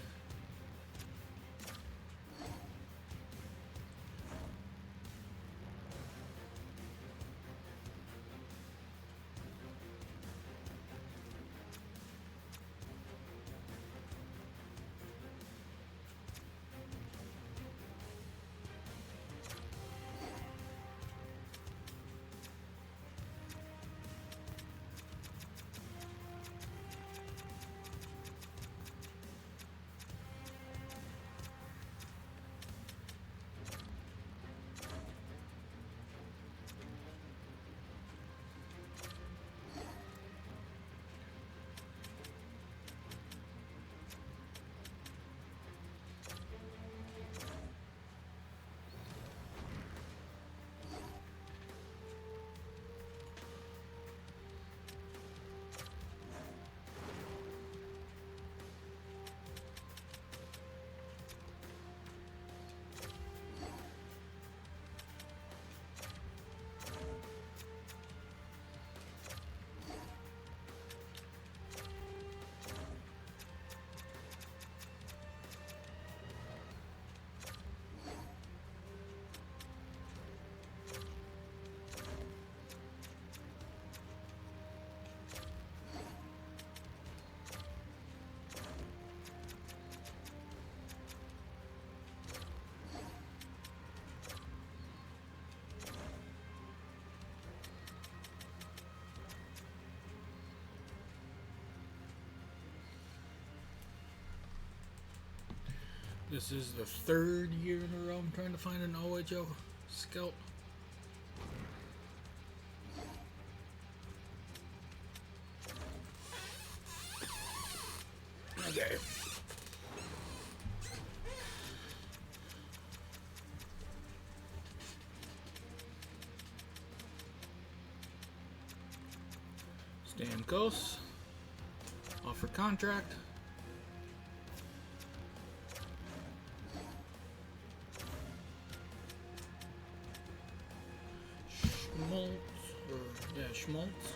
[SPEAKER 5] This is the third year in a row I'm trying to find an OHL scout. Okay. Stamkos. Offer contract. Schmaltz.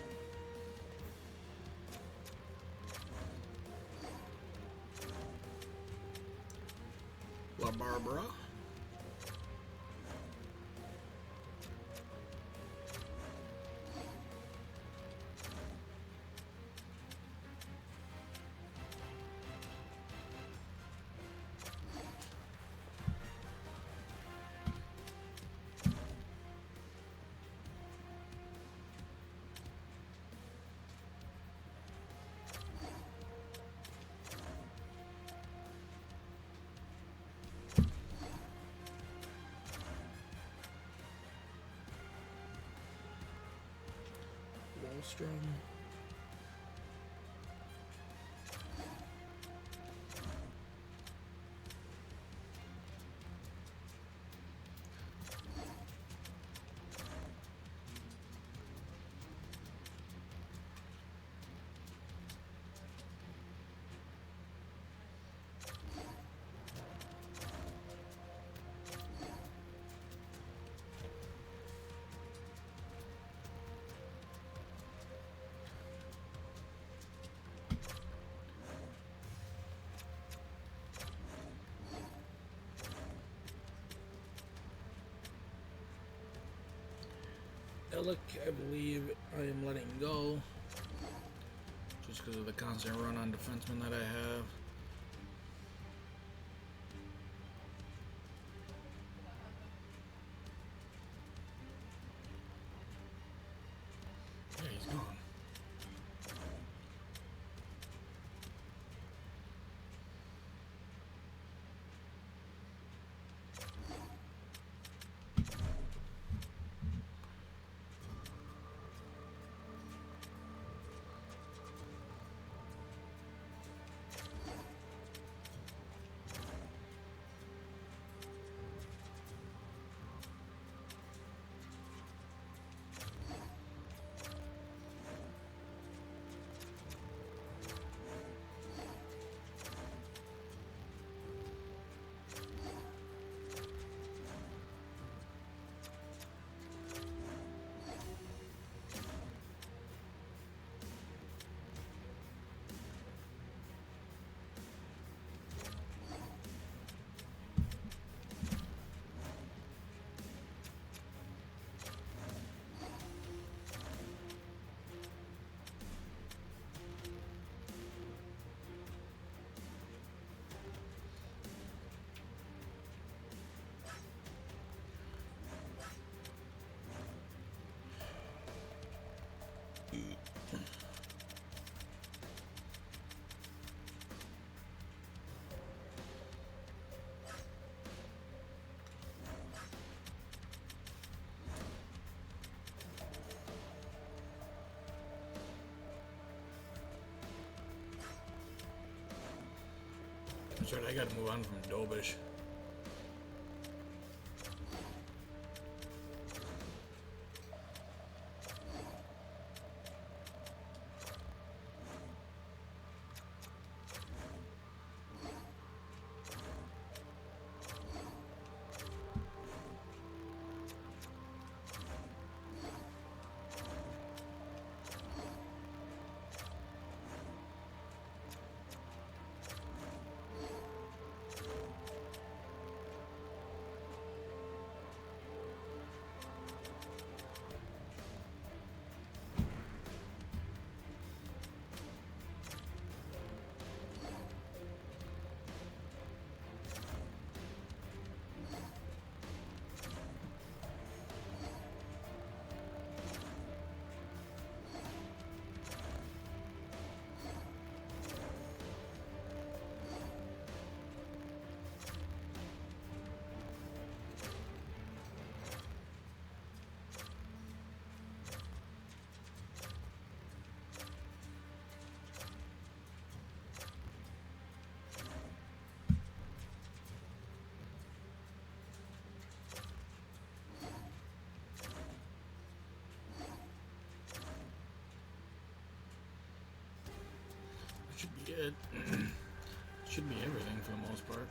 [SPEAKER 5] La Barbara. Wallstrom. Ellick, I believe I am letting go just because of the constant run on defensemen that I have. Yeah, he's gone. That's right, I gotta move on from Dobish.
[SPEAKER 1] should be it. Should be everything for the most part.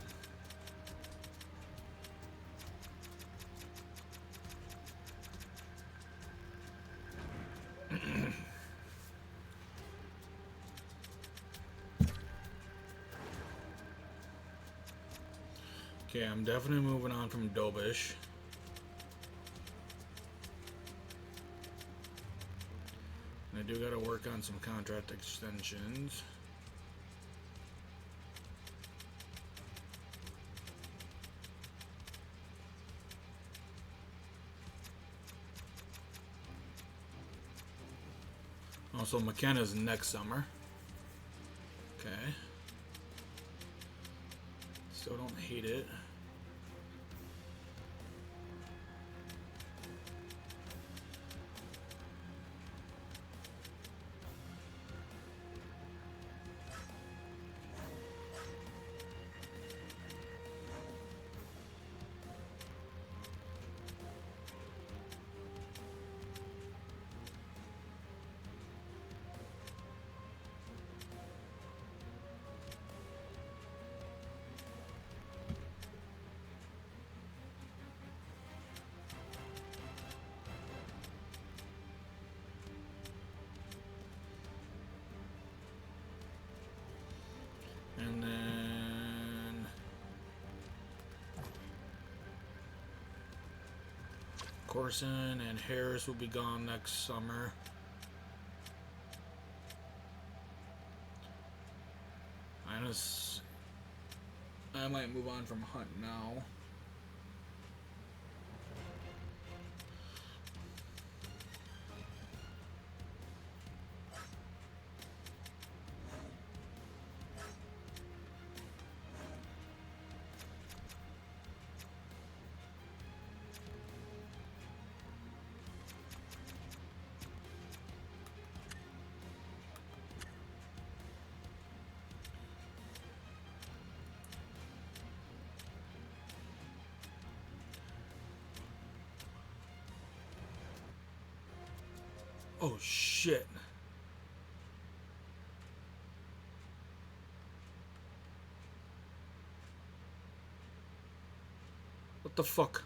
[SPEAKER 1] Okay, I'm definitely moving on from Dobish. And I do gotta work on some contract extensions. Also, McKenna's next summer. Okay. Still don't hate it. And then Corson and Harris will be gone next summer. I might move on from Hunt now. Oh shit. What the fuck?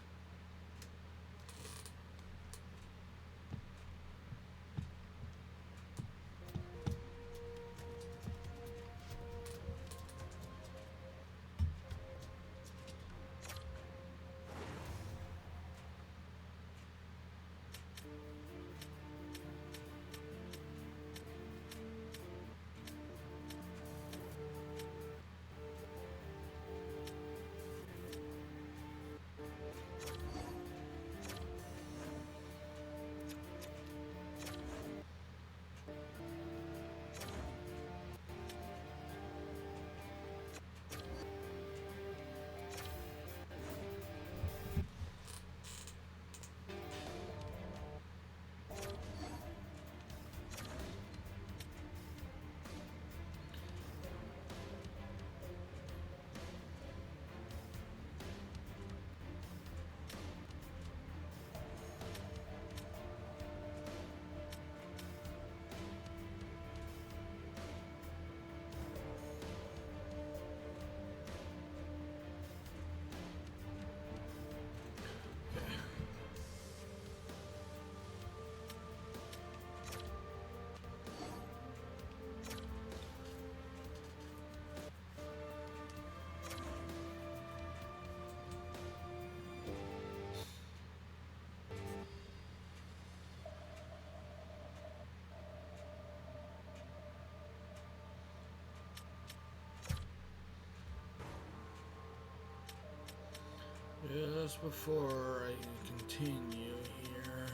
[SPEAKER 1] Just before I continue here,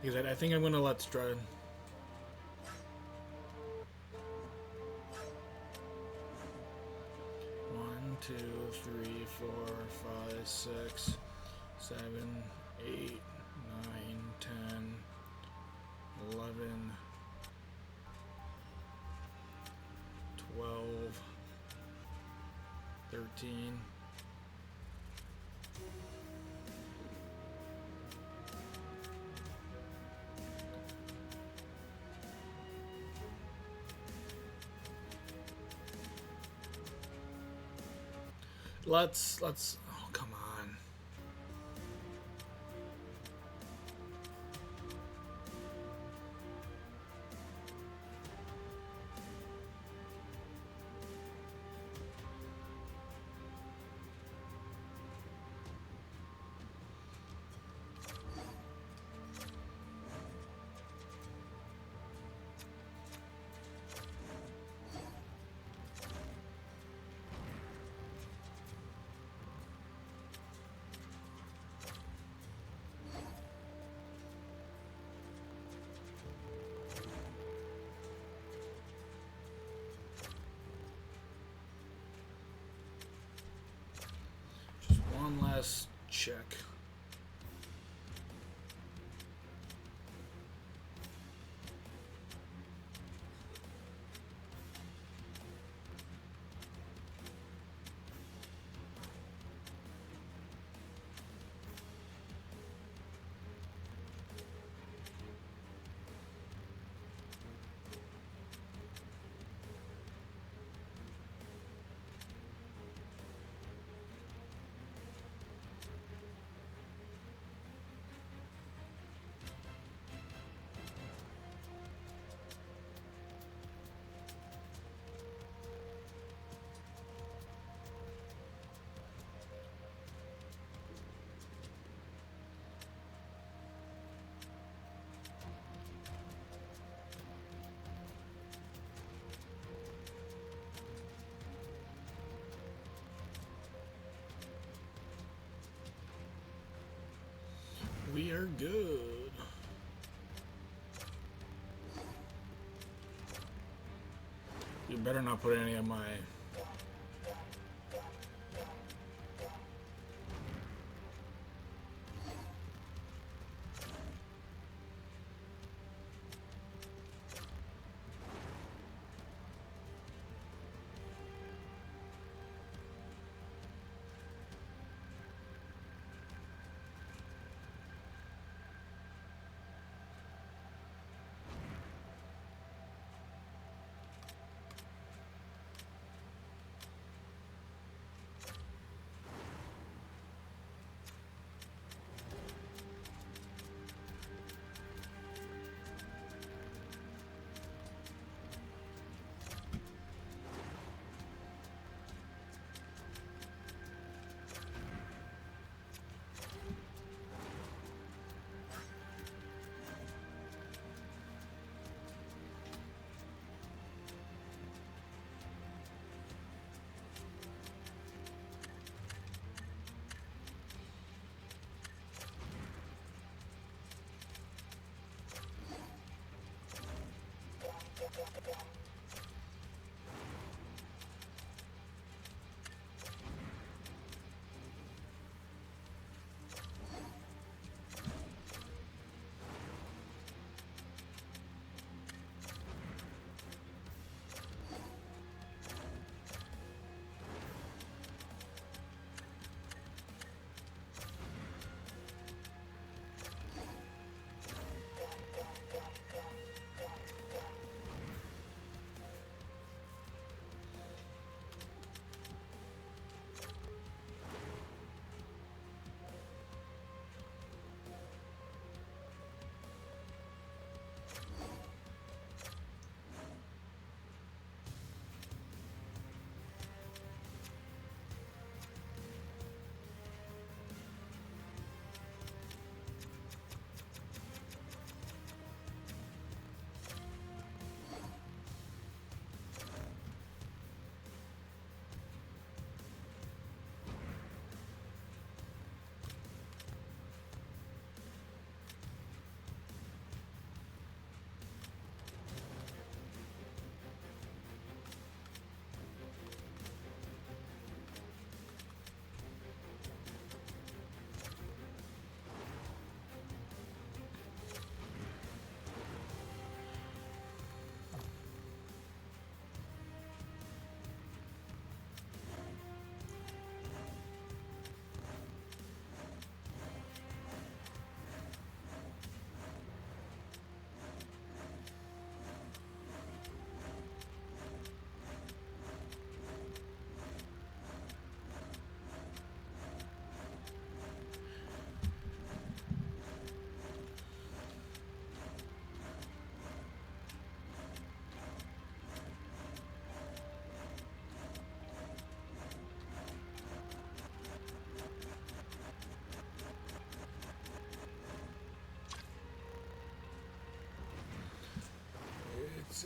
[SPEAKER 1] because I think I'm gonna let Strud. One, 2, 3, 4, 5, 6, 7, 8, 9, 10, 11, 12, 13, 14,
[SPEAKER 5] Let's. Oh, come on. Just one last check. We are good. You better not put any of my...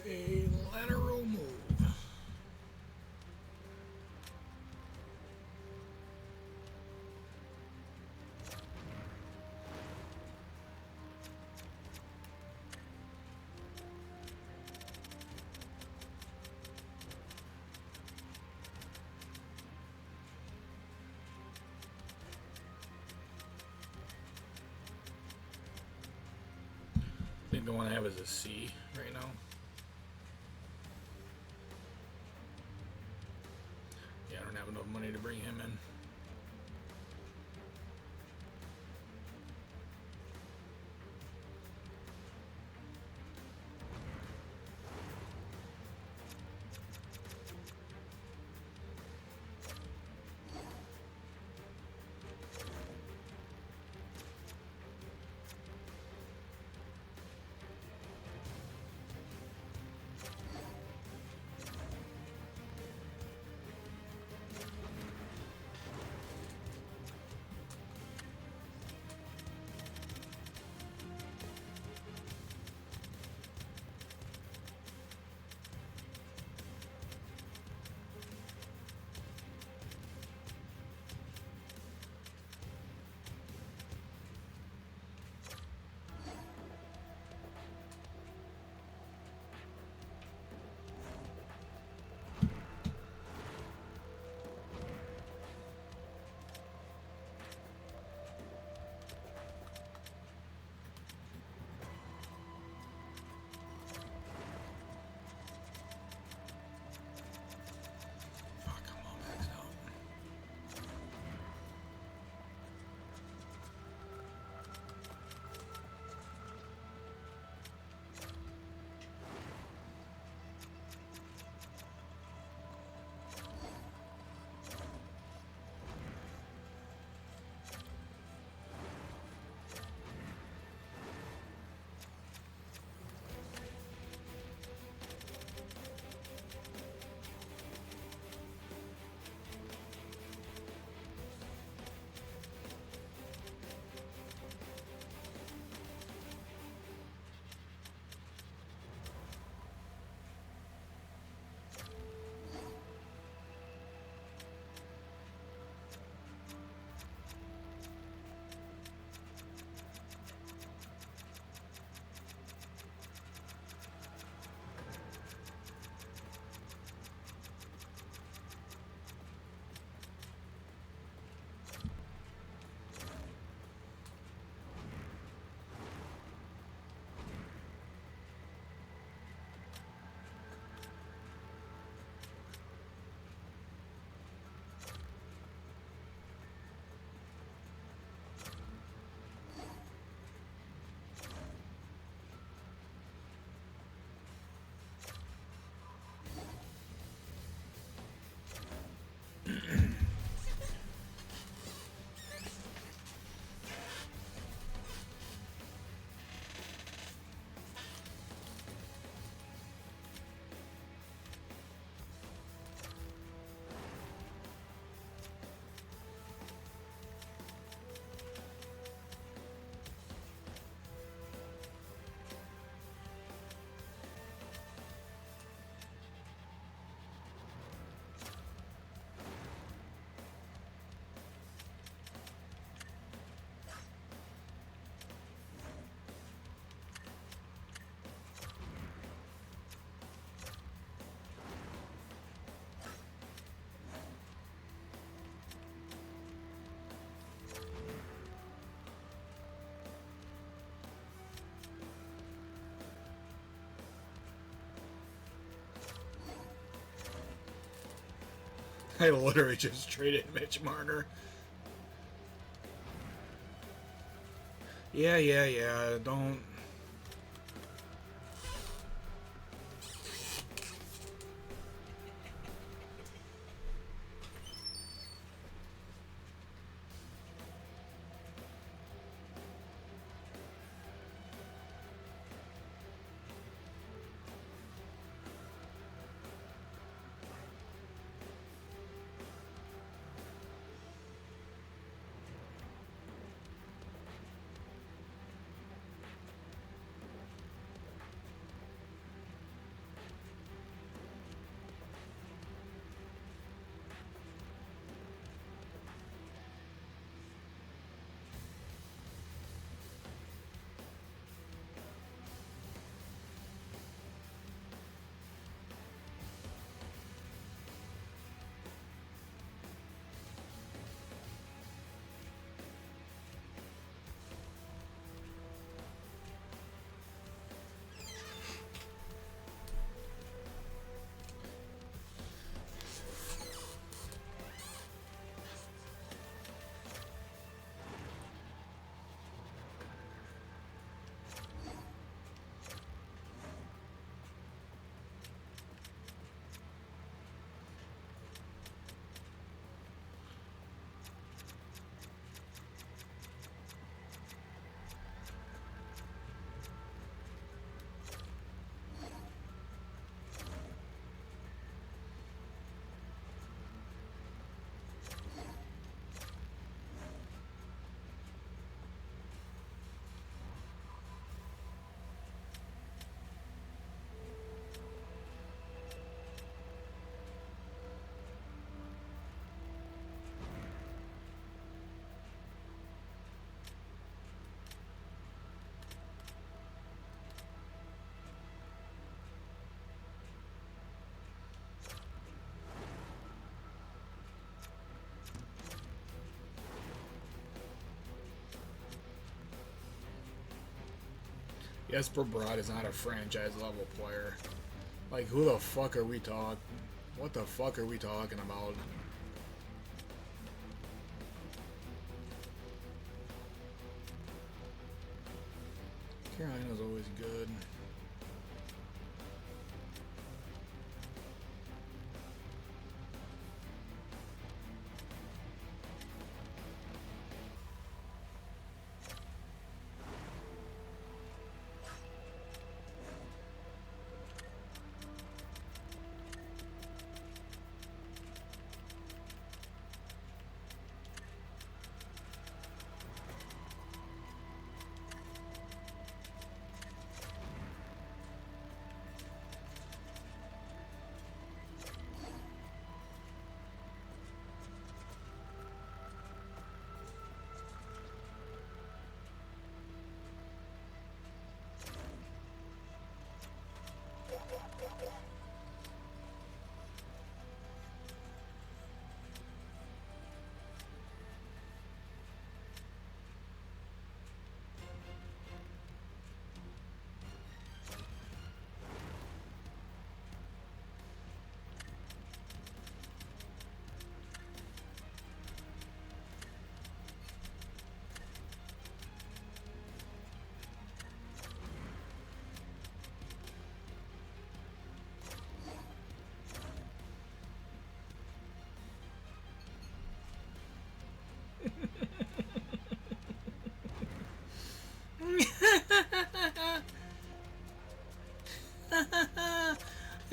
[SPEAKER 5] It's a lateral move. I think the one I have is a C right now. Yeah, I don't have enough money to bring him in. Fuck, I'm all maxed out. I literally just traded Mitch Marner. Yeah. Don't.
[SPEAKER 1] Jesper Bratt is not a franchise level player. Like, who the fuck are we talking? What the fuck are we talking about? Carolina's always good.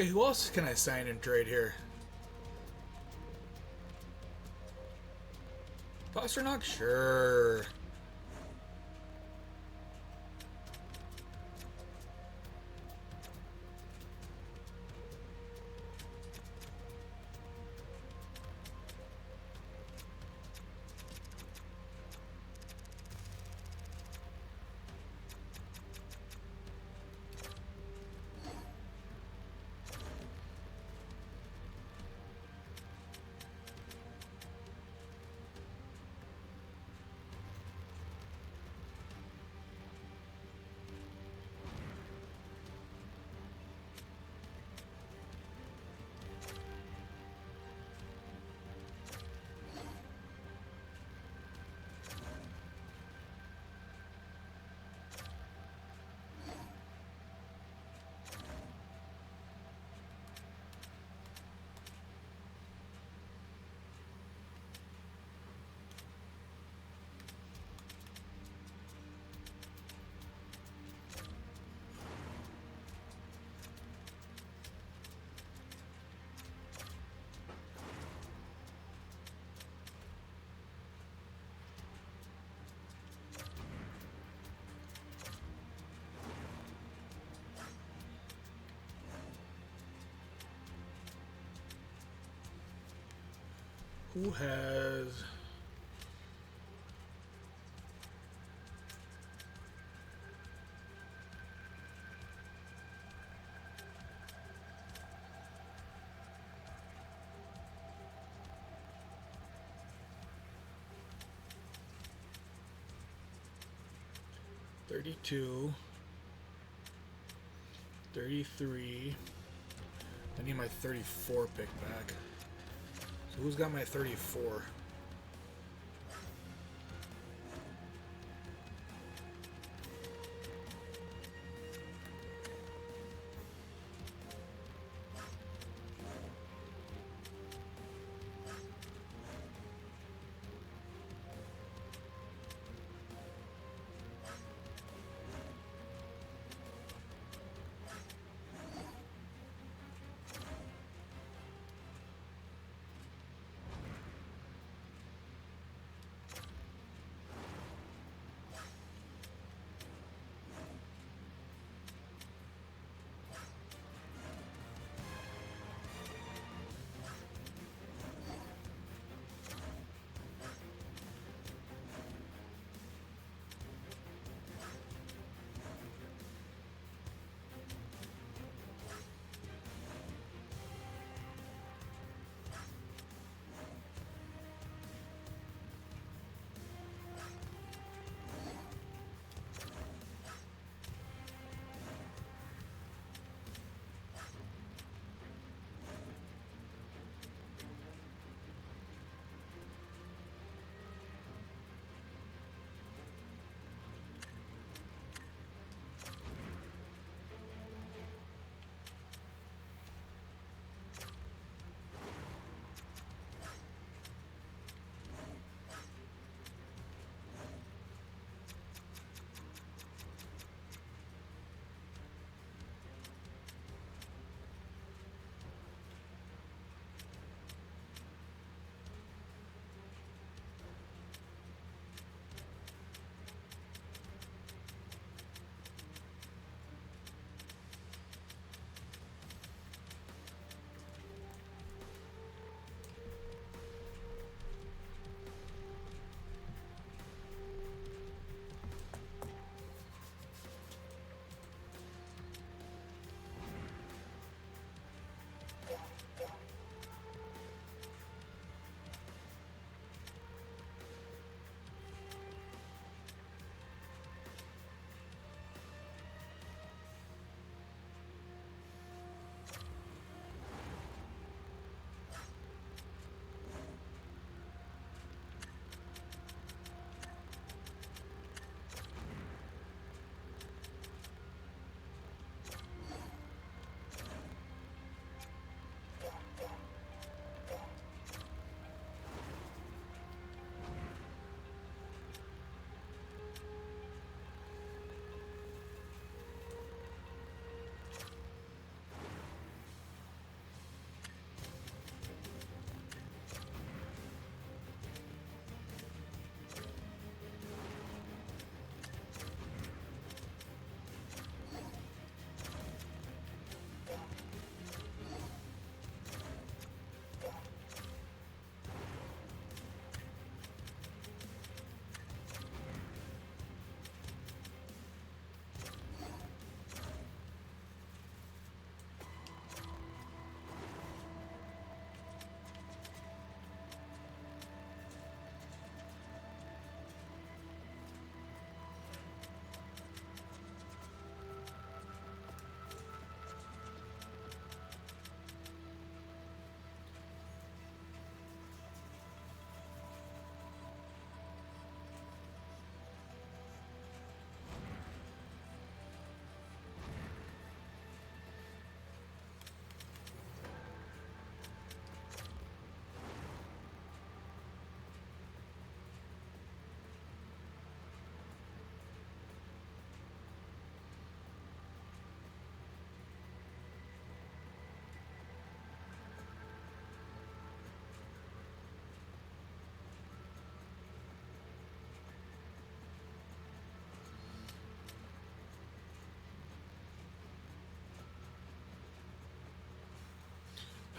[SPEAKER 1] Okay, who else can I sign and trade here? Pasternak? Sure. Who has... $32, $33. I need my 34 pick back. So who's got my 34?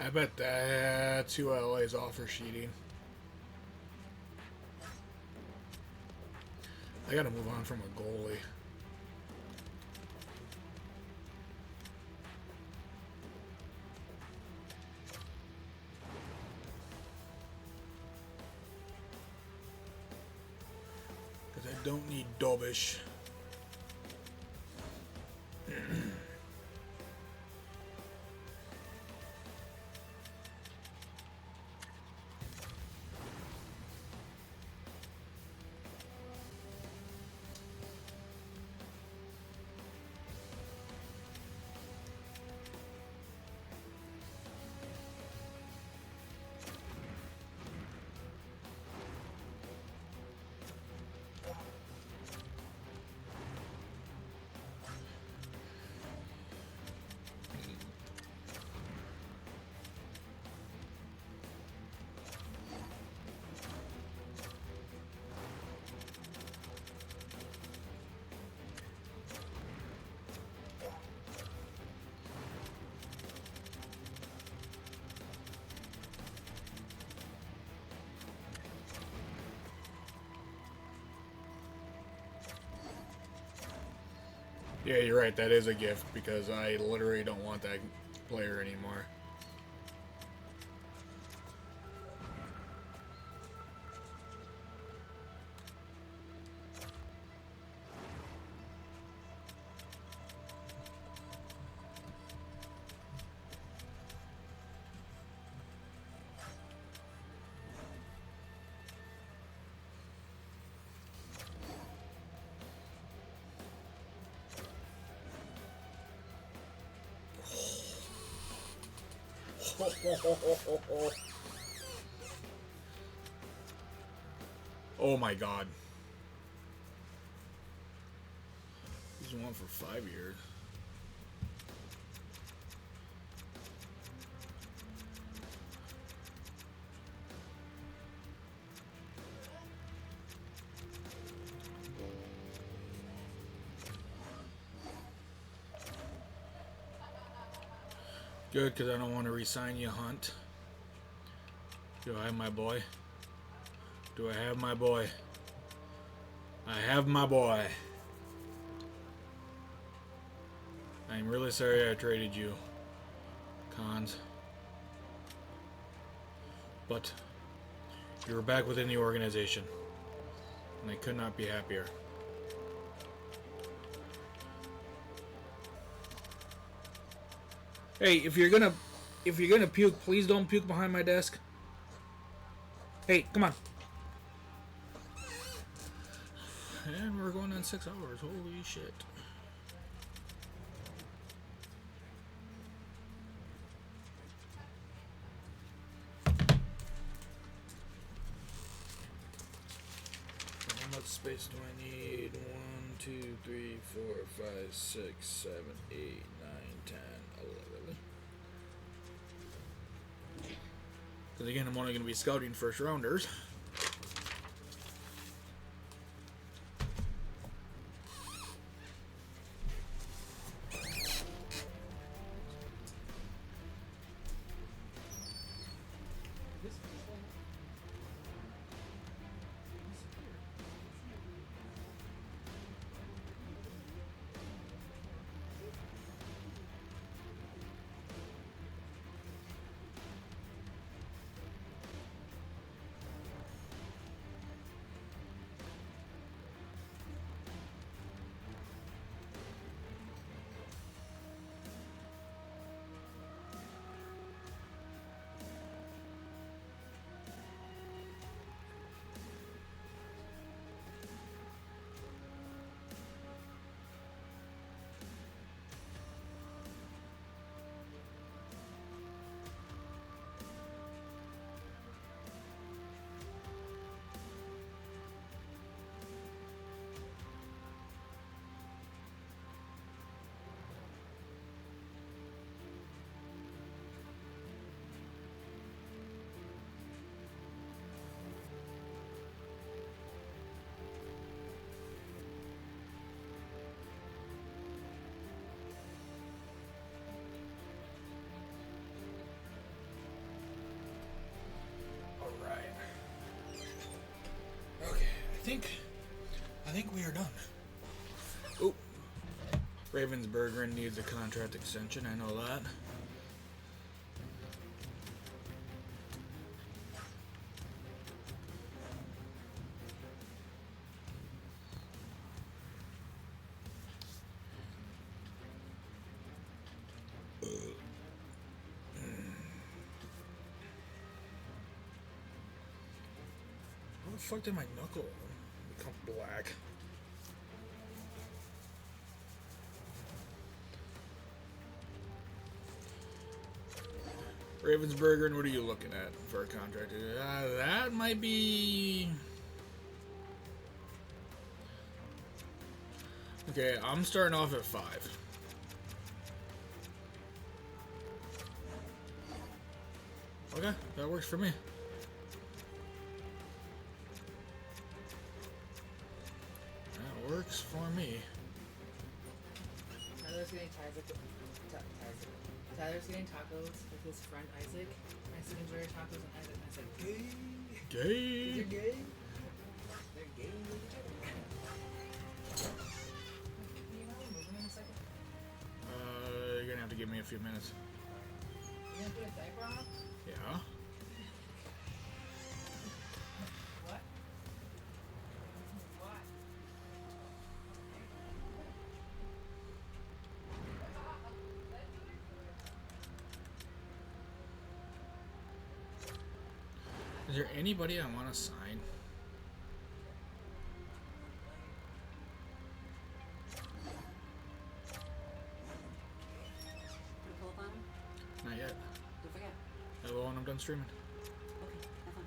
[SPEAKER 1] I bet that's who LA's offer sheeting. I gotta move on from a goalie. Because I don't need Dobish. Yeah, you're right. That is a gift because I literally don't want that player anymore. Oh my god. He's one for 5 years. Good, because I don't want to re-sign you, Hunt. Do I have my boy? Do I have my boy? I have my boy. I'm really sorry I traded you, Cons. But you're back within the organization, and I could not be happier. Hey, if you're gonna puke, please don't puke behind my desk. Hey, come on. And we're going on 6 hours. Holy shit. How much space do I need? 1, 2, 3, 4, 5, 6, 7, 8, 9, 10, 11. Because again, I'm only going to be scouting first rounders. think we are done. Oh, Ravensburger needs a contract extension. I know that. How the fuck did my knuckle become black? Ravensburger, and what are you looking at for a contract? That might be... Okay, I'm starting off at 5. Okay, that works for me. That works for me.
[SPEAKER 11] Tyler's getting tacos with his friend Isaac. Isaac enjoy your tacos, and Isaac and I said, gay.
[SPEAKER 1] Gay.
[SPEAKER 11] You're gay. They're gay with each other. You know, moving in a second.
[SPEAKER 1] You're gonna have to give me a few minutes.
[SPEAKER 11] You gonna put a diaper on?
[SPEAKER 1] Yeah.
[SPEAKER 11] What? What?
[SPEAKER 1] Is there anybody I want to sign?
[SPEAKER 3] You pull up on him?
[SPEAKER 1] Not yet.
[SPEAKER 3] Don't forget.
[SPEAKER 1] I will when I'm done streaming.
[SPEAKER 3] Okay, have fun.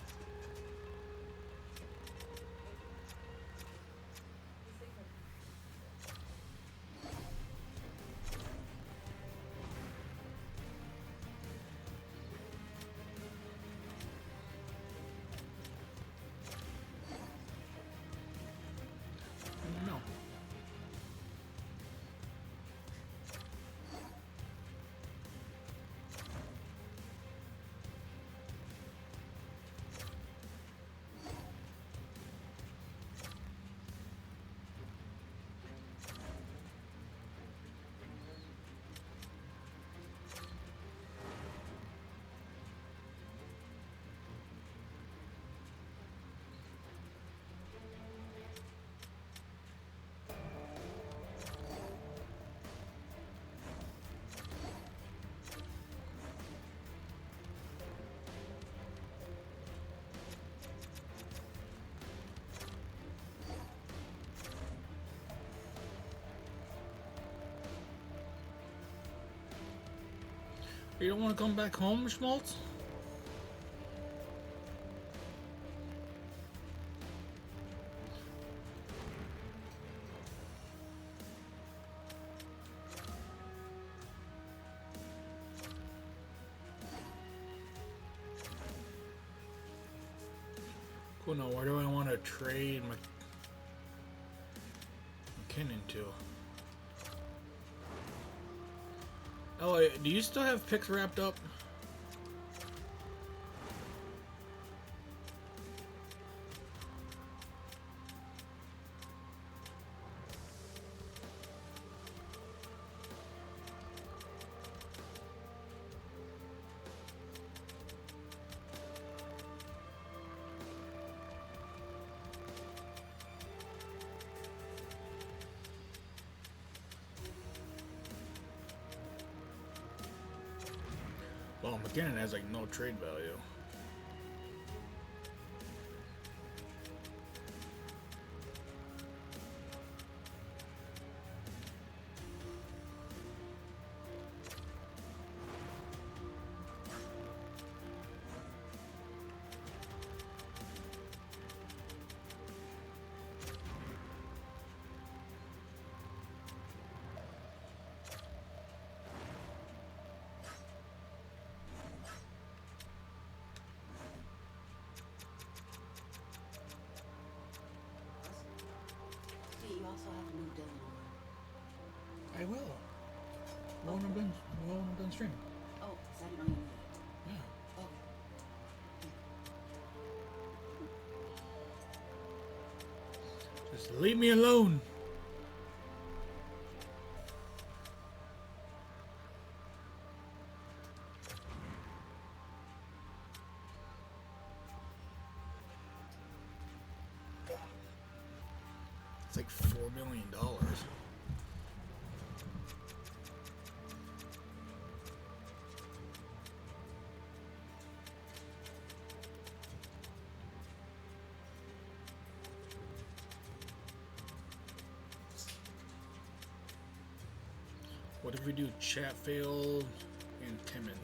[SPEAKER 1] No. You don't want to come back home, Schmaltz? Cool, now where do I want to trade McKinnon to? Oh, do you still have picks wrapped up? Well, McKinnon has like no trade value.
[SPEAKER 3] See, you also have to move Dylan over.
[SPEAKER 1] I will. Well, when I'm done streaming.
[SPEAKER 3] Oh, 'cause I didn't know you knew that.
[SPEAKER 1] Yeah.
[SPEAKER 3] Okay.
[SPEAKER 1] Leave me alone. It's like $4 million. What if we do Chatfield and Timmons?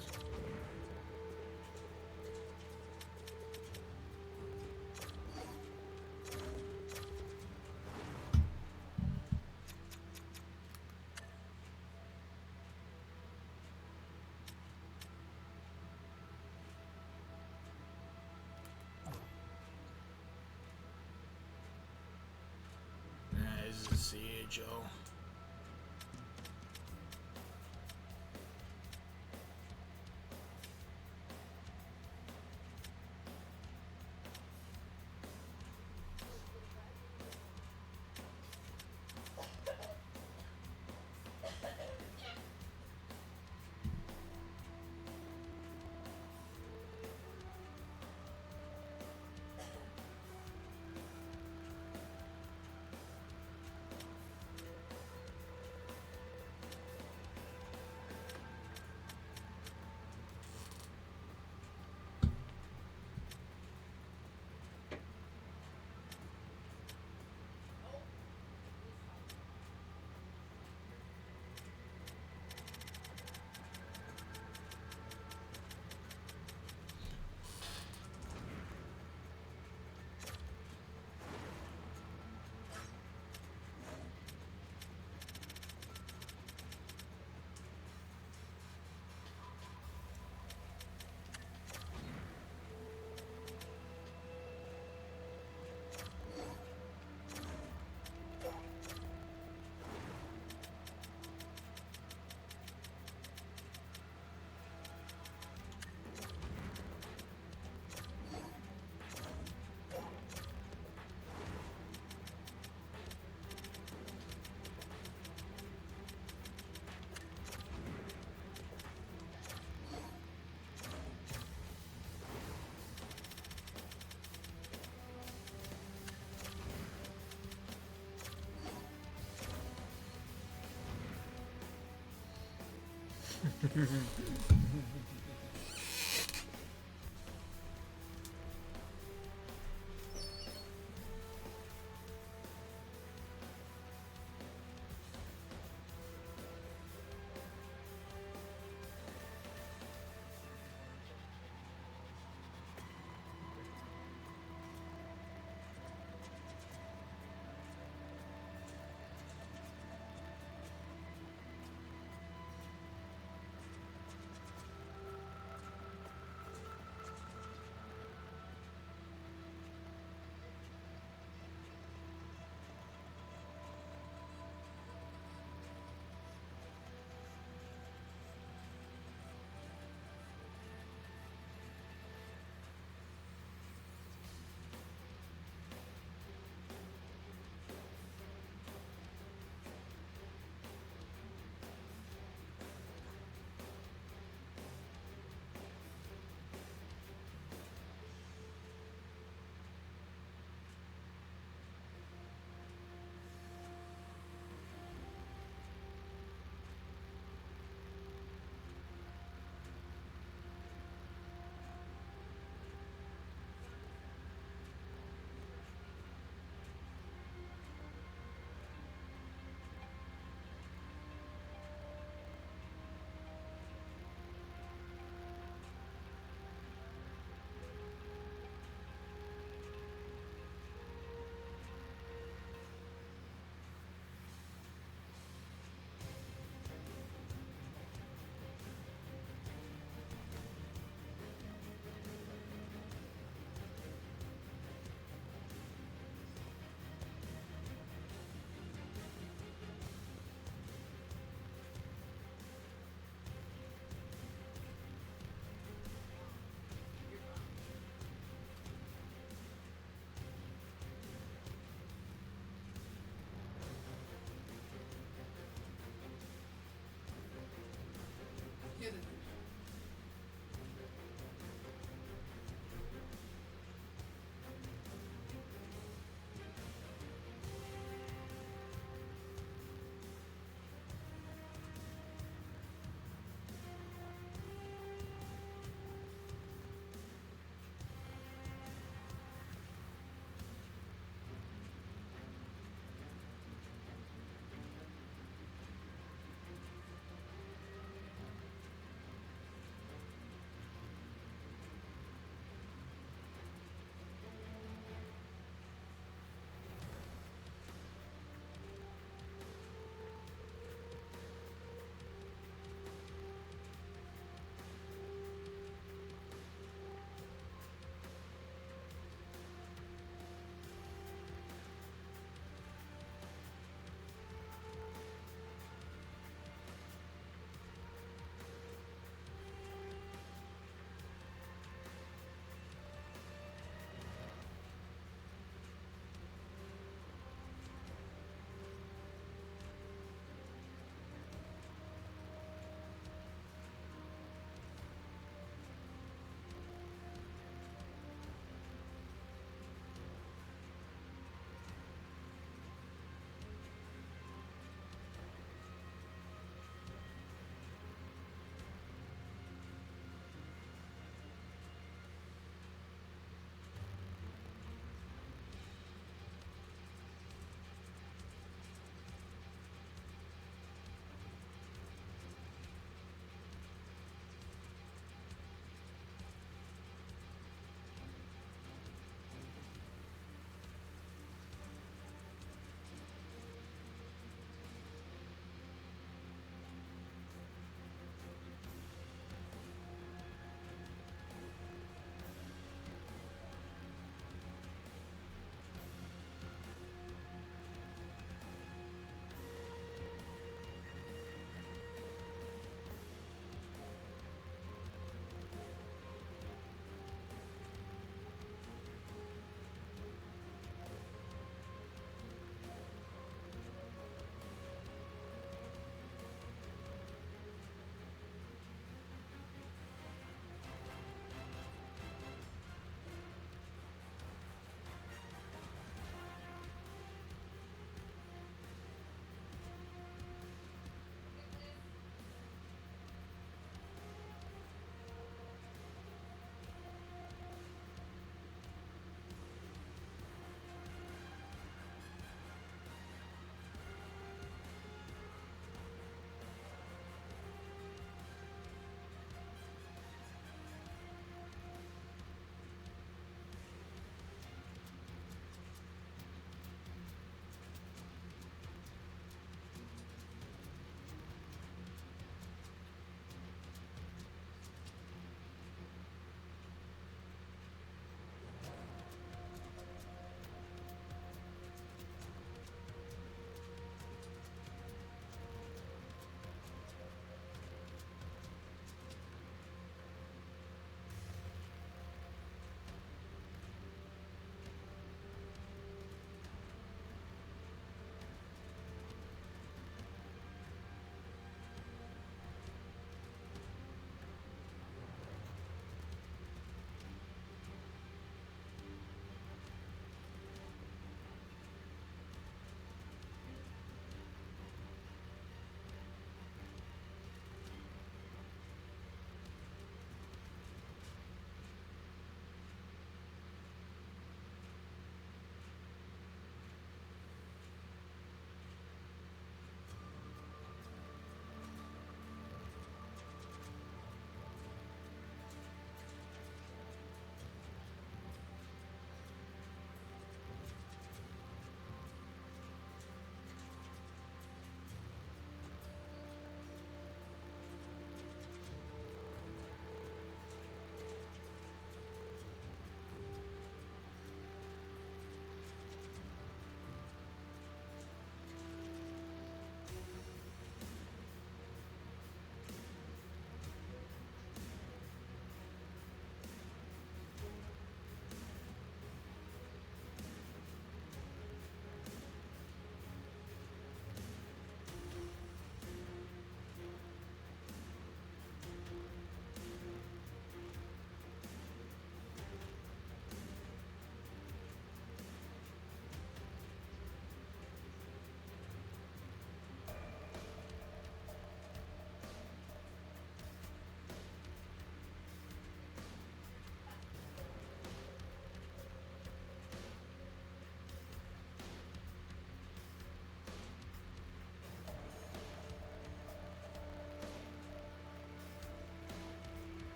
[SPEAKER 1] Nah, this is CHO.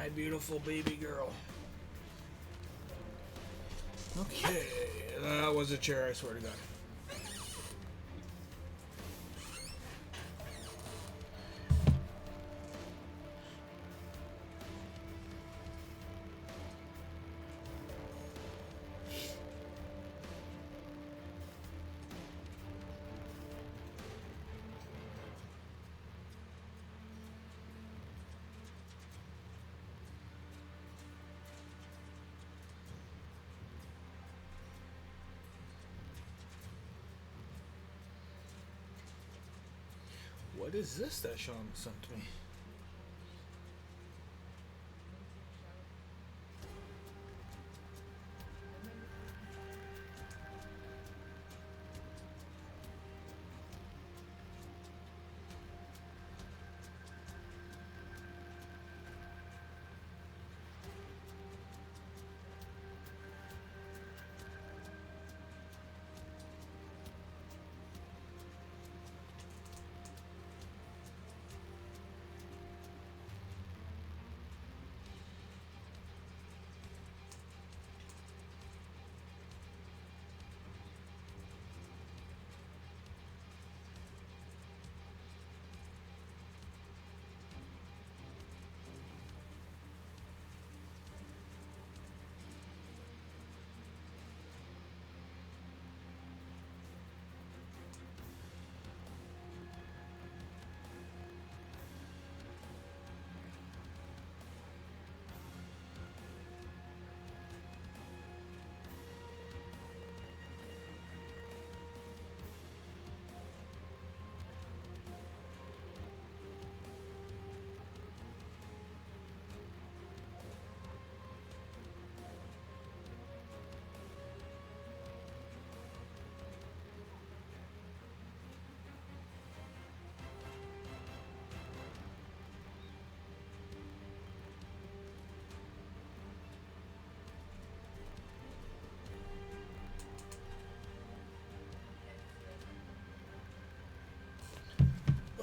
[SPEAKER 5] My beautiful baby girl. Okay, that was a chair, I swear to God. What is this that Sean sent me?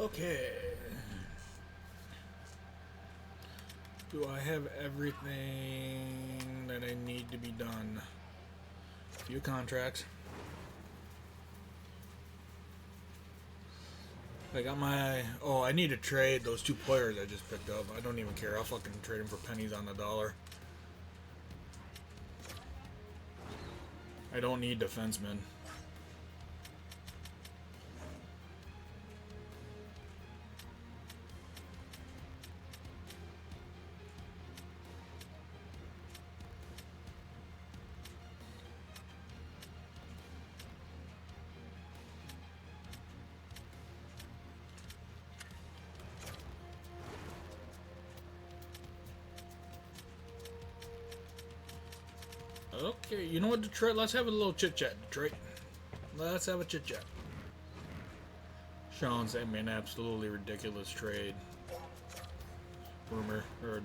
[SPEAKER 5] Okay. Do I have everything that I need to be done? A few contracts. I got my... Oh, I need to trade those 2 players I just picked up. I don't even care. I'll fucking trade them for pennies on the dollar. I don't need defensemen. Okay, you know what, Detroit? Let's have a little chit-chat, Detroit. Let's have a chit-chat. Sean sent me an absolutely ridiculous trade. Rumor, or,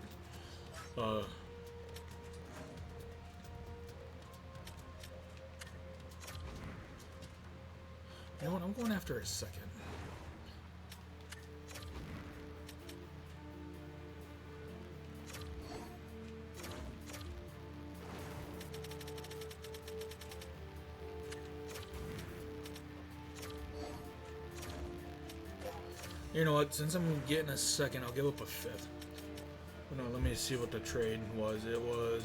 [SPEAKER 5] you know what, I'm going after a second. You know what, since I'm getting a second, I'll give up a 5th. Oh, no, let me see what the trade was. It was...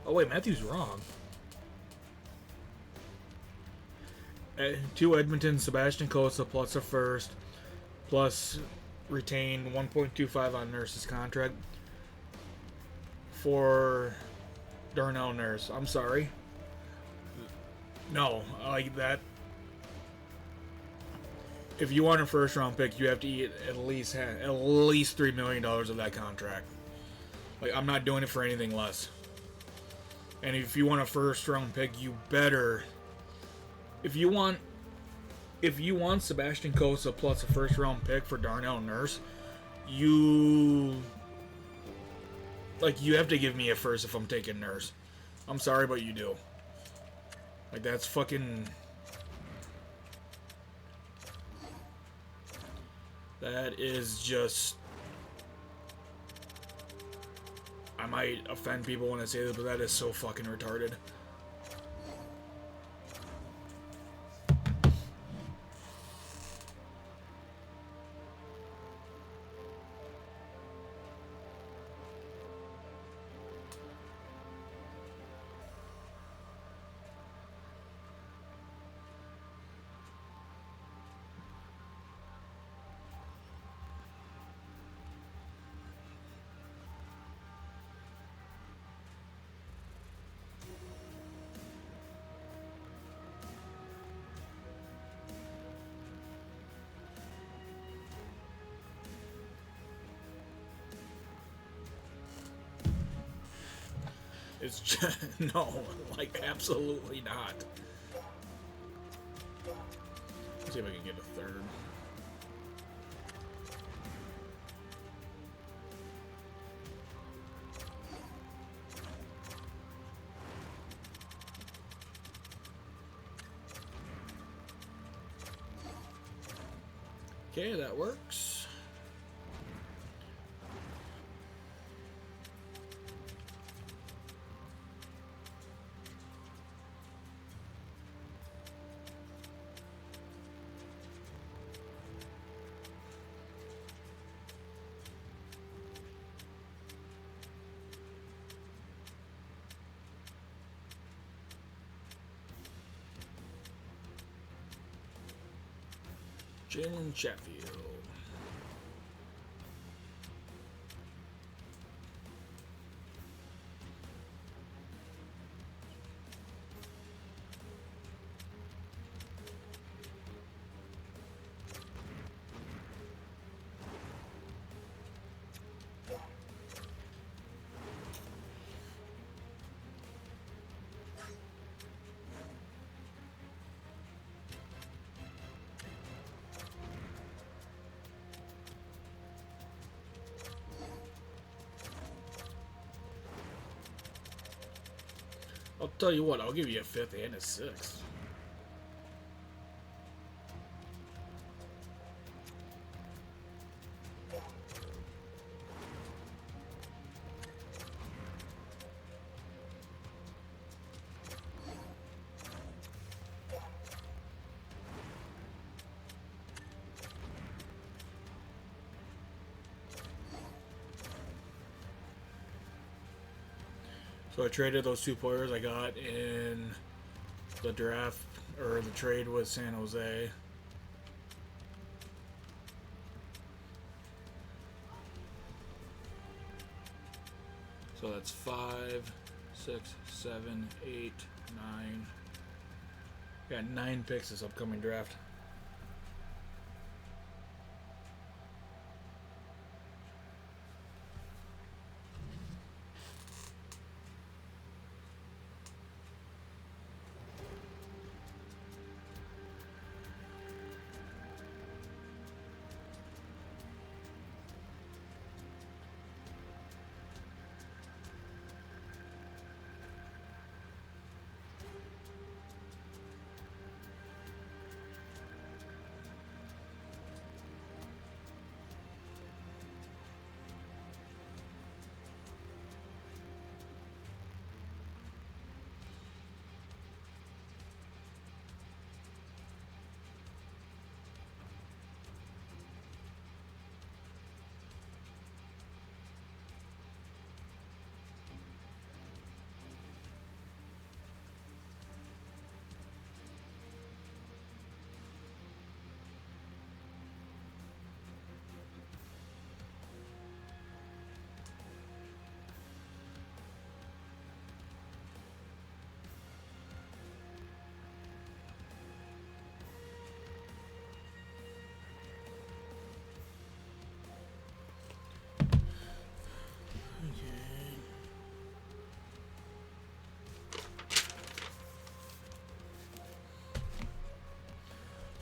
[SPEAKER 5] Oh wait, Matthew's wrong. 2 Edmonton, Sebastian Cossa plus a 1st, plus retain 1.25 on Nurse's contract. For Darnell Nurse. I'm sorry. No, like that. If you want a 1st round pick, you have to eat at least $3 million of that contract. Like, I'm not doing it for anything less. And if you want a 1st round pick, you better. If you want Sebastian Cossa plus a 1st round pick for Darnell Nurse, you have to give me a 1st if I'm taking Nurse. I'm sorry, but you do.
[SPEAKER 1] Like, that's fucking... That is just... I might offend people when I say this, but that is so fucking retarded. It's just, no, like, absolutely not. Let's see if I can get a third. Okay, that works. Jalen Sheffield. I'll tell you what, I'll give you a 5th and a 6th. So I traded those 2 players I got in the draft, or the trade with San Jose. So that's 5, 6, 7, 8, 9. Got 9 picks this upcoming draft.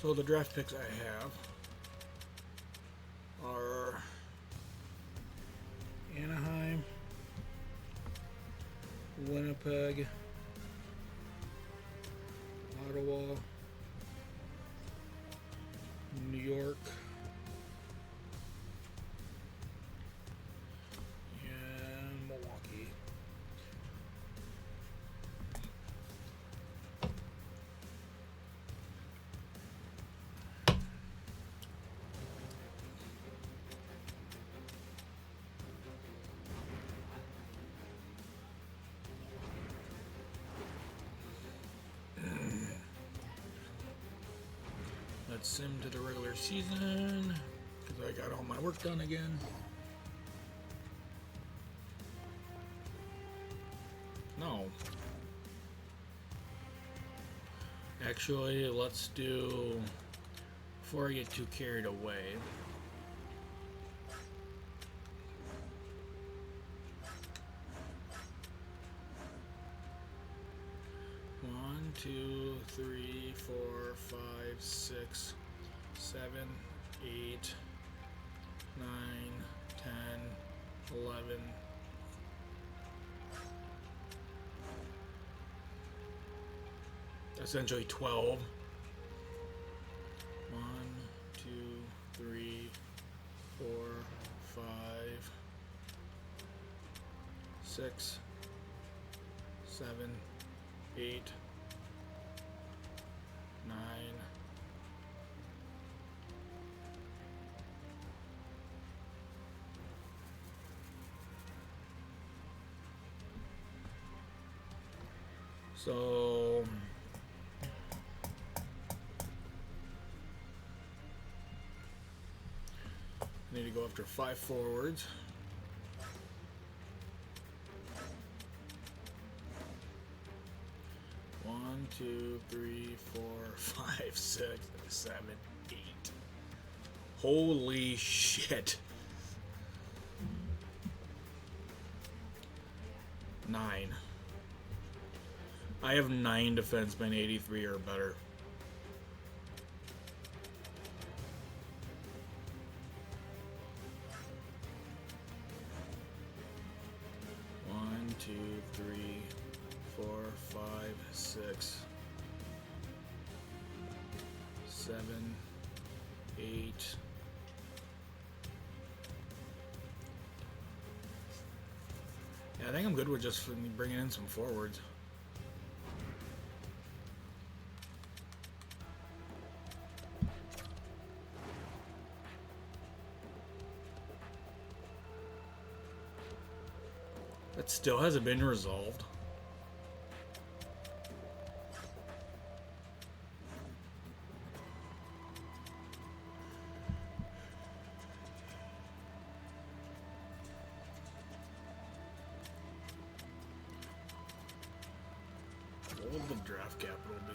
[SPEAKER 1] So the draft picks I have are Anaheim, Winnipeg, Ottawa, New York, and Milwaukee. Let's sim to the regular season because I got all my work done again. No. Actually, let's do, before I get too carried away, one, two, three, 4, 5, 6, 7, 8, 9, 10, 11. Essentially 12. 1, 2, 3, 4, 5, 6, 7, 8, 9. So I need to go after 5 forwards. One, 2, 3, 4, 5, 6, 7, 8. Holy shit. 9. I have 9 defensemen, 83 or better. One, 2, 3, 4, 5, 6, 7, 8. Yeah, I think I'm good with just bringing in some forwards. That still hasn't been resolved. What would the draft capital be?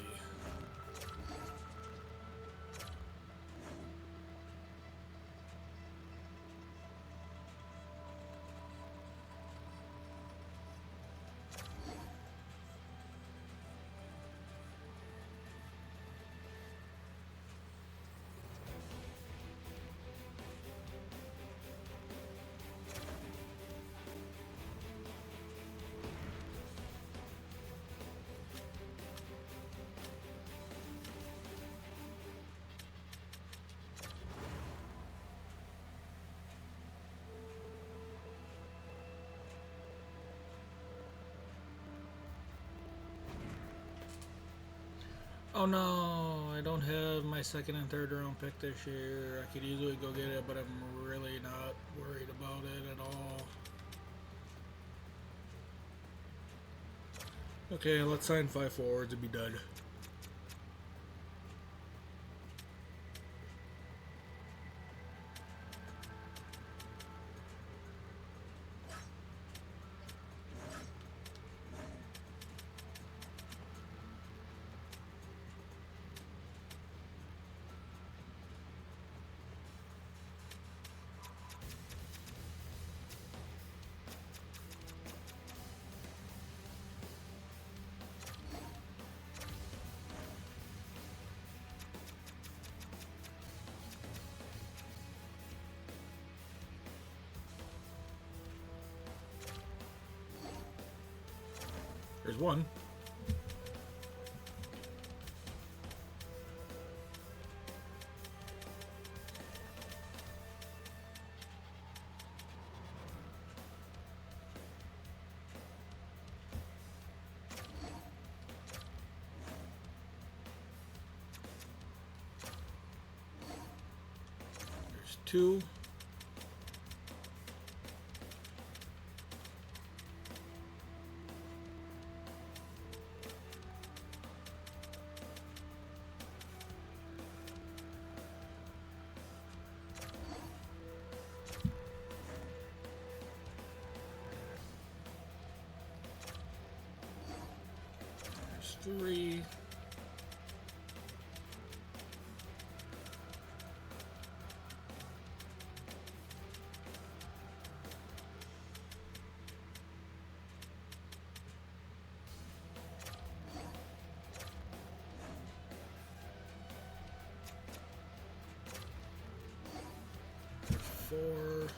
[SPEAKER 1] Oh no, I don't have my second and third round pick this year. I could easily go get it, but I'm really not worried about it at all. Okay, let's sign 5 forwards and be done. There's one. 2. There's 3. Four.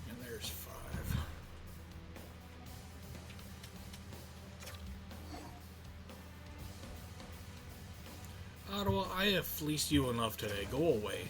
[SPEAKER 1] And there's 5. Ottawa, I have fleeced you enough today. Go away.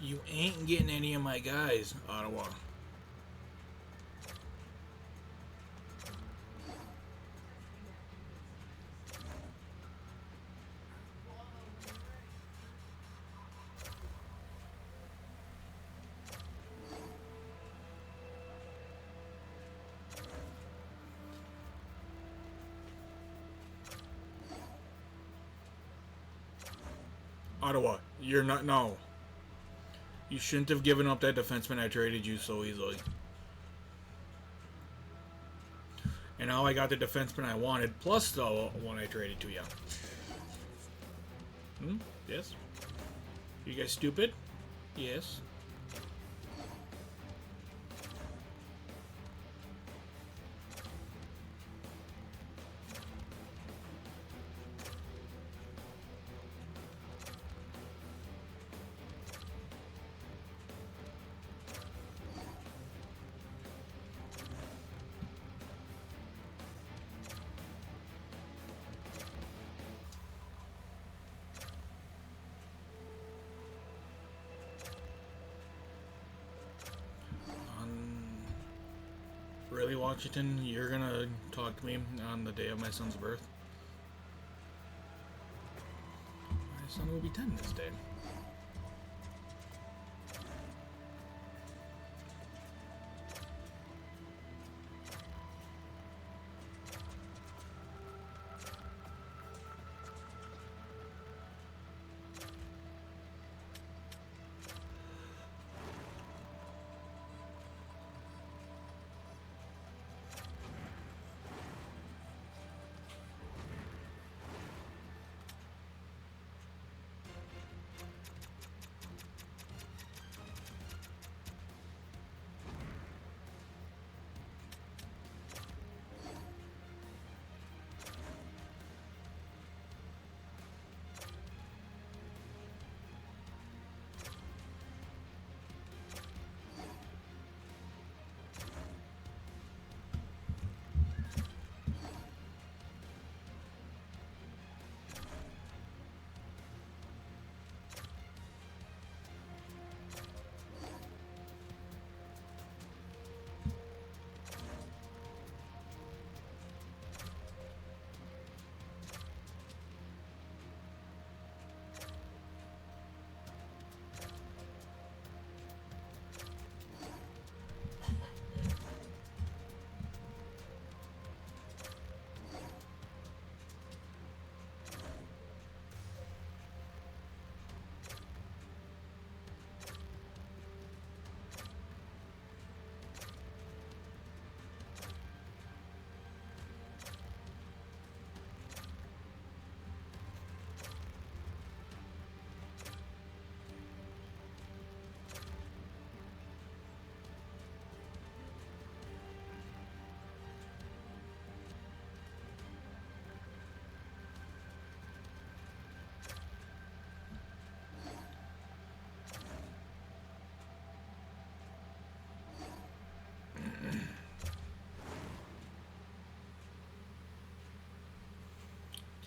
[SPEAKER 1] You ain't getting any of my guys, Ottawa. Ottawa, you're not. No. You shouldn't have given up that defenseman I traded you so easily. And now I got the defenseman I wanted, plus the one I traded to you. Hmm? Yes? You guys stupid? Yes. Really, Washington? You're gonna talk to me on the day of my son's birth? My son will be 10 this day.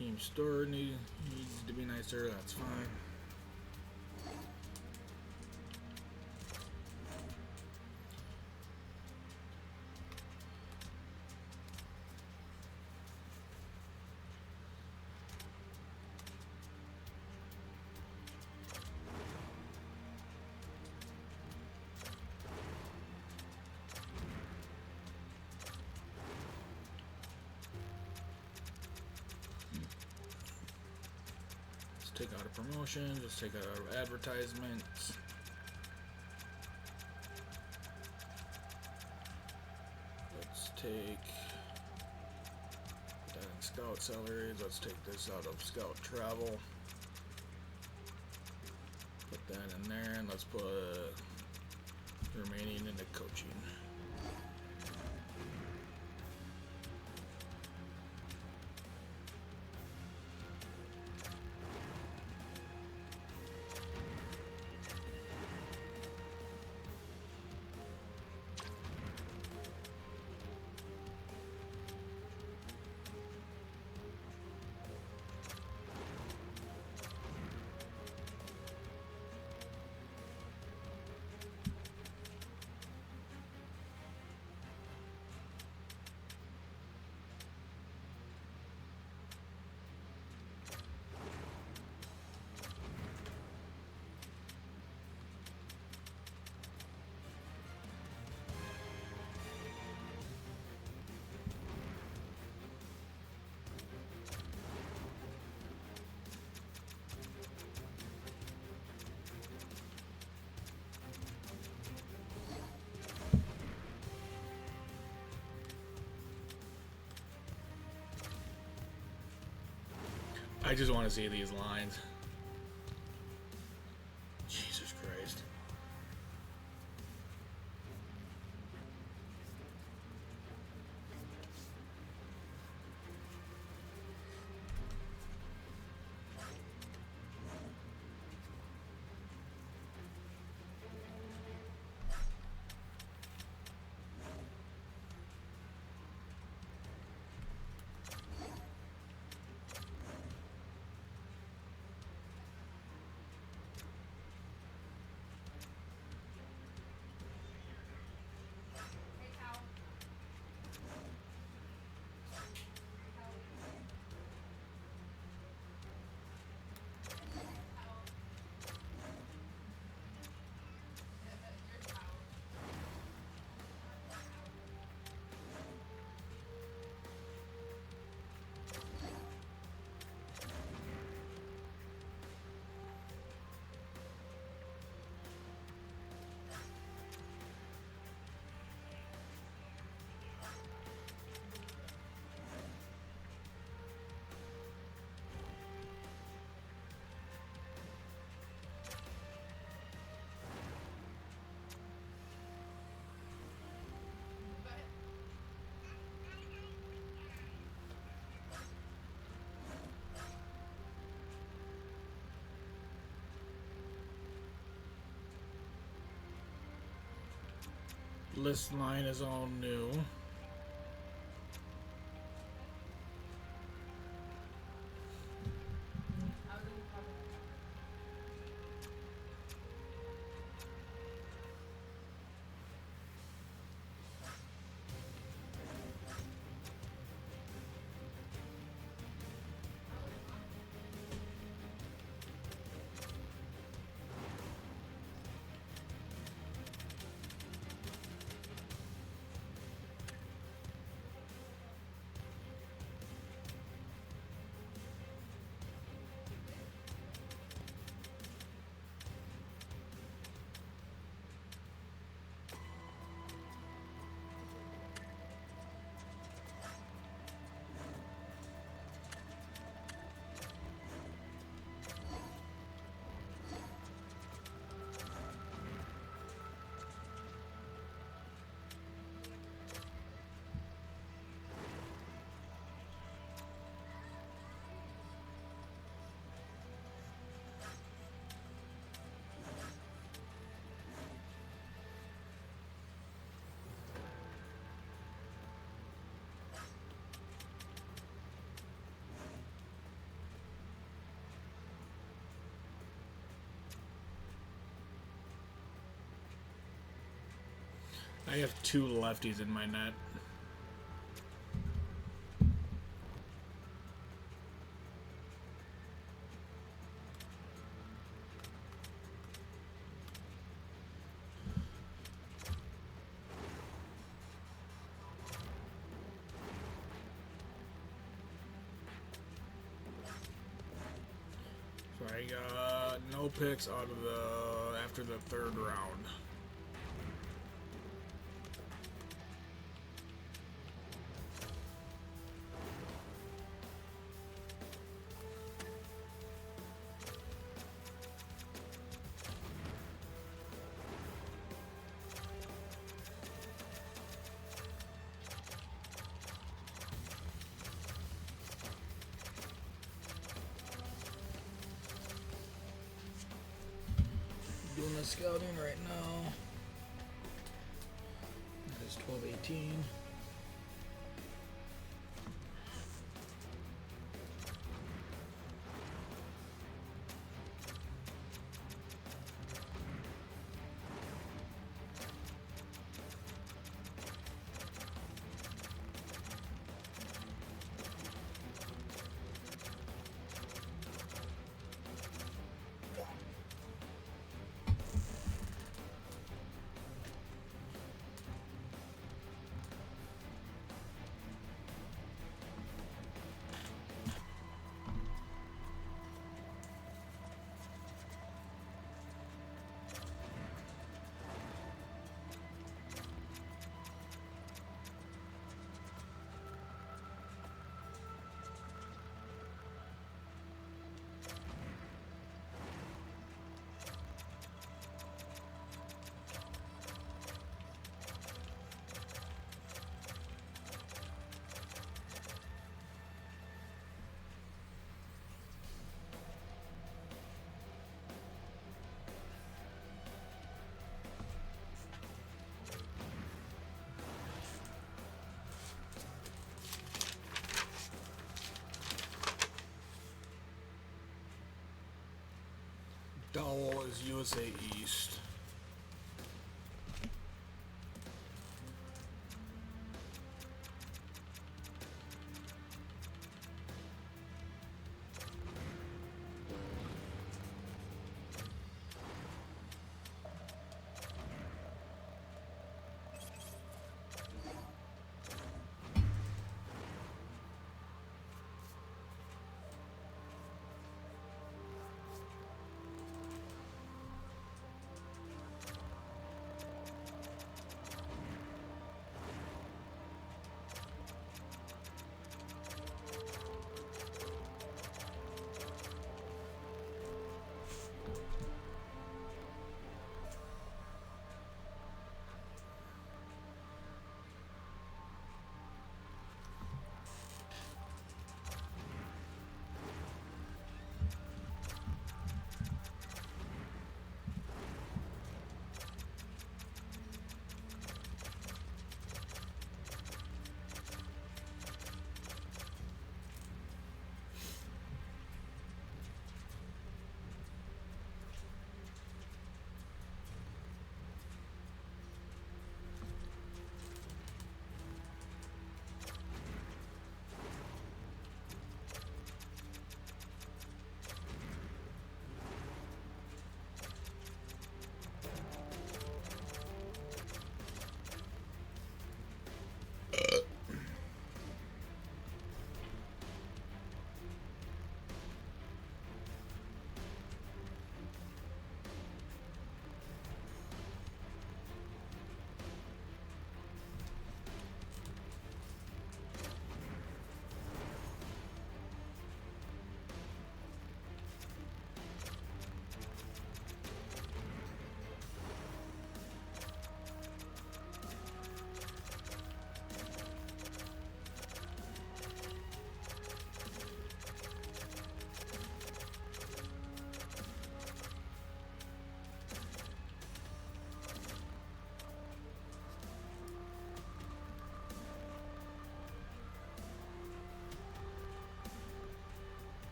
[SPEAKER 1] Team store needs to be nicer, that's fine. Take out a promotion, just take out our advertisements. Let's take that in scout salaries. Let's take this out of scout travel. Put that in there, and let's put remaining into coaching. I just want to see these lines. Jesus Christ. List line is all new. I have 2 lefties in my net. So I got no picks out of after the 3rd round. Doing the scouting right now. That is 12-18. Dowell is USA East.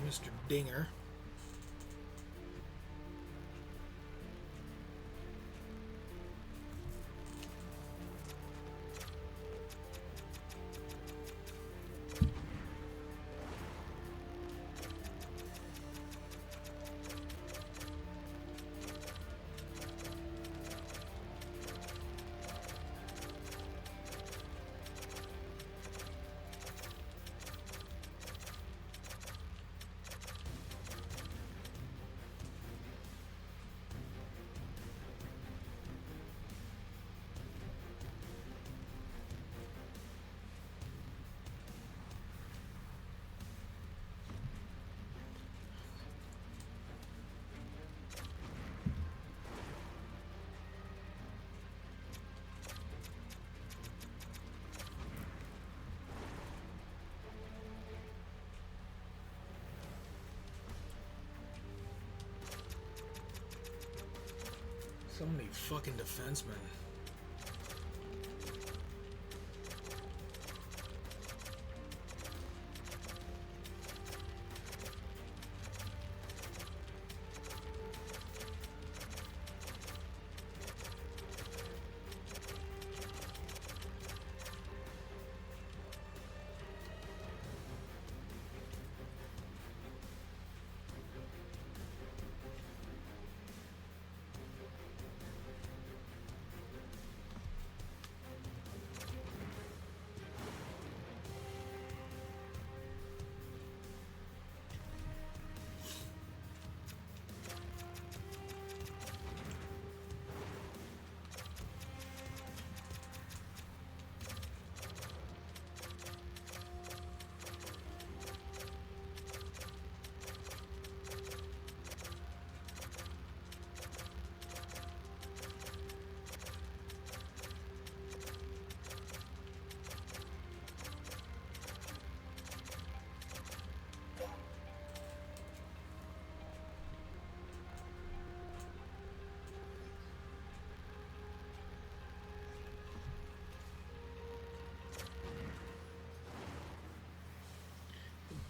[SPEAKER 1] Mr. Dinger. So many fucking defensemen.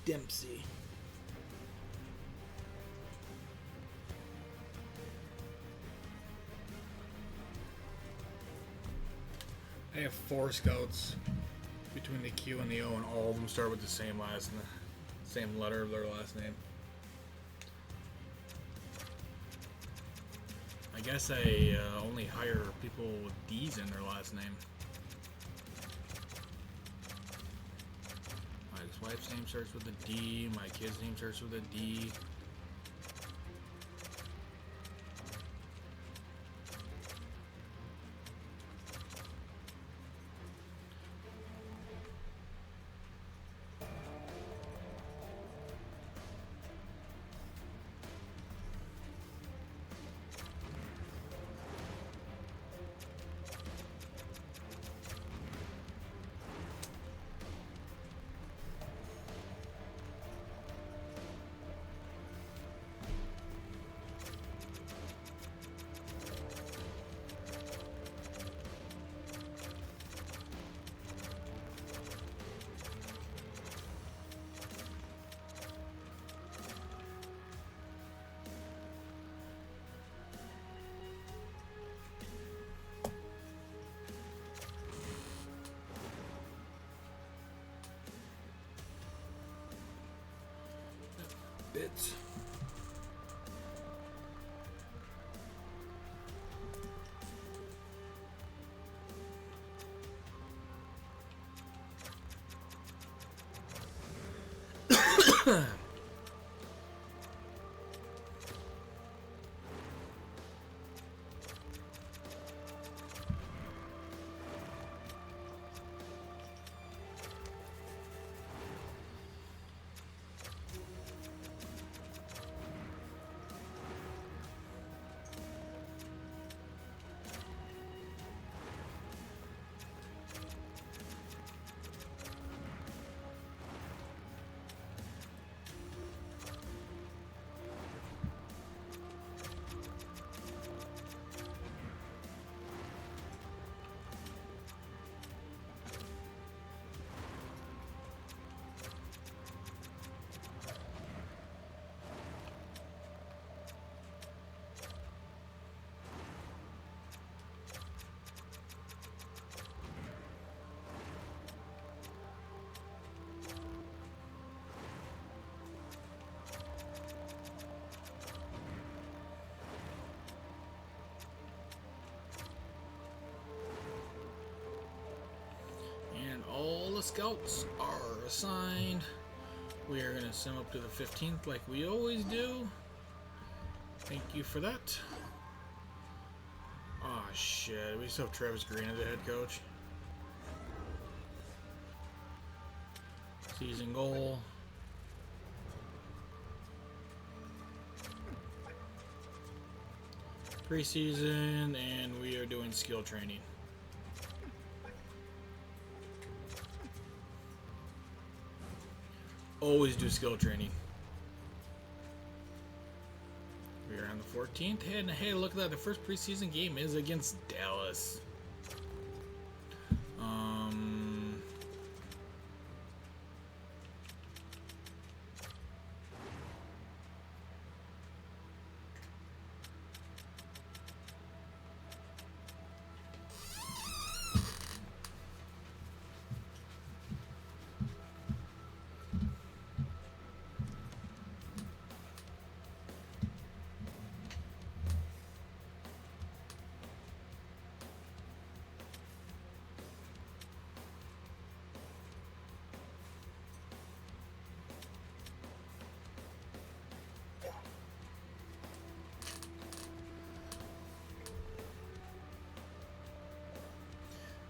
[SPEAKER 1] Dempsey. I have 4 scouts between the Q and the O, and all of them start with the same same letter of their last name. I guess I only hire people with D's in their last name. My ex-wife's name starts with a D. My kid's name starts with a D. Bits. All the scouts are assigned. We are going to send up to the 15th like we always do. Thank you for that. Oh shit, we still have Travis Green as the head coach. Season goal. Preseason, and we are doing skill training. Always do skill training. We are on the 14th. And hey, look at that. The first preseason game is against Dallas.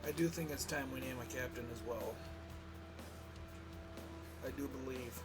[SPEAKER 5] I do think it's time we name a captain as well. I do believe.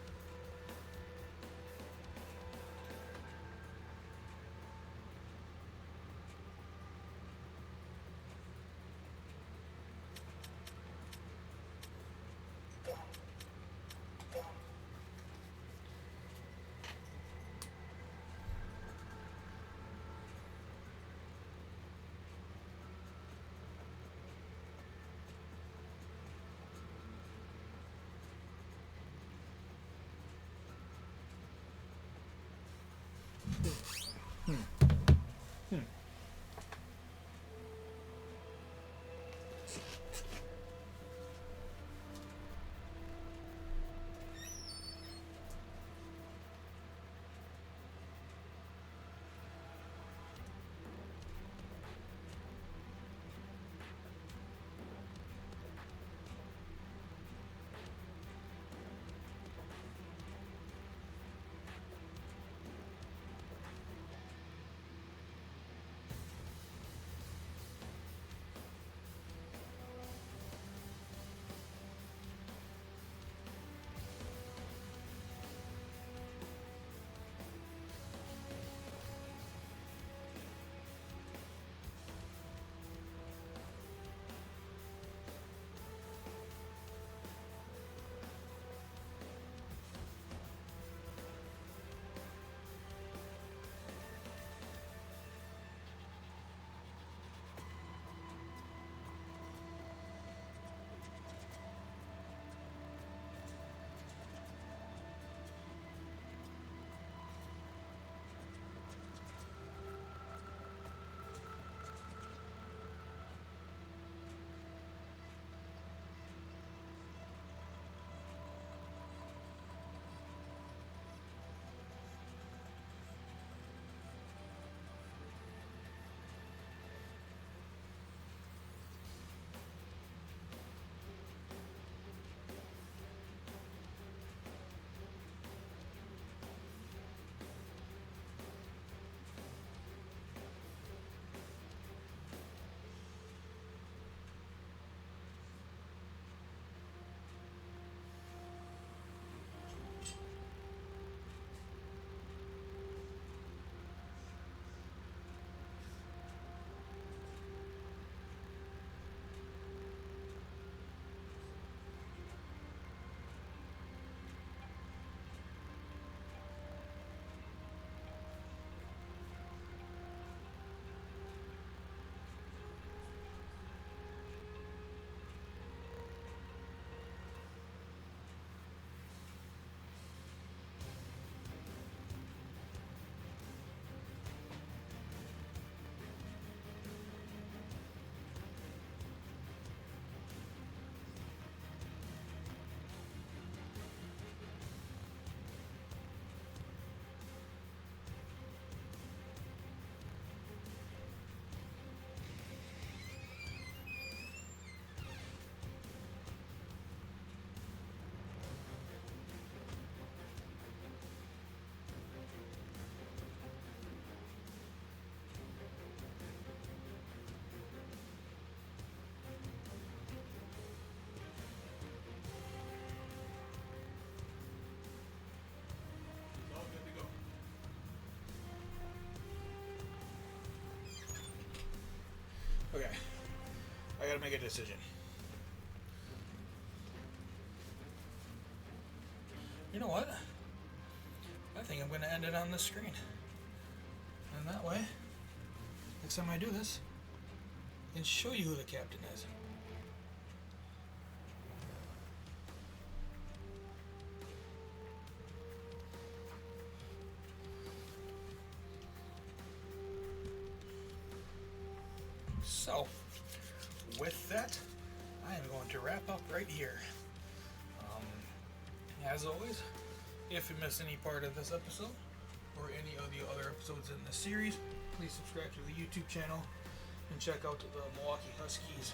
[SPEAKER 5] Okay. I gotta make a decision. You know what? I think I'm gonna end it on this screen. And that way, next time I do this, I can show you who the captain is. So, with that, I am going to wrap up right here. As always, if you missed any part of this episode or any of the other episodes in this series, please subscribe to the YouTube channel and check out the Milwaukee Huskies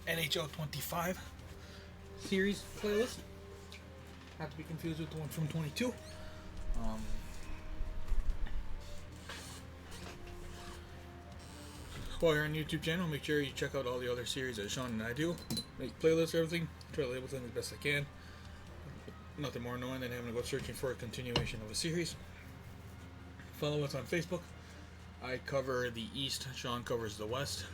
[SPEAKER 5] NHL 25 series playlist. Not to be confused with the one from 22. While you're on the YouTube channel, make sure you check out all the other series that Sean and I do. Make playlists, everything. Try to label things as best I can. Nothing more annoying than having to go searching for a continuation of a series. Follow us on Facebook. I cover the East, Sean covers the West.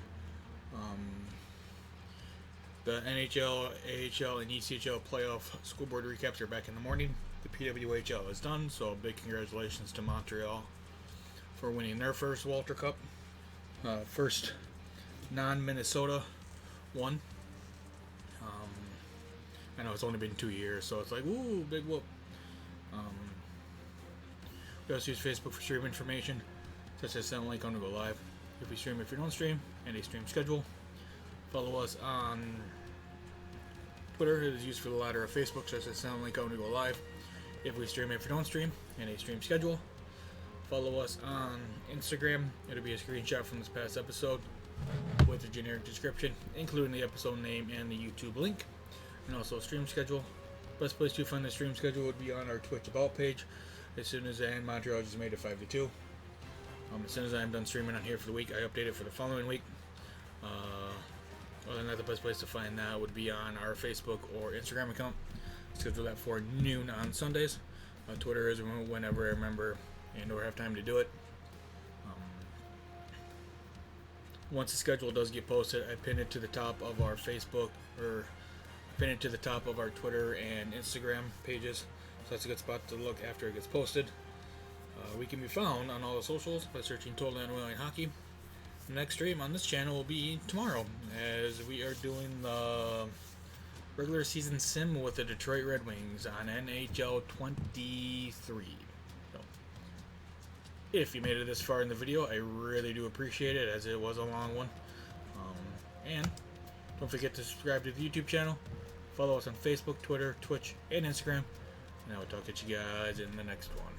[SPEAKER 5] The NHL, AHL, and ECHL playoff school board recaps are back in the morning. The PWHL is done, so big congratulations to Montreal for winning their first Walter Cup. First non-Minnesota one. I know it's only been 2 years, so it's like, woo, big whoop. We also use Facebook for stream information, such as send a link on to go live. If we stream, if you don't stream, and a stream schedule. Follow us on Twitter. It is used for the latter of Facebook, such as send a link on to go live. If we stream, if you don't stream, and a stream schedule. Follow us on Instagram. It'll be a screenshot from this past episode with a generic description, including the episode name and the YouTube link, and also a stream schedule. Best place to find the stream schedule would be on our Twitch About page. As soon as Montreal just made it 5 to 2. As soon as I'm done streaming on here for the week, I update it for the following week. Other than that, the best place to find that would be on our Facebook or Instagram account. Schedule that for noon on Sundays. Twitter is whenever I remember and or have time to do it. Once the schedule does get posted, I pin it to the top of our Facebook or pin it to the top of our Twitter and Instagram pages. So that's a good spot to look after it gets posted. We can be found on all the socials by searching Total Unwilling Hockey. The next stream on this channel will be tomorrow, as we are doing the regular season sim with the Detroit Red Wings on NHL 23. So, if you made it this far in the video, I really do appreciate it, as it was a long one. And don't forget to subscribe to the YouTube channel. Follow us on Facebook, Twitter, Twitch, and Instagram. And I will talk to you guys in the next one.